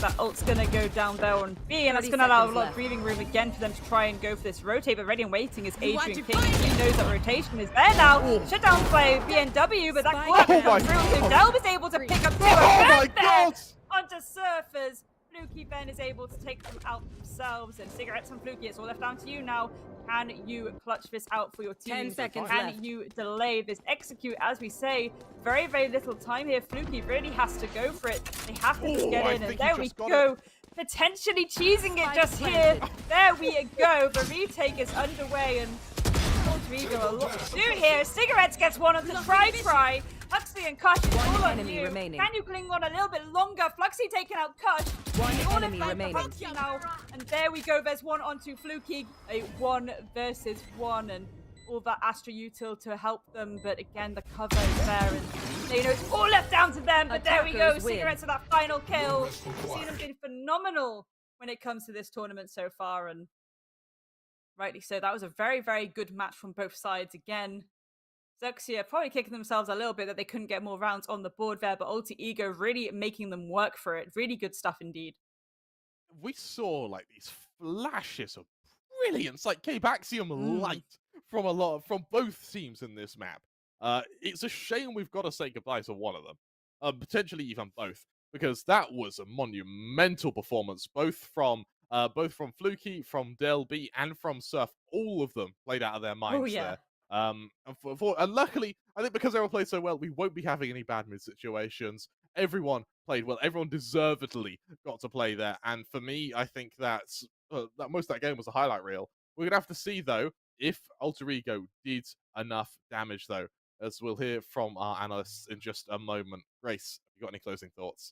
that ult's going to go down there on B, and that's going to allow a lot of breathing room again for them to try and go for this rotate. But ready and waiting is Adrian King. He knows that rotation is there now. Shut down by BNW, but that could come through. So Delb is able to pick up 2 there onto Surfers. Fluky then is able to take them out themselves, and Cigarettes and Fluky, it's all left down to you now. Can you clutch this out for your team? 10 seconds Can left. you delay this execute? As we say, very little time here. Fluky really has to go for it. They have to just get in, and there we go. Potentially cheesing it just here. There we go. The retake is underway, and Ultragear a lot to do here. Cigarettes gets one on the try. Fluxy and Kush, it's One all on enemy you. remaining. Can you cling on a little bit longer? Fluxy taking out Kush. One All enemy in flank for remaining. Fluxy now. And there we go. There's one onto Fluky. A 1 versus 1. And all that Astra util to help them. But again, the cover is there. And they know it's all left down to them. But there we go. Attackers win. Cigarettes for that final kill. We've seen them been phenomenal when it comes to this tournament so far. And rightly so. That was a very, very good match from both sides. Again, Xerxia probably kicking themselves a little bit that they couldn't get more rounds on the board there, but Ulti Ego really making them work for it. Really good stuff indeed. We saw like these flashes of brilliance, like Cape Axiom light from both teams in this map. It's a shame we've got to say goodbye to one of them, potentially even both, because that was a monumental performance, both from Fluky, from Del B, and from Surf. All of them played out of their minds there. And luckily, I think because everyone played so well, we won't be having any bad mid situations. Everyone played well. Everyone deservedly got to play there. And for me, I think that most of that game was a highlight reel. We're gonna have to see though if Alter Ego did enough damage though, as we'll hear from our analysts in just a moment. Grace, have you got any closing thoughts?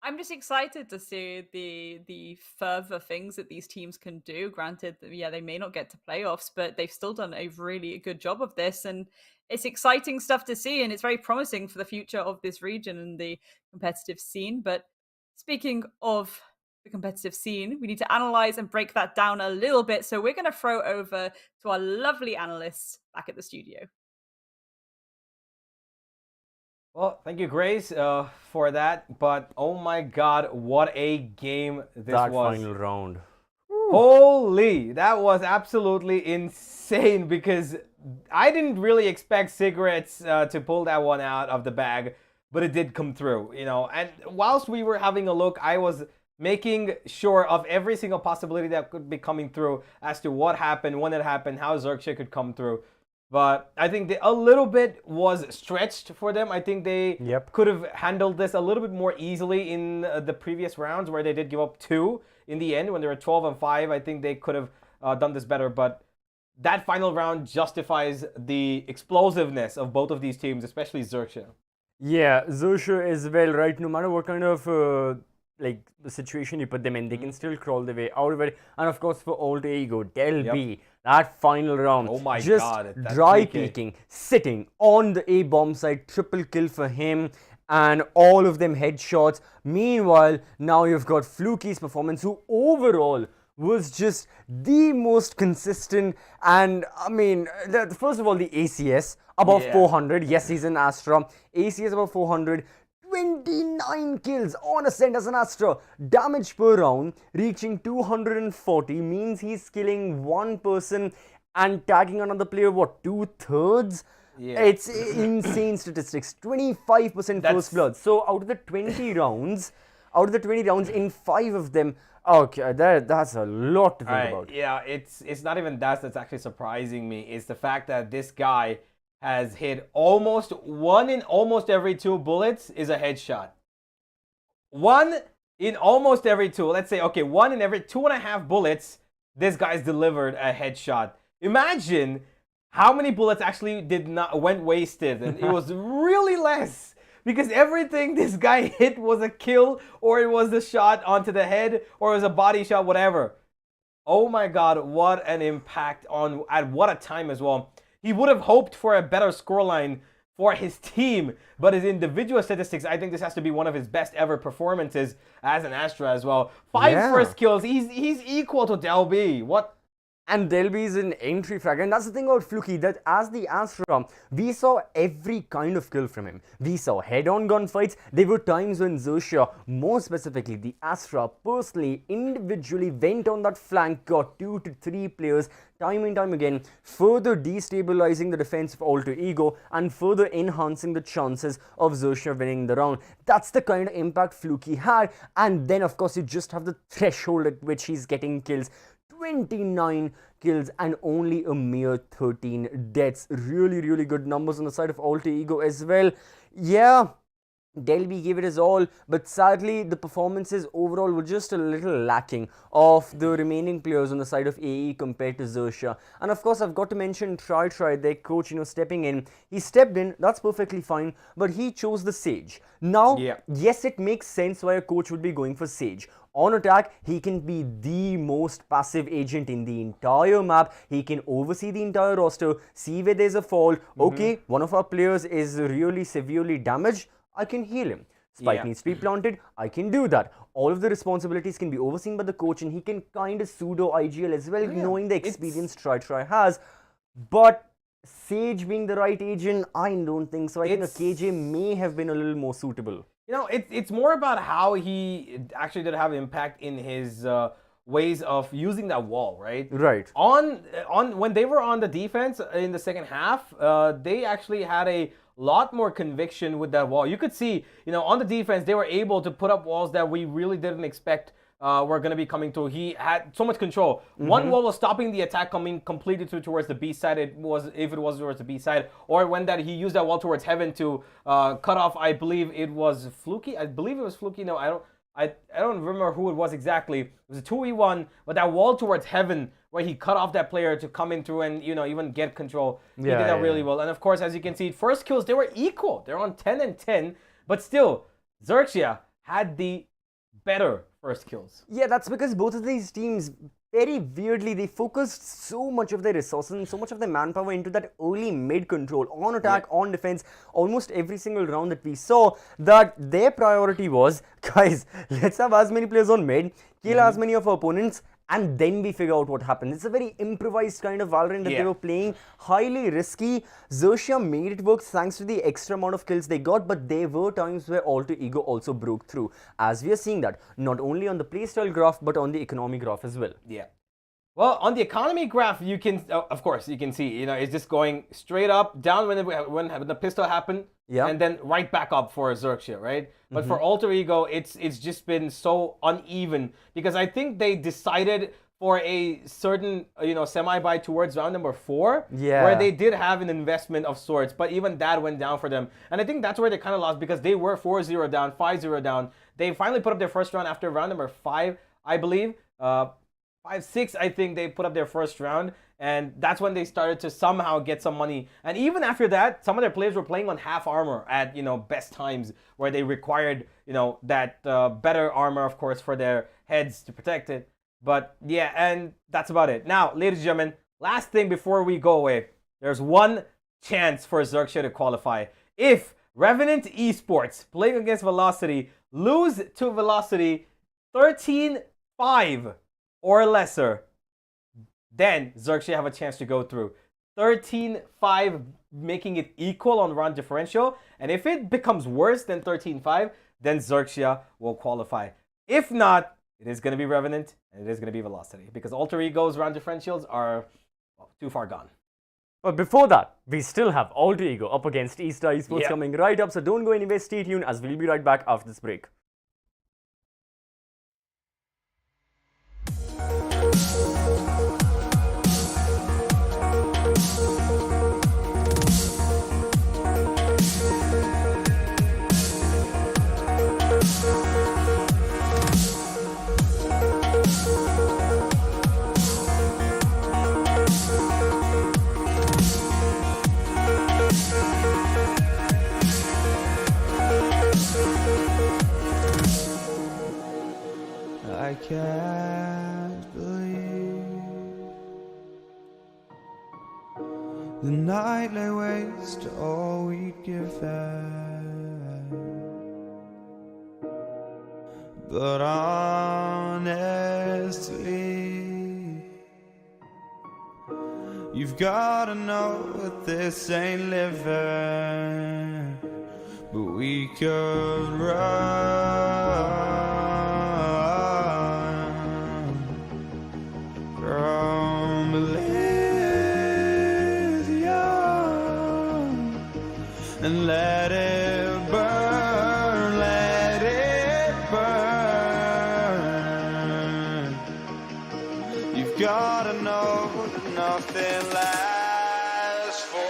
I'm just excited to see the further things that these teams can do. Granted, yeah, they may not get to playoffs, but they've still done a really good job of this, and it's exciting stuff to see, and it's very promising for the future of this region and the competitive scene. But speaking of the competitive scene, we need to analyze and break that down a little bit. So we're going to throw over to our lovely analysts back at the studio. Well, thank you, Grace, for that. But oh my God, what a game this that was! Final round. Holy, that was absolutely insane, because I didn't really expect Cigarettes to pull that one out of the bag, but it did come through, you know. And whilst we were having a look, I was making sure of every single possibility that could be coming through as to what happened, when it happened, how Xerxia could come through. But I think a little bit was stretched for them. I think they could have handled this a little bit more easily in the previous rounds, where they did give up 2 in the end when they were 12-5. I think they could have done this better. But that final round justifies the explosiveness of both of these teams, especially Xerxia. Yeah, Xerxia is well, right? No matter what kind of like the situation you put them in, they can still crawl their way out of it. And of course, for Alter Ego, Del B, that final round, oh my just God, dry peeking, sitting on the A bomb side, triple kill for him, and all of them headshots. Meanwhile, now you've got Fluky's performance, who overall was just the most consistent. And I mean, first of all, the ACS above 400. Yes, he's an Astra. ACS above 400. 29 kills on Ascent as an Astra. Damage per round reaching 240 means he's killing one person and tagging another player, what, 2/3? Yeah. It's insane statistics. 25% first blood. So out of the 20 rounds, in 5 of them, okay, that's a lot to think about. Yeah, it's not even that's actually surprising me. It's the fact that this guy has hit almost 1 in almost every 2 bullets is a headshot. 1 in almost every 2. Let's say, okay, 1 in every 2.5 bullets, this guy's delivered a headshot. Imagine how many bullets actually went wasted, and it was really less, because everything this guy hit was a kill, or it was the shot onto the head, or it was a body shot, whatever. Oh my God, what an impact at what a time as well. He would have hoped for a better scoreline for his team, but his individual statistics, I think this has to be one of his best ever performances as an Astra as well. 5 first kills, he's equal to Del B. What? And Del B is an entry frag, and that's the thing about Fluky, that as the Astra, we saw every kind of kill from him. We saw head-on gunfights. There were times when Xerxia, more specifically the Astra, personally, individually went on that flank, got 2 to 3 players, time and time again, further destabilizing the defense of Alter Ego and further enhancing the chances of Xerxia winning the round. That's the kind of impact Fluky had, and then of course you just have the threshold at which he's getting kills. 29 kills and only a mere 13 deaths. Really, really good numbers on the side of Alter Ego as well. Yeah, Delby gave it his all, but sadly the performances overall were just a little lacking of the remaining players on the side of AE compared to Xerxia. And of course, I've got to mention Try, their coach, stepping in. He stepped in, that's perfectly fine, but he chose the Sage. Now, yes, it makes sense why a coach would be going for Sage. On attack, he can be the most passive agent in the entire map. He can oversee the entire roster, see where there's a fault. Okay, one of our players is really severely damaged. I can heal him. Spike needs to be planted. I can do that. All of the responsibilities can be overseen by the coach, and he can kind of pseudo IGL as well, knowing the experience Try has. But Sage being the right agent, I don't think so. I think a KJ may have been a little more suitable. It's more about how he actually did have impact in his ways of using that wall, right? Right. On when they were on the defense in the second half, they actually had a lot more conviction with that wall. You could see, on the defense, they were able to put up walls that we really didn't expect were going to be coming through. He had so much control. One wall was stopping the attack coming completely towards the B side. If it was towards the B side, or when he used that wall towards Heaven to cut off. I believe it was Fluky. No, I don't remember who it was exactly. It was a 2v1, but that wall towards Heaven where he cut off that player to come in through and even get control. He did that really well. And of course, as you can see, first kills, they were equal. They're on 10 and 10, but still, Xerxia had the better first kills. Yeah, that's because both of these teams, very weirdly, they focused so much of their resources and so much of their manpower into that early mid control, on attack, on defense, almost every single round that we saw, that their priority was, guys, let's have as many players on mid, kill as many of our opponents, and then we figure out what happens. It's a very improvised kind of Valorant that they were playing, highly risky. Xerxia made it work thanks to the extra amount of kills they got, but there were times where Alter Ego also broke through, as we are seeing that, not only on the playstyle graph, but on the economy graph as well. Yeah. Well, on the economy graph, you can, of course, you can see, it's just going straight up, down when the pistol happened, and then right back up for Xerxia, right? But for Alter Ego, it's just been so uneven because I think they decided for a certain, semi-buy towards round number 4, where they did have an investment of sorts, but even that went down for them. And I think that's where they kind of lost because they were 4-0 down, 5-0 down. They finally put up their first round after round number 5, I believe. 5-6, I think they put up their first round, and that's when they started to somehow get some money. And even after that, some of their players were playing on half armor at best times, where they required that better armor, of course, for their heads to protect it. But yeah, and that's about it. Now, ladies and gentlemen, last thing before we go away, there's one chance for Xerxia to qualify. If Revenant Esports, playing against Velocity, lose to Velocity 13-5 or lesser, then Xerxia have a chance to go through. 13-5, making it equal on round differential. And if it becomes worse than 13-5, then Xerxia will qualify. If not, it is going to be Revenant and it is going to be Velocity, because Alter Ego's round differentials are too far gone. But before that, we still have Alter Ego up against Estar Esports coming right up. So don't go anywhere, stay tuned, as we'll be right back after this break. I can't believe the night lay waste to all we'd given. But honestly, you've gotta know that this ain't living, but we could run from Elysium and let it burn, let it burn. You've gotta know that nothing lasts forever.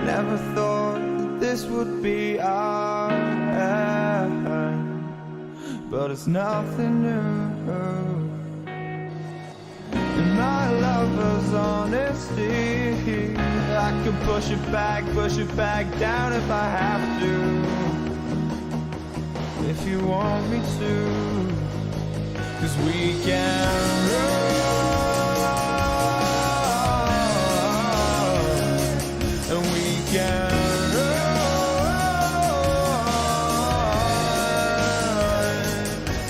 Never thought that this would be our end, but it's nothing new. And my lover's honesty, I could push it back down if I have to. If you want me to, 'cause we can run, and we can run.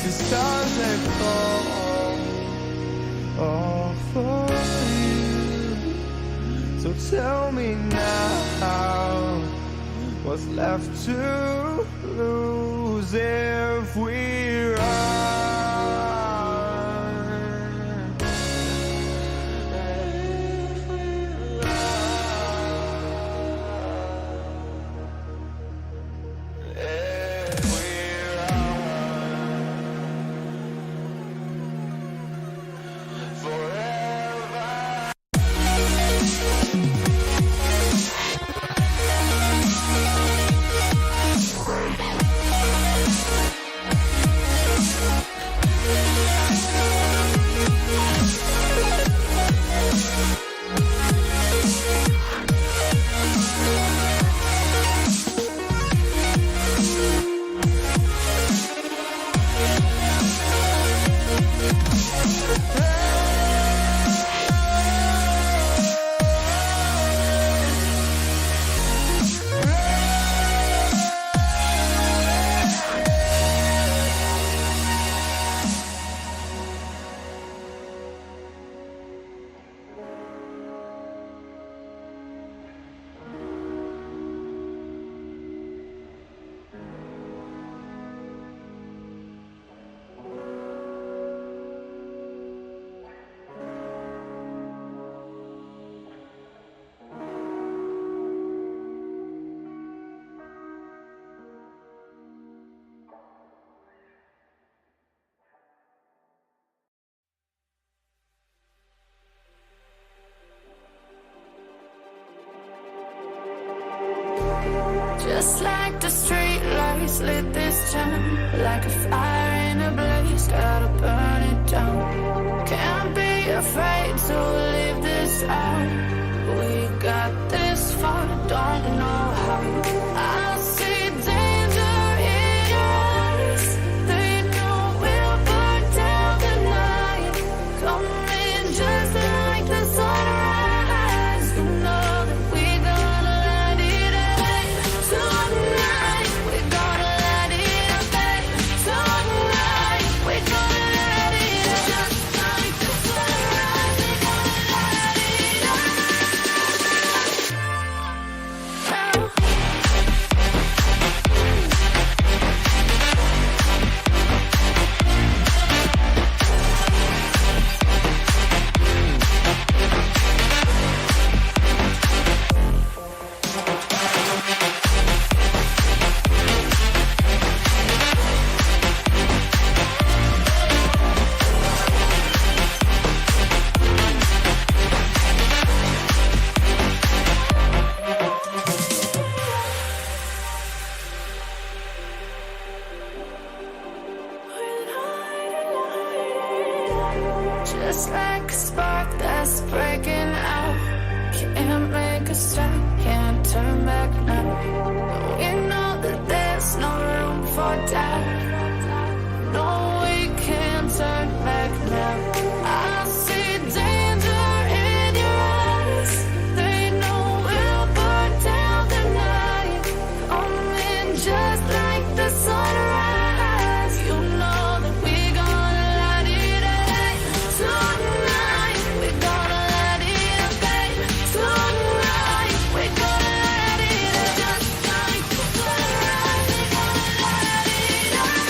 The stars they fall all for you. So tell me now, what's left to lose if we run? Just like the street lights lit this town, like a fire in a blaze, gotta burn it down. Can't be afraid to leave this out. We got this far, don't know how. I see danger in your eyes. They know we'll burn down the night. Coming just like the sunrise. You know that we gonna light it up tonight. We gonna light it up tonight. We gonna light it up just like the sunrise. We gonna light it up now. Just like a spark that's breaking out. Can't make a stop, can't turn back now. We know that there's no room for doubt. No, we can't turn back now. I see danger in your eyes. They know we'll burn down the night. Coming just like the sunrise. You know that we gonna light it up tonight. We gonna light it up tonight. We gonna light it up just like the sunrise. We gonna light it up.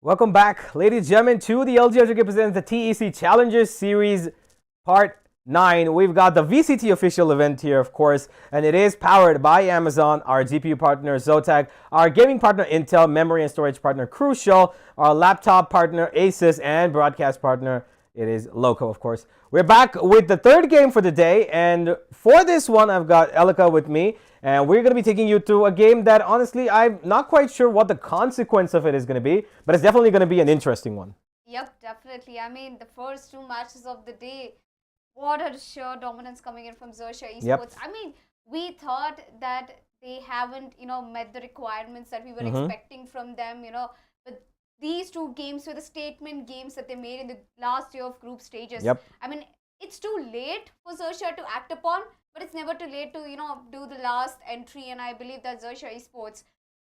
Welcome back, ladies and gentlemen, to the LGRGK presents the TEC Challenger Series Part 9. We've got the VCT official event here, of course, and it is powered by Amazon, our GPU partner Zotac, our gaming partner Intel, memory and storage partner Crucial, our laptop partner Asus, and broadcast partner, it is Loco, of course. We're back with the third game for the day, and for this one, I've got Elika with me, and we're going to be taking you through a game that, honestly, I'm not quite sure what the consequence of it is going to be, but it's definitely going to be an interesting one. Yep, definitely. I mean, the first two matches of the day, what a sheer dominance coming in from Xerxia Esports. Yep. I mean, we thought that they haven't, met the requirements that we were expecting from them, but these two games were the statement games that they made in the last year of group stages. Yep. I mean, it's too late for Xerxia to act upon, but it's never too late to, do the last entry, and I believe that Xerxia Esports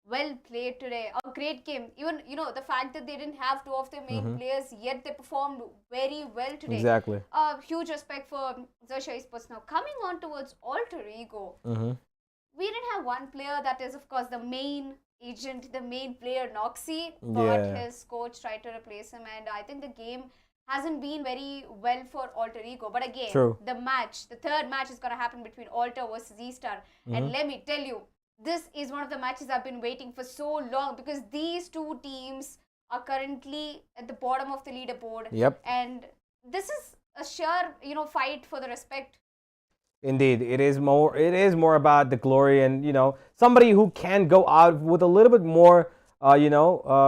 well played today. A great game. Even, the fact that they didn't have two of their main players, yet they performed very well today. Exactly. Huge respect for Xerxia Esports. Now, coming on towards Alter Ego, we didn't have one player that is, of course, the main agent, the main player, Noxy, but his coach tried to replace him, and I think the game hasn't been very well for Alter Ego. But again, the third match is going to happen between Alter versus Estar. And let me tell you, this is one of the matches I've been waiting for so long, because these two teams are currently at the bottom of the leaderboard. Yep. And this is a sure, fight for the respect. Indeed, it is more about the glory and, somebody who can go out with a little bit more,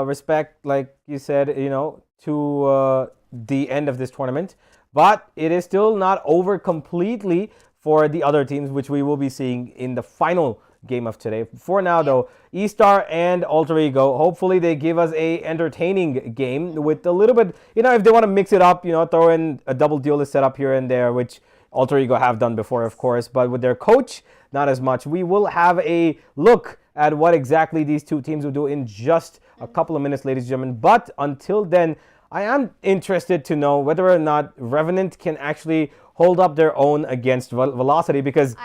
respect, like you said, to the end of this tournament. But it is still not over completely for the other teams, which we will be seeing in the final game of today. For now, though, Estar and Alter Ego, hopefully they give us a entertaining game with a little bit, if they want to mix it up, throw in a double duelist setup here and there, which Alter Ego have done before, of course, but with their coach, not as much. We will have a look at what exactly these two teams will do in just a couple of minutes, ladies and gentlemen. But until then, I am interested to know whether or not Revenant can actually hold up their own against Velocity, because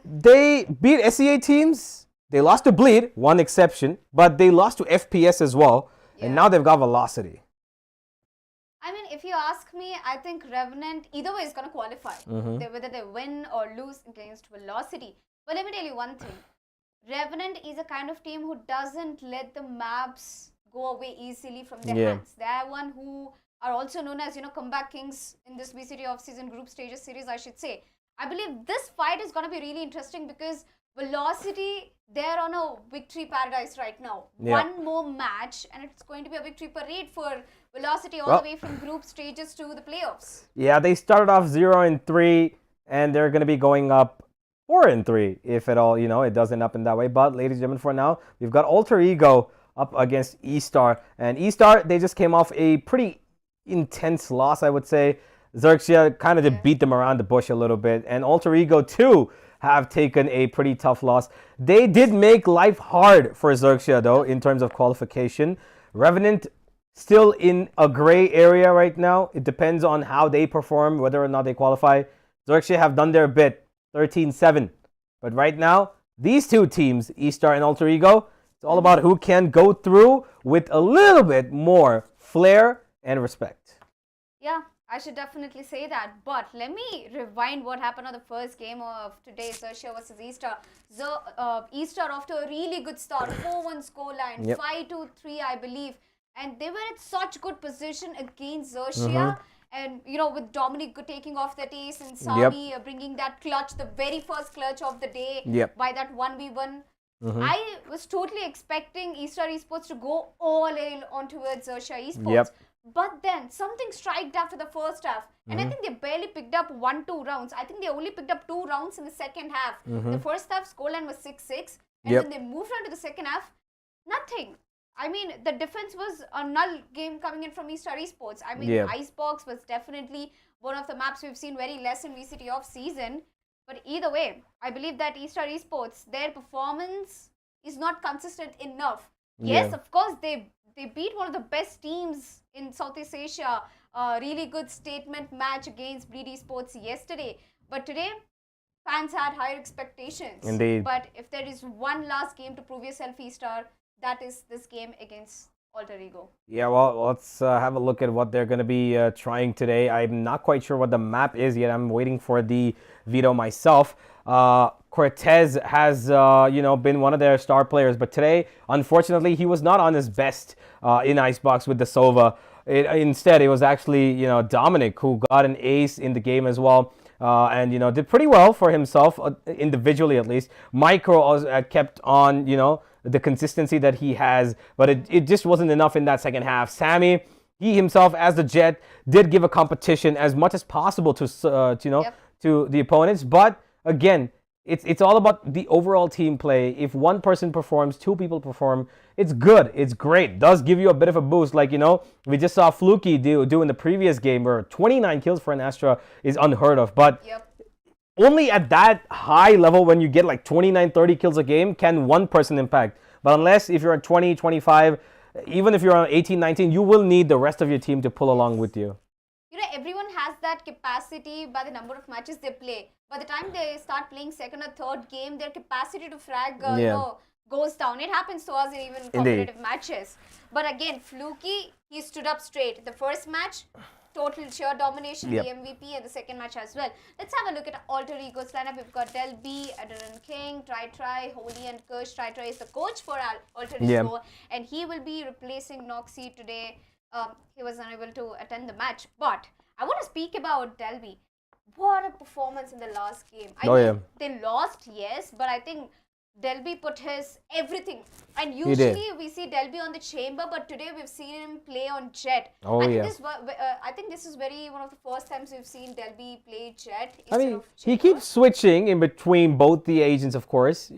they beat SEA teams. They lost to Bleed, one exception, but they lost to FPS as well, and now they've got Velocity. I mean, if you ask me, I think Revenant either way is going to qualify, whether they win or lose against Velocity. But let me tell you one thing. Revenant is a kind of team who doesn't let the maps go away easily from their hands. They are one who are also known as, comeback kings in this VCT off-season group stages series, I should say. I believe this fight is going to be really interesting, because Velocity, they're on a victory paradise right now. One more match and it's going to be a victory parade for Velocity all the way from group stages to the playoffs. Yeah, they started off 0-3 and they're going to be going up 4-3 if at all, it does end up in that way. But ladies and gentlemen, for now, we've got Alter Ego up against Estar. And Estar, they just came off a pretty intense loss, I would say. Xerxia kind of did beat them around the bush a little bit. And Alter Ego, too, have taken a pretty tough loss. They did make life hard for Xerxia, though, in terms of qualification. Revenant still in a gray area right now. It depends on how they perform, whether or not they qualify. Xerxia have done their bit, 13-7. But right now, these two teams, Estar and Alter Ego, it's all about who can go through with a little bit more flair and respect. Yeah, I should definitely say that. But let me rewind what happened on the first game of today, Xerxia versus Estar. Estar off to a really good start, 4-1 scoreline, 5-2-3, I believe. And they were in such good position against Xerxia. And, with Dominic taking off that ace and Sami bringing that clutch, the very first clutch of the day by that 1v1. I was totally expecting Estar Esports to go all in on towards Xerxia Esports. But then something striked after the first half. And I think they barely picked up 1-2 rounds. I think they only picked up 2 rounds in the second half. The first half scoreline was 6-6. And when they moved on to the second half, nothing. I mean, the defense was a null game coming in from Estar Esports. I mean, Icebox was definitely one of the maps we've seen very less in VCT off-season. But either way, I believe that Estar Esports, their performance is not consistent enough. Yes, of course, they beat one of the best teams in Southeast Asia. Really good statement match against Bleed Esports yesterday. But today, fans had higher expectations. Indeed. But if there is one last game to prove yourself, Estar, that is this game against Alter Ego. Yeah, well, let's have a look at what they're going to be trying today. I'm not quite sure what the map is yet. I'm waiting for the veto myself. Cortez has, been one of their star players, but today, unfortunately, he was not on his best in Icebox with the Sova. Instead, it was actually, Dominic who got an ace in the game as well. And, did pretty well for himself, individually at least. Micro also, kept on, the consistency that he has, but it just wasn't enough in that second half. Sammy, he himself as the Jet, did give a competition as much as possible to the opponents. But again, it's all about the overall team play. If one person performs, two people perform, it's good. It's great. Does give you a bit of a boost. Like, we just saw Fluky do in the previous game where 29 kills for an Astra is unheard of. But only at that high level, when you get like 29, 30 kills a game, can one person impact. But unless if you're at 20, 25, even if you're on 18, 19, you will need the rest of your team to pull along with you. Everyone has that capacity by the number of matches they play. By the time they start playing second or third game, their capacity to frag, goes down. It happens to us in even competitive matches. But again, Fluky, he stood up straight. The first match, total sheer domination, the MVP, and the second match as well. Let's have a look at Alter Ego's lineup. We've got Del B, Adrenaline King, Try, Holy, and Kush. Try is the coach for Alter Ego, and he will be replacing Noxy today. He was unable to attend the match, but I want to speak about Delby. What a performance in the last game. I mean, they lost, yes, but I think Delby put his everything. And usually we see Delby on the chamber, but today we've seen him play on Jet. I think this is one of the first times we've seen Delby play Jet. I mean, he keeps switching in between both the agents, of course.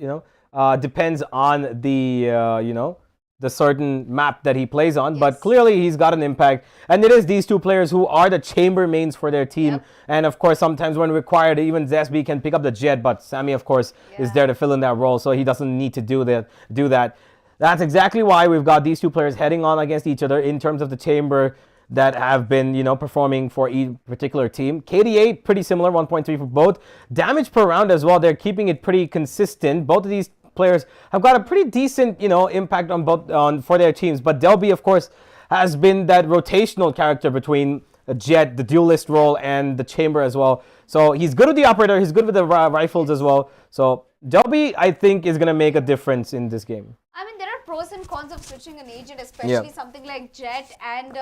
Depends on the the certain map that he plays on, but clearly he's got an impact. And it is these two players who are the chamber mains for their team. And of course, sometimes when required, even Zesby can pick up the Jet, but Sammy, of course, is there to fill in that role, so he doesn't need to do that. That's exactly why we've got these two players heading on against each other in terms of the chamber that have been, performing for each particular team. KDA, pretty similar, 1.3 for both. Damage per round as well, they're keeping it pretty consistent. Both of these players have got a pretty decent, impact on both for their teams. But Delby, of course, has been that rotational character between Jet, the duelist role, and the chamber as well. So he's good with the operator. He's good with the rifles as well. So Delby, I think, is going to make a difference in this game. I mean, there are pros and cons of switching an agent, especially something like Jet and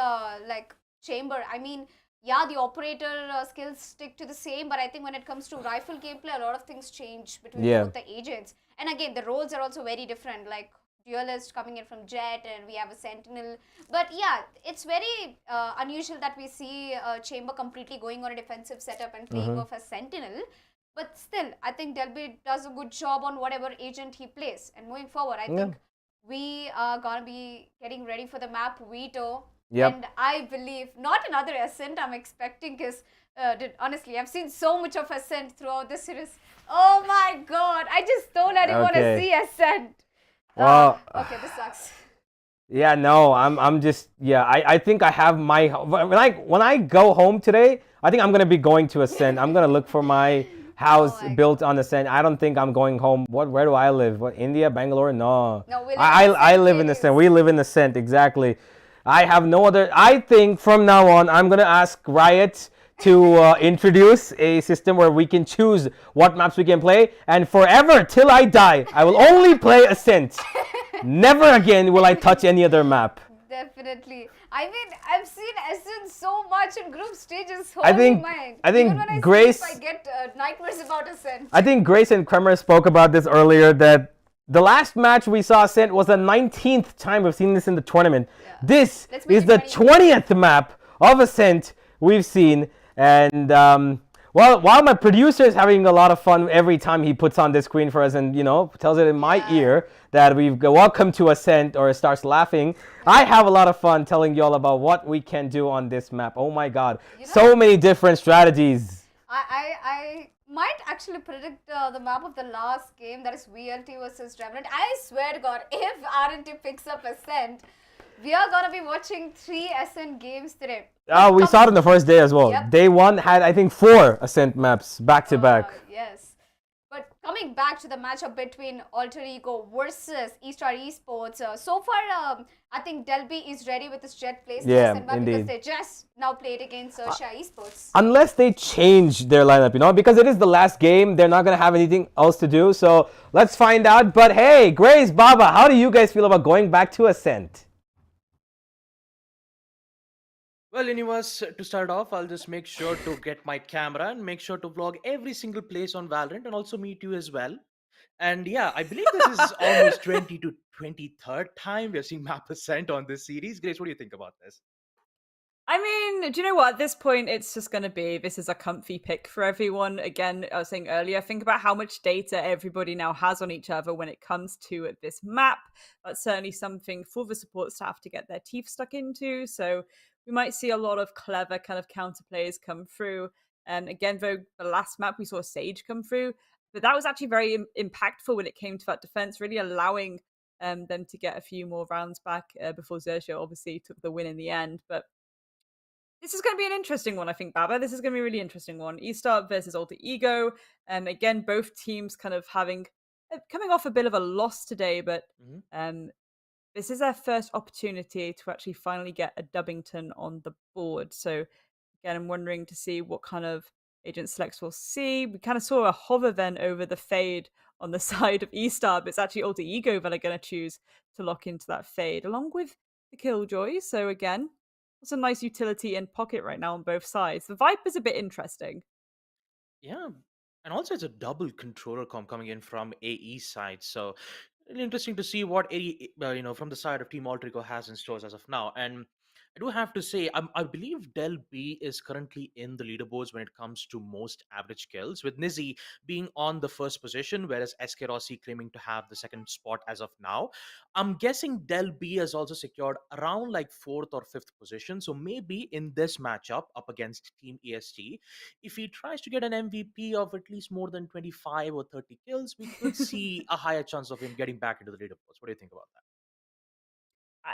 like chamber. I mean, the operator skills stick to the same, but I think when it comes to rifle gameplay, a lot of things change between both the agents. And again, the roles are also very different, like duelist coming in from Jet, and we have a Sentinel. But it's very unusual that we see Chamber completely going on a defensive setup and playing off as Sentinel. But still, I think Delby does a good job on whatever agent he plays. And moving forward, I think we are going to be getting ready for the map Veto. And I believe not another Ascent I'm expecting, because honestly, I've seen so much of Ascent throughout this series. Oh my god, I just don't let want to see Ascent. Okay, this sucks. Yeah, no, I'm just, I think I have my, when I go home today, I think I'm going to be going to Ascent. I'm going to look for my house built on Ascent. I don't think I'm going home. Where do I live? What, India, Bangalore? No. I live in Ascent. We live in Ascent, exactly. I have no other, I think from now on, I'm going to ask Riot to introduce a system where we can choose what maps we can play, and forever till I die, I will only play Ascent. Never again will I touch any other map. Definitely. I mean, I've seen Ascent so much in group stages. I think Grace. I get nightmares about Ascent. I think Grace and Kremer spoke about this earlier, that the last match we saw Ascent was the 19th time we've seen this in the tournament. This is the 20th map of Ascent we've seen. And while my producer is having a lot of fun every time he puts on this screen for us and, tells it in my ear that we've got welcome to Ascent, or starts laughing, I have a lot of fun telling you all about what we can do on this map. Oh my god, so many different strategies. I might actually predict the map of the last game, that is VLT versus Revenant. I swear to god, if RNT picks up Ascent, we are going to be watching 3 Ascent games today. We saw it on the first day as well. Yep. Day one had, I think, 4 Ascent maps back to back. Yes. But coming back to the matchup between Alter Ego versus Estar Esports, so far, I think Delby is ready with his jet plays. Yeah, because indeed. they just now played against Xerxia Esports. Unless they change their lineup, because it is the last game, they're not going to have anything else to do. So let's find out. But hey, Grace, Baba, how do you guys feel about going back to Ascent? Well, Universe, to start off, I'll just make sure to get my camera and make sure to vlog every single place on Valorant and also meet you as well. And yeah, I believe this is almost 20 to 23rd time we're seeing map Ascent on this series. Grace, what do you think about this? I mean, do you know what? At this point, it's just going to be, this is a comfy pick for everyone. Again, I was saying earlier, think about how much data everybody now has on each other when it comes to this map. That's certainly something for the support staff to get their teeth stuck into. So we might see a lot of clever kind of counter plays come through. And again, though, the last map we saw Sage come through, but that was actually very impactful when it came to that defense, really allowing them to get a few more rounds back before Xerxia obviously took the win in the end. But this is going to be an interesting one, I think, Baba. This is going to be a really interesting one. Estar versus Alter Ego. Again, both teams kind of coming off a bit of a loss today, but this is their first opportunity to actually finally get a Dubbington on the board. So again, I'm wondering to see what kind of agent selects we'll see. We kind of saw a hover then over the fade on the side of Estar, but it's actually Alter Ego that are going to choose to lock into that fade along with the Killjoy. So again, it's a nice utility in pocket right now on both sides. The Viper's a bit interesting. Yeah, and also it's a double controller comp coming in from AE side. So really interesting to see what AE, from the side of Team Alter Ego has in stores as of now. And I do have to say, I believe Del B is currently in the leaderboards when it comes to most average kills, with Nizzy being on the first position, whereas SK Rossi claiming to have the second spot as of now. I'm guessing Del B has also secured around like 4th or 5th position. So maybe in this matchup up against Team EST, if he tries to get an MVP of at least more than 25 or 30 kills, we could see a higher chance of him getting back into the leaderboards. What do you think about that?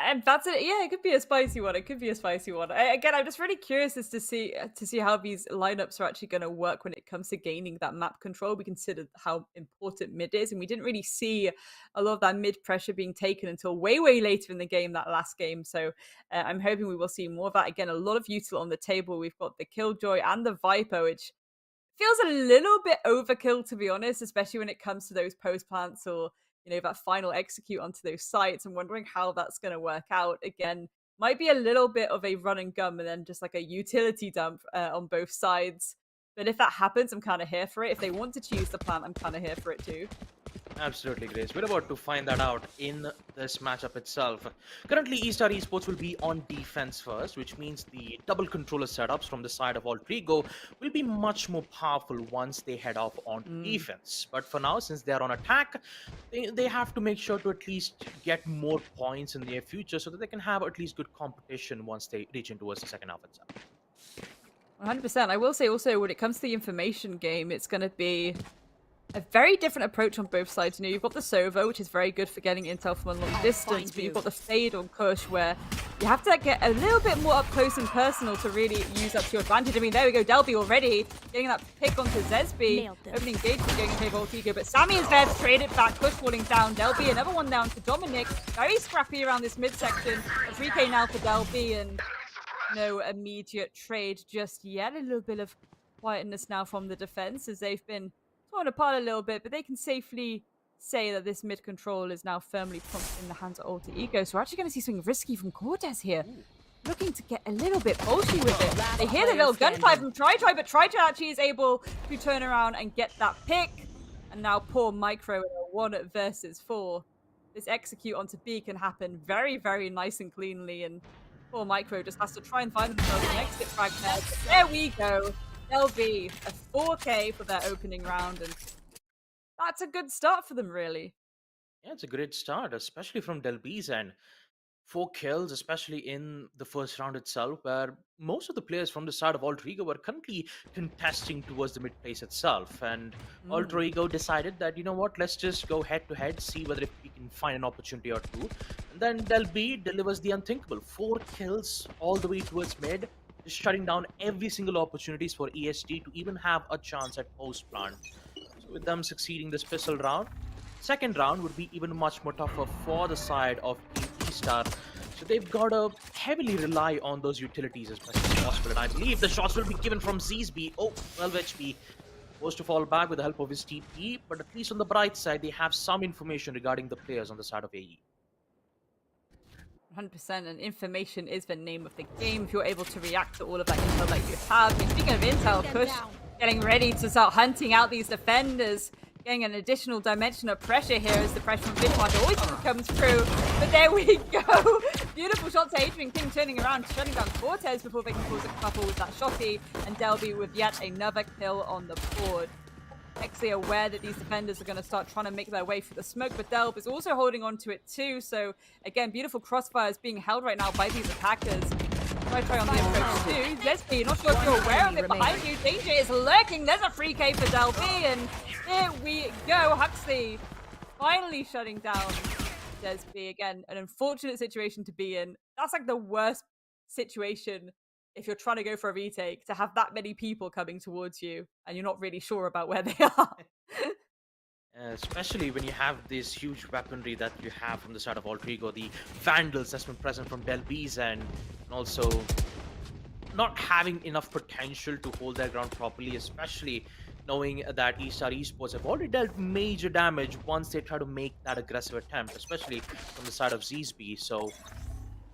And that's it. Yeah, it could be a spicy one. It could be a spicy one. Again, I'm just really curious as to see how these lineups are actually going to work when it comes to gaining that map control. We considered how important mid is, and we didn't really see a lot of that mid pressure being taken until way later in the game, that last game. So I'm hoping we will see more of that. Again, a lot of util on the table. We've got the Killjoy and the Viper, which feels a little bit overkill, to be honest, especially when it comes to those post plants or that final execute onto those sites. I'm wondering how that's going to work out. Again, might be a little bit of a run and gun and then just like a utility dump on both sides. But if that happens, I'm kind of here for it. If they want to choose the plant, I'm kind of here for it too. Absolutely, Grace. We're about to find that out in this matchup itself. Currently, Estar Esports will be on defense first, which means the double controller setups from the side of Alter Ego will be much more powerful once they head off on defense. But for now, since they're on attack, they have to make sure to at least get more points in the near future so that they can have at least good competition once they reach in towards the second half itself. 100%. I will say also, when it comes to the information game, it's going to be a very different approach on both sides. You've got the Sova, which is very good for getting intel from a long distance, but you've got the Fade on Kush, where you have to get a little bit more up close and personal to really use up to your advantage. I mean, there we go, Delby already getting that pick onto Zesby. Opening engagement going in favor of Altigo, but Sammy is there to trade it back. Kush falling down. Delby, another one down to Dominic. Very scrappy around this midsection. A 3k now for Delby, and no immediate trade just yet. A little bit of quietness now from the defense as they've been torn apart a little bit, but they can safely say that this mid control is now firmly pumped in the hands of Alter Ego. So we're actually going to see something risky from Cortez here. Looking to get a little bit bolshy with it. They hear the little gunfire from Try, but Try actually is able to turn around and get that pick. And now poor Micro in a 1 versus 4. This execute onto B can happen very, very nice and cleanly, and poor Micro just has to try and find themselves an exit fragment. There we go. There'll be a 4k for their opening round, and that's a good start for them, really. Yeah, it's a great start, especially from Del B's end. 4 kills, especially in the first round itself, where most of the players from the side of Alter Ego were currently contesting towards the mid place itself. And Alter Ego decided that, you know what, let's just go head to head, see whether if we can find an opportunity or two. And then Del B delivers the unthinkable. 4 kills all the way towards mid. just shutting down every single opportunities for EST to even have a chance at post plant. So with them succeeding this pistol round, second round would be even much more tougher for the side of Team Estar. So they've got to heavily rely on those utilities as much as possible. And I believe the shots will be given from Zsb. Oh, 12 HP. Forced to fall back with the help of his TP, but at least on the bright side, they have some information regarding the players on the side of AE. 100%, and information is the name of the game. If you're able to react to all of that intel that you have. I mean, speaking of intel, Kush getting ready to start hunting out these defenders, getting an additional dimension of pressure here as the pressure from Fishmark always comes through. But there we go. Beautiful shot to Adrian King turning around, shutting down Cortez before they can cause a couple with that shotty, and Delby with yet another kill on the board. Xerxia aware that these defenders are going to start trying to make their way through the smoke, but Delb is also holding on to it too. So again, beautiful crossfires being held right now by these attackers. Try on the approach too. Zesby, not sure if you're aware of it, behind you, danger is lurking. There's a free K for Delby, and here we go. Huxley finally shutting down Zesby. Again, an unfortunate situation to be in. That's like the worst situation if you're trying to go for a retake, to have that many people coming towards you and you're not really sure about where they are. Especially when you have this huge weaponry that you have from the side of Ultragear, the Vandals that's been present from Delby's end, and also not having enough potential to hold their ground properly, especially knowing that Estar Esports have already dealt major damage once they try to make that aggressive attempt, especially from the side of Zsb. So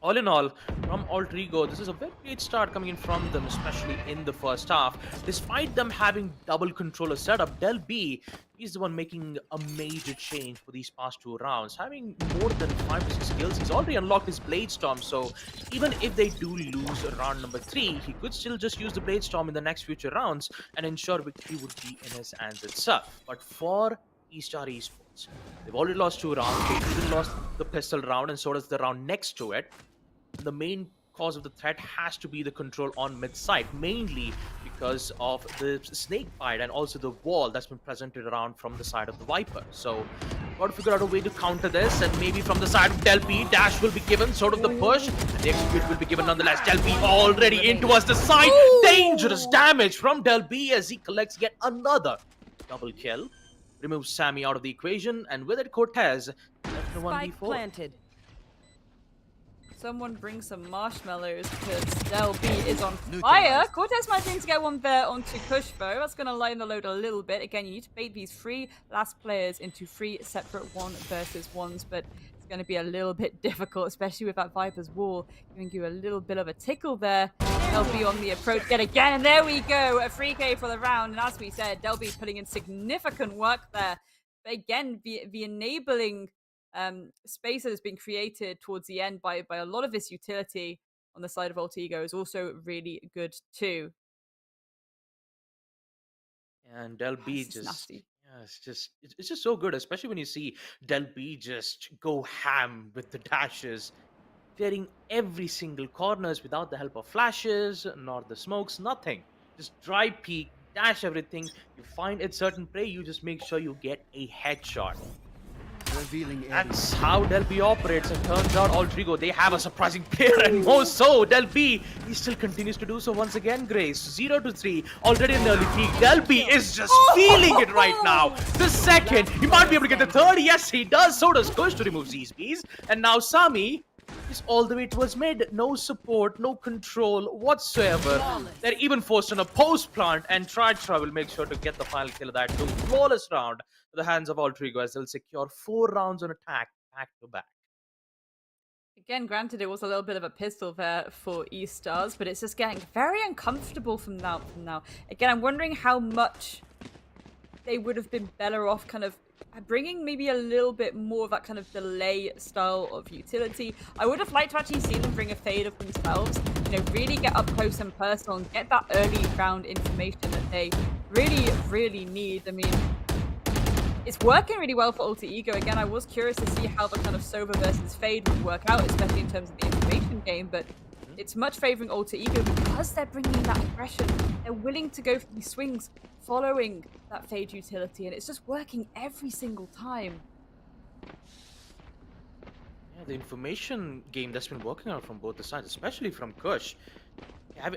all in all, from Ultragear, this is a very great start coming in from them, especially in the first half. Despite them having double controller setup, Delby is the one making a major change for these past two rounds. Having more than 5 to 6 kills, he's already unlocked his Blade Storm, so even if they do lose round number 3, he could still just use the Blade Storm in the next future rounds and ensure victory would be in his hands itself. But for Estar Esports, they've already lost 2 rounds. They even lost the pistol round, and so does the round next to it. The main cause of the threat has to be the control on mid side, mainly because of the snake bite and also the wall that's been presented around from the side of the Viper. So got to figure out a way to counter this, and maybe from the side of Delby, dash will be given, sort of the push, and the execute will be given nonetheless. Delby already in towards the side. Dangerous damage from Delby as he collects yet another double kill. Removes Sammy out of the equation, and with it Cortez left the 1v4. Planted. Someone bring some marshmallows because Delby is on fire. Cortez managing to get one there onto Kush though. That's going to line the load a little bit. Again, you need to bait these 3 last players into 3 separate 1 versus 1s, but it's going to be a little bit difficult, especially with that Viper's wall giving you a little bit of a tickle there. Delby on the approach yet again, and there we go. A free K for the round, and as we said, Delby putting in significant work there. But again, the enabling space that has been created towards the end by a lot of this utility on the side of Ultragear is also really good too. And Delby it's just so good, especially when you see Delby just go ham with the dashes, clearing every single corners without the help of flashes, nor the smokes, nothing. Just dry peek, dash everything. You find a certain prey, you just make sure you get a headshot. That's how Delby operates, and turns out Ultragear, they have a surprising player, and more so, Delby, he still continues to do so once again, Grace. 0 to 3, already an early peak. Delby is just feeling it right now. The second, he might be able to get the third. Yes, he does. So does Kush to remove Zsb's. And now Sami is all the way towards mid. No support, no control whatsoever. They're even forced on a post plant, and Tri will make sure to get the final kill of that too. Flawless round to the hands of Ultragear as they'll secure 4 rounds on attack back to back. Again, granted, it was a little bit of a pistol there for Estars, but it's just getting very uncomfortable from now. Again, I'm wondering how much they would have been better off kind of bringing maybe a little bit more of that kind of delay style of utility. I would have liked to actually see them bring a fade of themselves, you know, really get up close and personal and get that early round information that they really, really need. I mean, it's working really well for Ultragear. Again, I was curious to see how the kind of Sova versus Fade would work out, especially in terms of the information game, but it's much favoring Ultragear because they're bringing that aggression. They're willing to go for these swings following that Fade utility, and it's just working every single time. Yeah, the information game that's been working out from both the sides, especially from Kush.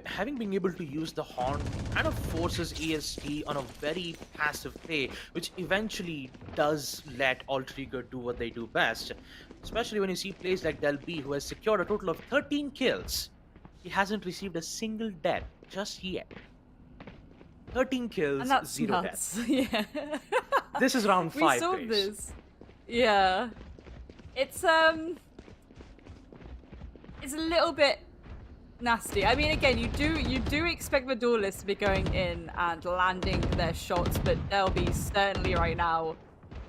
having been able to use the horn kind of forces EST on a very passive play, which eventually does let Ultragear do what they do best. Especially when you see plays like Del B, who has secured a total of 13 kills. He hasn't received a single death just yet. 13 kills, And that's 0 nuts. deaths. Yeah. This is round 5. We saw Grace. this. Yeah. It's a little bit nasty. I mean, again, you do expect the duelists to be going in and landing their shots, but Delby certainly right now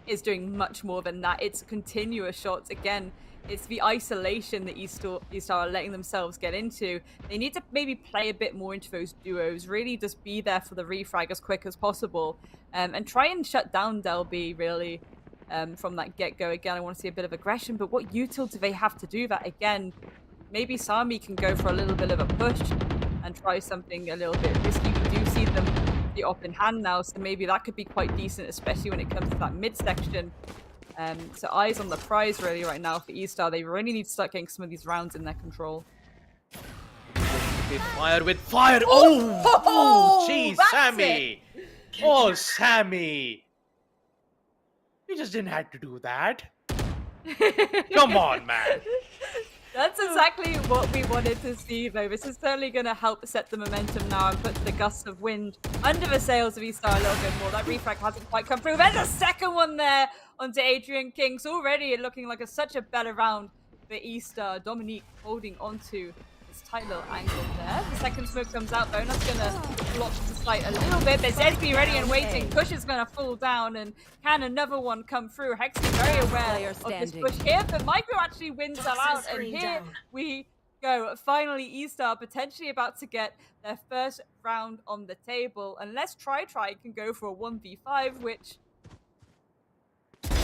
is doing much more than that. It's continuous shots. Again, it's the isolation that Estar are letting themselves get into. They need to maybe play a bit more into those duos, really just be there for the refrag as quick as possible, and try and shut down Delby, really, from that get-go. Again, I want to see a bit of aggression, but what util do they have to do that? Again, maybe Sami can go for a little bit of a push and try something a little bit risky. We do see them the op in hand now, so maybe that could be quite decent, especially when it comes to that mid-section. So eyes on the prize really right now for Estar. They really need to start getting some of these rounds in their control. They fire with fire. Oh, jeez, Sammy. Oh, Sammy. You just didn't have to do that. Come on, man. That's exactly what we wanted to see, though. This is certainly going to help set the momentum now and put the gusts of wind under the sails of Estar a little bit more. That refrag hasn't quite come through. There's a second one there onto Adrian King. So already looking like such a better round for Estar. Dominique holding onto this tight little angle there. The second smoke comes out, though, and that's going to block the sight a little bit. There's Edby ready and waiting. Kush is going to fall down, and can another one come through? Hexy very aware of this push here, but Micro actually wins that out, and here we go. Finally, Estar potentially about to get their first round on the table, unless Try can go for a 1v5, which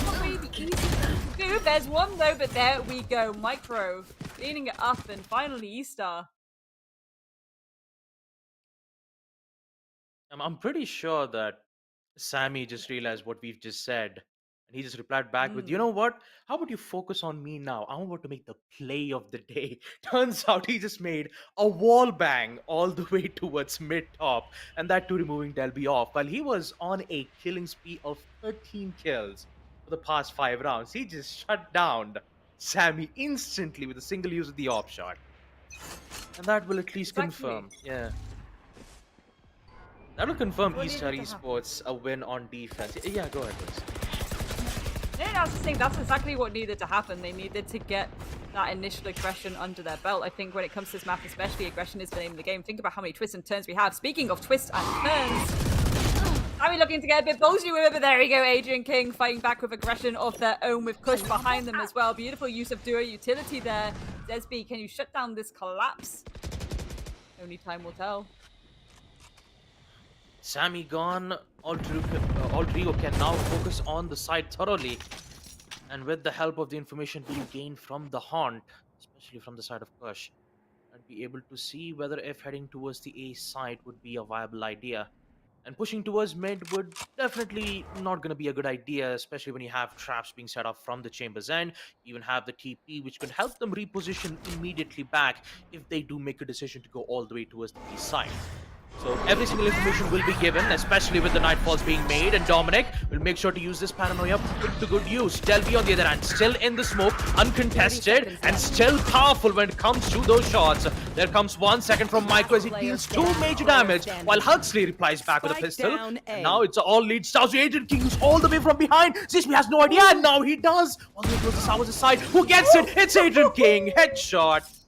not really the easiest thing to do. There's one though, but there we go. Micro cleaning it up, and finally Estar. I'm pretty sure that Sammy just realized what we've just said. And he just replied back with, you know what? How about you focus on me now? I'm about to make the play of the day. Turns out he just made a wall bang all the way towards mid-top. And that too removing Delby off. While he was on a killing spree of 13 kills for the past 5 rounds, he just shut down Sammy instantly with a single use of the op shot. And that will at least confirm. Yeah. That will confirm Estar Esports a win on defense. Yeah, go ahead, please. Yeah, that's the thing. That's exactly what needed to happen. They needed to get that initial aggression under their belt. I think when it comes to this map, especially, aggression is the name of the game. Think about how many twists and turns we have. Speaking of twists and turns, are we looking to get a bit ballsy with it? But there we go. Adrian King fighting back with aggression of their own with Kush behind them as well. Beautiful use of duo utility there. Desby, can you shut down this collapse? Only time will tell. Sammy gone, Ultragear can now focus on the side thoroughly. And with the help of the information we gain from the Haunt, especially from the side of Kush, and be able to see whether if heading towards the A side would be a viable idea. And pushing towards mid would definitely not going to be a good idea, especially when you have traps being set up from the chamber's end. You even have the TP, which can help them reposition immediately back if they do make a decision to go all the way towards the B side. So every single information will be given, especially with the nightfalls being made, and Dominic will make sure to use this paranoia put to good use. Delby on the other hand, still in the smoke, uncontested, and still powerful when it comes to those shots. There comes 1 second from Micro as he deals 2 major damage, while Huxley replies back with a pistol. And now it's all leads down to Adrian King, who's all the way from behind. Zismi has no idea, and now he does. All the way towards the South's side. Who gets it? It's Adrian King. Headshot.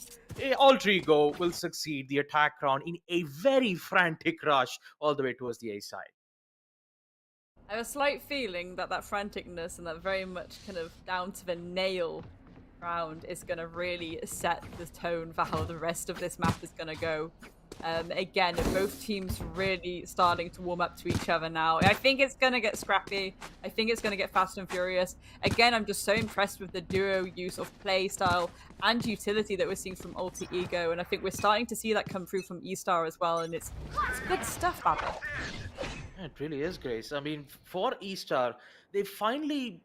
Ultragear will succeed the attack round in a very frantic rush all the way towards the A side. I have a slight feeling that franticness and that very much kind of down to the nail round is going to really set the tone for how the rest of this map is going to go. Again, both teams really starting to warm up to each other now. I think it's going to get scrappy. I think it's going to get fast and furious. Again, I'm just so impressed with the duo use of play style and utility that we're seeing from Ulti Ego, and I think we're starting to see that come through from Estar as well, and it's good stuff, Babel. Yeah, it really is, Grace. I mean, for Estar, they finally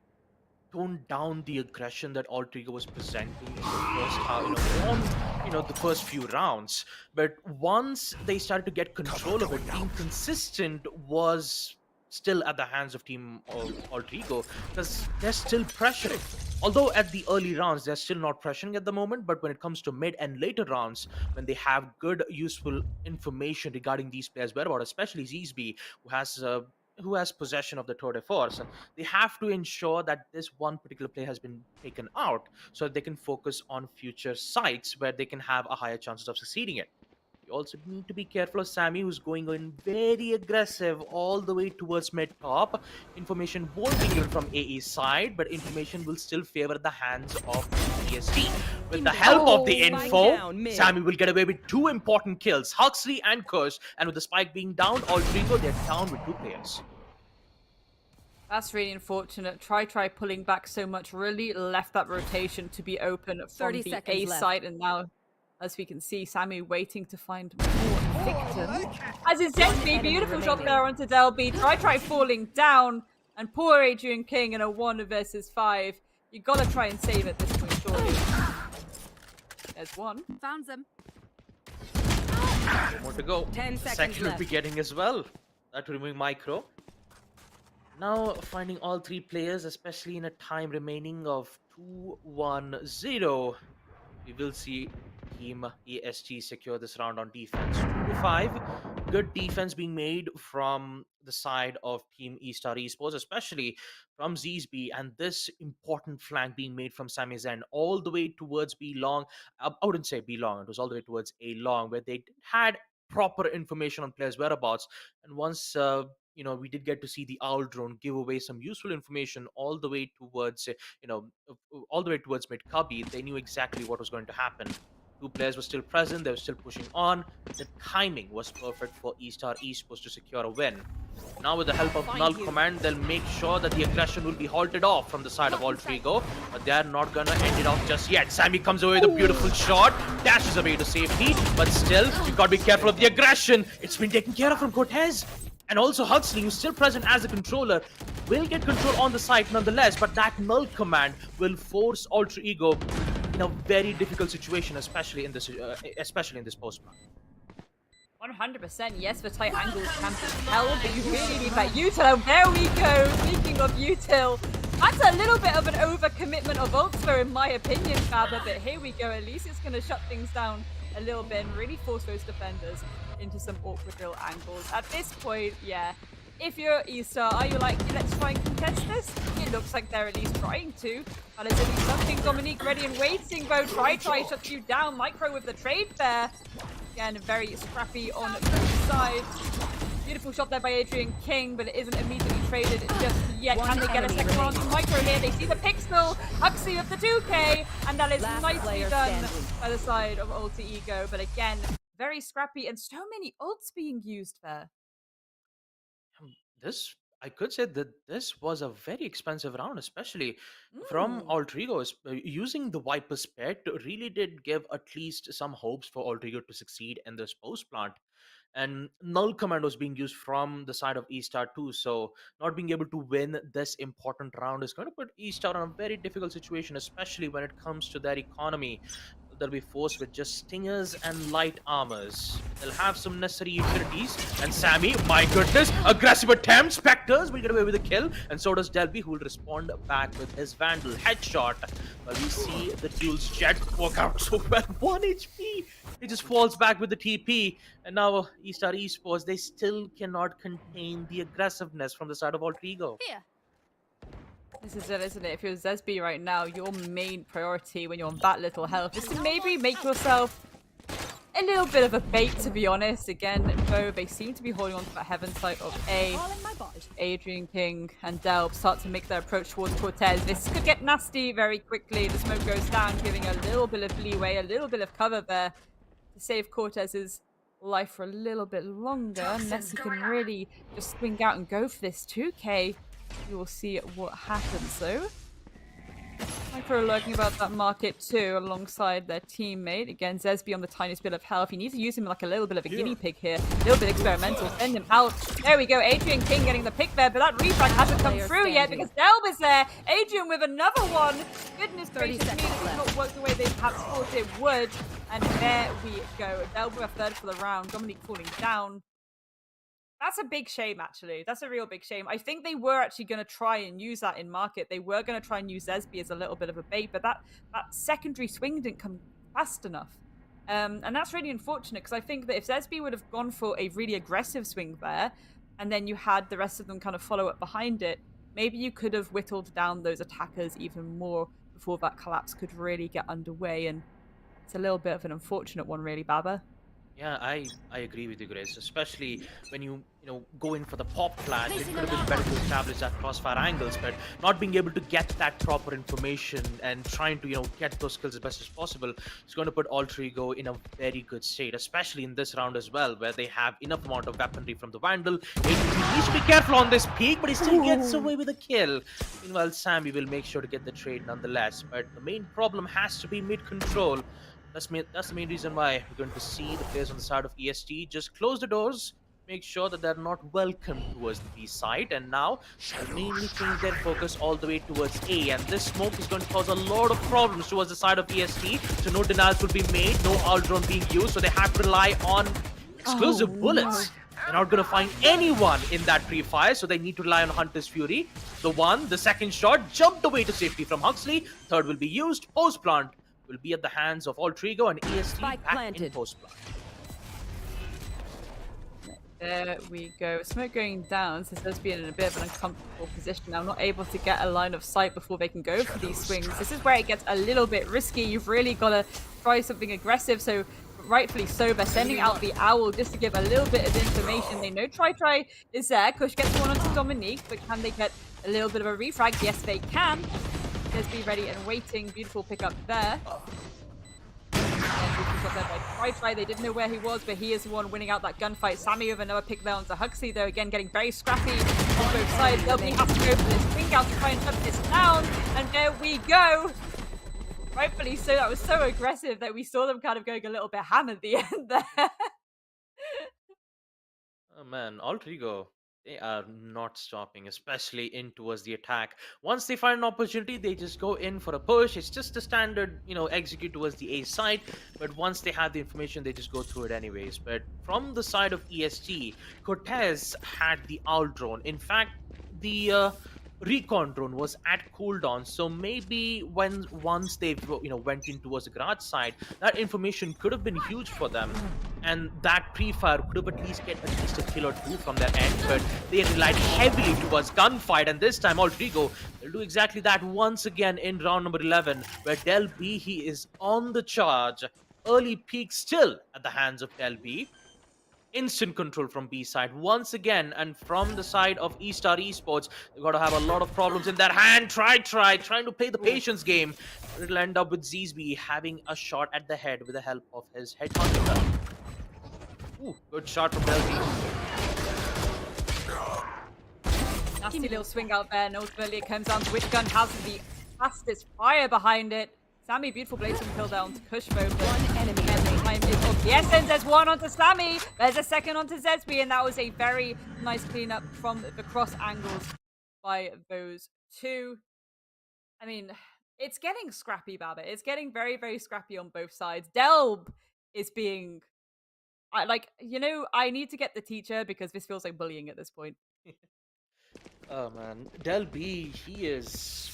toned down the aggression that Ultragear was presenting in the first half. the first few rounds. But once they started to get control of it, being consistent was still at the hands of Team Ultragear, because they're still pressuring. Although at the early rounds, they're still not pressuring at the moment, but when it comes to mid and later rounds, when they have good, useful information regarding these players' whereabouts, especially Zizbi, who has possession of the tour de force, they have to ensure that this one particular player has been taken out so that they can focus on future sites where they can have a higher chances of succeeding it. You also need to be careful of Sammy, who's going in very aggressive all the way towards mid-top. Information won't be given from AE's side, but information will still favor the hands of EST. With the help of the info, Sammy will get away with 2 important kills, Huxley and Curse, and with the spike being down, Ultragear, they're down with 2 players. That's really unfortunate. Try pulling back so much, really left that rotation to be open from the A side, and now, as we can see, Sammy waiting to find more victims. As is Xerxia, beautiful shot there onto Delby. Try falling down, and poor Adrian King in a 1 versus 5. You gotta try and save at this point, surely. There's one. Found them. 1 more to go. 10 seconds Second will left. be getting as well. That removing Micro. Now finding all 3 players, especially in a time remaining of 2-1-0. We will see Team EST secure this round on defense. 2-5. Good defense being made from the side of Team Estar Esports, especially from Zizbi, and this important flank being made from Sammy's end all the way towards B long. I wouldn't say B long, it was all the way towards A long, where they had proper information on players' whereabouts. And once we did get to see the Owl drone give away some useful information all the way towards mid Cubby, they knew exactly what was going to happen. 2 players were still present, they were still pushing on. The timing was perfect for Estar Esports to secure a win. Now with the help of Null Command, they'll make sure that the aggression will be halted off from the side of Ultragear, but they're not gonna end it off just yet. Sammy comes away with a beautiful shot, dashes away to safety, but still, you gotta be careful of the aggression. It's been taken care of from Cortez. And also Huxley, who's still present as a controller, will get control on the site nonetheless, but that Null Command will force Ultragear in a very difficult situation, especially in this post-round. 100%, yes, for tight angles can be held, but you really need that util. And there we go. Speaking of util, that's a little bit of an overcommitment of Ultra, in my opinion, Faber, but here we go. At least it's going to shut things down a little bit and really force those defenders into some awkward little angles. At this point, yeah, if you're Estar, are you like, let's try and contest this? It looks like they're at least trying to. That is at least something. Dominique ready and waiting, though. Try shuts you down. Micro with the trade there. Again, very scrappy on both sides. Beautiful shot there by Adrian King, but it isn't immediately traded just yet. Can they get a second one on Micro here? They see the pixel, Huxley of the 2K, and that is nicely done by the side of Ultragear. But again, very scrappy and so many ults being used there. I could say that this was a very expensive round, especially from Ultragear. Using the Viper's Pet really did give at least some hopes for Ultragear to succeed in this post plant. And Null Command was being used from the side of Estar too, so not being able to win this important round is going to put Estar in a very difficult situation, especially when it comes to their economy. They'll be forced with just stingers and light armors. They'll have some necessary utilities. And Sammy, my goodness, aggressive attempt. Spectres will get away with a kill. And so does Delby, who will respond back with his Vandal headshot. But we see the duel's jet work out so well. 1 HP. He just falls back with the TP. And now Estar Esports, they still cannot contain the aggressiveness from the side of Ultragear. Yeah. This is it, isn't it? If you're Zesby right now, your main priority when you're on that little health is to maybe make yourself a little bit of a bait, to be honest. Again, though, they seem to be holding on to that heaven side of A. Adrian King and Delb start to make their approach towards Cortez. This could get nasty very quickly. The smoke goes down, giving a little bit of leeway, a little bit of cover there to save Cortez's life for a little bit longer. Messi can really just swing out and go for this 2K. You will see what happens, though. Micro lurking about that market too, alongside their teammate. Again, Zesby on the tiniest bit of health. You need to use him like a little bit of a guinea pig here. A little bit experimental. Send him out. There we go. Adrian King getting the pick there, but that refrag hasn't come through yet because Delb is there. Adrian with another one. Goodness gracious me, this has not worked the way they perhaps thought it would. And there we go. Delbu a third for the round. Dominique falling down. That's a big shame, actually. That's a real big shame. I think they were actually going to try and use that in market. They were going to try and use Zesby as a little bit of a bait, but that secondary swing didn't come fast enough. And that's really unfortunate, because I think that if Zesby would have gone for a really aggressive swing there, and then you had the rest of them kind of follow up behind it, maybe you could have whittled down those attackers even more before that collapse could really get underway. And it's a little bit of an unfortunate one, really, Baba. Yeah, I agree with you, Grace. Especially when you go in for the pop flash, it could have been better to establish that crossfire angles, but not being able to get that proper information and trying to get those skills as best as possible is going to put Ultragear in a very good state, especially in this round as well, where they have enough amount of weaponry from the Vandal. He needs to be careful on this peak, but he still gets away with a kill. Meanwhile, Sammy will make sure to get the trade nonetheless, but the main problem has to be mid-control. That's the main reason why we're going to see the players on the side of EST just close the doors, make sure that they're not welcome towards the B side, and now they'll mainly change their focus all the way towards A, and this smoke is going to cause a lot of problems towards the side of EST, so no denials will be made, no all drone being used, so they have to rely on explosive bullets. They're not going to find anyone in that pre-fire, so they need to rely on Hunter's Fury. The second shot jumped away to safety from Huxley, third will be used, post-plant will be at the hands of Ultragear and EST back in post-plant. There we go. Smoke going down, so there's been in a bit of an uncomfortable position now, not able to get a line of sight before they can go for these swings. This is where it gets a little bit risky. You've really got to try something aggressive, so rightfully so, they're sending out the Owl just to give a little bit of information. They know Try is there. Kush gets one onto Dominique, but can they get a little bit of a refrag? Yes, they can. Let's be ready and waiting. Beautiful pickup there. Try. They didn't know where he was, but he is the one winning out that gunfight. Sammy with another pick there onto Huxley, though, again getting very scrappy on both sides. Nobody has to go for this swing out to try and shut this down. And there we go. Rightfully so. That was so aggressive that we saw them kind of going a little bit ham at the end there. Oh man, Ultragear, they are not stopping, especially in towards the attack. Once they find an opportunity, they just go in for a push. It's just a standard, execute towards the A side. But once they have the information, they just go through it anyways. But from the side of EST, Cortez had the Owl drone. In fact, the recon drone was at cooldown, so maybe once they went in towards the garage side, that information could have been huge for them, and that pre-fire could have at least a kill or two from their end. But they relied heavily towards gunfight, and this time Ultragear will do exactly that once again in round number 11, where Del B, he is on the charge. Early peak still at the hands of Del B. Instant control from B side once again, and from the side of Estar Esports, they've got to have a lot of problems in their hand. Trying to play the patience game. It'll end up with Zesby having a shot at the head with the help of his headhunter. Ooh, good shot from Delby. Nasty little swing out there, and ultimately it comes down to which gun has the fastest fire behind it. Sammy, beautiful blazing kill down to Kush though. One enemy time is of the essence. There's one onto Sammy. There's a second onto Zesby, and that was a very nice cleanup from the cross angles by those two. I mean, it's getting scrappy, Babbitt. It's getting very, very scrappy on both sides. Delb is being, I need to get the teacher because this feels like bullying at this point. Oh man, Del B, he is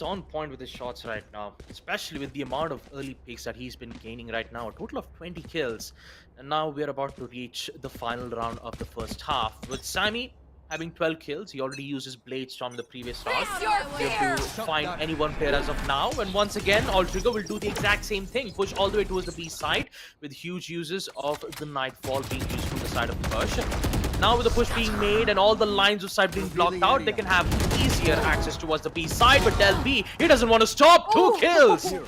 on point with his shots right now, especially with the amount of early picks that he's been gaining right now. A total of 20 kills, and now we're about to reach the final round of the first half. With Sammy having 12 kills, he already used his Blade Storm the previous round. We have to find any one player as of now, and once again, Ultragear will do the exact same thing, push all the way towards the B side, with huge uses of the Nightfall being used from the side of the push. Now with the push being made and all the lines of sight being blocked out, they can have easier access towards the B side, but Del B, he doesn't want to stop. 2 kills! And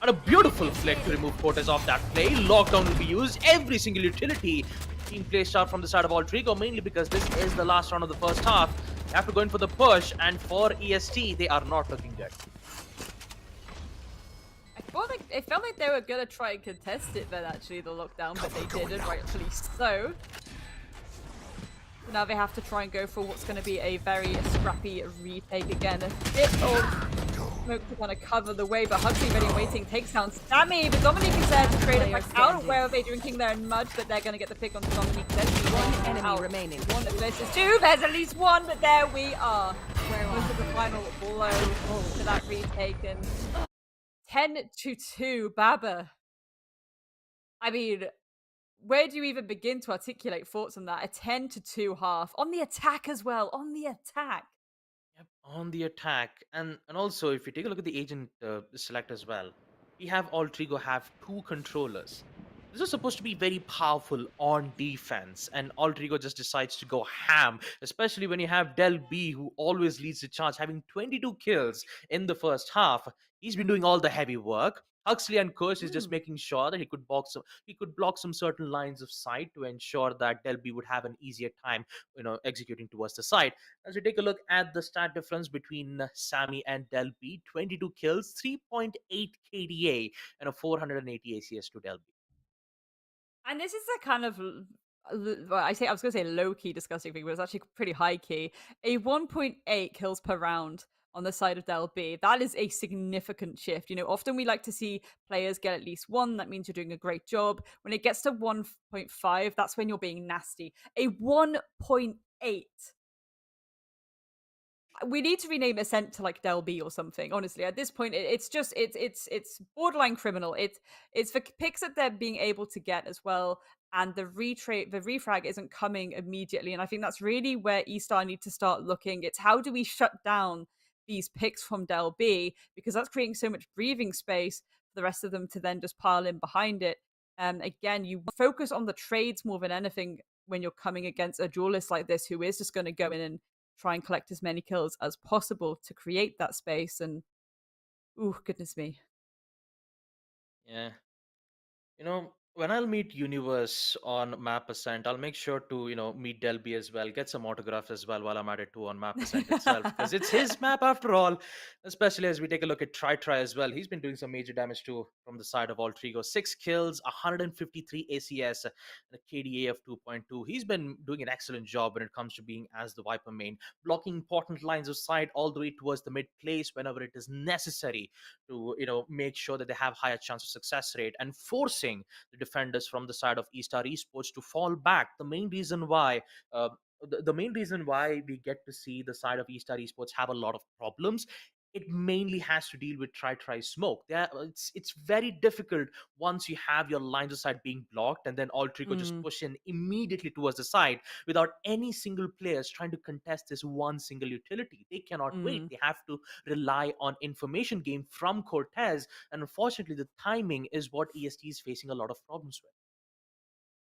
a beautiful flick to remove Cortez off that play. Lockdown will be used. Every single utility being placed out from the side of Ultragear, mainly because this is the last round of the first half. They have to go in for the push, and for EST, they are not looking good. It felt like they were going to try and contest it then, actually, the lockdown, but they didn't, rightfully so. Now they have to try and go for what's going to be a very scrappy retake again. A bit of smoke to kind of cover the way, but Huxley ready and waiting takes down Sammy, but Dominique is there to trade it back out. Where are they drinking there in mud? But they're going to get the pick on Dominique. One enemy remaining. One versus two. There's at least one, but there we are. Close to the final blow to that retake, and 10-2, Baba. I mean, where do you even begin to articulate thoughts on that? A 10-2 half on the attack as well. On the attack. Yep, on the attack. And also, if you take a look at the agent select as well, we have Ultragear have two controllers. This is supposed to be very powerful on defense, and Ultragear just decides to go ham, especially when you have Del B, who always leads the charge, having 22 kills in the first half. He's been doing all the heavy work. Huxley and Kurz is just making sure that he could block some certain lines of sight to ensure that Del B would have an easier time, executing towards the side. As we take a look at the stat difference between Sammy and Del B, 22 kills, 3.8 KDA, and a 480 ACS to Del B. And this is a kind of, I was going to say low-key disgusting thing, but it's actually pretty high-key. A 1.8 kills per round on the side of Del B. That is a significant shift. Often we like to see players get at least one. That means you're doing a great job. When it gets to 1.5, that's when you're being nasty. A 1.8. We need to rename Ascent to like Del B or something. Honestly, at this point, it's borderline criminal. It's the picks that they're being able to get as well, and the refrag isn't coming immediately. And I think that's really where Estar need to start looking. It's how do we shut down these picks from Del B, because that's creating so much breathing space for the rest of them to then just pile in behind it. Again, you focus on the trades more than anything when you're coming against a duelist like this, who is just going to go in and try and collect as many kills as possible to create that space. And ooh, goodness me. Yeah. When I'll meet Universe on Map Ascent, I'll make sure to, meet Delby as well, get some autographs as well while I'm at it too on Map Ascent itself, because it's his map after all, especially as we take a look at Try as well. He's been doing some major damage too from the side of Ultragear. 6 kills, 153 ACS, and a KDA of 2.2. He's been doing an excellent job when it comes to being as the Viper main, blocking important lines of sight all the way towards the mid place whenever it is necessary to, make sure that they have higher chance of success rate, and forcing the defenders from the side of Estar Esports to fall back. The main reason why we get to see the side of Estar Esports have a lot of problems, it mainly has to deal with try smoke. It's very difficult once you have your lines of sight being blocked, and then Ultragear just push in immediately towards the side without any single players trying to contest this one single utility. They cannot wait. They have to rely on information game from Cortez, and unfortunately the timing is what EST is facing a lot of problems with.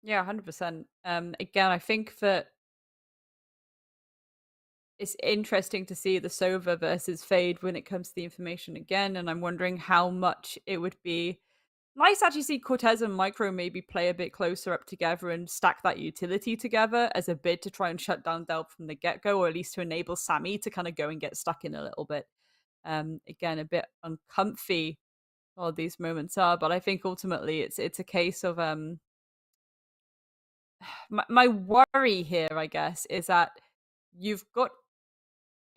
Yeah, 100%. Again, I think that it's interesting to see the Sova versus Fade when it comes to the information again, and I'm wondering how much it would be nice to actually see Cortez and Micro maybe play a bit closer up together and stack that utility together as a bid to try and shut down Delp from the get-go, or at least to enable Sammy to kind of go and get stuck in a little bit. Again, a bit uncomfy all these moments are, but I think ultimately it's a case of my worry here, I guess, is that you've got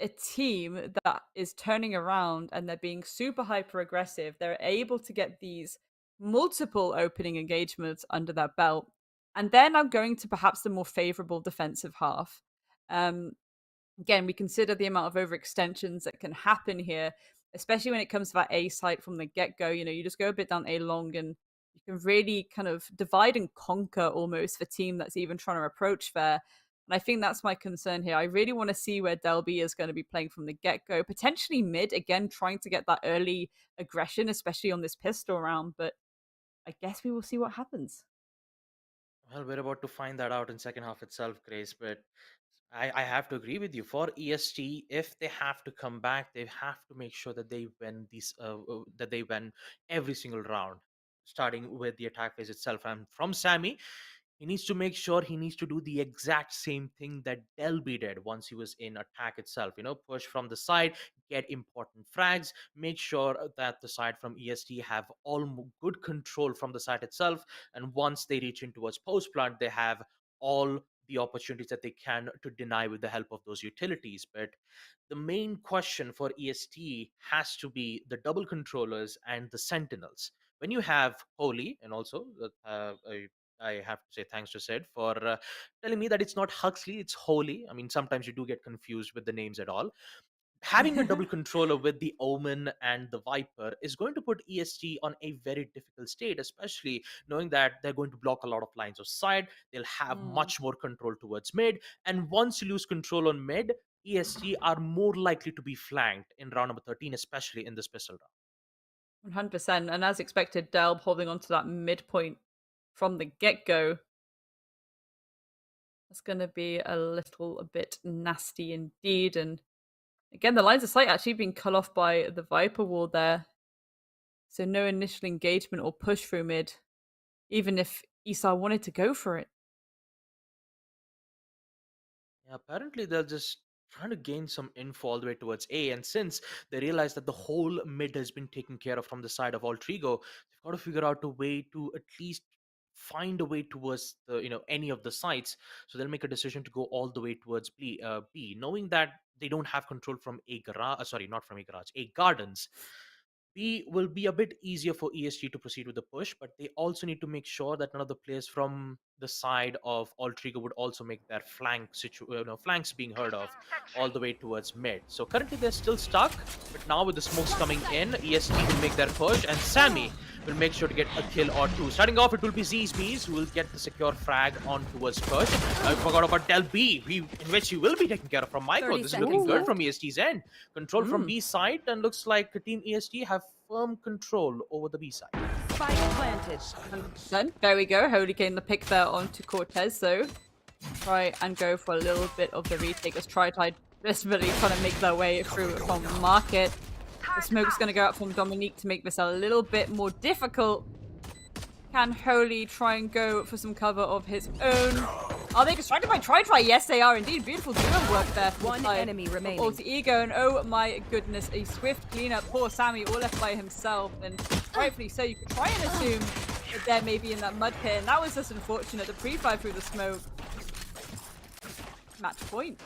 a team that is turning around and they're being super hyper aggressive. They're able to get these multiple opening engagements under their belt, and they're now going to perhaps the more favorable defensive half. Again, we consider the amount of overextensions that can happen here, especially when it comes to that A site from the get-go. You just go a bit down A long and you can really kind of divide and conquer almost the team that's even trying to approach there. And I think that's my concern here. I really want to see where Delby is going to be playing from the get-go, potentially mid, again, trying to get that early aggression, especially on this pistol round. But I guess we will see what happens. Well, we're about to find that out in second half itself, Grace, but I have to agree with you. For EST, if they have to come back, they have to make sure that they win that they win every single round, starting with the attack phase itself. And from Sammy, he needs to make sure he needs to do the exact same thing that Delby did once he was in attack itself. Push from the side, get important frags, make sure that the side from EST have all good control from the side itself. And once they reach in towards post plant, they have all the opportunities that they can to deny with the help of those utilities. But the main question for EST has to be the double controllers and the sentinels. When you have Holy, and also I have to say thanks to Sid for telling me that it's not Huxley, it's Holy. I mean, sometimes you do get confused with the names at all. Having a double controller with the Omen and the Viper is going to put EST on a very difficult state, especially knowing that they're going to block a lot of lines of sight. They'll have much more control towards mid. And once you lose control on mid, EST are more likely to be flanked in round number 13, especially in this pistol round. 100%. And as expected, Delb holding on to that midpoint from the get-go. That's going to be a bit nasty indeed. And again, the lines of sight actually being cut off by the Viper wall there. So no initial engagement or push through mid, even if Estar wanted to go for it. Yeah, apparently they're just trying to gain some info all the way towards A. And since they realize that the whole mid has been taken care of from the side of Ultragear, they've got to figure out a way to at least find a way towards the any of the sites. So they'll make a decision to go all the way towards B, knowing that they don't have control from A garage. Sorry, not from A garage. A gardens. B will be a bit easier for ESG to proceed with the push, but they also need to make sure that none of the players from the side of Ultragear would also make their flanks being heard of all the way towards mid. So currently they're still stuck, but now with the smokes coming in, ESG will make their push, and Sammy will make sure to get a kill or two. Starting off, it will be Z's who will get the secure frag on towards push. I forgot about Del B, in which he will be taken care of from Micro. This is looking good from EST's end. Control from B side, and looks like Team EST have firm control over the B side. Spike planted. 100%. There we go. Holy getting the pick there onto Cortez, so try and go for a little bit of the retake as Tri-Tide desperately trying to make their way through from Market. The smoke's going to go out from Dominique to make this a little bit more difficult. Can Holy try and go for some cover of his own? Are they distracted by Tri-Try? Yes, they are indeed. Beautiful duo work there. One enemy remaining. Alter Ego, and oh my goodness, a swift cleanup. Poor Sammy, all left by himself, and rightfully so. You could try and assume that they're maybe in that mud pit, and that was just unfortunate. The pre-fire through the smoke. Match point.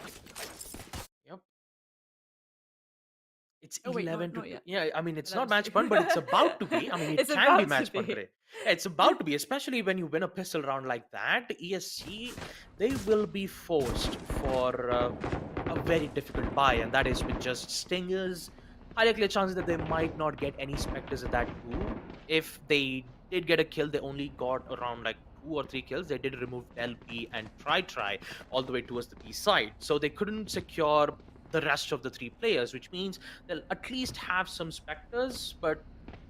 It's Oh, wait, 11 not to yet. yeah. I mean, it's 11 not match point, but it's about to be. I mean, it It's can be about match to point be. today. Yeah, it's about to be, especially when you win a pistol round like that. ESC, they will be forced for a very difficult buy, and that is with just Stingers. High likely chances that they might not get any Spectres at that too. If they did get a kill, they only got around like 2 or 3 kills. They did remove LP and Try all the way towards the B side, so they couldn't secure the rest of the 3 players, which means they'll at least have some Spectres, but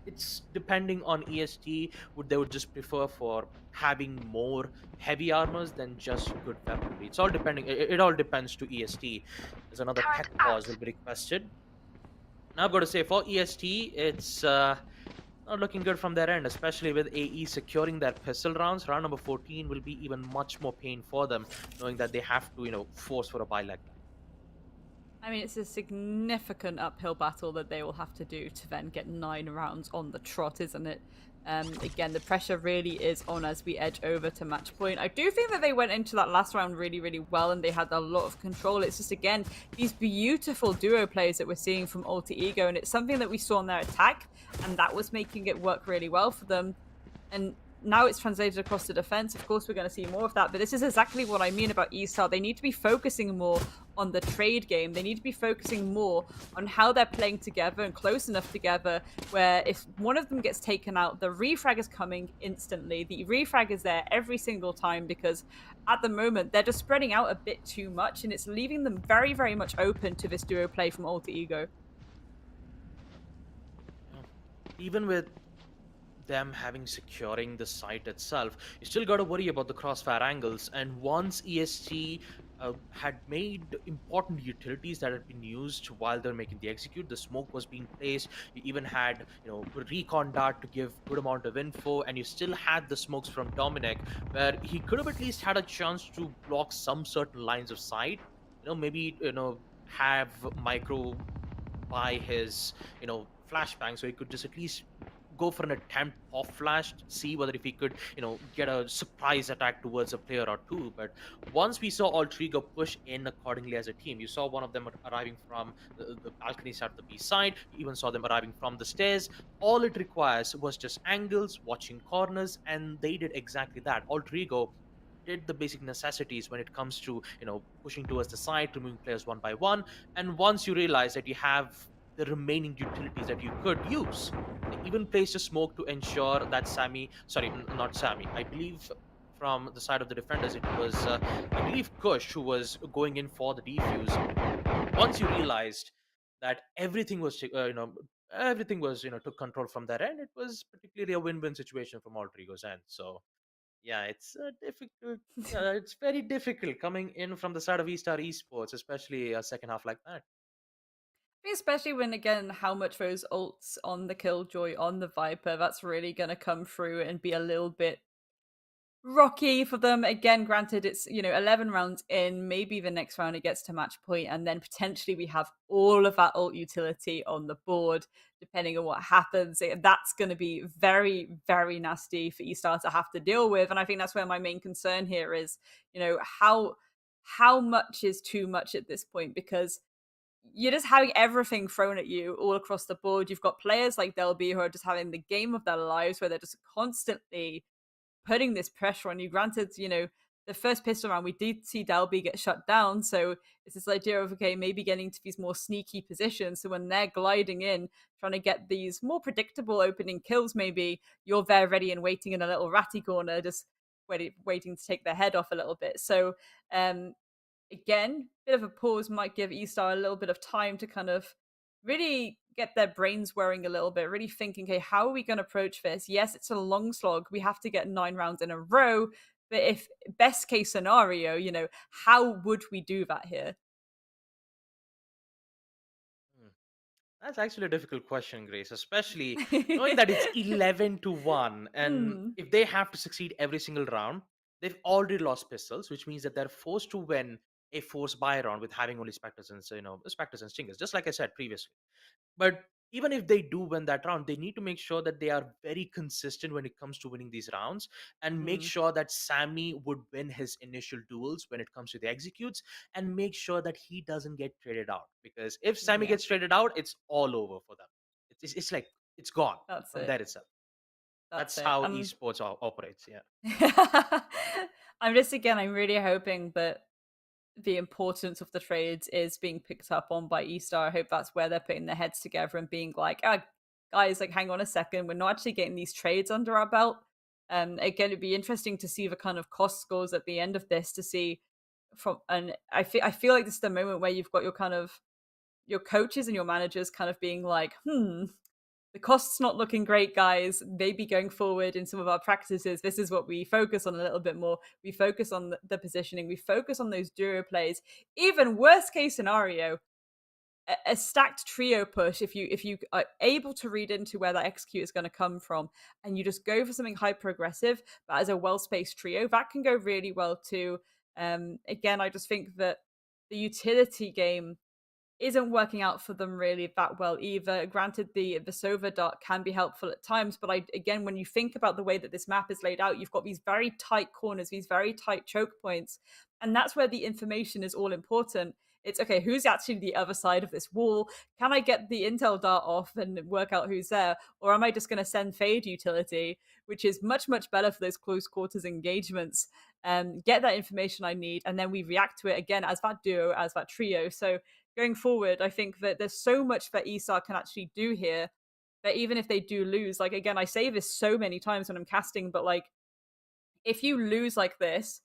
it's depending on EST. They would just prefer for having more heavy armors than just good weaponry. It's all depending. It all depends to EST. There's another tech pause will be requested. Now I've got to say, for EST, it's not looking good from their end, especially with AE securing their pistol rounds. Round number 14 will be even much more pain for them, knowing that they have to, force for a buy like that. I mean, it's a significant uphill battle that they will have to do to then get 9 rounds on the trot, isn't it? Again, the pressure really is on as we edge over to match point. I do think that they went into that last round really, really well, and they had a lot of control. It's just, again, these beautiful duo plays that we're seeing from Alter Ego, and it's something that we saw in their attack, and that was making it work really well for them. And now it's translated across the defense. Of course, we're going to see more of that, but this is exactly what I mean about Estar. They need to be focusing more on the trade game. They need to be focusing more on how they're playing together and close enough together where if one of them gets taken out, the refrag is coming instantly. The refrag is there every single time, because at the moment they're just spreading out a bit too much, and it's leaving them very, very much open to this duo play from Alter Ego. Even with them securing the site itself, you still got to worry about the crossfire angles. And once EST had made important utilities that had been used while they're making the execute, the smoke was being placed, you even had recon dart to give good amount of info, and you still had the smokes from Dominic where he could have at least had a chance to block some certain lines of sight, maybe have Micro by his flashbang, so he could just at least go for an attempt off flash, see whether if he could, get a surprise attack towards a player or two. But once we saw Ultragear push in accordingly as a team, you saw one of them arriving from the balcony side of the B side. You even saw them arriving from the stairs. All it requires was just angles, watching corners, and they did exactly that. Ultragear did the basic necessities when it comes to pushing towards the side, removing players one by one. And once you realize that you have the remaining utilities that you could use, they even placed a smoke to ensure that not Sammy, I believe from the side of the defenders it was I believe Kush who was going in for the defuse. Once you realized that everything was took control from their end, it was particularly a win-win situation from Ultragear's end. So yeah, it's difficult. It's very difficult coming in from the side of Estar Esports, especially a second half like that. Especially when, again, how much those ults on the Killjoy, on the Viper, that's really going to come through and be a little bit rocky for them. Again, granted, it's 11 rounds in. Maybe the next round it gets to match point, and then potentially we have all of that ult utility on the board, depending on what happens. That's going to be very, very nasty for Estar to have to deal with. And I think that's where my main concern here is, how much is too much at this point, because you're just having everything thrown at you all across the board. You've got players like Delby who are just having the game of their lives, where they're just constantly putting this pressure on you. Granted, the first pistol round, we did see Delby get shut down. So it's this idea of, okay, maybe getting to these more sneaky positions. So when they're gliding in, trying to get these more predictable opening kills, maybe you're there ready and waiting in a little ratty corner, just waiting to take their head off a little bit. So, again, bit of a pause might give Estar a little bit of time to kind of really get their brains whirring a little bit, really thinking, okay, how are we going to approach this? Yes, it's a long slog. We have to get 9 rounds in a row. But if best case scenario, how would we do that here? That's actually a difficult question, Grace, especially knowing that it's 11-1. And if they have to succeed every single round, they've already lost pistols, which means that they're forced to win a forced buy round with having only Spectres and Spectres and Stingers, just like I said previously. But even if they do win that round, they need to make sure that they are very consistent when it comes to winning these rounds, and make sure that Sammy would win his initial duels when it comes to the executes, and make sure that he doesn't get traded out. Because if Sammy gets traded out, it's all over for them. It's like it's gone from there itself. That's how esports operates. Yeah. I'm really hoping that the importance of the trades is being picked up on by Estar. I hope that's where they're putting their heads together and being like, guys, like, hang on a second, we're not actually getting these trades under our belt. Again, it'd be interesting to see the kind of cost scores at the end of this, to see and I feel like this is the moment where you've got your coaches and your managers kind of being like, the cost's not looking great, guys. Maybe going forward in some of our practices, this is what we focus on a little bit more. We focus on the positioning. We focus on those duo plays. Even worst case scenario, a stacked trio push, if you are able to read into where that execute is going to come from, and you just go for something hyper aggressive, but as a well-spaced trio, that can go really well too. Again, I just think that the utility game isn't working out for them really that well either. Granted, the Sova dart can be helpful at times, but again, when you think about the way that this map is laid out, you've got these very tight corners, these very tight choke points, and that's where the information is all important. It's, okay, who's actually the other side of this wall? Can I get the intel dart off and work out who's there? Or am I just going to send fade utility, which is much, much better for those close quarters engagements, get that information I need, and then we react to it again as that duo, as that trio. So going forward, I think that there's so much that Estar can actually do here, that even if they do lose, like, again, I say this so many times when I'm casting, but like, if you lose like this,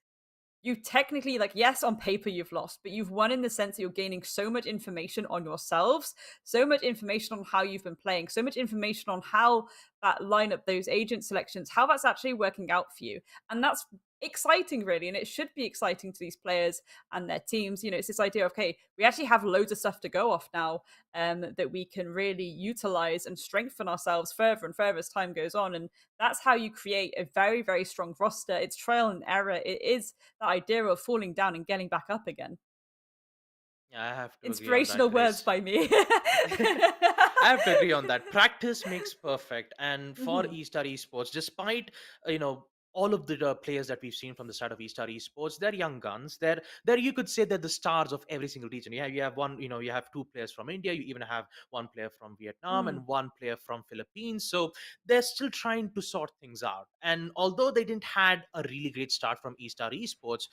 you technically, like, yes, on paper you've lost, but you've won in the sense that you're gaining so much information on yourselves, so much information on how you've been playing, so much information on how that lineup, those agent selections, how that's actually working out for you. And that's exciting, really, and it should be exciting to these players and their teams. It's this idea of, okay, we actually have loads of stuff to go off now, that we can really utilize and strengthen ourselves further and further as time goes on. And that's how you create a very, very strong roster. It's trial and error. It is that idea of falling down and getting back up again. Yeah, I have to Inspirational agree on that, words by me. I have to agree on that. Practice makes perfect, and for Estar Esports, despite all of the players that we've seen from the side of Estar Esports, they're young guns. They're you could say they're the stars of every single region. Yeah, you have one, you have two players from India. You even have one player from Vietnam and one player from Philippines. So they're still trying to sort things out. And although they didn't had a really great start from Estar Esports,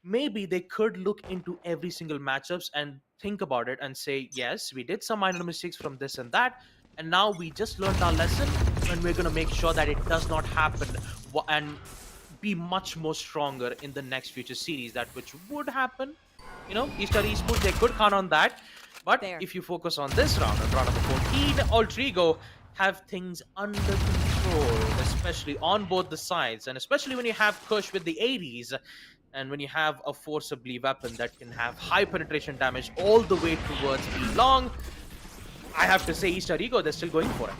maybe they could look into every single matchups and think about it and say, yes, we did some minor mistakes from this and that, and now we just learned our lesson, and we're going to make sure that it does not happen and be much more stronger in the next future series, that which would happen. Estar Esports, they could count on that. But if you focus on this round, on round number 14, Ultragear have things under control, especially on both the sides, and especially when you have Kush with the 80s, and when you have a forcibly weapon that can have high penetration damage all the way towards the long. I have to say, Ultragear, they're still going for it.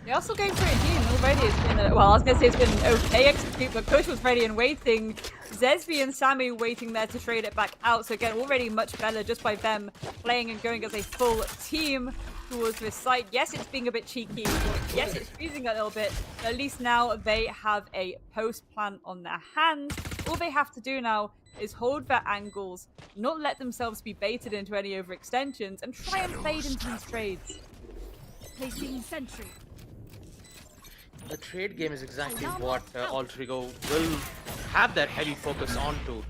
They're also going for it here already. It's been well, I was going to say it's been an okay execute, but Kush was ready and waiting. Zesby and Sammy waiting there to trade it back out. So again, already much better just by them playing and going as a full team towards this site. Yes, it's being a bit cheeky. Yes, it's freezing a little bit. But at least now they have a post plan on their hands. All they have to do now is hold their angles, not let themselves be baited into any overextensions, and try and fade into these trades. Placing sentry. The trade game is exactly what Ultragear will have their heavy focus onto.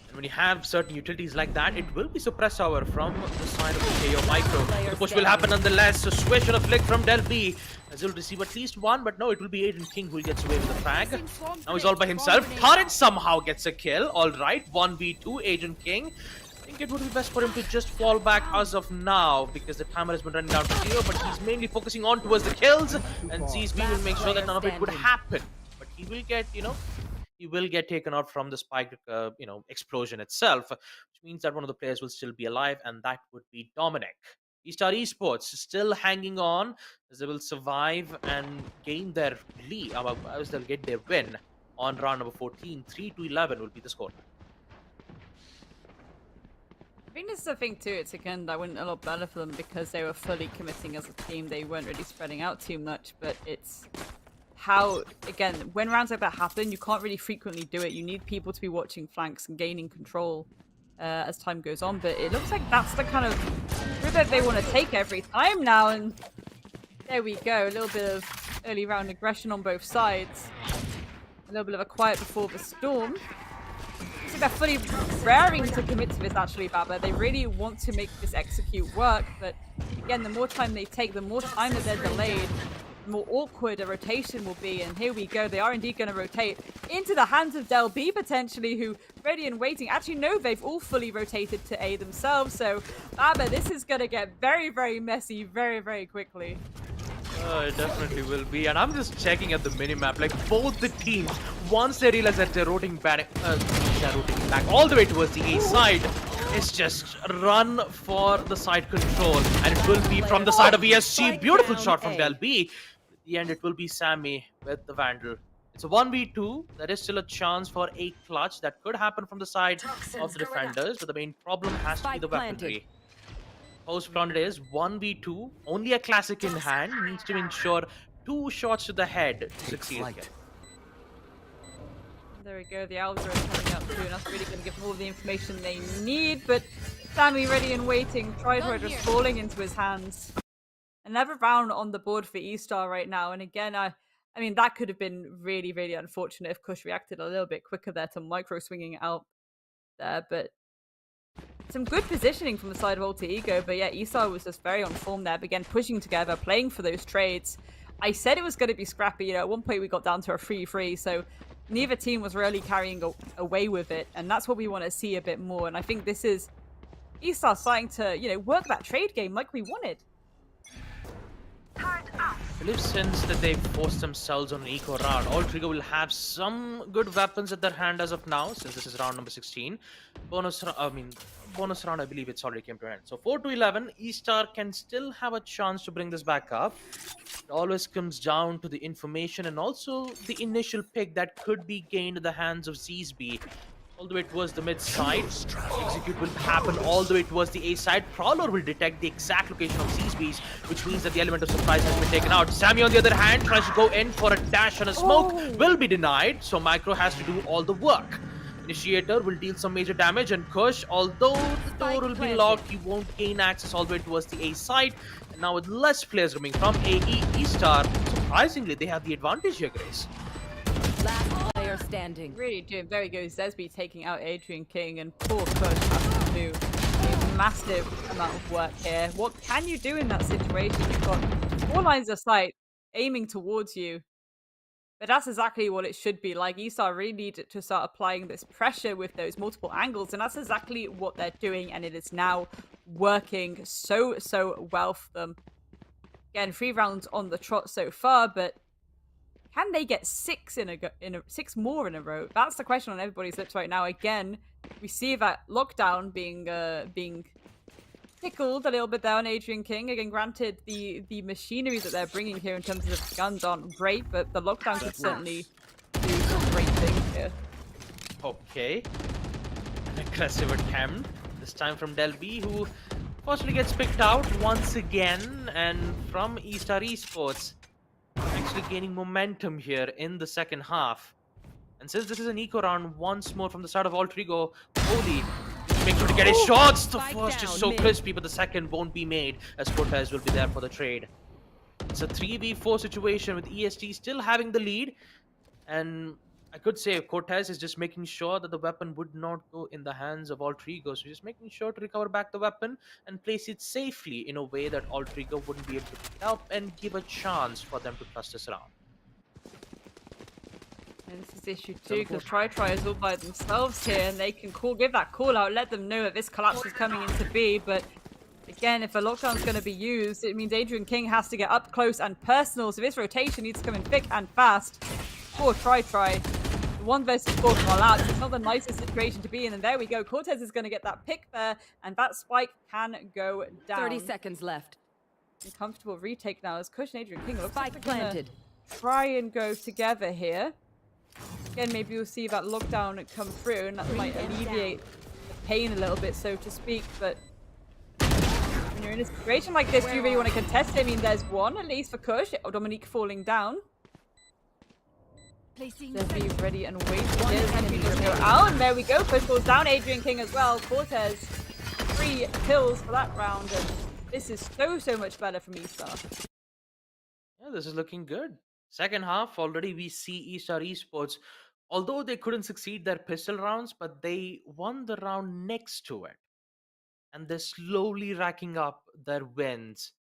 And when you have certain utilities like that, it will be suppress hour from the side of the KO Micro. The push will happen nonetheless. A swish or a flick from Del B, as he'll receive at least one, but no, it will be Aiden King who gets away with the frag. Now he's all by himself. Current somehow gets a kill. Alright, 1v2, Agent King. I think it would be best for him to just fall back as of now, because the timer has been running down to 0, but he's mainly focusing on towards the kills, and ZSB will make sure that none of it would happen. But he will get, he will get taken out from the spike, explosion itself, which means that one of the players will still be alive, and that would be Dominic. Estar Esports still hanging on, as they will survive and gain their lead, as they'll get their win on round number 14. 3-11 will be the score. I think this is the thing too, it's again that went a lot better for them because they were fully committing as a team. They weren't really spreading out too much, but it's how, again, when rounds like that happen, you can't really frequently do it. You need people to be watching flanks and gaining control as time goes on, but it looks like that's the kind of route that they want to take every time now, and there we go. A little bit of early round aggression on both sides. A little bit of a quiet before the storm. I think they're fully raring to commit to this, actually, Baba. They really want to make this execute work, but again, the more time they take, the more time that they're delayed, the more awkward a rotation will be. And here we go. They are indeed going to rotate into the hands of Del B, potentially, who ready and waiting. Actually, no, they've all fully rotated to A themselves. So, Baba, this is going to get very, very messy very, very quickly. It definitely will be, and I'm just checking at the minimap. Like, both the teams, once they realize that they're rotating back all the way towards the A side, it's just run for the side control, and it will be from the side of ESG. Beautiful shot from Del B. At the end, it will be Sammy with the Vandal. It's a 1v2. There is still a chance for a clutch that could happen from the side of the defenders, but the main problem has to be the weaponry. Post plan it is 1v2, only a classic in hand, needs to ensure 2 shots to the head to succeed. There we go, the owls are coming up too, and that's really going to give them all the information they need, but Sammy ready and waiting, Tridor just falling into his hands. Another round on the board for Estar right now, and again, I mean, that could have been really, really unfortunate if Kush reacted a little bit quicker there to micro swinging it out there, but some good positioning from the side of Ultragear, but yeah, Estar was just very on form there, began pushing together, playing for those trades. I said it was going to be scrappy, at one point we got down to a 3-3, so neither team was really carrying away with it, and that's what we want to see a bit more, and I think this is Estar starting to, work that trade game like we wanted. I believe since that they've forced themselves on an eco round, Ultragear will have some good weapons at their hand as of now, since this is round number 16. Bonus round, I believe it's already came to an end. So 4-11, Estar can still have a chance to bring this back up. It always comes down to the information and also the initial pick that could be gained at the hands of ZSB. all the way towards the mid side. Execute will happen all the way towards the A side. Prowler will detect the exact location of CSBs, which means that the element of surprise has been taken out. Sammy, on the other hand, tries to go in for a dash and a smoke, will be denied, so Micro has to do all the work. Initiator will deal some major damage, and Kush, although the door will be locked, he won't gain access all the way towards the A side. And now with less players roaming from AE, Estar, surprisingly, they have the advantage here, Grace. Last player standing. Really doing very good. Zesby taking out Adrian King, and poor Kush has to do a massive amount of work here. What can you do in that situation? You've got 4 lines of sight aiming towards you. But that's exactly what it should be like. Estar really need to start applying this pressure with those multiple angles, and that's exactly what they're doing, and it is now working so well for them. Again, 3 rounds on the trot so far, but can they get 6 6 more in a row? That's the question on everybody's lips right now. Again, we see that lockdown being tickled a little bit down Adrian King. Again, granted, the machinery that they're bringing here in terms of guns aren't great, but the lockdown could certainly do some great things here. Okay. An aggressive attempt, this time from Del B, who fortunately gets picked out once again, and from Estar Esports, actually gaining momentum here in the second half. And since this is an eco round, once more from the start of Ultragear, Holy make sure to get his shots. The first is so crispy, but the second won't be made, as Cortez will be there for the trade. It's a 3v4 situation with EST still having the lead, and I could say Cortez is just making sure that the weapon would not go in the hands of Ultragear, so just making sure to recover back the weapon and place it safely in a way that Ultragear wouldn't be able to pick it up and give a chance for them to plus this round. And this is issue 2, because Try is all by themselves here, and they can give that call out, let them know that this collapse is coming into B. But again, if a lockdown's going to be used, it means Adrian King has to get up close and personal. So this rotation needs to come in thick and fast for Try. The 1 versus 4 call out. It's not the nicest situation to be in. And there we go. Cortez is going to get that pick there, and that spike can go down. 30 seconds left. Comfortable retake now as Kush and Adrian King looks Spike like they're gonna planted. try and go together here. Again, maybe you'll see that lockdown come through, and that might alleviate the pain a little bit, so to speak. But when you're in a situation like this, do you really want to contest it? I mean, there's 1 at least for Kush. Dominique falling down. Just be ready and wait. Here's Henry to go out, and there we go. Kush falls down. Adrian King as well. Cortez, 3 kills for that round, and this is so much better from Estar. Yeah, this is looking good. Second half, already we see Estar Esports, although they couldn't succeed their pistol rounds, but they won the round next to it. And they're slowly racking up their wins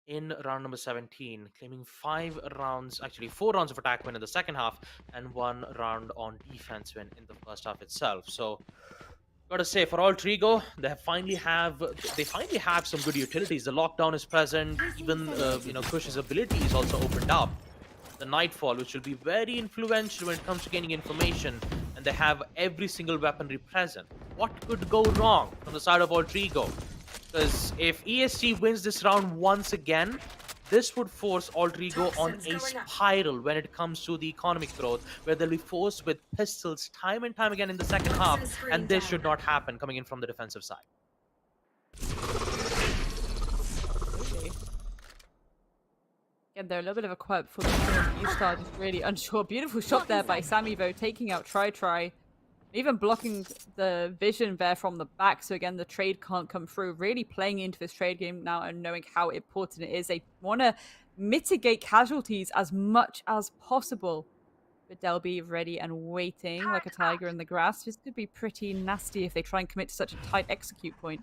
in round number 17, claiming 4 rounds of attack win in the second half, and 1 round on defense win in the first half itself. So, gotta say, for Ultragear, they finally have some good utilities. The lockdown is present, even Kush's ability is also opened up. The Nightfall, which will be very influential when it comes to gaining information, and they have every single weaponry present. What could go wrong from the side of Ultragear? Because if ESC wins this round once again, this would force Ultragear on a spiral when it comes to the economic growth, where they'll be forced with pistols time and time again in the second half, and this should not happen coming in from the defensive side. Again, they're a little bit of a quiet before the Estar, just really unsure. Beautiful shot there by Sammy, though, taking out Try. Even blocking the vision there from the back, so again, the trade can't come through. Really playing into this trade game now and knowing how important it is. They want to mitigate casualties as much as possible. But they'll be ready and waiting like a tiger in the grass. This could be pretty nasty if they try and commit to such a tight execute point.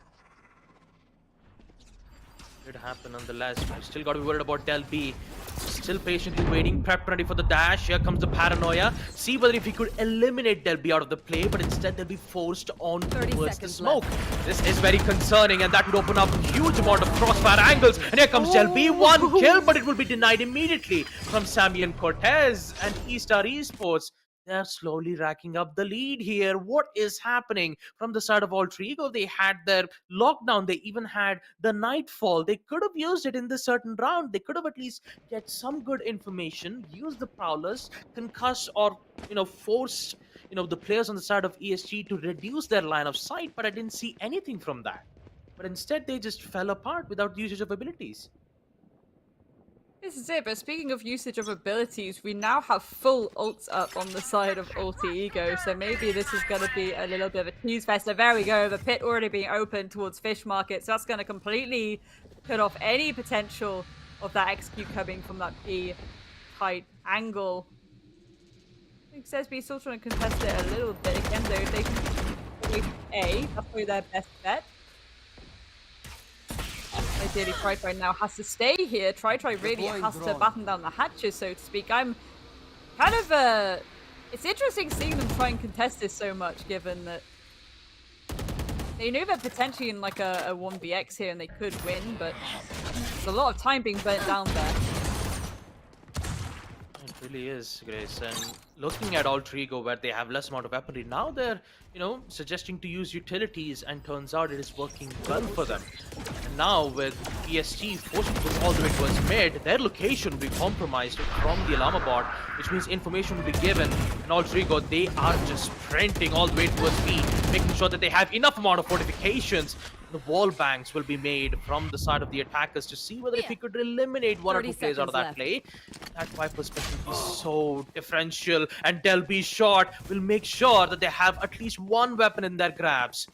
Did happen nonetheless. We still got to be worried about Del B. Still patiently waiting, prep ready for the dash. Here comes the paranoia. See whether if he could eliminate Del B out of the play, but instead they'll be forced on towards the smoke. This is very concerning, and that would open up a huge amount of crossfire angles. And here comes Del B, 1 kill, but it will be denied immediately from Sammy and Cortez. And Estar Esports, they're slowly racking up the lead here. What is happening from the side of Ultragear? They had their lockdown. They even had the Nightfall. They could have used it in this certain round. They could have at least get some good information, use the Prowlers, concuss or, force, the players on the side of ESG to reduce their line of sight, but I didn't see anything from that. But instead, they just fell apart without the usage of abilities. This is it, but speaking of usage of abilities, we now have full ults up on the side of Alter Ego, so maybe this is going to be a little bit of a tease fest. So there we go, the pit already being open towards Fish Market, so that's going to completely cut off any potential of that execute coming from that B tight angle. I think SESB still trying to contest it a little bit again, though. If they can wait A, that's probably their best bet. Ideally, Try now has to stay here. Try really has to batten down the hatches, so to speak. I'm kind of it's interesting seeing them try and contest this so much, given that they knew they're potentially in like a 1vx here and they could win, but there's a lot of time being burnt down there. It really is, Grace. And looking at Alter Ego, where they have less amount of weaponry, now they're, suggesting to use utilities, and turns out it is working well for them. And now with ESG forcing to push all the way towards mid, their location will be compromised from the alarm board, which means information will be given. And Alter Ego, they are just sprinting all the way towards B, making sure that they have enough amount of fortifications. The wall banks will be made from the side of the attackers to see whether if we could eliminate one or two players out of that play. That fight perspective is so differential, and Del B short will make sure that they have at least one weapon in their grabs.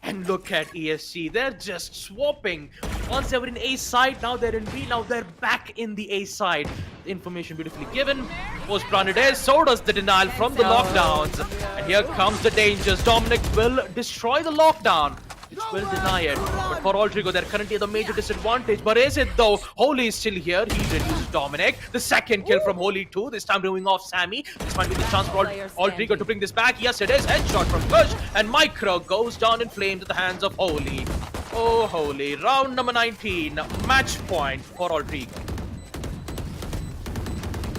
And look at ESC, they're just swapping. Once they were in A side, now they're in B, now they're back in the A side. The information beautifully given. Most branded is, so does the denial from the lockdowns. And here comes the dangers. Dominic will destroy the lockdown, which will deny it. But for Alter Ego, they're currently at a major disadvantage. But is it though? Holy is still here. He reduces Dominic. The second kill from Holy too. This time removing off Sammy. This might be the chance for Alter Ego to bring this back. Yes, it is. Headshot from Kush. And Micro goes down in flames at the hands of Holy. Oh, Holy. Round number 19. Match point for Alter Ego.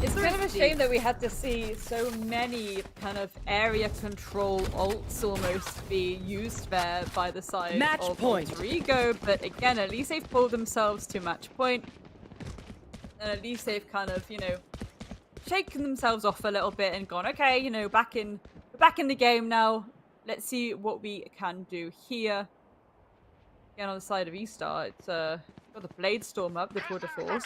It's kind of a shame that we had to see so many kind of area control ults almost be used there by the side of Alter Ego, but again, at least they've pulled themselves to match point, and at least they've kind of, shaken themselves off a little bit and gone, okay, we're back in the game now. Let's see what we can do here. Again, on the side of Estar, it's got the Blade Storm up, the Tour de Force.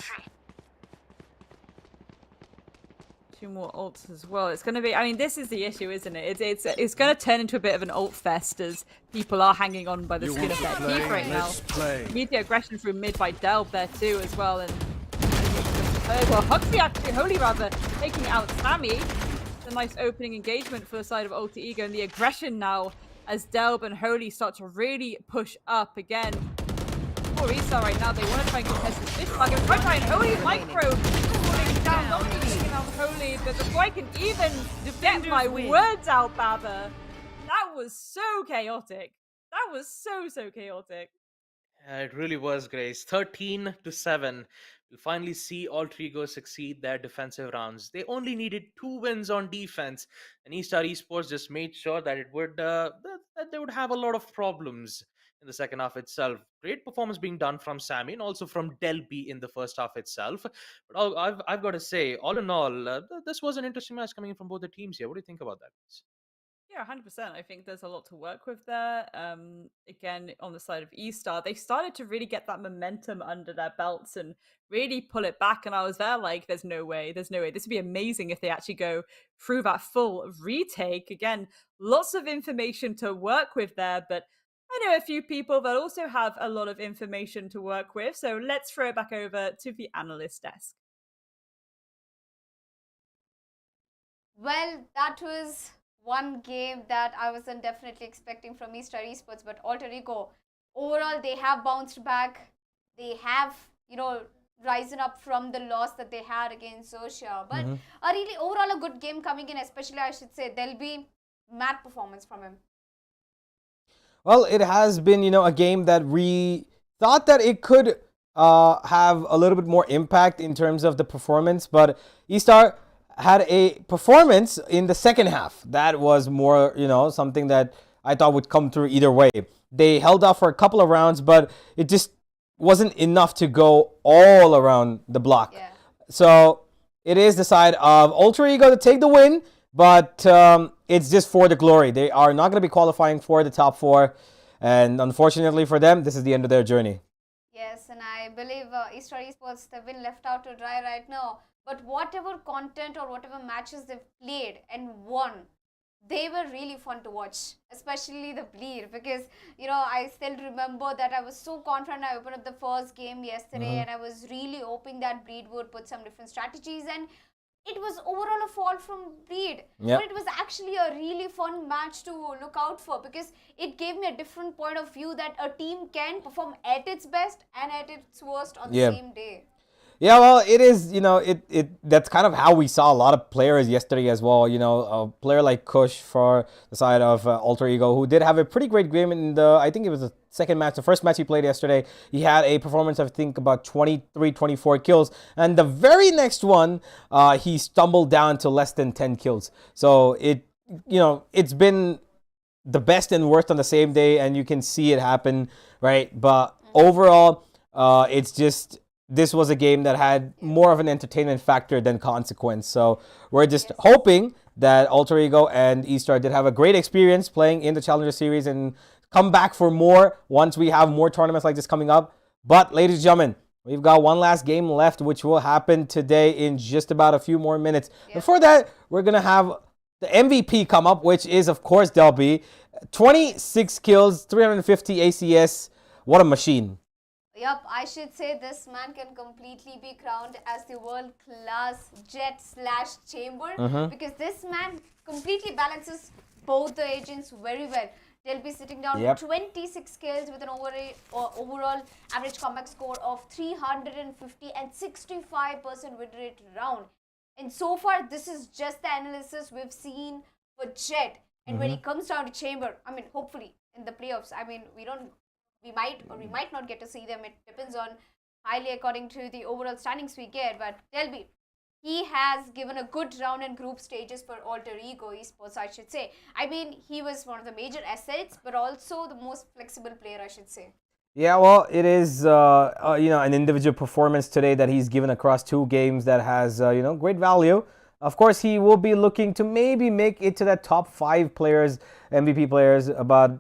Two more ults as well. It's going to be, this is the issue, isn't it? It's going to turn into a bit of an ult fest as people are hanging on by the skin of their teeth right now. Immediate aggression through mid by Delb there too as well. And Huxley actually, Holy rather, taking out Sammy. It's a nice opening engagement for the side of Alter Ego, and the aggression now as Delb and Holy start to really push up again. For Estar right now, they want to try and contest this fish market. Try and Holy Micro pulling down, not really taking out Holy, but before I can even get my words out, Baba, that was so chaotic. That was so chaotic. It really was, Grace. 13-7. We'll finally see Alter Ego succeed their defensive rounds. They only needed 2 wins on defense, and Estar Esports just made sure that it would that they would have a lot of problems in the second half itself. Great performance being done from Sammy and also from Delby in the first half itself. But I've got to say, all in all, this was an interesting match coming in from both the teams here. What do you think about that? Yeah, 100%. I think there's a lot to work with there. Again, on the side of Estar, they started to really get that momentum under their belts and really pull it back. And I was there like, there's no way. This would be amazing if they actually go through that full retake. Again, lots of information to work with there, but I know a few people that also have a lot of information to work with. So let's throw it back over to the analyst desk. Well, that was one game that I wasn't definitely expecting from Estar Esports, but Alter Ego, overall, they have bounced back. They have, risen up from the loss that they had against Xerxia. But a really overall a good game coming in, especially I should say, there'll be mad performance from him. Well, it has been, a game that we thought that it could have a little bit more impact in terms of the performance, but Estar had a performance in the second half that was more, something that I thought would come through either way. They held off for a couple of rounds, but it just wasn't enough to go all around the block. Yeah. So it is the side of Alter Ego to take the win. but it's just for the glory. They are not going to be qualifying for the top 4, and unfortunately for them, this is the end of their journey. Yes, and I believe Estar Esports, they've been left out to dry right now. But whatever content or whatever matches they've played and won, they were really fun to watch, especially the Bleed, because, you know, I still remember that I was so confident. I opened up the first game yesterday and I was really hoping that Bleed would put some different strategies, and it was overall a fall from Bleed. Yep. But it was actually a really fun match to look out for, because it gave me a different point of view that a team can perform at its best and at its worst on the same day. Yeah, well, it is, you know, that's kind of how we saw a lot of players yesterday as well. You know, a player like Kush for the side of Alter Ego, who did have a pretty great game in the, I think it was the second match, the first match he played yesterday. He had a performance of, I think, about 23, 24 kills. And the very next one, he stumbled down to less than 10 kills. So it's been the best and worst on the same day, and you can see it happen, right? But overall, it's just, this was a game that had more of an entertainment factor than consequence. So we're just hoping that Alter Ego and Estar did have a great experience playing in the Challenger Series and come back for more once we have more tournaments like this coming up. But ladies and gentlemen, we've got one last game left, which will happen today in just about a few more minutes. Before that, we're going to have the MVP come up, which is, of course, Delby. 26 kills, 350 ACS. What a machine. Yup, I should say this man can completely be crowned as the world-class Jet/Chamber, because this man completely balances both the agents very well. They'll be sitting down with 26 kills with an overall average comeback score of 350 and 65% win rate round. And so far, this is just the analysis we've seen for Jet. And when it comes down to Chamber, I mean, hopefully in the playoffs, I mean, we might or we might not get to see them. It depends on highly according to the overall standings we get. But Delby, he has given a good round in group stages for Alter Ego Esports, I should say. I mean, he was one of the major assets, but also the most flexible player, I should say. Yeah, well, it is an individual performance today that he's given across 2 games that has great value. Of course, he will be looking to maybe make it to that top 5 players, MVP players, but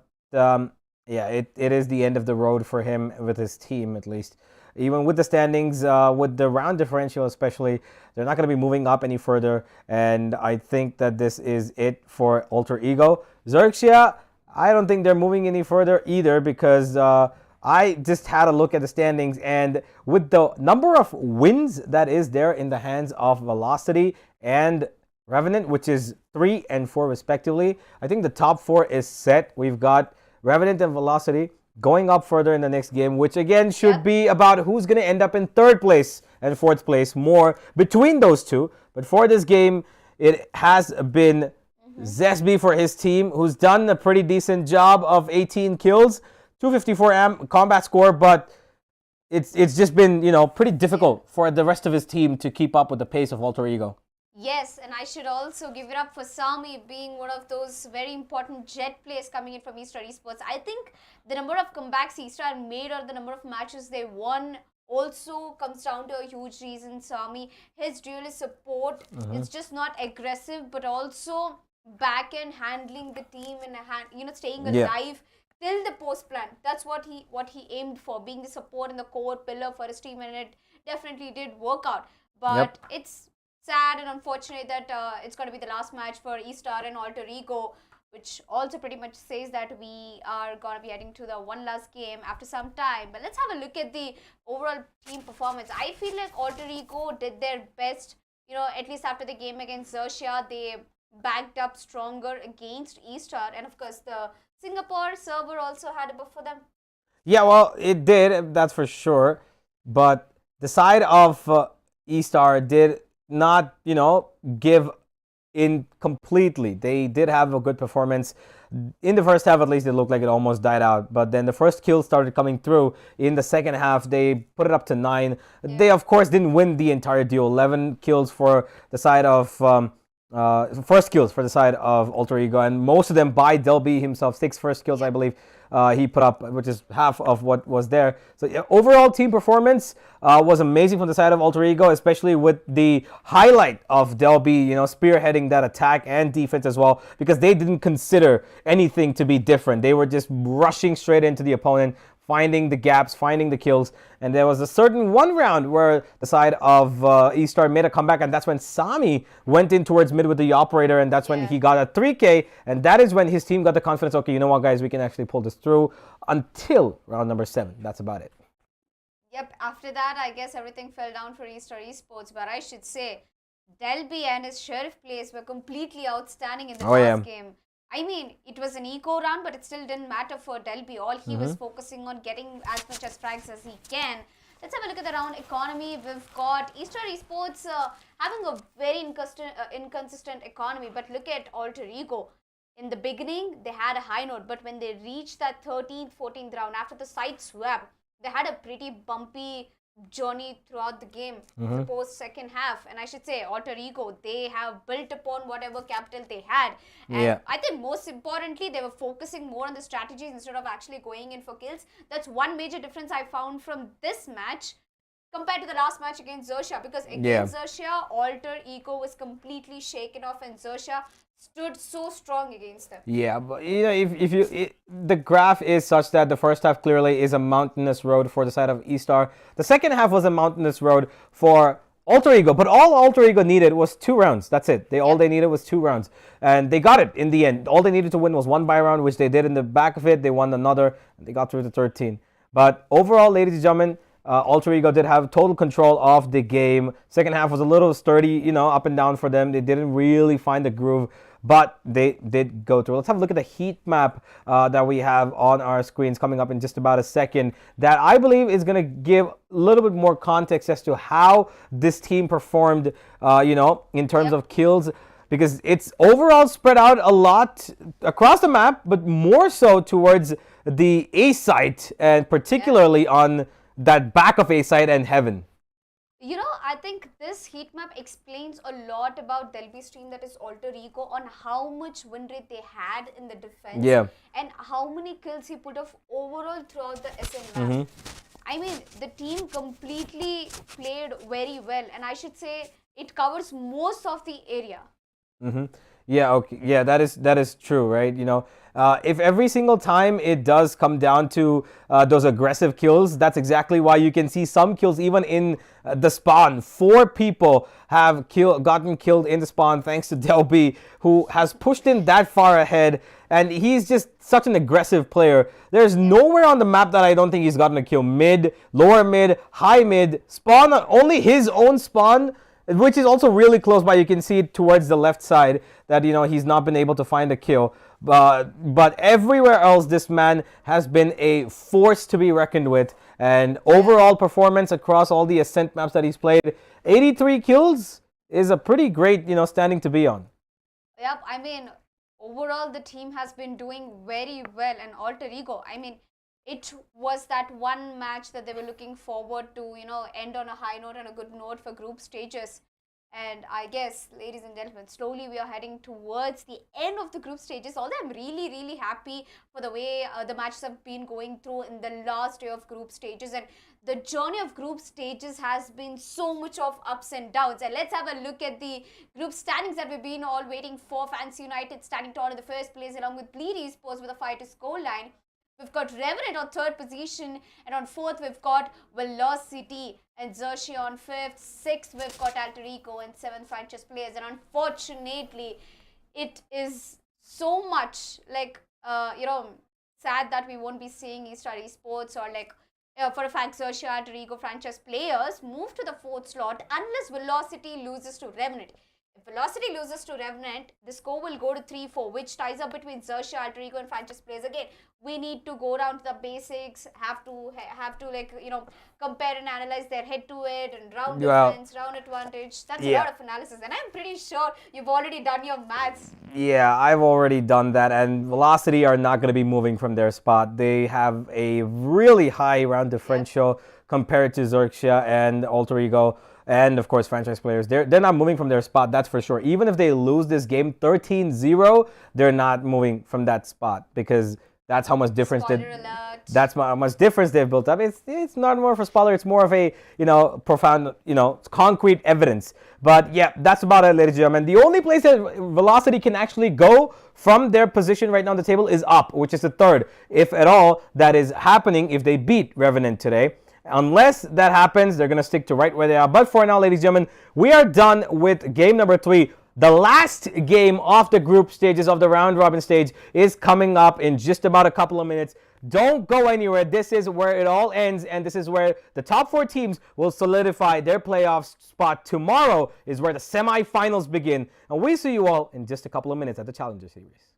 yeah, it is the end of the road for him with his team, at least. Even with the standings, with the round differential especially, they're not going to be moving up any further. And I think that this is it for Alter Ego. Xerxia, I don't think they're moving any further either, because I just had a look at the standings. And with the number of wins that is there in the hands of Velocity and Revenant, which is 3 and 4 respectively, I think the top 4 is set. We've got Revenant and Velocity going up further in the next game, which again should be about who's going to end up in 3rd place and 4th place, more between those two. But for this game, it has been Zesby for his team, who's done a pretty decent job of 18 kills, 254 combat score, but it's just been, pretty difficult for the rest of his team to keep up with the pace of Alter Ego. Yes, and I should also give it up for Sami being one of those very important Jet players coming in from Estar Esports. I think the number of comebacks Estar made or the number of matches they won also comes down to a huge reason. Sami, his duelist support is just not aggressive, but also back end handling the team and staying alive till the post plan. That's what he aimed for, being the support and the core pillar for his team, and it definitely did work out. But it's sad and unfortunate that it's going to be the last match for Estar and Alter Ego, which also pretty much says that we are going to be heading to the one last game after some time. But let's have a look at the overall team performance. I feel like Alter Ego did their best, at least after the game against Xerxia. They backed up stronger against Estar, and of course the Singapore server also had a buff for them. Yeah, well, it did, that's for sure. But the side of Estar did not, give in completely. They did have a good performance. In the first half, at least, it looked like it almost died out. But then the first kills started coming through. In the second half, they put it up to 9. Yeah. They, of course, didn't win the entire duel. 11 kills for the side of... first kills for the side of Alter Ego, and most of them by Delby himself. 6 first kills, I believe. he put up, which is half of what was there. So yeah, overall team performance was amazing from the side of Alter Ego, especially with the highlight of Delby, spearheading that attack and defense as well, because they didn't consider anything to be different. They were just rushing straight into the opponent, finding the gaps, finding the kills. And there was a certain one round where the side of Estar made a comeback, and that's when Sami went in towards mid with the operator, and that's when he got a 3K, and that is when his team got the confidence, okay, you know what, guys, we can actually pull this through until round number 7. That's about it. Yep, after that, I guess everything fell down for Xerxia Esports, but I should say, Delby and his Sheriff plays were completely outstanding in the last game. I mean, it was an eco round, but it still didn't matter for Delby. All he was focusing on getting as much as frags as he can. Let's have a look at the round economy. We've got Xerxia Esports having a very inconsistent economy, but look at Alter Ego. In the beginning, they had a high note, but when they reached that 13th, 14th round, after the side swap, they had a pretty bumpy journey throughout the game, suppose second half. And I should say, Alter Ego, they have built upon whatever capital they had. And I think most importantly, they were focusing more on the strategies instead of actually going in for kills. That's one major difference I found from this match compared to the last match against Xerxia, because against Xerxia, Alter Ego was completely shaken off, and Xerxia stood so strong against them. Yeah, but the graph is such that the first half clearly is a mountainous road for the side of Estar. The second half was a mountainous road for Alter Ego, but all Alter Ego needed was 2 rounds. That's it. All they needed was 2 rounds, and they got it in the end. All they needed to win was 1 buy round, which they did in the back of it. They won another, and they got through to 13. But overall, ladies and gentlemen, Alter Ego did have total control of the game. Second half was a little sturdy, up and down for them. They didn't really find the groove, but they did go through. Let's have a look at the heat map that we have on our screens coming up in just about a second, that I believe is going to give a little bit more context as to how this team performed, in terms of kills, because it's overall spread out a lot across the map, but more so towards the A site, and particularly on that back of A site and Heaven. I think this heat map explains a lot about Delby's team, that is Alter Ego, on how much win rate they had in the defense and how many kills he put off overall throughout the SN map. I mean, the team completely played very well, and I should say it covers most of the area. Yeah, okay. Yeah, that is true, right? If every single time it does come down to those aggressive kills, that's exactly why you can see some kills even in the spawn. 4 people have gotten killed in the spawn thanks to Delby, who has pushed in that far ahead, and he's just such an aggressive player. There's nowhere on the map that I don't think he's gotten a kill. Mid, lower mid, high mid, spawn, only his own spawn, which is also really close by. You can see it towards the left side that, he's not been able to find a kill. But everywhere else, this man has been a force to be reckoned with. And overall performance across all the Ascent maps that he's played, 83 kills is a pretty great, standing to be on. Yep, I mean, overall the team has been doing very well. And Alter Ego, I mean, it was that one match that they were looking forward to, end on a high note and a good note for group stages. And I guess, ladies and gentlemen, slowly we are heading towards the end of the group stages. Although I'm really, really happy for the way the matches have been going through in the last day of group stages. And the journey of group stages has been so much of ups and downs. And let's have a look at the group standings that we've been all waiting for. Fancy United standing tall in the first place, along with Bleed Esports with a 5-2 scoreline. We've got Revenant on 3rd position, and on 4th we've got Velocity and Xerxia on 5th. 6th we've got Alter Ego, and 7th Franchise Players. And unfortunately, it is so much sad that we won't be seeing Xerxia Esports or for a fact Xerxia, Alter Ego Franchise Players move to the 4th slot unless Velocity loses to Revenant. If Velocity loses to Revenant, the score will go to 3-4, which ties up between Xerxia, Alter Ego, and Franchise Players. Again, we need to go down to the basics, have to compare and analyze their head-to-head and round difference, round advantage. That's a lot of analysis, and I'm pretty sure you've already done your maths. Yeah, I've already done that, and Velocity are not going to be moving from their spot. They have a really high round differential compared to Xerxia and Alter Ego. And of course, Franchise Players, they're not moving from their spot, that's for sure. Even if they lose this game 13-0, they're not moving from that spot, because That's how much difference Spoiler alert. That's how much difference they've built up. It's not more of a spoiler. It's more of a profound concrete evidence. But yeah, that's about it, ladies and gentlemen. The only place that Velocity can actually go from their position right now on the table is up, which is the third, if at all that is happening if they beat Revenant today. Unless that happens, they're gonna stick to right where they are. But for now, ladies and gentlemen, we are done with game number 3. The last game of the group stages of the round robin stage is coming up in just about a couple of minutes. Don't go anywhere. This is where it all ends, and this is where the top 4 teams will solidify their playoff spot. Tomorrow is where the semifinals begin, and we see you all in just a couple of minutes at the Challenger Series.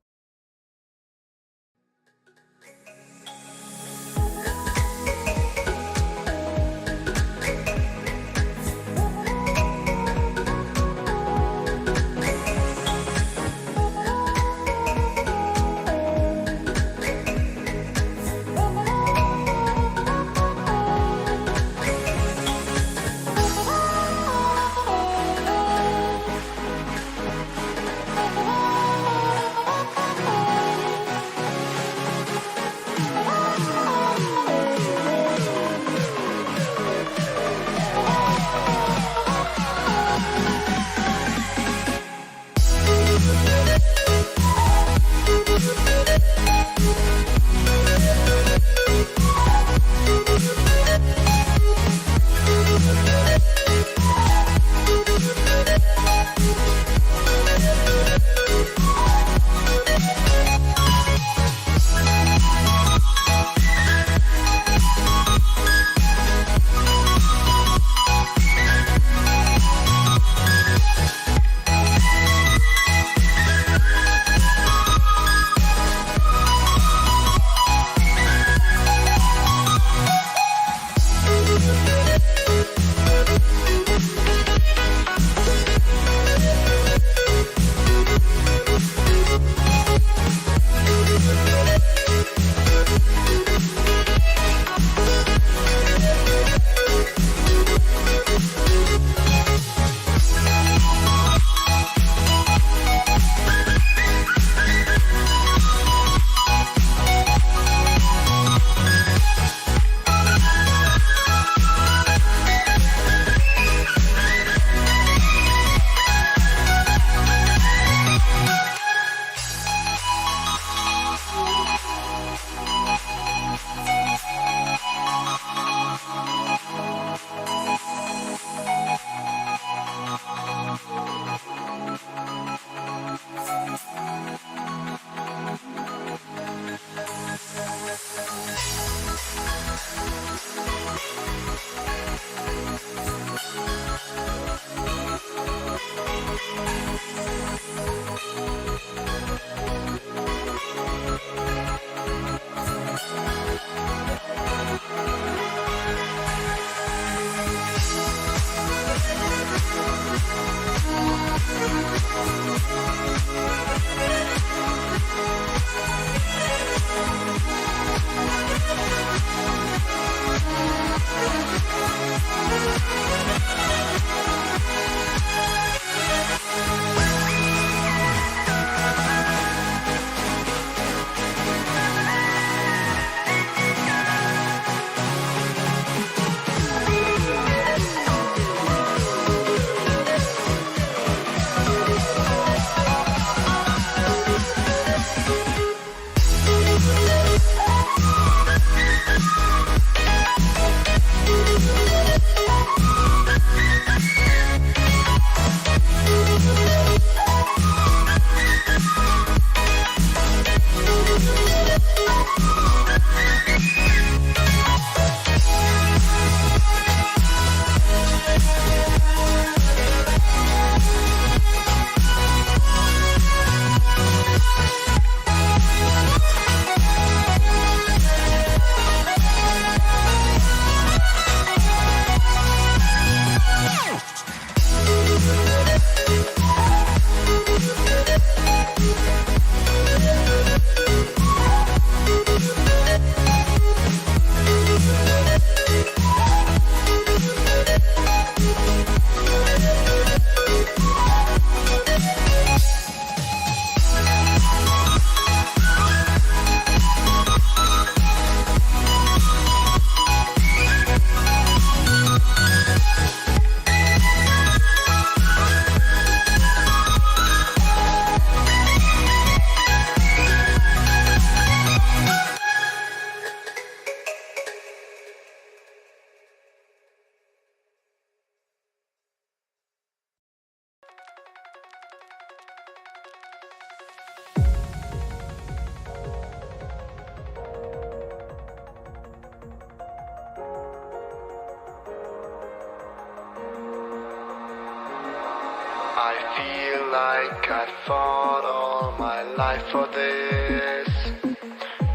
feel like I'd fought all my life for this.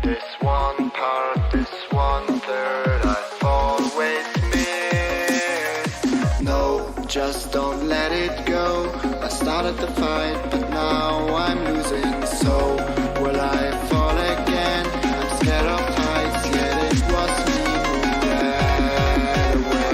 This one part, this one third, I've always missed. No, just don't let it go. I started the fight, but now I'm losing. So will I fall again? I'm scared of heights, yet it was me who ran away.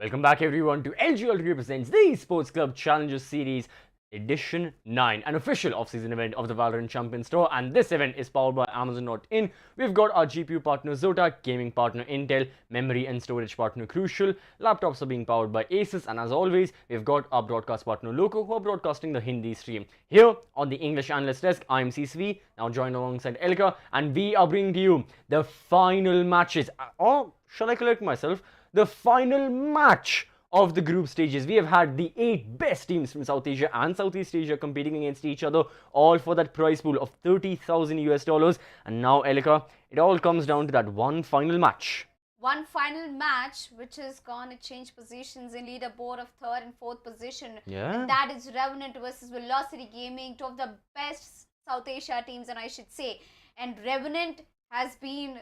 Welcome back everyone to LG Ultragear presents the Sports Club Challenger Series Edition 9, an official off-season event of the Valorant Champions Tour, and this event is powered by Amazon.in. We've got our GPU partner Zotac, gaming partner Intel, memory and storage partner Crucial, laptops are being powered by Asus, and as always, we've got our broadcast partner Loco, who are broadcasting the Hindi stream. Here on the English Analyst Desk, I'm CCV, now joined alongside Elka, and we are bringing to you the final matches, or shall I correct myself, the final match of the group stages. We have had the 8 best teams from South Asia and Southeast Asia competing against each other, all for that prize pool of $30,000. And now, Elika, it all comes down to that one final match. One final match which is going to change positions in leaderboard of 3rd and 4th position. Yeah. And that is Revenant versus Velocity Gaming, two of the best South Asia teams, and I should say. And Revenant has been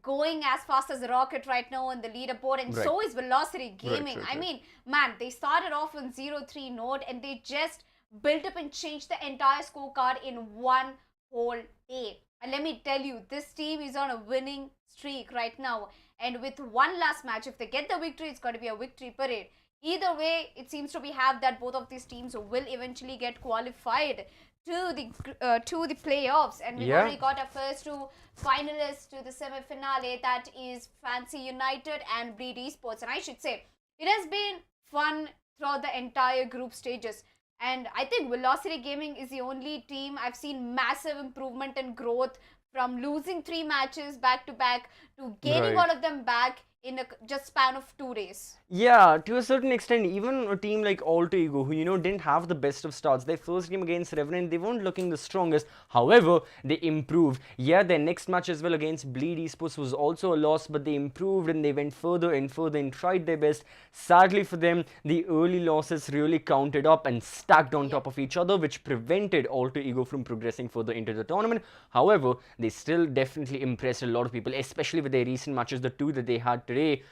going as fast as a rocket right now on the leaderboard, and so is Velocity Gaming. I mean, man, they started off on 0-3 note and they just built up and changed the entire scorecard in one whole day. And let me tell you, this team is on a winning streak right now, and with one last match, if they get the victory, it's going to be a victory parade. Either way, it seems to be that both of these teams will eventually get qualified to the playoffs, and we've already got our first 2 finalists to the semi-finale, that is Fancy United and Bleed Esports. And I should say, it has been fun throughout the entire group stages, and I think Velocity Gaming is the only team I've seen massive improvement and growth from losing 3 matches back to back to gaining all of them back in a just span of 2 days. Yeah, to a certain extent, even a team like Alter Ego, who, you know, didn't have the best of starts. Their first game against Revenant, they weren't looking the strongest. However, they improved. Yeah, their next match as well against Bleed Esports was also a loss, but they improved and they went further and further and tried their best. Sadly for them, the early losses really counted up and stacked on top of each other, which prevented Alter Ego from progressing further into the tournament. However, they still definitely impressed a lot of people, especially with their recent matches, the 2 that they had today.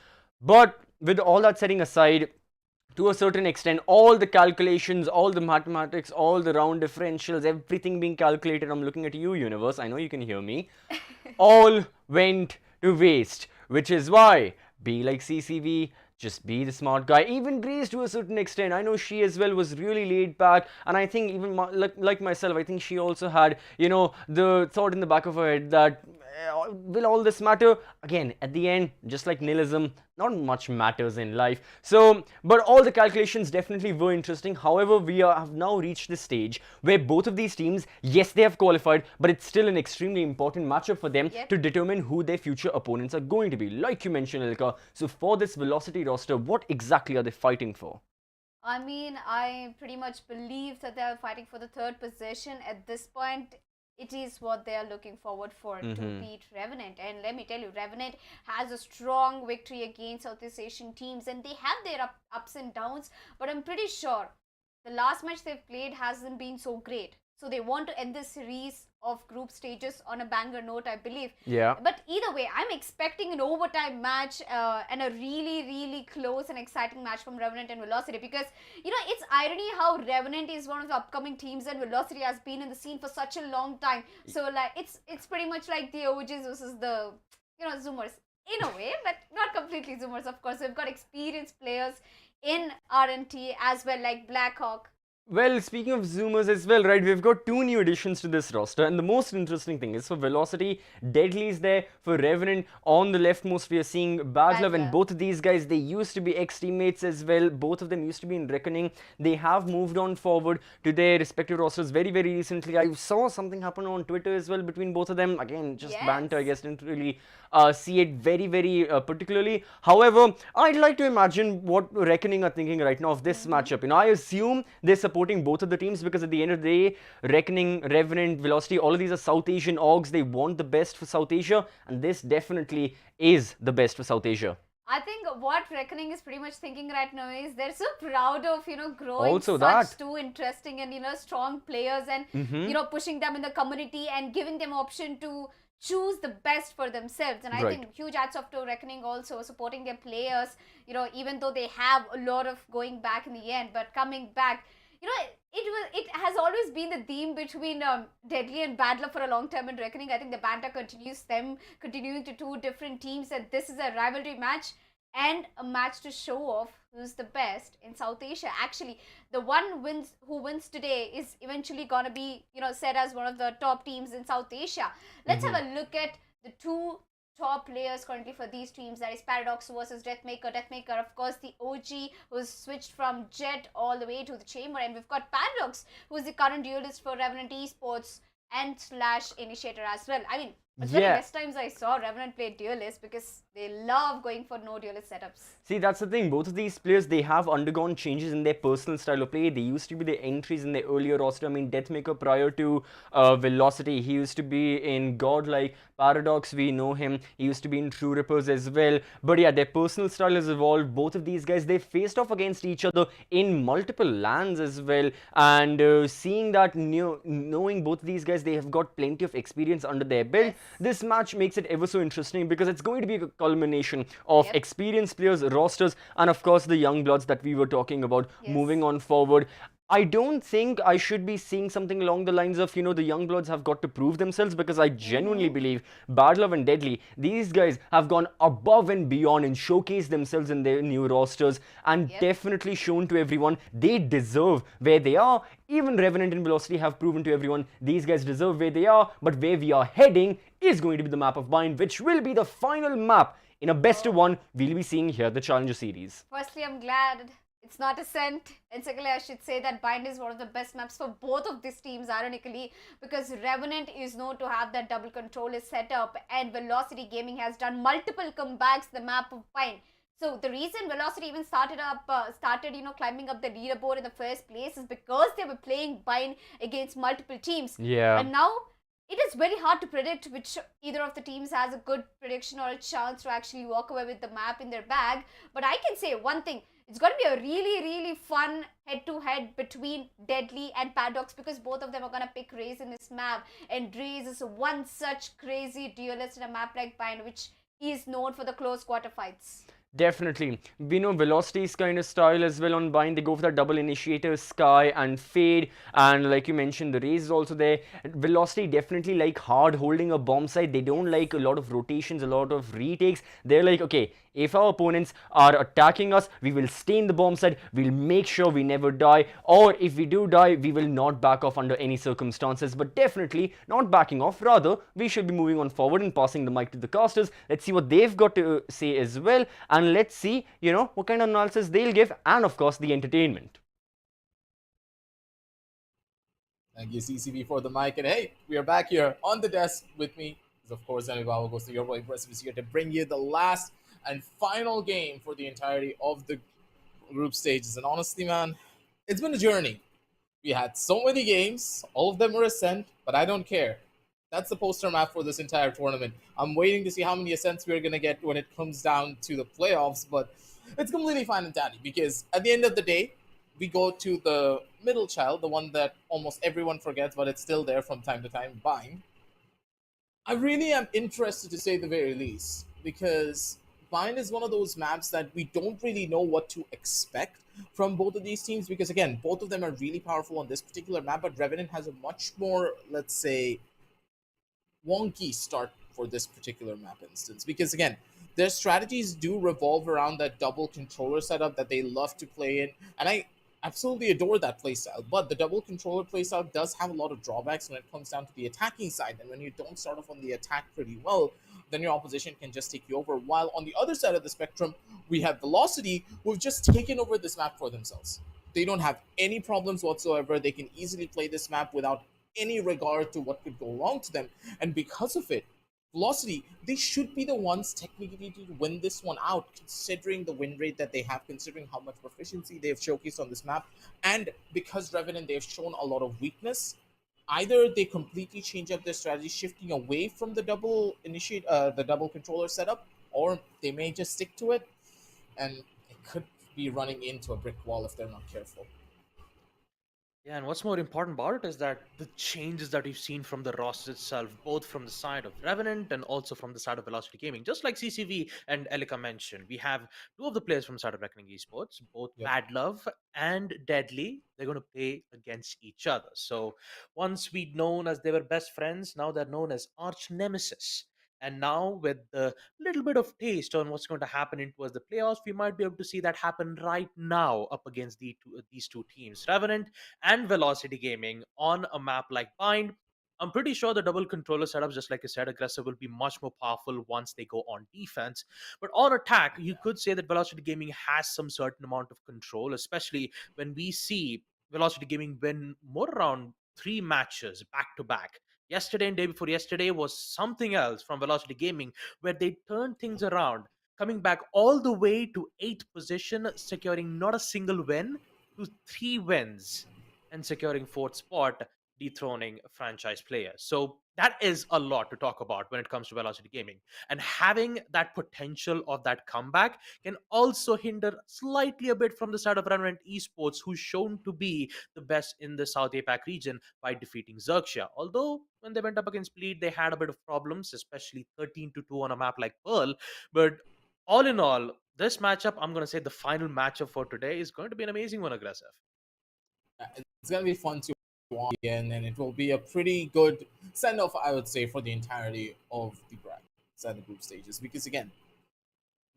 But with all that setting aside, to a certain extent, all the calculations, all the mathematics, all the round differentials, everything being calculated, I'm looking at you, universe, I know you can hear me, all went to waste, which is why, be like CCV, just be the smart guy. Even Grace, to a certain extent, I know she as well was really laid back, and I think even like myself, I think she also had, you know, the thought in the back of her head that will all this matter? Again, at the end, just like nihilism, not much matters in life. So, but all the calculations definitely were interesting. However, we have now reached the stage where both of these teams, yes, they have qualified, but it's still an extremely important matchup for them to determine who their future opponents are going to be, like you mentioned, Ilka. So for this Velocity roster, what exactly are they fighting for? I mean, I pretty much believe that they are fighting for the 3rd position at this point. It is what they are looking forward for to beat Revenant. And let me tell you, Revenant has a strong victory against Southeast Asian teams, and they have their ups and downs, but I'm pretty sure the last match they've played hasn't been so great. So they want to end this series of group stages on a banger note, I believe. Yeah. But either way, I'm expecting an overtime match and a really, really close and exciting match from Revenant and Velocity, because, you know, it's irony how Revenant is one of the upcoming teams and Velocity has been in the scene for such a long time. So, like, it's pretty much like the OGs versus the, you know, Zoomers in a way, but not completely Zoomers, of course. We've got experienced players in RNT as well, like Blackhawk. Well, speaking of Zoomers as well, right, we've got 2 new additions to this roster, and the most interesting thing is for Velocity, Deadly is there. For Revenant, on the leftmost, we are seeing Badlove, and both of these guys, they used to be ex-teammates as well. Both of them used to be in Reckoning. They have moved on forward to their respective rosters very, very recently. I saw something happen on Twitter as well between both of them. Again, just banter, I guess, didn't really see it very, very particularly. However, I'd like to imagine what Reckoning are thinking right now of this matchup. You know, I assume they're supporting both of the teams because at the end of the day, Reckoning, Revenant, Velocity, all of these are South Asian orgs. They want the best for South Asia, and this definitely is the best for South Asia. I think what Reckoning is pretty much thinking right now is they're so proud of, growing Also such two interesting and, strong players and, Mhm. Pushing them in the community and giving them option to choose the best for themselves. And I Right. think huge hats off to Reckoning also supporting their players, even though they have a lot of going back in the end, but coming back, it has always been the theme between Deadly and Badler for a long time in Reckoning. I think the banter continues, them continuing to two different teams, and this is a rivalry match and a match to show off who's the best in South Asia. Actually, the one who wins today is eventually gonna be, said as one of the top teams in South Asia. Let's have a look at the two top players currently for these teams. That is Paradox versus Deathmaker. Deathmaker, of course, the OG who's switched from Jet all the way to the Chamber, and we've got Paradox, who's the current duelist for Revenant Esports and / Initiator as well. I mean, it's one of the best times I saw Revenant play duelist because they love going for no duelist setups. See, that's the thing. Both of these players, they have undergone changes in their personal style of play. They used to be the entries in the earlier roster. I mean, Deathmaker prior to Velocity, he used to be in Godlike. Paradox, we know him. He used to be in True Rippers as well. But yeah, their personal style has evolved. Both of these guys, they faced off against each other in multiple lands as well. And seeing that, knowing both of these guys, they have got plenty of experience under their belt. This match makes it ever so interesting because it's going to be a culmination of experienced players, rosters, and of course the young bloods that we were talking about moving on forward. I don't think I should be seeing something along the lines of, the young bloods have got to prove themselves, because I genuinely believe Bad Love and Deadly, these guys have gone above and beyond and showcased themselves in their new rosters and definitely shown to everyone they deserve where they are. Even Revenant and Velocity have proven to everyone these guys deserve where they are, but where we are heading is going to be the map of Bind, which will be the final map in a best of one we'll be seeing here at the Challenger Series. Firstly, I'm glad it's not Ascent. And secondly, I should say that Bind is one of the best maps for both of these teams, ironically, because Revenant is known to have that double controller setup, and Velocity Gaming has done multiple comebacks the map of Bind. So the reason Velocity even started climbing up the leaderboard in the first place is because they were playing Bind against multiple teams. Yeah. And now it is very hard to predict which either of the teams has a good prediction or a chance to actually walk away with the map in their bag. But I can say one thing. It's going to be a really, really fun head-to-head between Deadly and Paradox, because both of them are going to pick Raze in this map. And Raze is one such crazy duelist in a map like Bind, which is known for the close quarter fights. Definitely. We know Velocity's kind of style as well on Bind. They go for that double initiator, Sky and Fade. And like you mentioned, the Raze is also there. Velocity definitely like hard holding a bomb site. They don't like a lot of rotations, a lot of retakes. They're like, okay, if our opponents are attacking us, we will stay in the bomb site. We'll make sure we never die. Or if we do die, we will not back off under any circumstances. But definitely not backing off. Rather, we should be moving on forward and passing the mic to the casters. Let's see what they've got to say as well. And let's see, what kind of analysis they'll give, and of course, the entertainment. Thank you, CCB, for the mic. And hey, we are back here on the desk with me. Of course, Anibaba goes to your boy Impressive is here to bring you the last and final game for the entirety of the group stages. And honestly, man, it's been a journey. We had so many games, all of them were Ascent, but I don't care. That's the poster map for this entire tournament. I'm waiting to see how many Ascents we're going to get when it comes down to the playoffs, but it's completely fine and dandy, because at the end of the day, we go to the middle child, the one that almost everyone forgets, but it's still there from time to time, Bind. I really am interested, to say the very least, because Bind is one of those maps that we don't really know what to expect from both of these teams, because again, both of them are really powerful on this particular map, but Revenant has a much more, let's say, wonky start for this particular map instance, because again, their strategies do revolve around that double controller setup that they love to play in, and I absolutely adore that playstyle. But the double controller playstyle does have a lot of drawbacks when it comes down to the attacking side, and when you don't start off on the attack pretty well, then your opposition can just take you over. While on the other side of the spectrum, we have Velocity, who've just taken over this map for themselves. They don't have any problems whatsoever. They can easily play this map without any regard to what could go wrong to them, and because of it, Velocity, they should be the ones technically to win this one out, considering the win rate that they have, considering how much proficiency they have showcased on this map, and because Revenant, they have shown a lot of weakness. Either they completely change up their strategy, shifting away from the double controller setup, or they may just stick to it, and they could be running into a brick wall if they're not careful. Yeah, and what's more important about it is that the changes that we've seen from the roster itself, both from the side of Revenant and also from the side of Velocity Gaming, just like CCV and Elika mentioned, we have two of the players from the side of Reckoning Esports, both Bad Love and Deadly. They're going to play against each other. So once we'd known as they were best friends, now they're known as arch nemesis. And now, with the little bit of taste on what's going to happen towards the playoffs, we might be able to see that happen right now up against these two teams, Revenant and Velocity Gaming, on a map like Bind. I'm pretty sure the double controller setups, just like I said, aggressive will be much more powerful once they go on defense. But on attack, you could say that Velocity Gaming has some certain amount of control, especially when we see Velocity Gaming win more around 3 matches back to back. Yesterday and day before yesterday was something else from Velocity Gaming, where they turned things around, coming back all the way to 8th position, securing not a single win to 3 wins and securing 4th spot, dethroning franchise players. So that is a lot to talk about when it comes to Velocity Gaming. And having that potential of that comeback can also hinder slightly a bit from the side of Revenant Esports, who's shown to be the best in the South APAC region by defeating Xerxia. Although when they went up against Bleed, they had a bit of problems, especially 13-2 on a map like Pearl. But all in all, this matchup, I'm going to say the final matchup for today is going to be an amazing one, Aggressive. It's going to be fun to watch again, and it will be a pretty good send-off, I would say, for the entirety of the brackets and the group stages. Because again,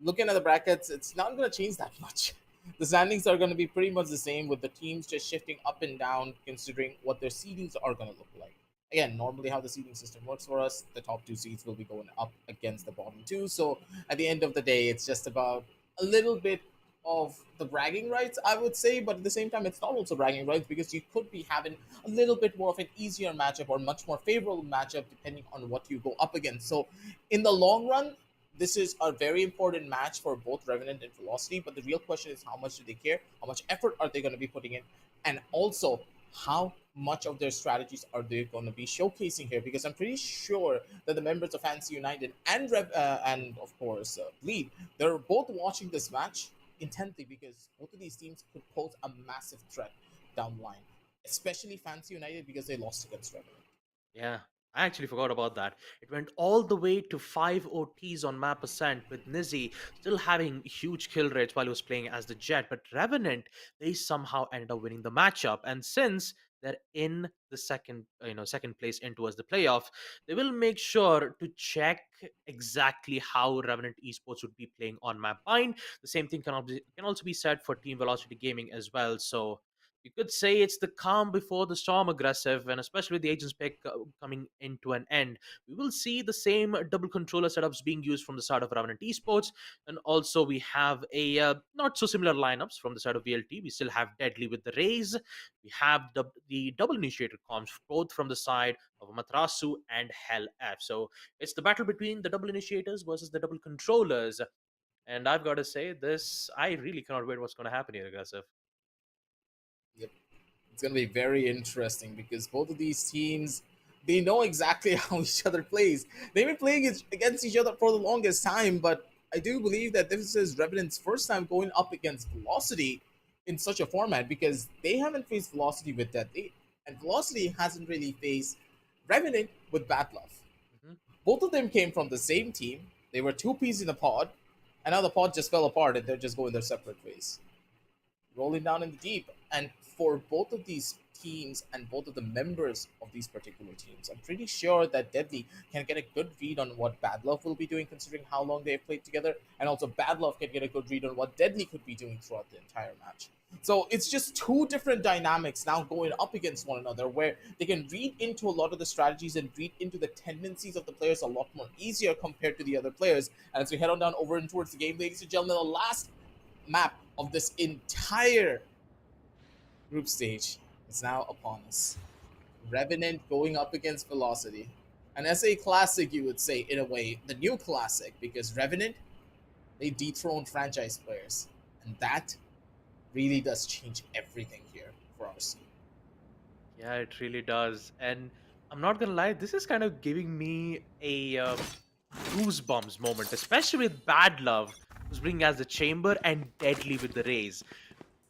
looking at the brackets, it's not going to change that much. The standings are going to be pretty much the same, with the teams just shifting up and down considering what their seedings are going to look like. Again, normally how the seeding system works for us, the top 2 seeds will be going up against the bottom 2. So at the end of the day, it's just about a little bit of the bragging rights, I would say, but at the same time, it's not also bragging rights, because you could be having a little bit more of an easier matchup or much more favorable matchup depending on what you go up against. So in the long run, this is a very important match for both Revenant and Velocity, but the real question is, how much do they care? How much effort are they going to be putting in? And also, how much of their strategies are they going to be showcasing here? Because I'm pretty sure that the members of Fancy United and of course Bleed, they're both watching this match intently, because both of these teams could pose a massive threat down the line, especially Fancy United because they lost against Revenant. Yeah, I actually forgot about that. It went all the way to 5 OTs on map Ascent, with Nizzy still having huge kill rates while he was playing as the Jet. But Revenant, they somehow ended up winning the matchup. And since they're in the second place in towards the playoff, they will make sure to check exactly how Revenant Esports would be playing on map Bind. The same thing can also be said for Team Velocity Gaming as well. So you could say it's the calm before the storm, Aggressive, and especially with the agents pick coming into an end, we will see the same double controller setups being used from the side of Revenant Esports. And also we have a not so similar lineups from the side of VLT. We still have Deadly with the Raze. We have the double initiator comms, both from the side of Matrasu and Hell F. So it's the battle between the double initiators versus the double controllers. And I've got to say, this, I really cannot wait what's going to happen here, Aggressive. Yep. It's going to be very interesting, because both of these teams, they know exactly how each other plays. They've been playing against each other for the longest time, but I do believe that this is Revenant's first time going up against Velocity in such a format, because they haven't faced Velocity with Deadly, and Velocity hasn't really faced Revenant with Bad Love. Both of them came from the same team. They were 2Ps in a pod, and now the pod just fell apart and they're just going their separate ways, rolling down in the deep. And for both of these teams and both of the members of these particular teams, I'm pretty sure that Deadly can get a good read on what Bad Love will be doing, considering how long they've played together, and also Bad Love can get a good read on what Deadly could be doing throughout the entire match. So it's just two different dynamics now going up against one another, where they can read into a lot of the strategies and read into the tendencies of the players a lot more easier compared to the other players. And as we head on down over and towards the game, ladies and gentlemen, the last map of this entire group stage is now upon us. Revenant going up against Velocity. An SA classic, you would say, in a way, the new classic, because Revenant, they dethroned franchise players, and that really does change everything here for RC. Yeah, it really does. And I'm not gonna lie, this is kind of giving me a goosebumps moment, especially with Bad Love, who's bringing as the Chamber, and Deadly with the Rays.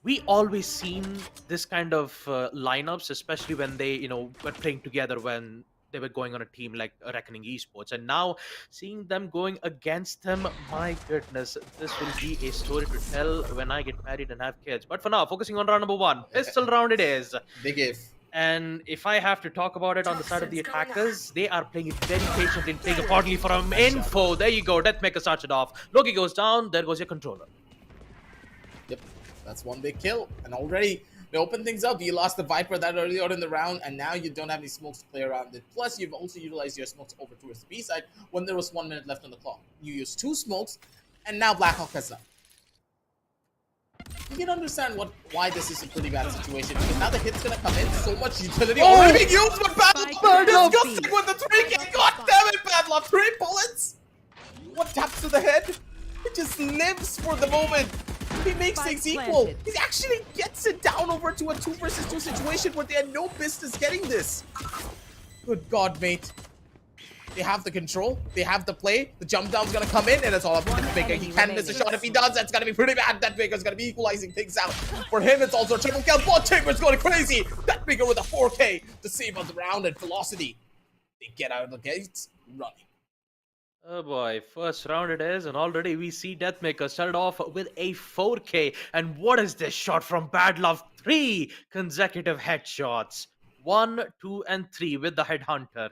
We always seen this kind of lineups, especially when they, were playing together when they were going on a team like Reckoning Esports. And now seeing them going against them, my goodness, this will be a story to tell when I get married and have kids. But for now, focusing on round number 1, pistol round it is. Big if. And if I have to talk about it on the side of the attackers, they are playing it very patiently and playing accordingly from info. There you go, Deathmaker starts it off. Loki goes down, there goes your controller. Yep, that's one big kill. And already they open things up. You lost the Viper that early on in the round, and now you don't have any smokes to play around it. Plus, you've also utilized your smokes over towards the B side when there was 1 minute left on the clock. You used 2 smokes, and now Blackhawk has none. You can understand why this is a pretty bad situation, because now the hit's gonna come in, so much utility already being used, but Bad Love disgusting with the 3K. God damn it, Bad Love, 3 bullets. What taps to the head? He just lives for the moment. He makes things equal. He actually gets it down over to a 2 versus 2 situation where they had no business getting this. Good God, mate. They have the control, they have the play, the jump down's gonna come in, and it's all up to Deathmaker. He can miss a shot. If he does, that's gonna be pretty bad. Deathmaker's gonna be equalizing things out. For him, it's also a triple kill. Bot Chamber's going crazy. Deathmaker with a 4K to save on the round, and Velocity, they get out of the gates running. Oh boy, first round it is, and already we see Deathmaker started off with a 4K. And what is this shot from Bad Love? 3 consecutive headshots. 1, 2, and 3 with the Headhunter.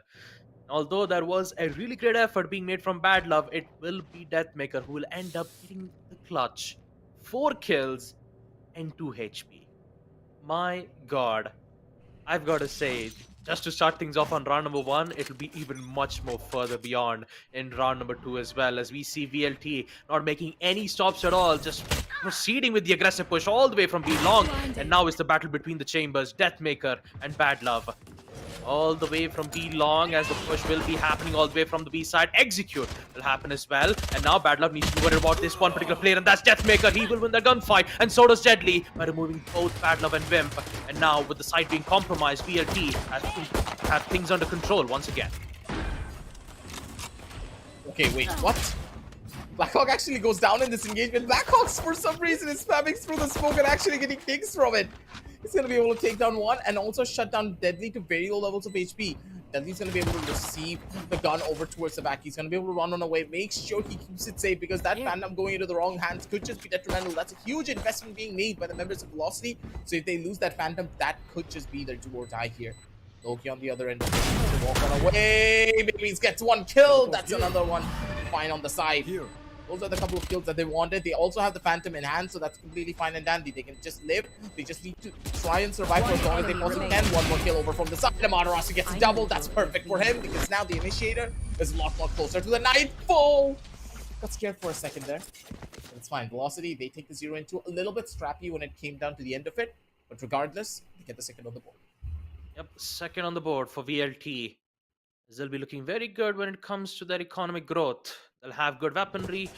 Although there was a really great effort being made from Bad Love, it will be Deathmaker who will end up getting the clutch. 4 kills and 2 HP. My God. I've got to say, just to start things off on round number 1, it will be even much more further beyond in round number 2 as well, as we see VLT not making any stops at all, just proceeding with the aggressive push all the way from B long. And now it's the battle between the Chambers, Deathmaker and Bad Love. All the way from B long, as the push will be happening all the way from the B side. Execute will happen as well. And now Bad Love needs to be worried about this one particular player, and that's Deathmaker. He will win the gunfight, and so does Deadly by removing both Bad Love and Wimp. And now with the side being compromised, VLT have things under control once again. Okay, wait, what? Blackhawk actually goes down in this engagement. Blackhawks, for some reason, is spamming through the smoke and actually getting things from it. He's going to be able to take down 1 and also shut down Deadly to very low levels of HP. Deadly's going to be able to receive the gun over towards the back. He's going to be able to run on away. Make sure he keeps it safe, because that Phantom going into the wrong hands could just be detrimental. That's a huge investment being made by the members of Velocity. So if they lose that Phantom, that could just be their do or die here. Loki on the other end. Walk on away. Babies gets 1 kill. That's another one. Fine on the side. Those are the couple of kills that they wanted. They also have the Phantom in hand, so that's completely fine and dandy. They can just live. They just need to try and survive for as long as they possibly can. 1 more kill over from the side. Amaterasu gets a double. That's perfect for him, because now the Initiator is a lot more closer to the Nightfall. Got scared for a second there. But it's fine. Velocity, they take the 0 into a little bit scrappy when it came down to the end of it. But regardless, they get the second on the board. Yep, second on the board for VLT. They'll be looking very good when it comes to their economic growth. They'll have good weaponry,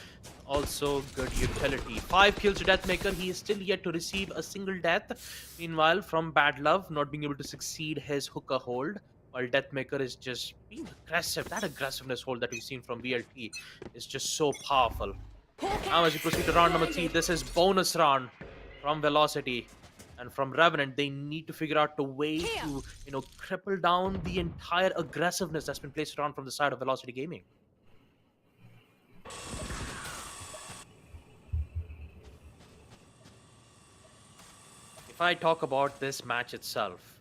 also good utility. 5 kills to Deathmaker. He is still yet to receive a single death. Meanwhile, from Bad Love, not being able to succeed his hookah hold, while Deathmaker is just being aggressive. That aggressiveness hold that we've seen from VLT is just so powerful. Now as we proceed to round number 3, this is bonus round from Velocity. And from Revenant, they need to figure out the way to, cripple down the entire aggressiveness that's been placed around from the side of Velocity Gaming. If I talk about this match itself,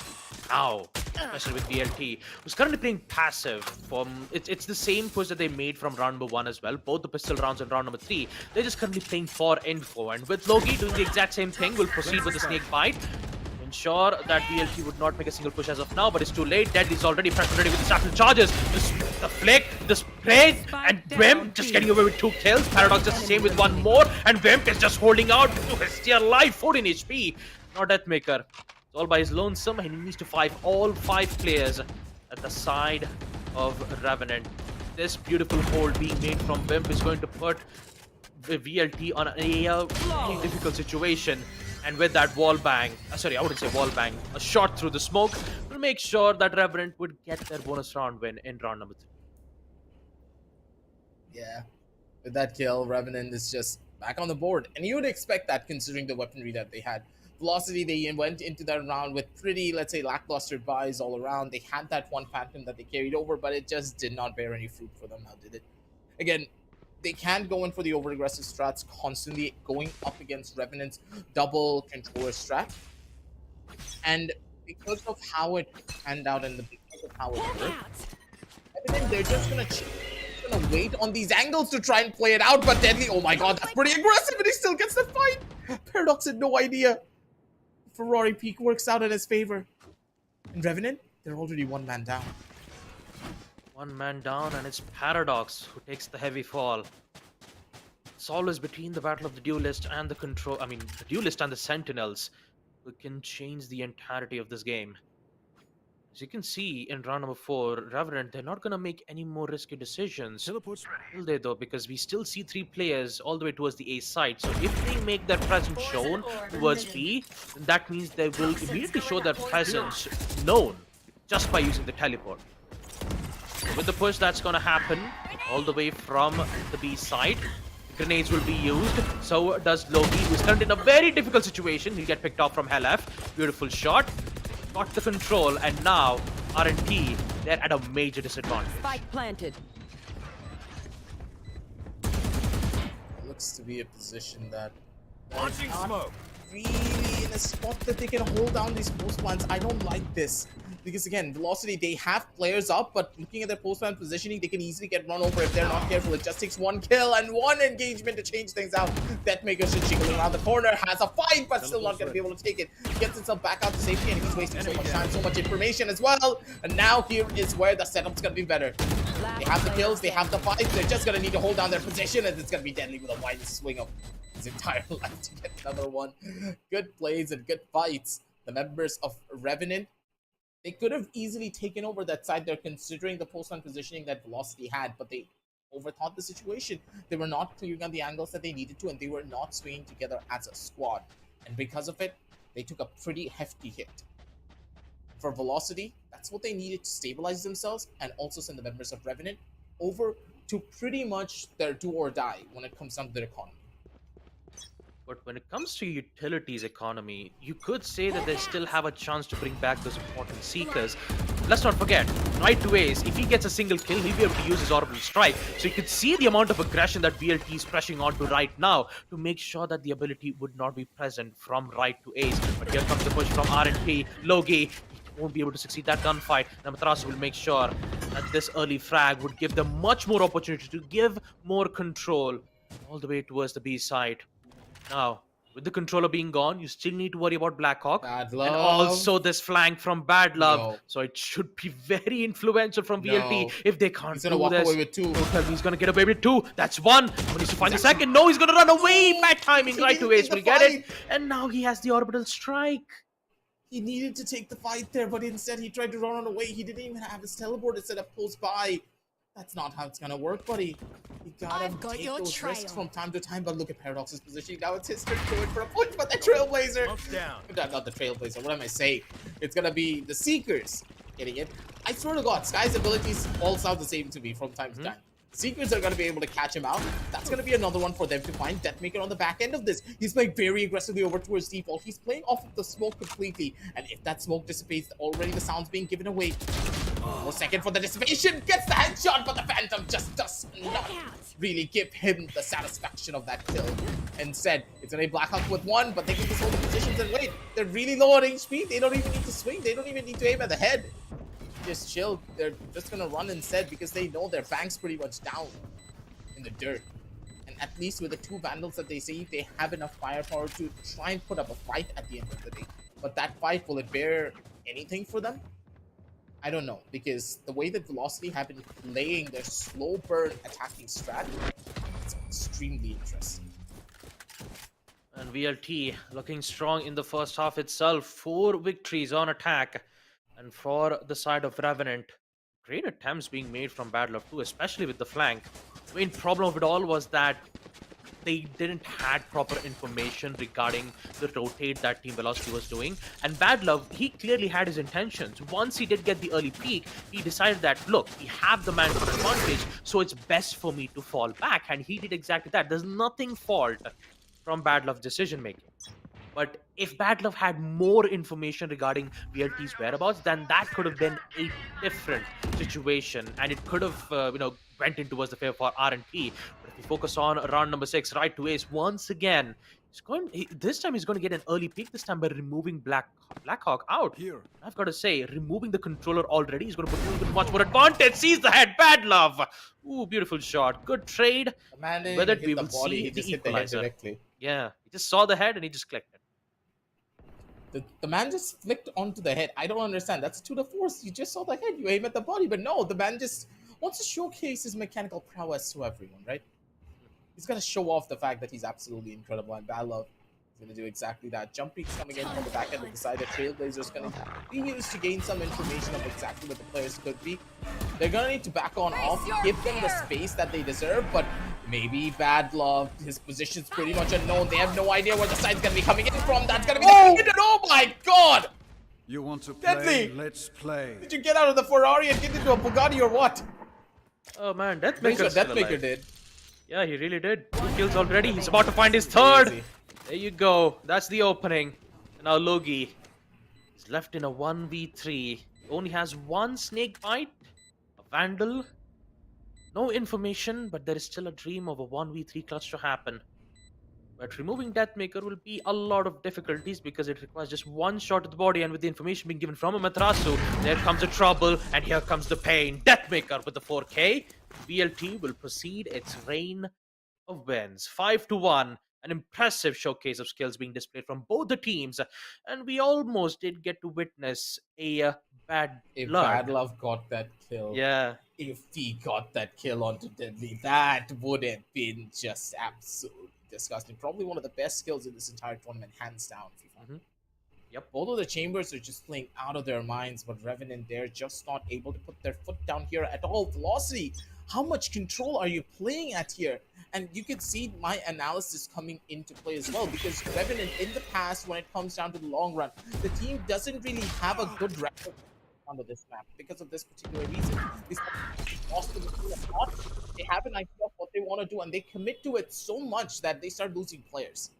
now, especially with VLT, who's currently playing passive from... It's the same push that they made from round number 1 as well, both the pistol rounds and round number 3. They're just currently playing for info, and with Loki doing the exact same thing, will proceed with the snake bite. Ensure that VLT would not make a single push as of now, but it's too late. Deadly's already pressed ready with the shrapnel charges. The flick, the spray, and Wimp just getting away with 2 kills. Paradox just the same with 1 more, and Wimp is just holding out to his dear life, 14 HP. Now Deathmaker, it's all by his lonesome, and he needs to fight all 5 players at the side of Revenant. This beautiful hold being made from Wimp is going to put the VLT on a very difficult situation. And with that wall bang, sorry, I wouldn't say wall bang, a shot through the smoke will make sure that Revenant would get their bonus round win in round number 3. Yeah, with that kill, Revenant is just back on the board. And you would expect that considering the weaponry that they had. Velocity, they went into that round with pretty, let's say, lackluster buys all around. They had that one Phantom that they carried over, but it just did not bear any fruit for them now, did it? Again, they can't go in for the over-aggressive strats constantly going up against Revenant's double controller strat. And because of how it panned out and because of how it worked, Revenant, they're just gonna wait on these angles to try and play it out, but Deadly, oh my god, that's pretty aggressive, and he still gets the fight. Paradox had no idea. Ferrari peak works out in his favor. And Revenant, they're already one man down. One man down, and it's Paradox who takes the heavy fall. It's always between the battle of the duelist and the duelist and the sentinels who can change the entirety of this game. As you can see in round number 4, Revenant, they're not going to make any more risky decisions. Will they though? Because we still see 3 players all the way towards the A side. So if they make their presence shown towards B, then that means they will immediately show their presence known just by using the teleport. So with the push that's going to happen all the way from the B side, grenades will be used. So does Loki, who's currently in a very difficult situation. He'll get picked off from LF. Beautiful shot. Got the control, and now R&T, they're at a major disadvantage. Spike planted. Looks to be a position that launching smoke really in a spot that they can hold down these post plants. I don't like this. Because again, Velocity, they have players up, but looking at their post-plant positioning, they can easily get run over if they're not careful. It just takes one kill and one engagement to change things out. Deathmaker's just jiggling around the corner, has a fight, but still not going to be able to take it. Gets himself back out to safety, and he's wasting so much time, so much information as well. And now here is where the setup's going to be better. They have the kills, they have the fights, they're just going to need to hold down their position, and it's going to be Deadly with a wide swing of his entire life to get another one. Good plays and good fights. The members of Revenant, they could have easily taken over that side there considering the post-on positioning that Velocity had, but they overthought the situation. They were not clearing on the angles that they needed to, and they were not swinging together as a squad. And because of it, they took a pretty hefty hit. For Velocity, that's what they needed to stabilize themselves and also send the members of Revenant over to pretty much their do or die when it comes down to their economy. But when it comes to utilities economy, you could say that they still have a chance to bring back those important seekers. Let's not forget, right to Ace, if he gets a single kill, he'll be able to use his orbital strike. So you could see the amount of aggression that VLT is pressing onto right now to make sure that the ability would not be present from right to Ace. But here comes the push from RNP. Logi, he won't be able to succeed that gunfight. Namatrasu will make sure that this early frag would give them much more opportunity to give more control all the way towards the B side. Now, with the controller being gone, you still need to worry about Blackhawk. Bad Love. And also this flank from Bad Love. No. So it should be very influential from VLT if they can't He's gonna walk away with 2. He's gonna get away with 2. That's 1. But needs to find the second. No, he's gonna run away. Bad timing. Right to Ace will get it. And now he has the orbital strike. He needed to take the fight there, but instead he tried to run away. He didn't even have his teleport instead of close by. That's not how it's gonna work, buddy. You gotta take those risks from time to time. But look at Paradox's positioning. Now it's his turn to go in for a punch, but the Trailblazer. Not the Trailblazer. What am I saying? It's gonna be the Seekers getting it. I swear to God, Sky's abilities all sound the same to me from time to time. Seekers are going to be able to catch him out. That's going to be another one for them to find. Deathmaker on the back end of this. He's playing very aggressively over towards default. He's playing off of the smoke completely. And if that smoke dissipates, already the sound's being given away. 1 second for the dissipation. Gets the headshot, but the Phantom just does not really give him the satisfaction of that kill. Instead, it's going to be Blackhawk with 1, but they can just hold the positions and wait. They're really low on HP. They don't even need to swing. They don't even need to aim at the head. Just chill. They're just gonna run instead because they know their bank's pretty much down in the dirt. And at least with the 2 Vandals that they see, they have enough firepower to try and put up a fight at the end of the day. But that fight, will it bear anything for them? I don't know, because the way that Velocity have been playing their slow burn attacking strat, it's extremely interesting. And VLT looking strong in the first half itself. 4 victories on attack. And for the side of Revenant, great attempts being made from Bad Love too, especially with the flank. The main problem of it all was that they didn't had proper information regarding the rotate that Team Velocity was doing. And Bad Love, he clearly had his intentions. Once he did get the early peak, he decided that, look, we have the man-for advantage, so it's best for me to fall back. And he did exactly that. There's nothing fault from Bad Love's decision-making. But if Bad Love had more information regarding VLT's whereabouts, then that could have been a different situation, and it could have, went in towards the favor for R&T. But if we focus on round number 6, right to Ace once again, this time he's going to get an early peak. This time by removing Blackhawk out. Here, I've got to say, removing the controller already, he's going to put even much more advantage. Sees the head, Bad Love. Ooh, beautiful shot, good trade. Whether we will see the equalizer. Yeah, he just saw the head and he just clicked it. The man just flicked onto the head. I don't understand. That's to the force. You just saw the head. You aim at the body. But no, the man just wants to showcase his mechanical prowess to everyone, right? He's going to show off the fact that he's absolutely incredible. And Bad Love is going to do exactly that. Jump peaks coming in from the back end of the side. The Trailblazers going to be used to gain some information of exactly what the players could be. They're going to need to back on off, give them the space that they deserve, but maybe Bad Love, his position's pretty much unknown. They have no idea where the side's going to be coming in from. That's going to be the oh my god! You want to play? Deadly! Let's play. Did you get out of the Ferrari and get into a Bugatti or what? Oh man, Deathmaker did. Yeah, he really did. 2 kills already. He's about to find his third. There you go. That's the opening. Now Logi is left in a 1v3. He only has 1 snake bite, a Vandal. No information, but there is still a dream of a 1v3 clutch to happen. But removing Deathmaker will be a lot of difficulties because it requires just 1 shot to the body, and with the information being given from Amaterasu, there comes the trouble and here comes the pain. Deathmaker with the 4K. VLT will proceed its reign of wins. 5-1. An impressive showcase of skills being displayed from both the teams, and we almost did get to witness a Bad Love got that kill. Yeah. If he got that kill onto Deadly, that would have been just absolutely disgusting. Probably one of the best skills in this entire tournament, hands down. Yep. Both of the Chambers are just playing out of their minds, but Revenant, they're just not able to put their foot down here at all. Velocity, how much control are you playing at here? And you can see my analysis coming into play as well, because Revenant, in the past, when it comes down to the long run, the team doesn't really have a good record under this map because of this particular reason. They have an idea of what they want to do, and they commit to it so much that they start losing players.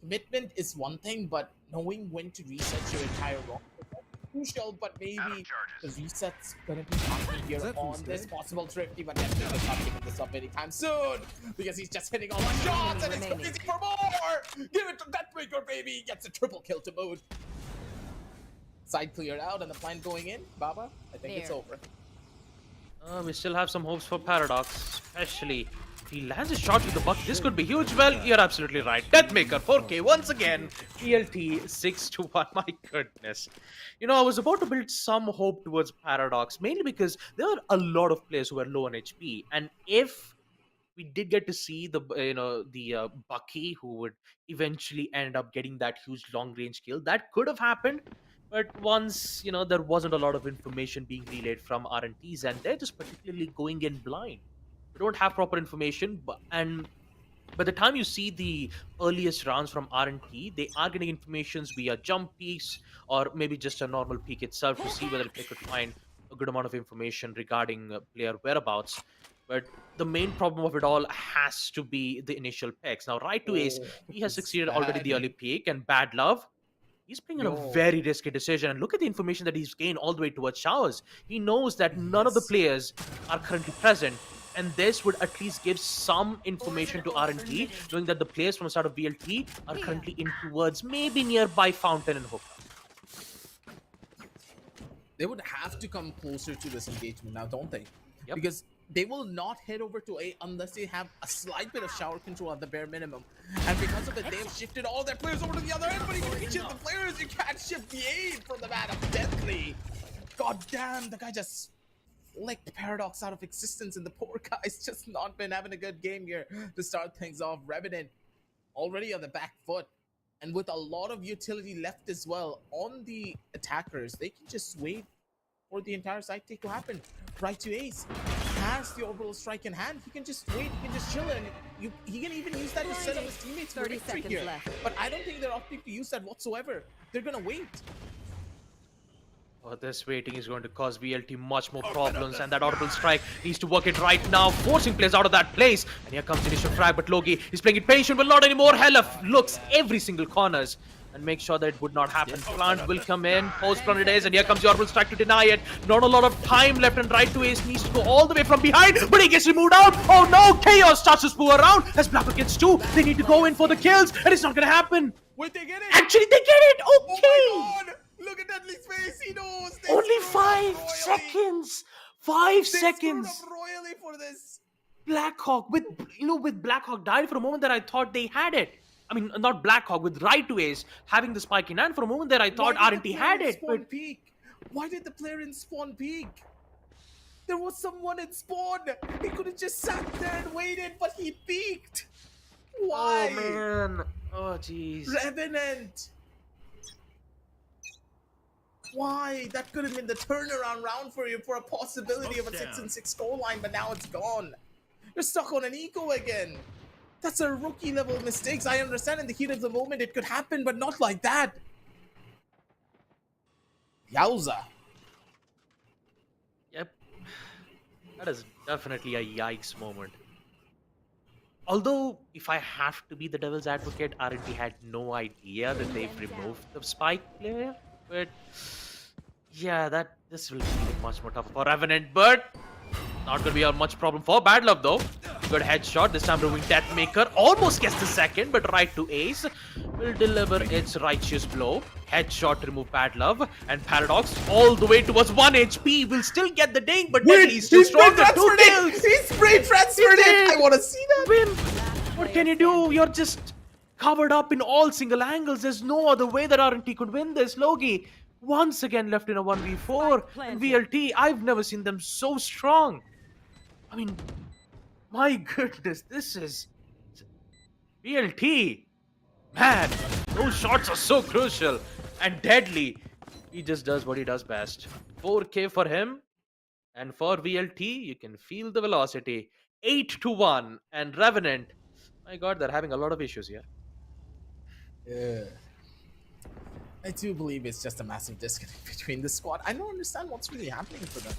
Commitment is one thing, but knowing when to reset your entire roster is crucial. But maybe the reset's gonna be happening here on this possible Thrifty, but definitely not giving this up anytime soon because he's just hitting all the shots and it's crazy for more. Give it to Deathmaker, baby. He gets a triple kill to boot. Side cleared out and the plan going in. Baba, I think it's over. We still have some hopes for Paradox, especially if he lands a shot with the bucket. This could be huge. Well, you're absolutely right. Deathmaker 4K once again. ELT 6-1. My goodness. I was about to build some hope towards Paradox, mainly because there are a lot of players who are low on HP, and if we did get to see the Bucky who would eventually end up getting that huge long range kill, that could have happened. But once, there wasn't a lot of information being relayed from R&Ts, and they're just particularly going in blind. We don't have proper information, and by the time you see the earliest rounds from R&T, they are getting informations via jump peaks or maybe just a normal peak itself to see whether they could find a good amount of information regarding player whereabouts. But the main problem of it all has to be the initial picks. Now, right to Ace, he has succeeded already the early peak, and Bad Love, he's playing in a very risky decision. And look at the information that he's gained all the way towards Showers. He knows that none of the players are currently present, and this would at least give some information to R&T, knowing that the players from the start of VLT are currently in towards maybe nearby Fountain and Hookah. They would have to come closer to this engagement now, don't they? Yep. Because they will not head over to A unless they have a slight bit of shower control at the bare minimum. And because of it, they've shifted all their players over to the other end, but even if you shift the players, you can't shift the aid from the man of Deathly. God damn, the guy just flicked Paradox out of existence, and the poor guy's just not been having a good game here to start things off. Revenant already on the back foot, and with a lot of utility left as well on the attackers, they can just wait for the entire side take to happen. Right to Ace has the orbital strike in hand. He can just wait, he can just chill, and he can even use that to set up his teammates for victory here. But I don't think they're opting to use that whatsoever. They're gonna wait. Oh, this waiting is going to cause VLT much more problems, and that orbital strike needs to work it right now, forcing players out of that place. And here comes the initial frag, but Logi is playing it patient, but not anymore. Hella looks every single corners and make sure that it would not happen. Plant will come in, post-plant it is, and here comes the orbital strike to deny it. Not a lot of time left, and right to Ace needs to go all the way from behind, but he gets removed out. Oh no, Chaos starts to spool around as Blackwood gets 2. They need to go in for the kills, and it's not going to happen. Wait, they get it! Actually, they get it! Okay! Oh my god! Look at Dudley's face, he knows! Only 5 seconds! 5 seconds! They screwed up royally for this! Blackhawk, with Blackhawk died for a moment that I thought they had it. I mean, not Blackhawk, with right to Ace having the spike in hand for a moment there I thought RNT had it. But peak? Why did the player in spawn peak? There was someone in spawn! He could have just sat there and waited, but he peeked! Why? Oh man! Oh jeez. Revenant! Why? That could have been the turnaround round for you for a possibility of a 6-6 goal line, but now it's gone. You're stuck on an eco again. That's a rookie level mistakes. I understand in the heat of the moment it could happen, but not like that. Yowza. Yep. That is definitely a yikes moment. Although, if I have to be the devil's advocate, RNT had no idea that they've removed the spike player. But yeah, this will be much more tougher for Revenant, but not gonna be a much problem for Bad Love though. Good headshot, this time removing Deathmaker. Almost gets the second, but right to Ace will deliver its righteous blow. Headshot to remove Bad Love, and Paradox all the way towards 1 HP will still get the ding, but he's still stronger. 2 kills! He spray transferred it! I wanna see that! Wimp! What can you do? You're just covered up in all single angles. There's no other way that RNT could win this. Logi once again left in a 1v4. And VLT, I've never seen them so strong. I mean, my goodness, this is VLT. Man, those shots are so crucial and deadly. He just does what he does best. 4K for him, and for VLT, you can feel the velocity. 8-1, and Revenant, my god, they're having a lot of issues here. Yeah. I do believe it's just a massive disconnect between the squad. I don't understand what's really happening for them.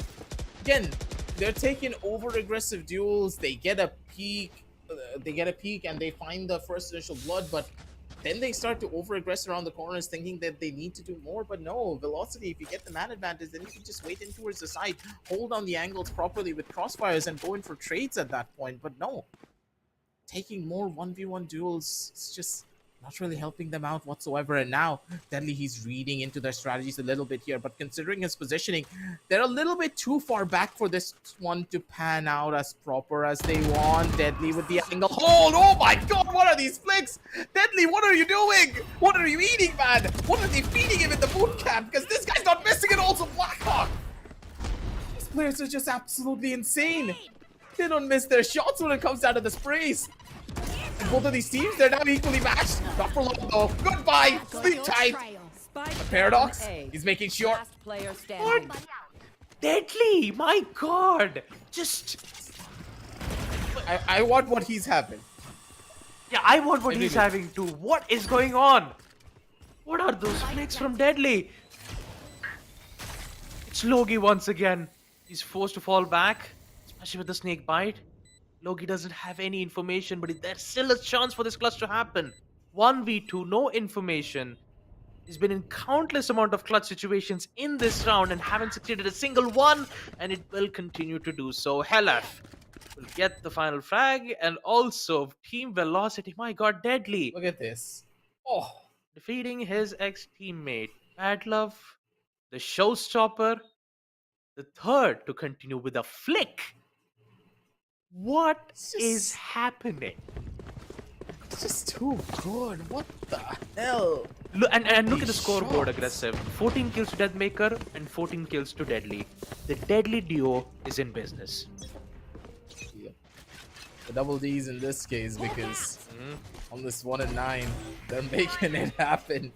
Again, they're taking over-aggressive duels. They get a peak. And they find the first initial blood, but then they start to over-aggress around the corners, thinking that they need to do more. But no, velocity, if you get the man advantage, then you can just wait in towards the side, hold down the angles properly with crossfires, and go in for trades at that point. But no, taking more 1v1 duels, it's just not really helping them out whatsoever. And now, Deadly, he's reading into their strategies a little bit here, but considering his positioning, they're a little bit too far back for this one to pan out as proper as they want. Deadly with the angle hold. Oh my god, what are these flicks? Deadly, what are you doing? What are you eating, man? What are they feeding him in the boot camp? Because this guy's not missing it, also Blackhawk. These players are just absolutely insane. They don't miss their shots when it comes down to the sprays. And both of these teams, they're now equally matched. Not for long though. Goodbye. Sleep tight. But Paradox, he's making sure. What? Deadly, my god. Just... I want what he's having. Yeah, I want what he's having too. What is going on? What are those flicks from Deadly? It's Logi once again. He's forced to fall back, especially with the snake bite. Logi doesn't have any information, but there's still a chance for this clutch to happen. 1v2, no information. He's been in countless amount of clutch situations in this round and haven't succeeded a single one, and it will continue to do so. Helaf will get the final frag, and also team velocity. My god, Deadly. Look at this. Oh. Defeating his ex-teammate. Bad Love, the showstopper, the third to continue with a flick. What is happening? It's just too good. What the hell? Look, and look at the scoreboard, aggressive. 14 kills to Deathmaker and 14 kills to Deadly. The Deadly duo is in business. Yeah. The double D's in this case, because on this 1 and 9, they're making it happen.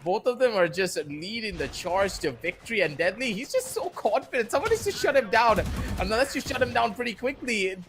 Both of them are just leading the charge to victory, and Deadly, he's just so confident. Revenant. Someone needs to shut him down. Unless you shut him down pretty quickly, it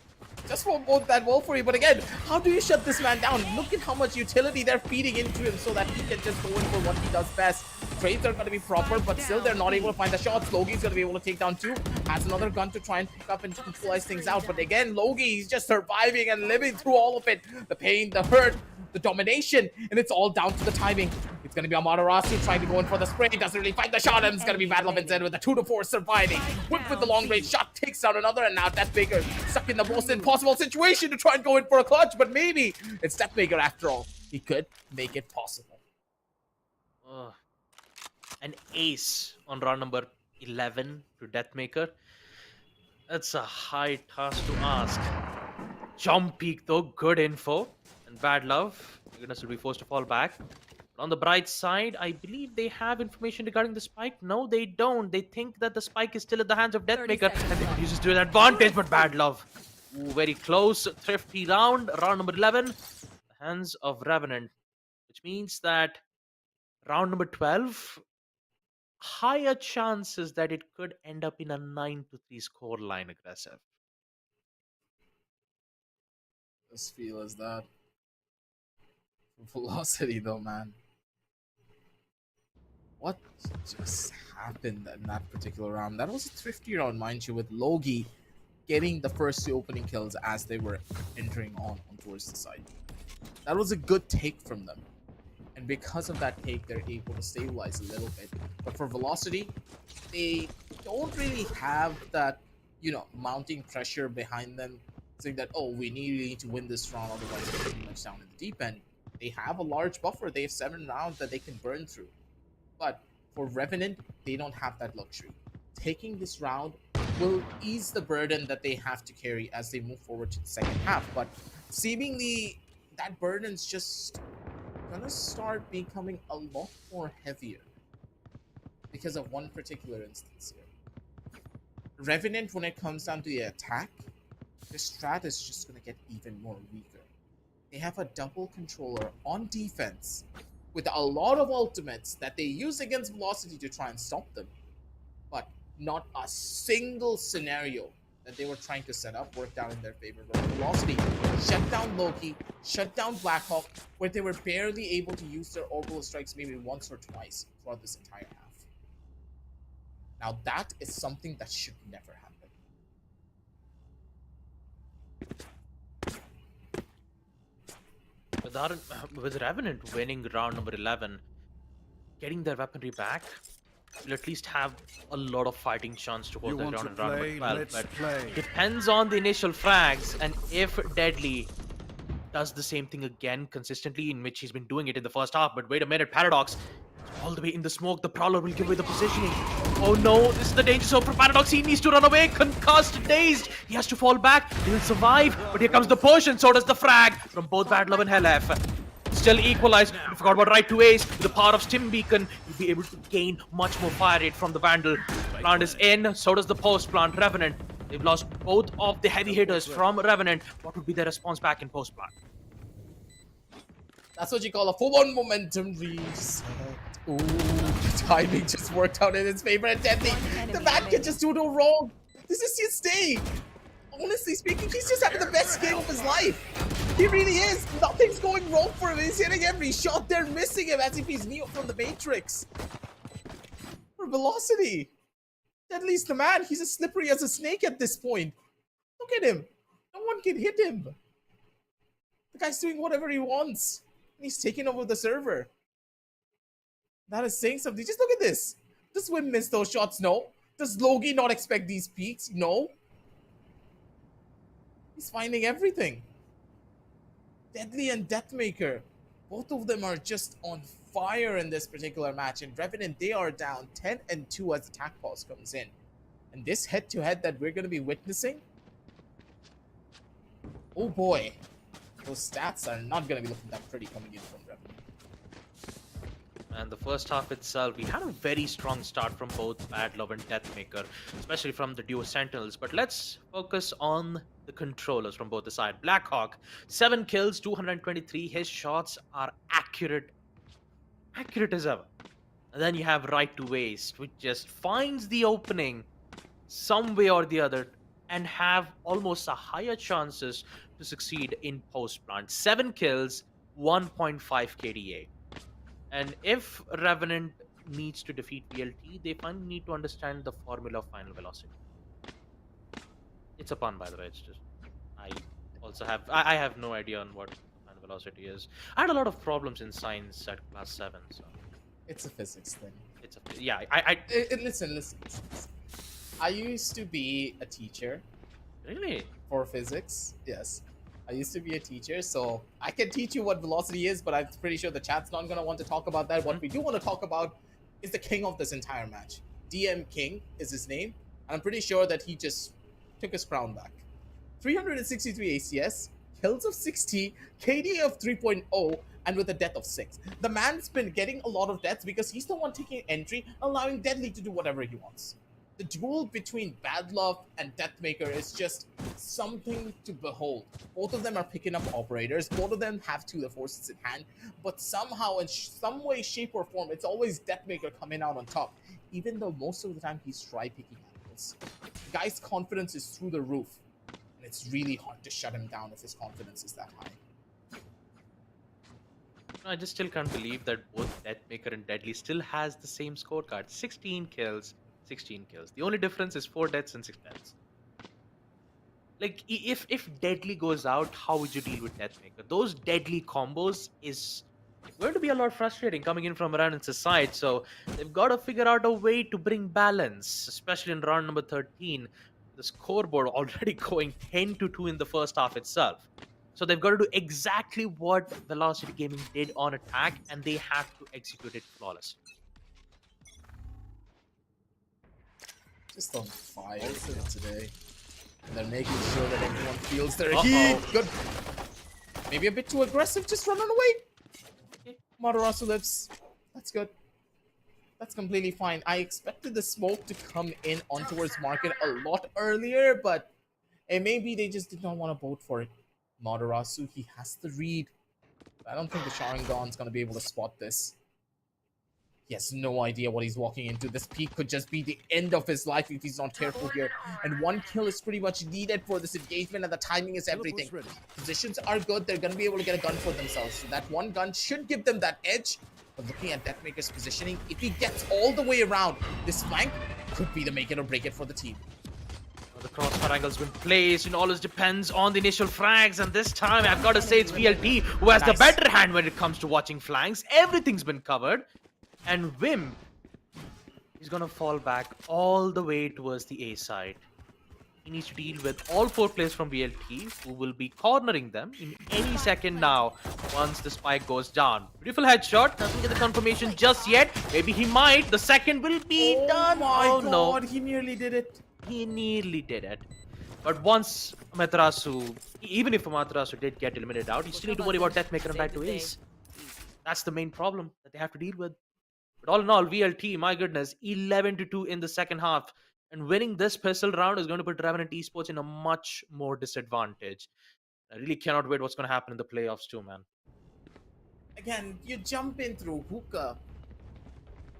just won't bode that well for you. But again, how do you shut this man down? Look at how much utility they're feeding into him so that he can just go in for what he does best. Trades are going to be proper, but still they're not able to find the shots. Logi's going to be able to take down 2. Has another gun to try and pick up and equalize things out. But again, Logi, he's just surviving and living through all of it. The pain, the hurt, the domination, and it's all down to the timing. It's going to be Amaterasu trying to go in for the spray. Doesn't really find the shot, and it's going to be Battle of instead with the 2-4 surviving. Whip with the long range shot, takes down another, and now Deathmaker stuck in the most impossible situation to try and go in for a clutch, but maybe it's Deathmaker after all. He could make it possible. An ace on round number 11 to Deathmaker. That's a high task to ask. Jump peak though, good info. And bad love, Goodness will be forced to fall back. But on the bright side, I believe they have information regarding the spike. No, they don't. They think that the spike is still at the hands of Deathmaker, and they could use this to their advantage, but bad love. Ooh, very close, thrifty round number 11. The hands of Revenant, which means that round number 12, higher chances that it could end up in a 9-3 scoreline aggressive. Just feel as that. Velocity though, man. What just happened in that particular round? That was a thrifty round, mind you, with Logi getting the first 2 opening kills as they were entering on towards the side. That was a good take from them. And because of that take, they're able to stabilize a little bit. But for Velocity, they don't really have that, you know, mounting pressure behind them, saying that, oh, we need to win this round, otherwise we're pretty much down in the deep end. They have a large buffer. They have 7 rounds that they can burn through. But for Revenant, they don't have that luxury. Taking this round will ease the burden that they have to carry as they move forward to the second half. But seemingly, that burden's just gonna start becoming a lot more heavier because of one particular instance here. Revenant, when it comes down to the attack, the strat is just gonna get even more weaker. They have a double controller on defense with a lot of ultimates that they use against Velocity to try and stop them, but not a single scenario that they were trying to set up worked out in their favor. But Velocity shut down Loki, shut down Blackhawk, where they were barely able to use their orbital strikes maybe once or twice throughout this entire half. Now that is something that should never happen. With Revenant winning round number 11, getting their weaponry back, will at least have a lot of fighting chance to hold that round in round number 12. But it depends on the initial frags, and if Deadly does the same thing again consistently, in which he's been doing it in the first half. But wait a minute, Paradox, all the way in the smoke, the Prowler will give away the positioning. Oh no, this is the danger zone for Paradox. He needs to run away, concussed, dazed. He has to fall back. He'll survive, but here comes the push, and so does the frag from both Bad Love and Hellf. Still equalized. We forgot about right to ace. With the power of Stim Beacon, he'll be able to gain much more fire rate from the Vandal. Plant is in, so does the post plant. Revenant, they've lost both of the heavy hitters from Revenant. What would be their response back in post plant? That's what you call a full-on momentum reset. Ooh, the timing just worked out in his favor, and Deadly, the man can just do no wrong. This is his day. Honestly speaking, he's just having the best game of his life. He really is. Nothing's going wrong for him. He's hitting every shot. They're missing him as if he's Neo from the Matrix. For Velocity, Deadly's the man. He's as slippery as a snake at this point. Look at him. No one can hit him. The guy's doing whatever he wants. And he's taking over the server. That is saying something. Just look at this. Does Wim miss those shots? No. Does Logi not expect these peaks? No. He's finding everything. Deadly and Deathmaker, both of them are just on fire in this particular match. And Revenant, they are down 10-2 as the attack pause comes in. And this head-to-head that we're going to be witnessing, oh boy, those stats are not going to be looking that pretty coming in from Revenant. And the first half itself, we had a very strong start from both Bad Love and Deathmaker, especially from the duo Sentinels. But let's focus on the controllers from both the side. Blackhawk, 7 kills, 223. His shots are accurate as ever. And then you have Right to Waste, which just finds the opening, some way or the other and have almost a higher chances to succeed in post plant. 7 kills, 1.5 KDA. And if Revenant needs to defeat VLT, they finally need to understand the formula of final velocity. It's a pun, by the way. It's just I have no idea on what final velocity is. I had a lot of problems in science at class 7, so It's a physics thing. it's a yeah. Listen. I used to be a teacher. Really? For physics, yes. I used to be a teacher, so I can teach you what velocity is, but I'm pretty sure the chat's not gonna want to talk about that. What we do want to talk about is the king of this entire match. DM King is his name, and I'm pretty sure that he just took his crown back. 363 ACS, kills of 60, KDA of 3.0, and with a death of 6. The man's been getting a lot of deaths because he's the one taking entry, allowing Deadly to do whatever he wants. The duel between Bad Love and Deathmaker is just something to behold. Both of them are picking up operators. Both of them have two of the forces in hand. But somehow, in some way, shape, or form, it's always Deathmaker coming out on top. Even though most of the time he's try picking angles. The guy's confidence is through the roof. And it's really hard to shut him down if his confidence is that high. I just still can't believe that both Deathmaker and Deadly still has the same scorecard. 16 kills. 16 kills. The only difference is 4 deaths and 6 deaths. Like, if Deadly goes out, how would you deal with Deathmaker? Those Deadly combos is going to be a lot frustrating coming in from Revenant's side, so they've got to figure out a way to bring balance, especially in round number 13. The scoreboard already going 10-2 in the first half itself. So they've got to do exactly what Velocity Gaming did on attack, and they have to execute it flawlessly. Just on fire today. And they're making sure that everyone feels their heat. Good. Maybe a bit too aggressive, just running away. Madarasu lives. That's good. That's completely fine. I expected the smoke to come in on towards market a lot earlier, but maybe they just did not want to vote for it. Madarasu, he has to read. I don't think the Sharingan's going to be able to spot this. He has no idea what he's walking into. This peak could just be the end of his life if he's not careful here. And one kill is pretty much needed for this engagement, and the timing is everything. Positions are good. They're going to be able to get a gun for themselves. So that one gun should give them that edge. But looking at Deathmaker's positioning, if he gets all the way around, this flank could be the make it or break it for the team. The crossfire angle's been placed. It always depends on the initial frags, and this time I've got to say it's VLT who has the better hand when it comes to watching flanks. Everything's been covered. And Vim is going to fall back all the way towards the A side. He needs to deal with all 4 players from VLT, who will be cornering them in any second now once the spike goes down. Beautiful headshot. Doesn't get the confirmation just yet. Maybe he might. The second will be done. Oh my god, no. he nearly did it. He nearly did it. But once Amaterasu, even if Amaterasu did get eliminated out, you still need to worry about Deathmaker and right to ace. That's the main problem that they have to deal with. But all in all, VLT, my goodness, 11-2 in the second half. And winning this pistol round is going to put Revenant Esports in a much more disadvantage. I really cannot wait what's going to happen in the playoffs too, man. Again, you jump in through hookah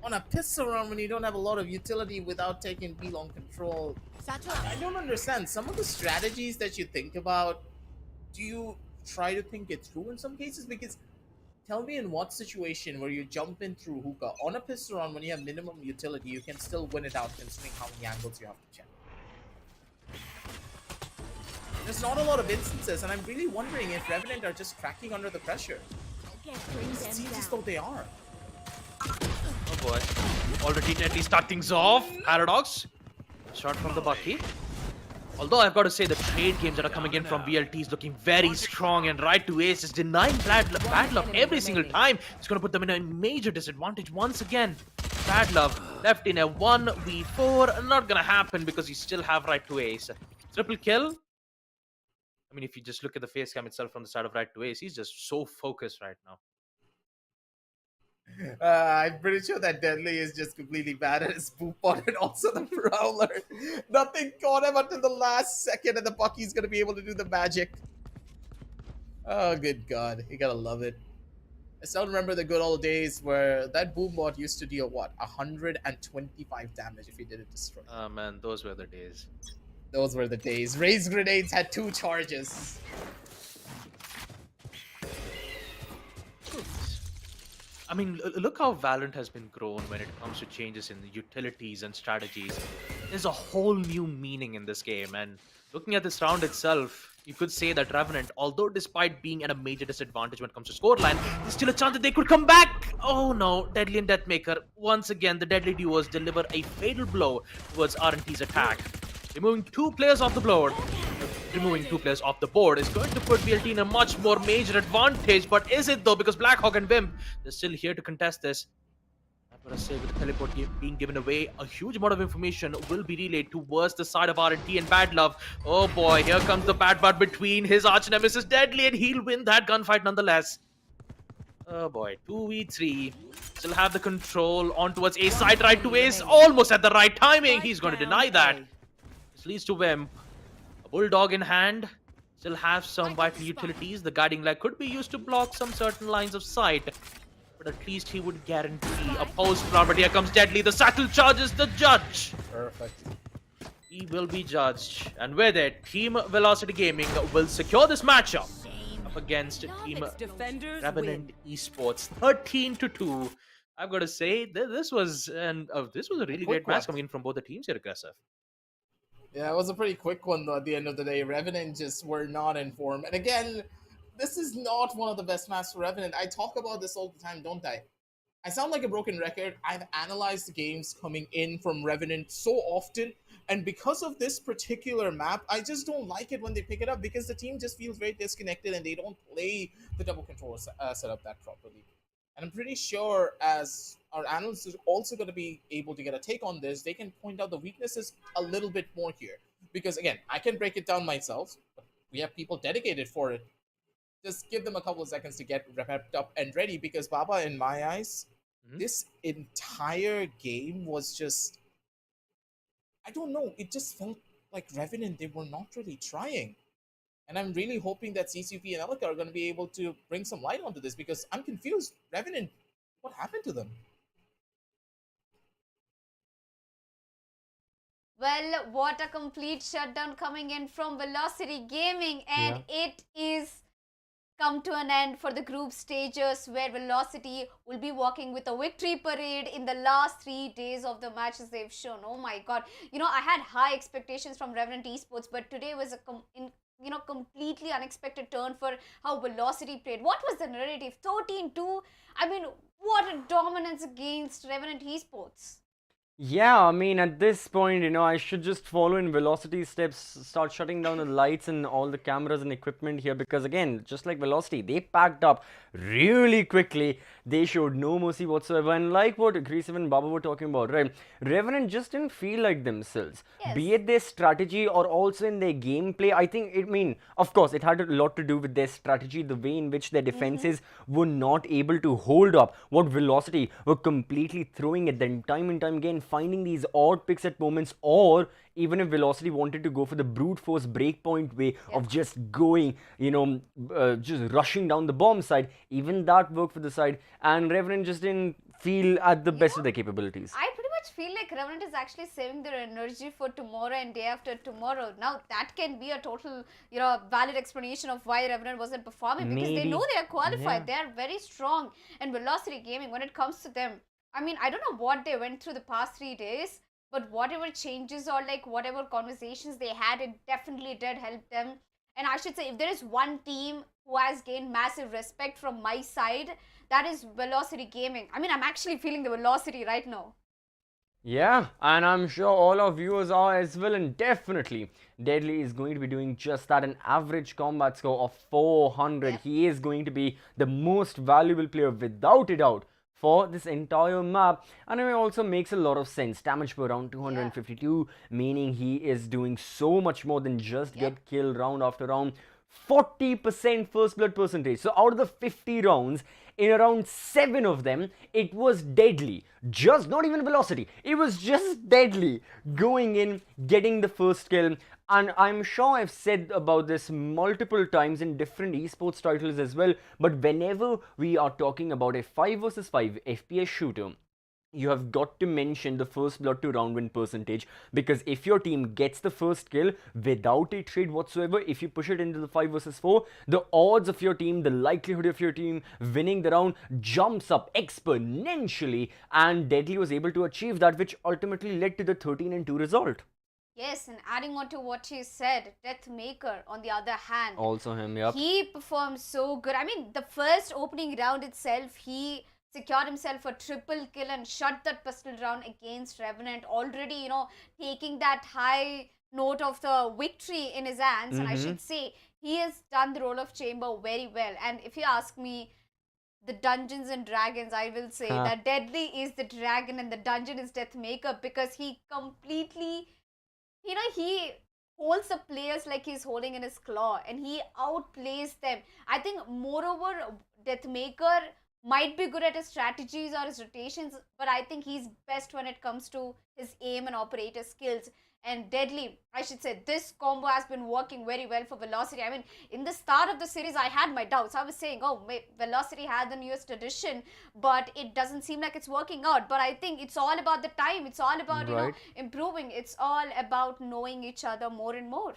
on a pistol round when you don't have a lot of utility without taking B-long control. I don't understand. Some of the strategies that you think about, do you try to think it through in some cases? Because tell me in what situation where you jump in through hookah on a pistol round when you have minimum utility, you can still win it out considering how many angles you have to check. There's not a lot of instances, and I'm really wondering if Revenant are just cracking under the pressure. It seems as though they are. Oh boy. Already Deadly start things off. Paradox. Shot from the Bucky. Although I've got to say the trade games that are coming in from VLT is looking very strong, and right to ace is denying Bad Love every single time. It's going to put them in a major disadvantage once again. Bad Love left in a 1v4. Not going to happen because you still have right to ace. Triple kill. I mean, if you just look at the face cam itself from the side of right to ace, he's just so focused right now. I'm pretty sure that Deadly is just completely bad at his boot pot and also the Prowler. Nothing caught him until the last second, and the Bucky's going to be able to do the magic. Oh, good God. You gotta love it. I still remember the good old days where that boom bot used to deal what 125 damage if he did it destroy. Oh man, those were the days. Those were the days. Raised grenades had 2 charges. I mean, look how Valorant has been grown when it comes to changes in the utilities and strategies. There's a whole new meaning in this game, and looking at this round itself, you could say that Revenant, although despite being at a major disadvantage when it comes to scoreline, there's still a chance that they could come back. Oh no, Deadly and Deathmaker. Once again, the Deadly duos deliver a fatal blow towards R&T's attack. Removing 2 players off the board. Removing 2 players off the board is going to put VLT in a much more major advantage, but is it though? Because Blackhawk and Wimp, they're still here to contest this. I've got to say, with the teleport being given away, a huge amount of information will be relayed towards the side of R&T and Bad Love. Oh boy, here comes the bad blood between his arch nemesis Deadly, and he'll win that gunfight nonetheless. Oh boy, 2v3. Still have the control on towards A side, right to Ace, almost at the right timing. He's going to deny that. This leads to Wimp. A Bulldog in hand. Still have some vital utilities. The guiding light could be used to block some certain lines of sight. But at least he would guarantee a post-round. But here comes Deadly. The satchel charges the judge. Perfect. He will be judged. And with it, Team Velocity Gaming will secure this matchup up against Team Revenant Esports. 13-2. I've got to say, this was a really great match coming in from both the teams here, Aggressive. Yeah, it was a pretty quick one though at the end of the day. Revenant just were not in form. And again, this is not one of the best matches for Revenant. I talk about this all the time, don't I? I sound like a broken record. I've analyzed the games coming in from Revenant so often. And because of this particular map, I just don't like it when they pick it up because the team just feels very disconnected and they don't play the double control setup that properly. And I'm pretty sure as our analysts are also going to be able to get a take on this, they can point out the weaknesses a little bit more here. Because again, I can break it down myself, but we have people dedicated for it. Just give them a couple of seconds to get wrapped up and ready because Baba, in my eyes, this entire game was just, I don't know, it just felt like Revenant, they were not really trying. And I'm really hoping that CCP and Elika are going to be able to bring some light onto this because I'm confused. Revenant, what happened to them? Well, what a complete shutdown coming in from Velocity Gaming, and it is come to an end for the group stages where Velocity will be walking with a victory parade in the last 3 days of the matches they've shown. Oh my god. You know, I had high expectations from Revenant Esports, but today was a completely unexpected turn for how Velocity played. What was the narrative? 13-2? I mean, what a dominance against Revenant Esports. Yeah, I mean, at this point, you know, I should just follow in Velocity steps, start shutting down the lights and all the cameras and equipment here because, again, just like Velocity, they packed up really quickly. They showed no mercy whatsoever. And like what Xerxia and Baba were talking about, right? Revenant just didn't feel like themselves. Yes. Be it their strategy or also in their gameplay, I think, of course, it had a lot to do with their strategy, the way in which their defenses were not able to hold up what Velocity were completely throwing at them time and time again, finding these odd picks at moments, or even if Velocity wanted to go for the brute force breakpoint way of just going, just rushing down the bomb side, even that worked for the side, and Revenant just didn't feel at the best of their capabilities. I pretty much feel like Revenant is actually saving their energy for tomorrow and day after tomorrow. Now, that can be a total, valid explanation of why Revenant wasn't performing because they know they are qualified. They are very strong. And Velocity Gaming, when it comes to them, I mean, I don't know what they went through the past 3 days, but whatever changes or like whatever conversations they had, it definitely did help them. And I should say, if there is one team who has gained massive respect from my side, that is Velocity Gaming. I mean, I'm actually feeling the velocity right now. Yeah, and I'm sure all our viewers are as well, and definitely Deadly is going to be doing just that, an average combat score of 400. He is going to be the most valuable player without a doubt for this entire map, and it also makes a lot of sense. Damage per round 252, meaning he is doing so much more than just get killed round after round. 40% first blood percentage. So out of the 50 rounds, in around 7 of them, it was Deadly. Just not even Velocity. It was just Deadly going in, getting the first kill. And I'm sure I've said about this multiple times in different esports titles as well, but whenever we are talking about a 5 versus 5 FPS shooter, you have got to mention the first blood to round win percentage, because if your team gets the first kill without a trade whatsoever, if you push it into the 5 versus 4, the odds of your team, the likelihood of your team winning the round jumps up exponentially, and Deadly was able to achieve that, which ultimately led to the 13-2 result. Yes, and adding on to what you said, Deathmaker, on the other hand, Also him, yep. he performed so good. I mean, the first opening round itself, he secured himself a triple kill and shut that pistol round against Revenant, already, you know, taking that high note of the victory in his hands. And I should say, he has done the role of Chamber very well. And if you ask me, the Dungeons and Dragons, I will say that Deadly is the dragon and the dungeon is Deathmaker, because he completely, you know, he holds the players like he's holding in his claw and he outplays them. I think moreover, Deathmaker might be good at his strategies or his rotations, but I think he's best when it comes to his aim and operator skills. And Deadly, I should say, this combo has been working very well for Velocity. I mean, in the start of the series, I had my doubts. I was saying, oh, Velocity had the newest edition, but it doesn't seem like it's working out. But I think it's all about the time. It's all about, you know, improving. It's all about knowing each other more and more.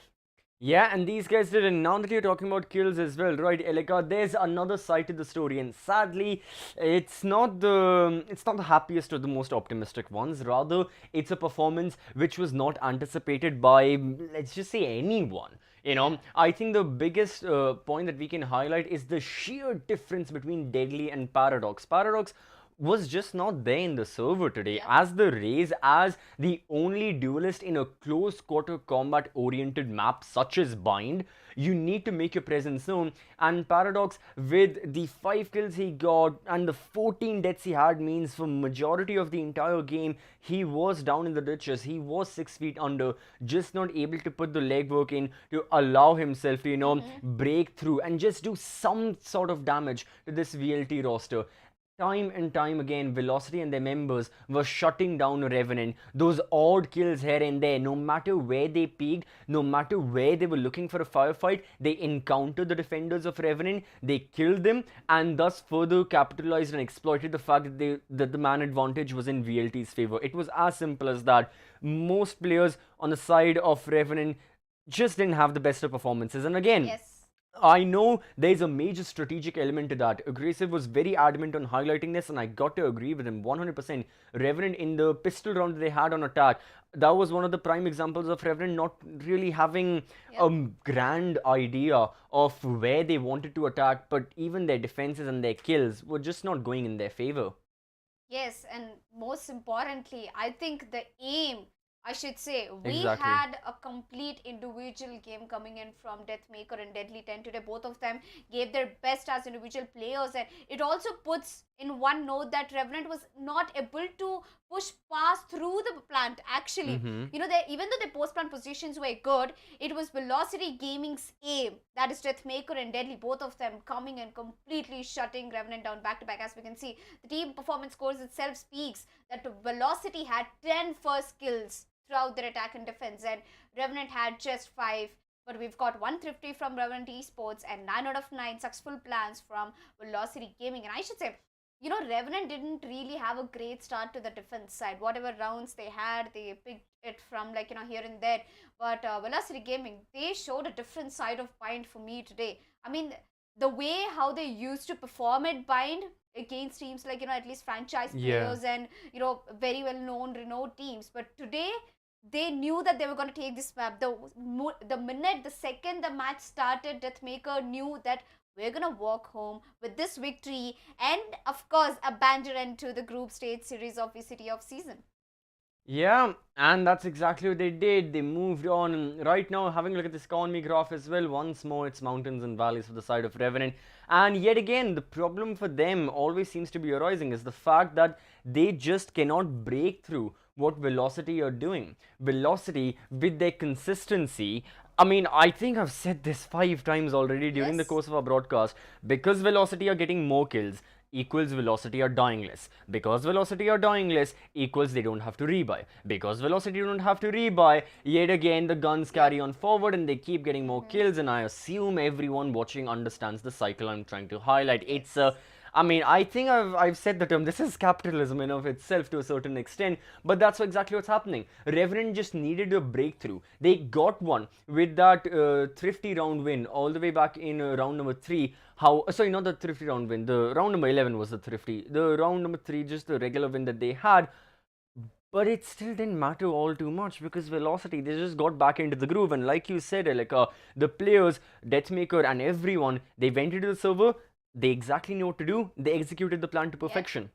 Yeah, and these guys did, and now that you're talking about kills as well, right, Elika, there's another side to the story, and sadly, it's not the happiest or the most optimistic ones. Rather, it's a performance which was not anticipated by, let's just say, anyone. You know, I think the biggest point that we can highlight is the sheer difference between Deadly and Paradox. Paradox was just not there in the server today as the Raze, as the only duelist in a close quarter combat oriented map such as Bind. You need to make your presence known, and Paradox, with the 5 kills he got and the 14 deaths he had, means for majority of the entire game he was down in the ditches. He was 6 feet under, just not able to put the legwork in to allow himself to, you know, break through and just do some sort of damage to this VLT roster. Time and time again, Velocity and their members were shutting down Revenant. Those odd kills here and there, no matter where they peaked, no matter where they were looking for a firefight, they encountered the defenders of Revenant, they killed them, and thus further capitalized and exploited the fact that the man advantage was in VLT's favor. It was as simple as that. Most players on the side of Revenant just didn't have the best of performances. And again, I know there's a major strategic element to that. Aggressive was very adamant on highlighting this, and I got to agree with him 100%. Revenant, in the pistol round they had on attack, that was one of the prime examples of Revenant not really having a grand idea of where they wanted to attack, but even their defenses and their kills were just not going in their favor. Yes, and most importantly, I think the aim, I should say, we had a complete individual game coming in from Deathmaker and Deadly 10 today. Both of them gave their best as individual players, and it also puts in one note that Revenant was not able to push past through the plant. Actually, you know, even though their post-plant positions were good, it was Velocity Gaming's aim, that is Deathmaker and Deadly, both of them coming and completely shutting Revenant down back-to-back. As we can see, the team performance scores itself speaks that Velocity had 10 first kills throughout their attack and defense, and Revenant had just 5. But we've got 1 thrifty from Revenant Esports and 9 out of 9 successful plans from Velocity Gaming. And I should say, you know, Revenant didn't really have a great start to the defense side. Whatever rounds they had, they picked it from, like, you know, here and there. But Velocity Gaming, they showed a different side of Bind for me today. I mean, the way how they used to perform at Bind against teams like, you know, at least franchise players and, you know, very well known, renowned teams. But today, they knew that they were going to take this map. The second the match started, Deathmaker knew that we're going to walk home with this victory and, of course, a banjo end to the group stage series of VCT of season. Yeah, and that's exactly what they did. They moved on, and right now, having a look at this economy graph as well, once more it's mountains and valleys for the side of Revenant. And yet again, the problem for them always seems to be arising is the fact that they just cannot break through what Velocity are doing. Velocity, with their consistency, I mean, I think I've said this 5 times already during the course of our broadcast, because Velocity are getting more kills, equals velocity are dying less. Because velocity are dying less equals they don't have to rebuy. Because velocity don't have to rebuy, yet again the guns carry on forward and they keep getting more kills, and I assume everyone watching understands the cycle I'm trying to highlight. It's a I mean, I think I've said the term, this is capitalism in of itself to a certain extent, but that's exactly what's happening. Revenant just needed a breakthrough. They got one with that thrifty round win all the way back in round number 3. Sorry, not the thrifty round win, the round number 11 was the thrifty. The round number 3, just the regular win that they had. But it still didn't matter all too much because velocity, they just got back into the groove. And like you said, the players, Deathmaker and everyone, they went into the server, they exactly knew what to do, they executed the plan to perfection.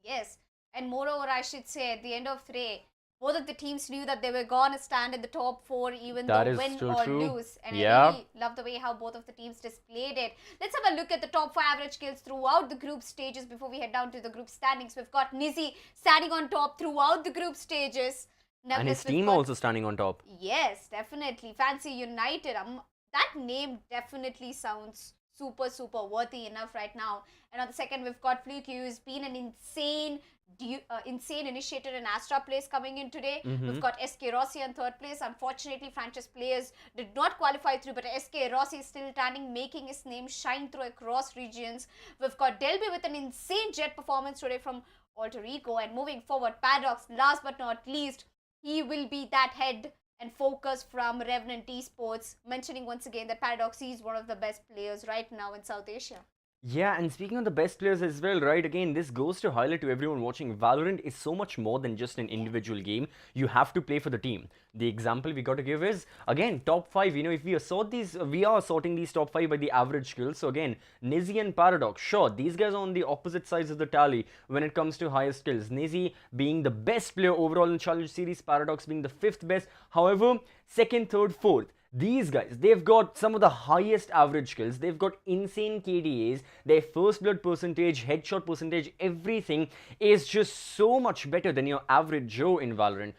Yes, and moreover, I should say, at the end of today, both of the teams knew that they were going to stand in the top 4 even though win or lose. And I really love the way how both of the teams displayed it. Let's have a look at the top 4 average kills throughout the group stages before we head down to the group standings. We've got Nizzy standing on top throughout the group stages. And his team also standing on top. Yes, definitely. Fancy United. That name definitely sounds super worthy enough right now. And on the second, we've got Fluke, who's been an insane initiator in Astra place coming in today. We've got Xerxia in third place. Unfortunately, franchise players did not qualify through, but Xerxia is still standing, making his name shine through across regions. We've got Delby with an insane jet performance today from Alter Ego. And moving forward, Paradox, last but not least, he will be that head and focus from Revenant Esports, mentioning once again that Paradox is one of the best players right now in South Asia. Yeah, and speaking of the best players as well, right, again, this goes to highlight to everyone watching, Valorant is so much more than just an individual game. You have to play for the team. The example we got to give is, again, top 5, if we assort these, we are sorting these top 5 by the average skills. So again, Nizzy and Paradox, sure, these guys are on the opposite sides of the tally when it comes to highest skills. Nizzy being the best player overall in Challenger Series, Paradox being the 5th best. However, 2nd, 3rd, 4th. These guys, they've got some of the highest average kills, they've got insane KDAs, their first blood percentage, headshot percentage, everything is just so much better than your average Joe in Valorant.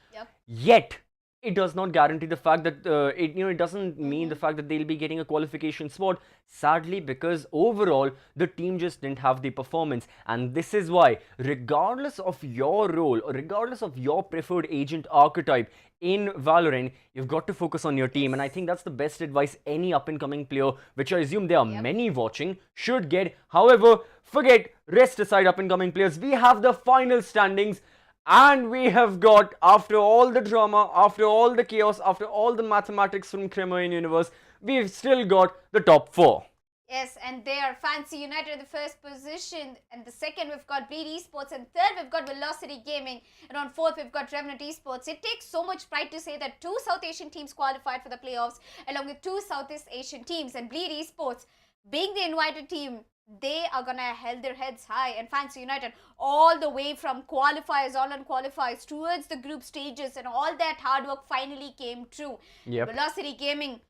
Yet, it does not guarantee the fact that, it doesn't mean the fact that they'll be getting a qualification spot, sadly, because overall, the team just didn't have the performance. And this is why, regardless of your role, or regardless of your preferred agent archetype, in Valorant, you've got to focus on your team, and I think that's the best advice any up-and-coming player, which I assume there are many watching, should get. However, forget, rest aside up-and-coming players, we have the final standings, and we have got, after all the drama, after all the chaos, after all the mathematics from Cremor Universe, we've still got the top 4. Yes, and they are Fancy United in the first position, and the second we've got Bleed Esports, and third we've got Velocity Gaming, and on fourth we've got Revenant Esports. It takes so much pride to say that 2 South Asian teams qualified for the playoffs along with 2 Southeast Asian teams, and Bleed Esports being the invited team, they are gonna hold their heads high, and Fancy United all the way from qualifiers, online qualifiers towards the group stages, and all that hard work finally came true. Velocity Gaming,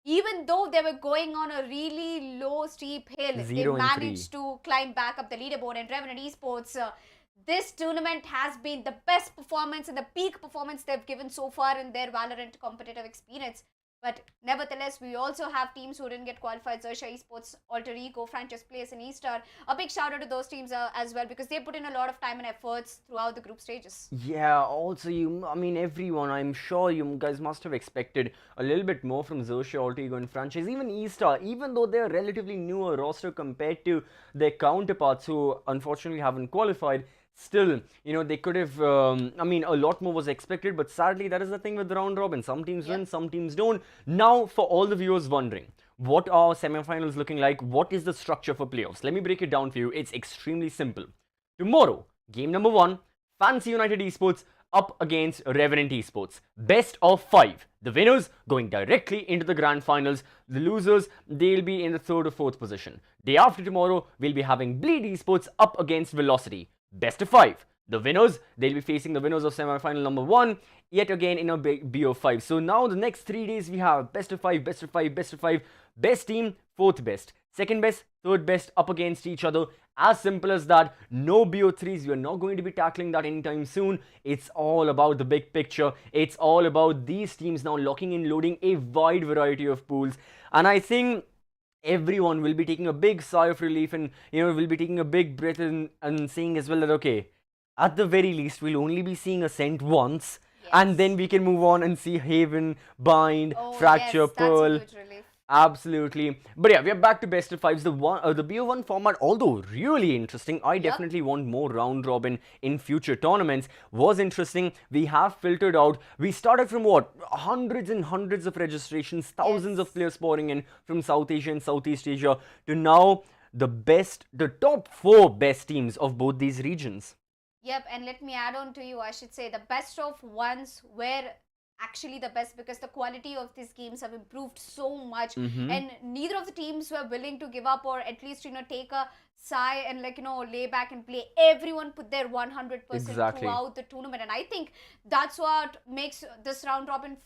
even though they were going on a really low, steep hill, they managed to climb back up the leaderboard. And Revenant Esports, this tournament has been the best performance and the peak performance they've given so far in their Valorant competitive experience. But nevertheless, we also have teams who didn't get qualified. Xerxia Esports, Alter Ego, Franchise Players, and Estar. A big shout out to those teams as well, because they put in a lot of time and efforts throughout the group stages. Yeah, also everyone, I'm sure you guys must have expected a little bit more from Xerxia, Alter Ego, and Franchise. Even Estar, even though they're relatively newer roster compared to their counterparts who unfortunately haven't qualified, still, they could have, a lot more was expected, but sadly, that is the thing with the round robin. Some teams win, some teams don't. Now, for all the viewers wondering, what are semifinals looking like? What is the structure for playoffs? Let me break it down for you. It's extremely simple. Tomorrow, game number 1, Fancy United Esports up against Revenant Esports. Best of 5. The winners going directly into the grand finals. The losers, they'll be in the 3rd or 4th position. Day after tomorrow, we'll be having Bleed Esports up against Velocity. Best of 5. The winners, they'll be facing the winners of semi-final number 1, yet again in a BO5. So now the next 3 days we have best of 5, best of 5, best of 5, best team, 4th best, 2nd best, 3rd best up against each other. As simple as that. No BO3s, we are not going to be tackling that anytime soon. It's all about the big picture. It's all about these teams now locking and loading a wide variety of pools. And I think everyone will be taking a big sigh of relief, and will be taking a big breath and saying as well that, okay, at the very least we'll only be seeing Ascent once, and then we can move on and see Haven, Bind, Fracture, Pearl. That's a huge relief. Absolutely. But yeah, we are back to best of fives. The BO1 format, although really interesting, I definitely want more round robin in future tournaments. Was interesting. We have filtered out. We started from what? Hundreds and hundreds of registrations, thousands of players pouring in from South Asia and Southeast Asia, to now the top 4 best teams of both these regions. Yep, and let me add on to you, I should say the best of ones were actually the best because the quality of these games have improved so much, and neither of the teams were willing to give up, or at least take a sigh and lay back and play. Everyone put their 100% throughout the tournament, and I think that's what makes this round robin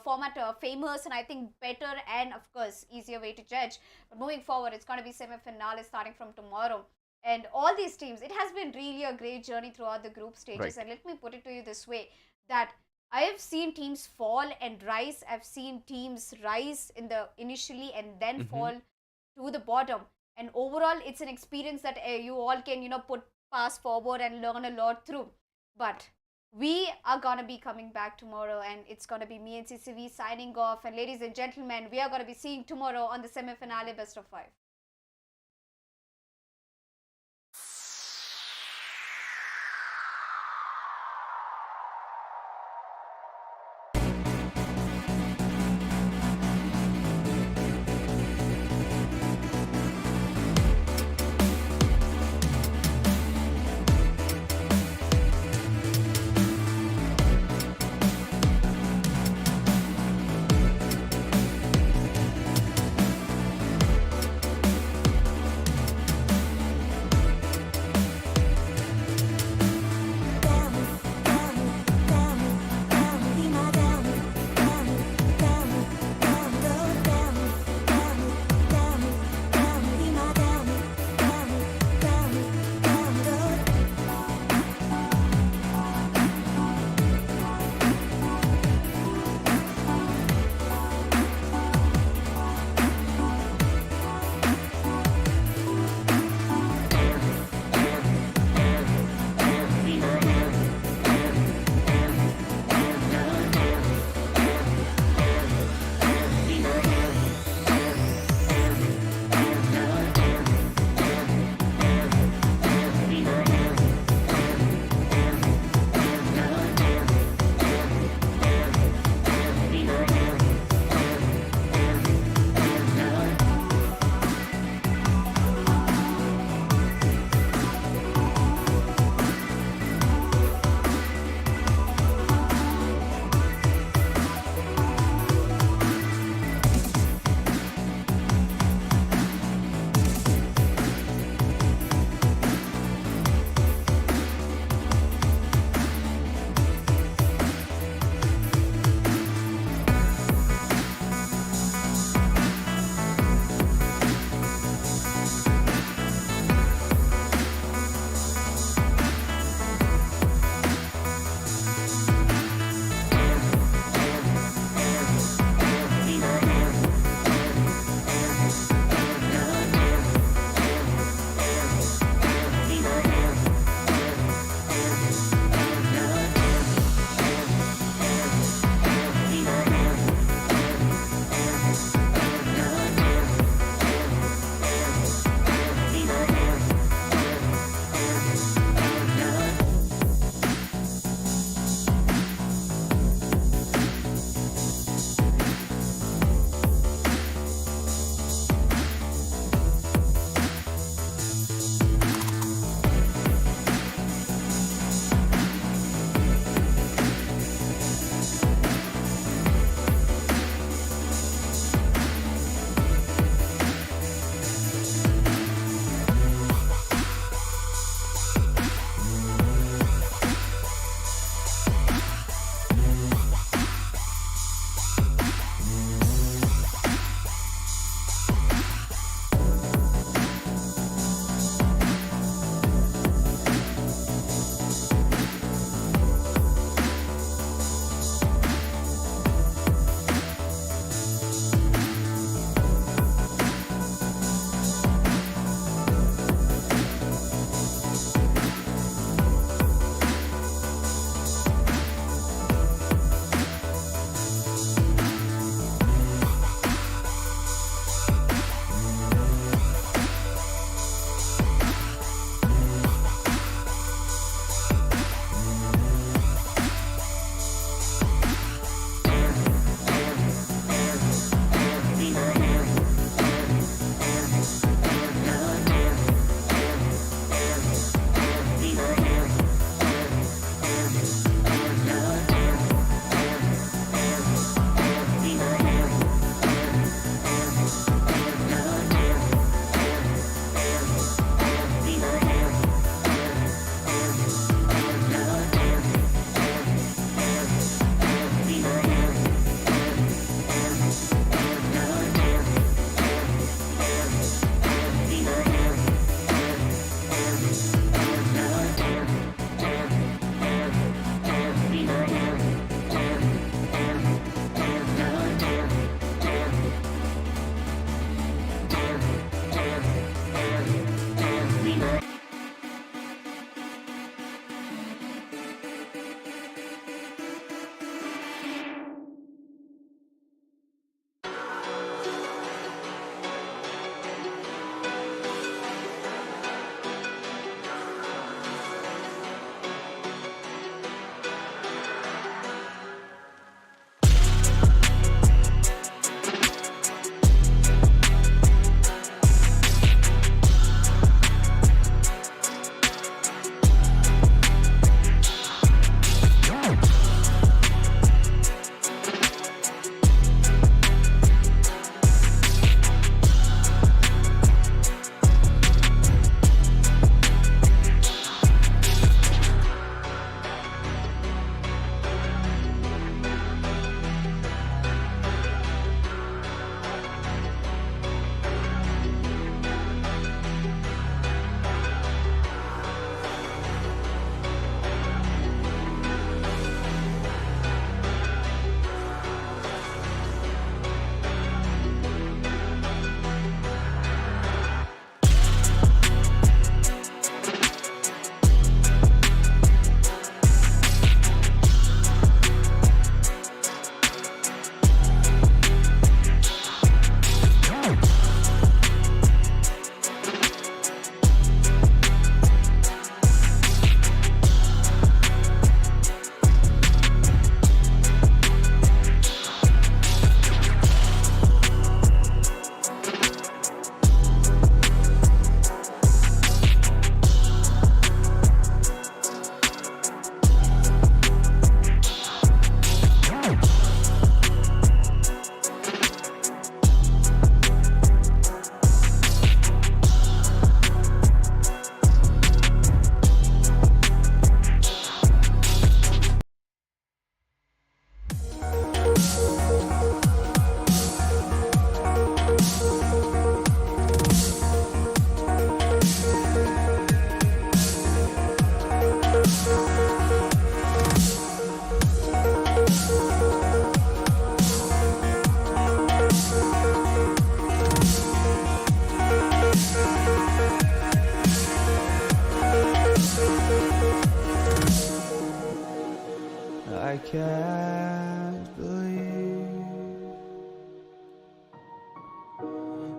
format famous, and I think better and of course easier way to judge. But moving forward, it's going to be semi-finale starting from tomorrow. And all these teams, it has been really a great journey throughout the group stages. And let me put it to you this way, that I have seen teams fall and rise. I've seen teams rise initially and then fall to the bottom. And overall, it's an experience that you all can, put fast forward and learn a lot through. But we are going to be coming back tomorrow, and it's going to be me and CCV signing off. And ladies and gentlemen, we are going to be seeing tomorrow on the semi-finale best of 5.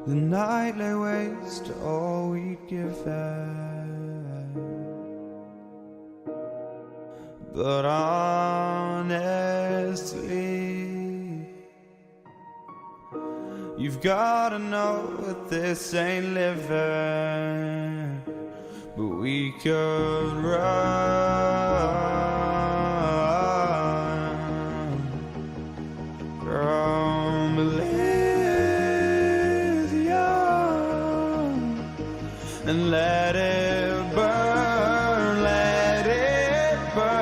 The night lay waste to all we'd given, but honestly, you've gotta know that this ain't living, but we could run from Elysium and let it burn, let it burn.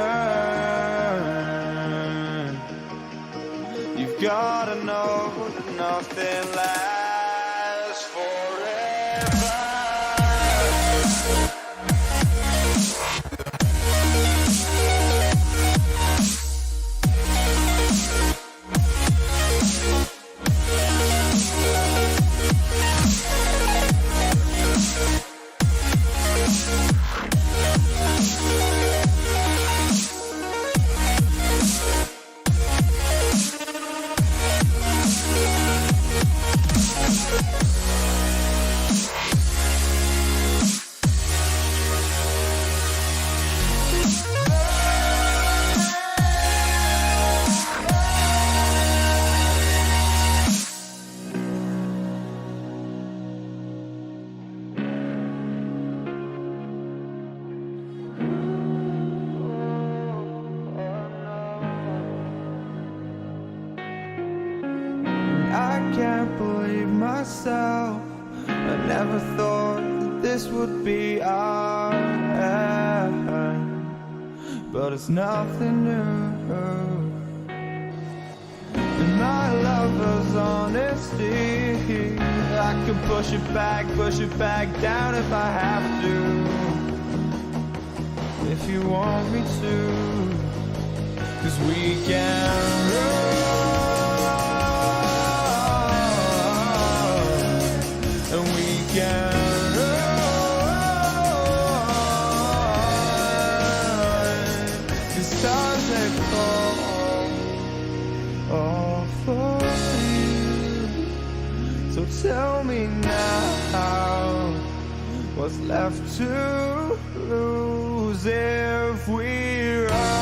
You've gotta know that nothing lasts forever. I can't believe myself. I never thought that this would be our end, but it's nothing new. And my lover's honesty, I can push it back down if I have to, if you want me to, 'cause we can run. And we can run, 'cause times they fall all for you. So tell me now, what's left to lose if we run?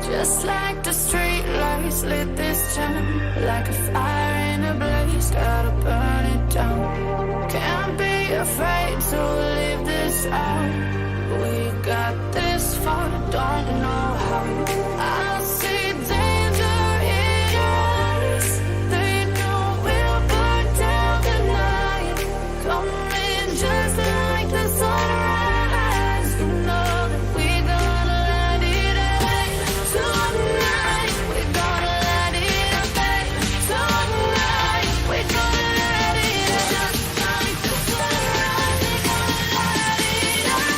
Just like the street lights lit this town, like a fire in a blaze, gotta burn it down. Can't be afraid to leave this out. We got this far, don't know how. I see danger in your eyes. They know we'll burn down the night. Coming just like the sunrise. You know that we're gonna let it out. Tonight, we're gonna let it out. Tonight, we're gonna let it out. Just like the sunrise, we're gonna let it out.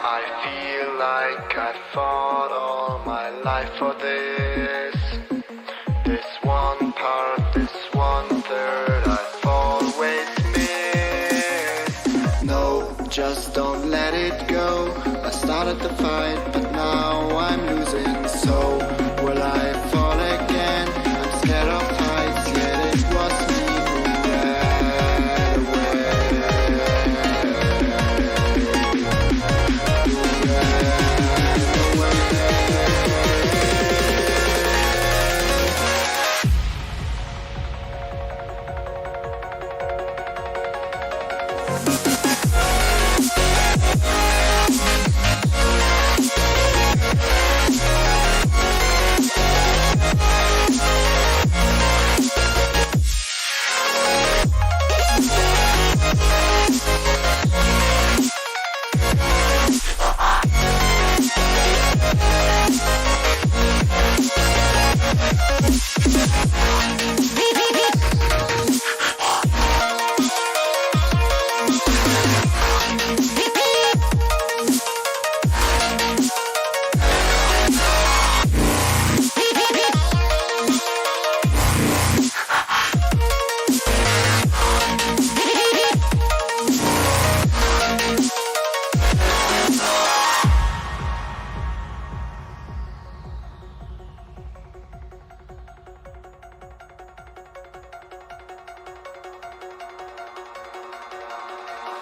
I feel like I fought all my life for this. This one part, this 1/3 I've always missed. No, just don't let it go. I started the fight, but now I'm losing. So will I fall again? I'm scared of heights, yet it was me who ran away.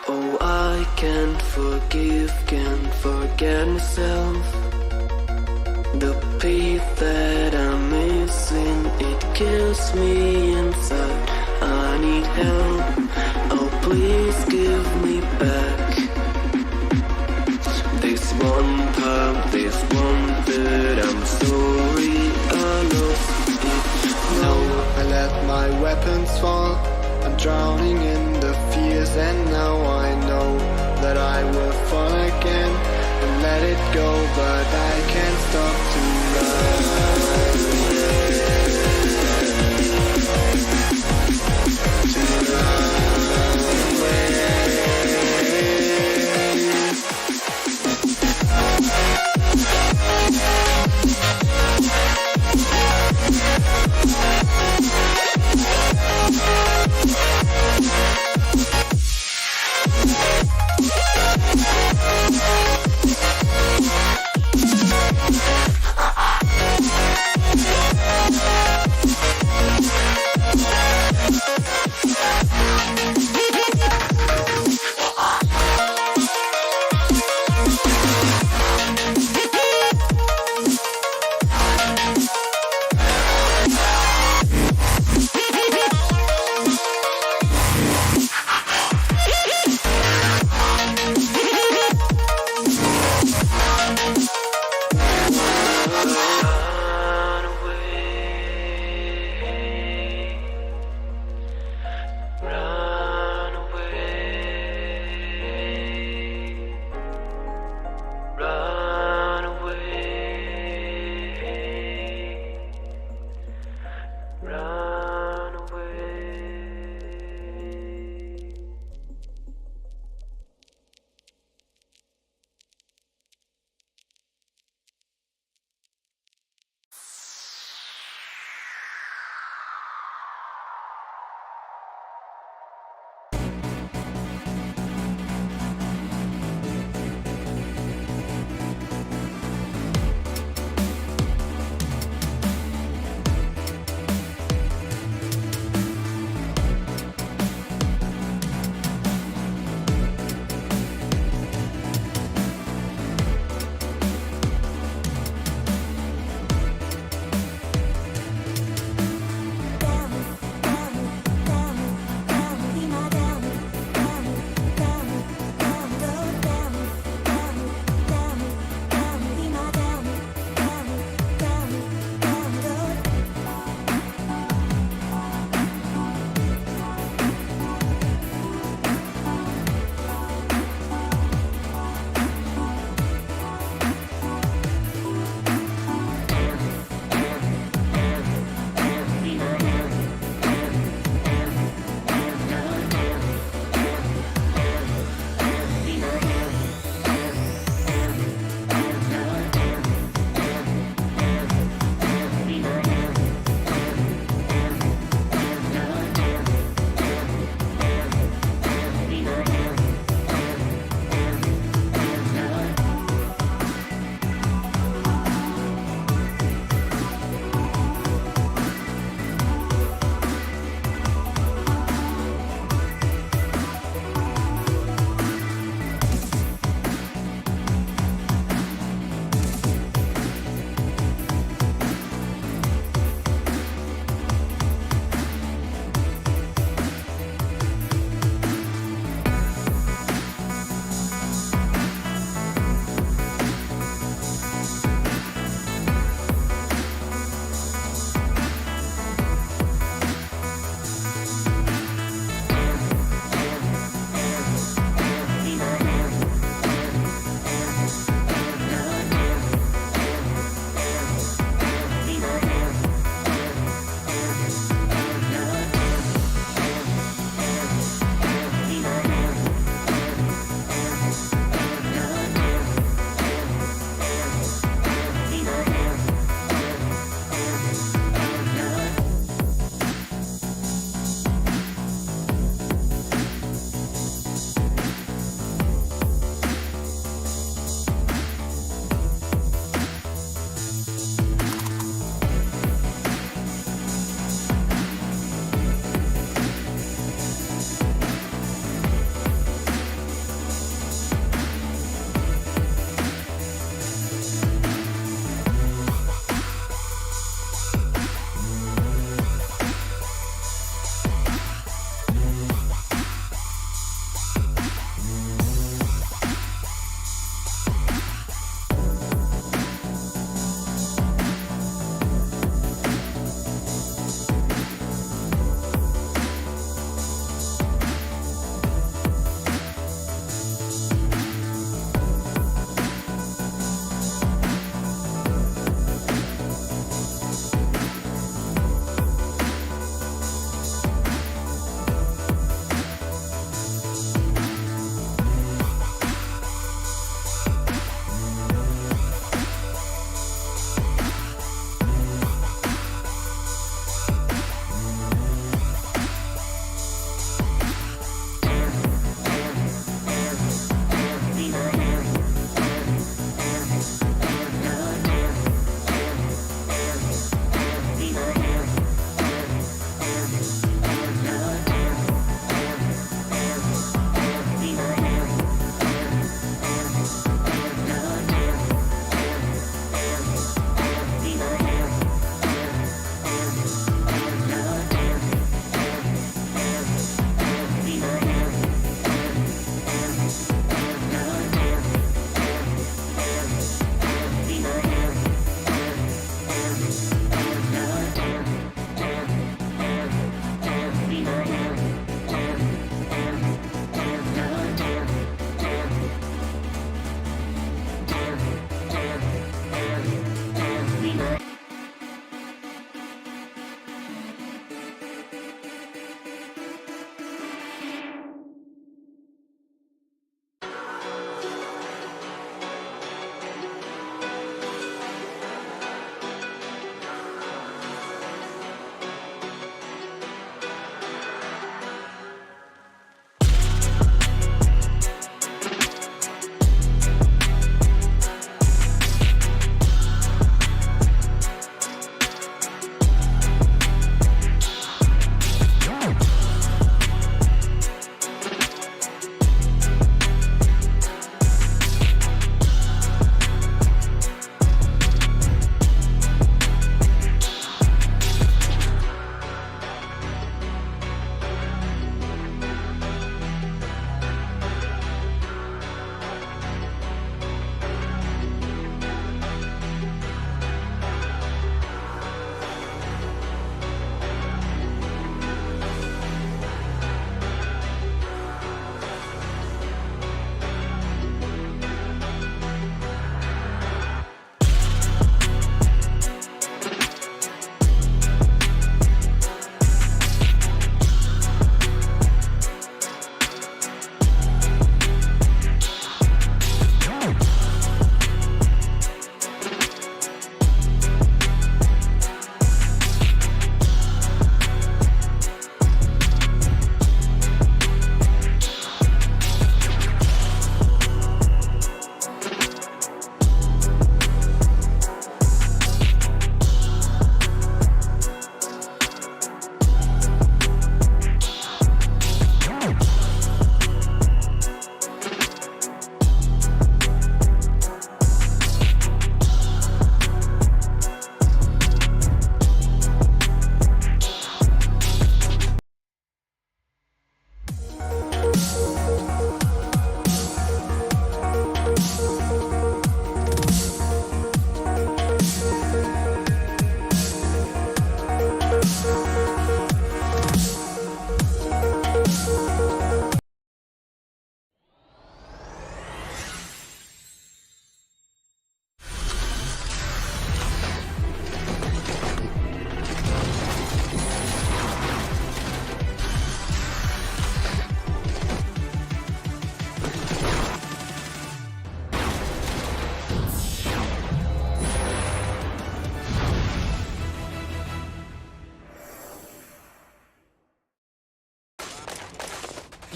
Oh, I can't forget myself. The piece that I'm missing, it kills me inside. I need help, oh please give me back. This one part, this 1/3, I'm sorry I lost it. No, I let my weapons fall. I'm drowning in the fears, and now I know that I will fall again and let it go, but I can't stop to run. To run.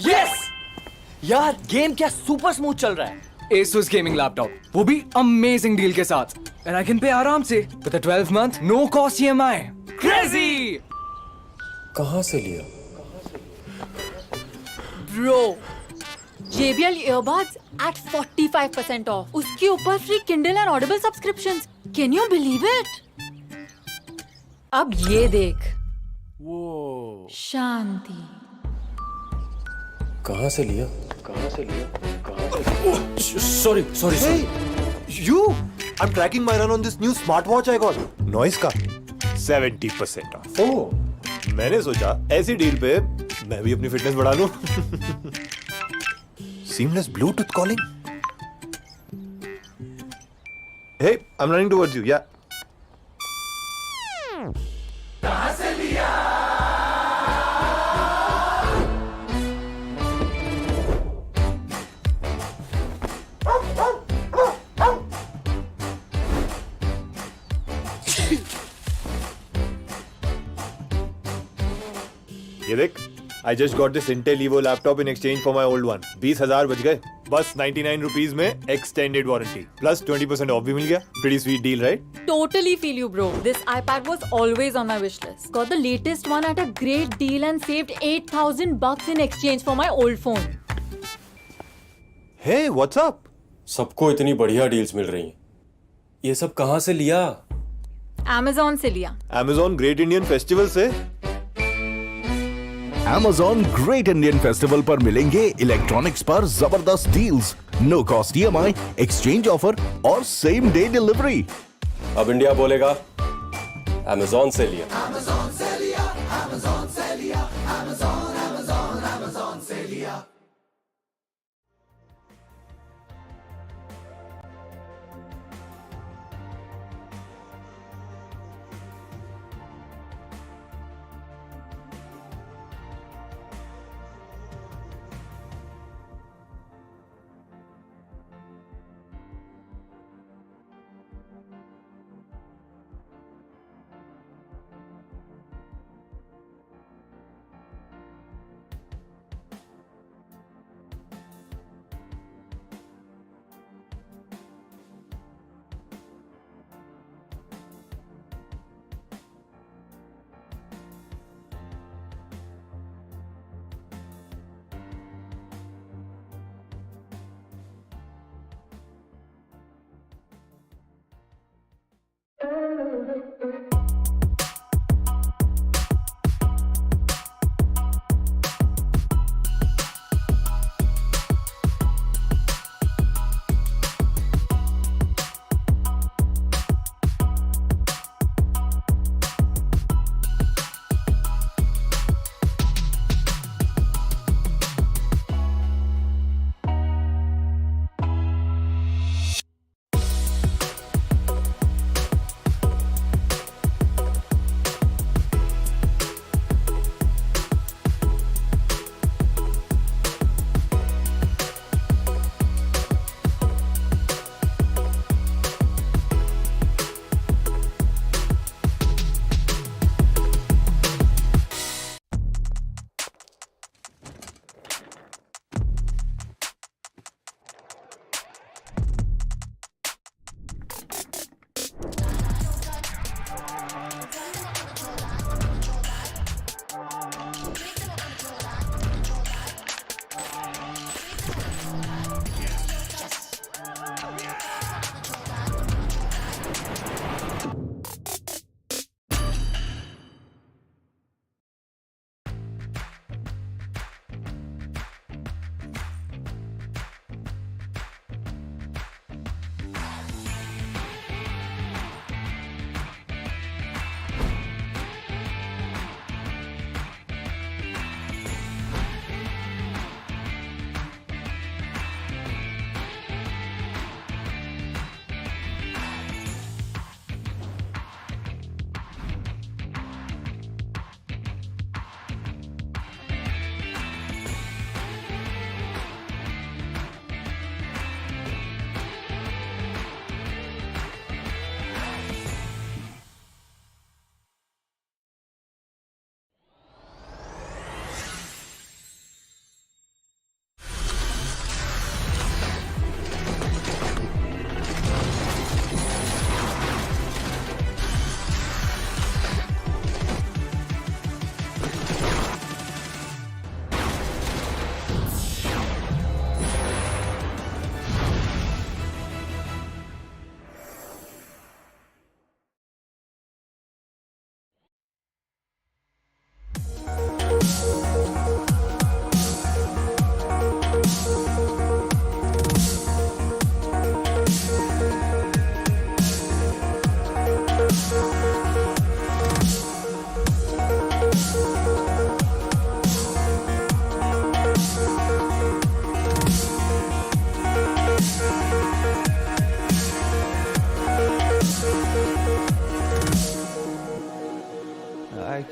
Yes यार game क्या super smooth चल रहा है. Asus gaming laptop, वो भी amazing deal के साथ. And I can pay आराम से with a 12-month no cost EMI. Crazy! कहाँ से लिया? Bro, JBL earbuds at 45% off. उसके ऊपर free Kindle and Audible subscriptions. Can you believe it? अब ये देख. वो शांति. कहाँ से लिया? Sorry. Hey, you! I'm tracking my run on this new smartwatch I got. Noise का 70% off. Oh. मैंने सोचा ऐसी डील पे मैं भी अपनी फिटनेस बढ़ा लूं. Seamless Bluetooth calling. Hey, I'm running towards you. Yeah. ये देख, I just got this Intel Evo laptop in exchange for my old one. 20,000 बच गए. बस 99 rupees में extended warranty. Plus 20% off भी मिल गया. Pretty sweet deal, right? Totally feel you, bro. This iPad was always on my wish list. Got the latest one at a great deal and saved $8,000 in exchange for my old phone. Hey, what's up? सबको इतनी बढ़िया deals मिल रही हैं. ये सब कहाँ से लिया? Amazon से लिया. Amazon Great Indian Festival से. Amazon Great Indian Festival पर मिलेंगे इलेक्ट्रॉनिक्स पर जबरदस्त deals, no cost EMI, exchange offer और सेम डे डिलीवरी. अब इंडिया बोलेगा Amazon से लिया.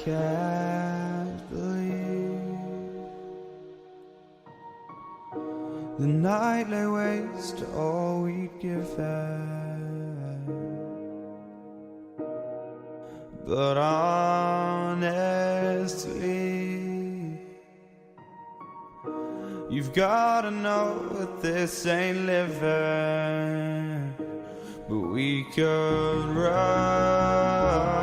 can't believe the night lay waste to all we'd given. But honestly, you've gotta know that this ain't living, but we could run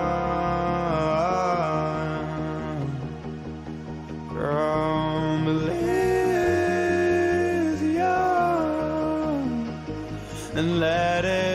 from Elysium and let it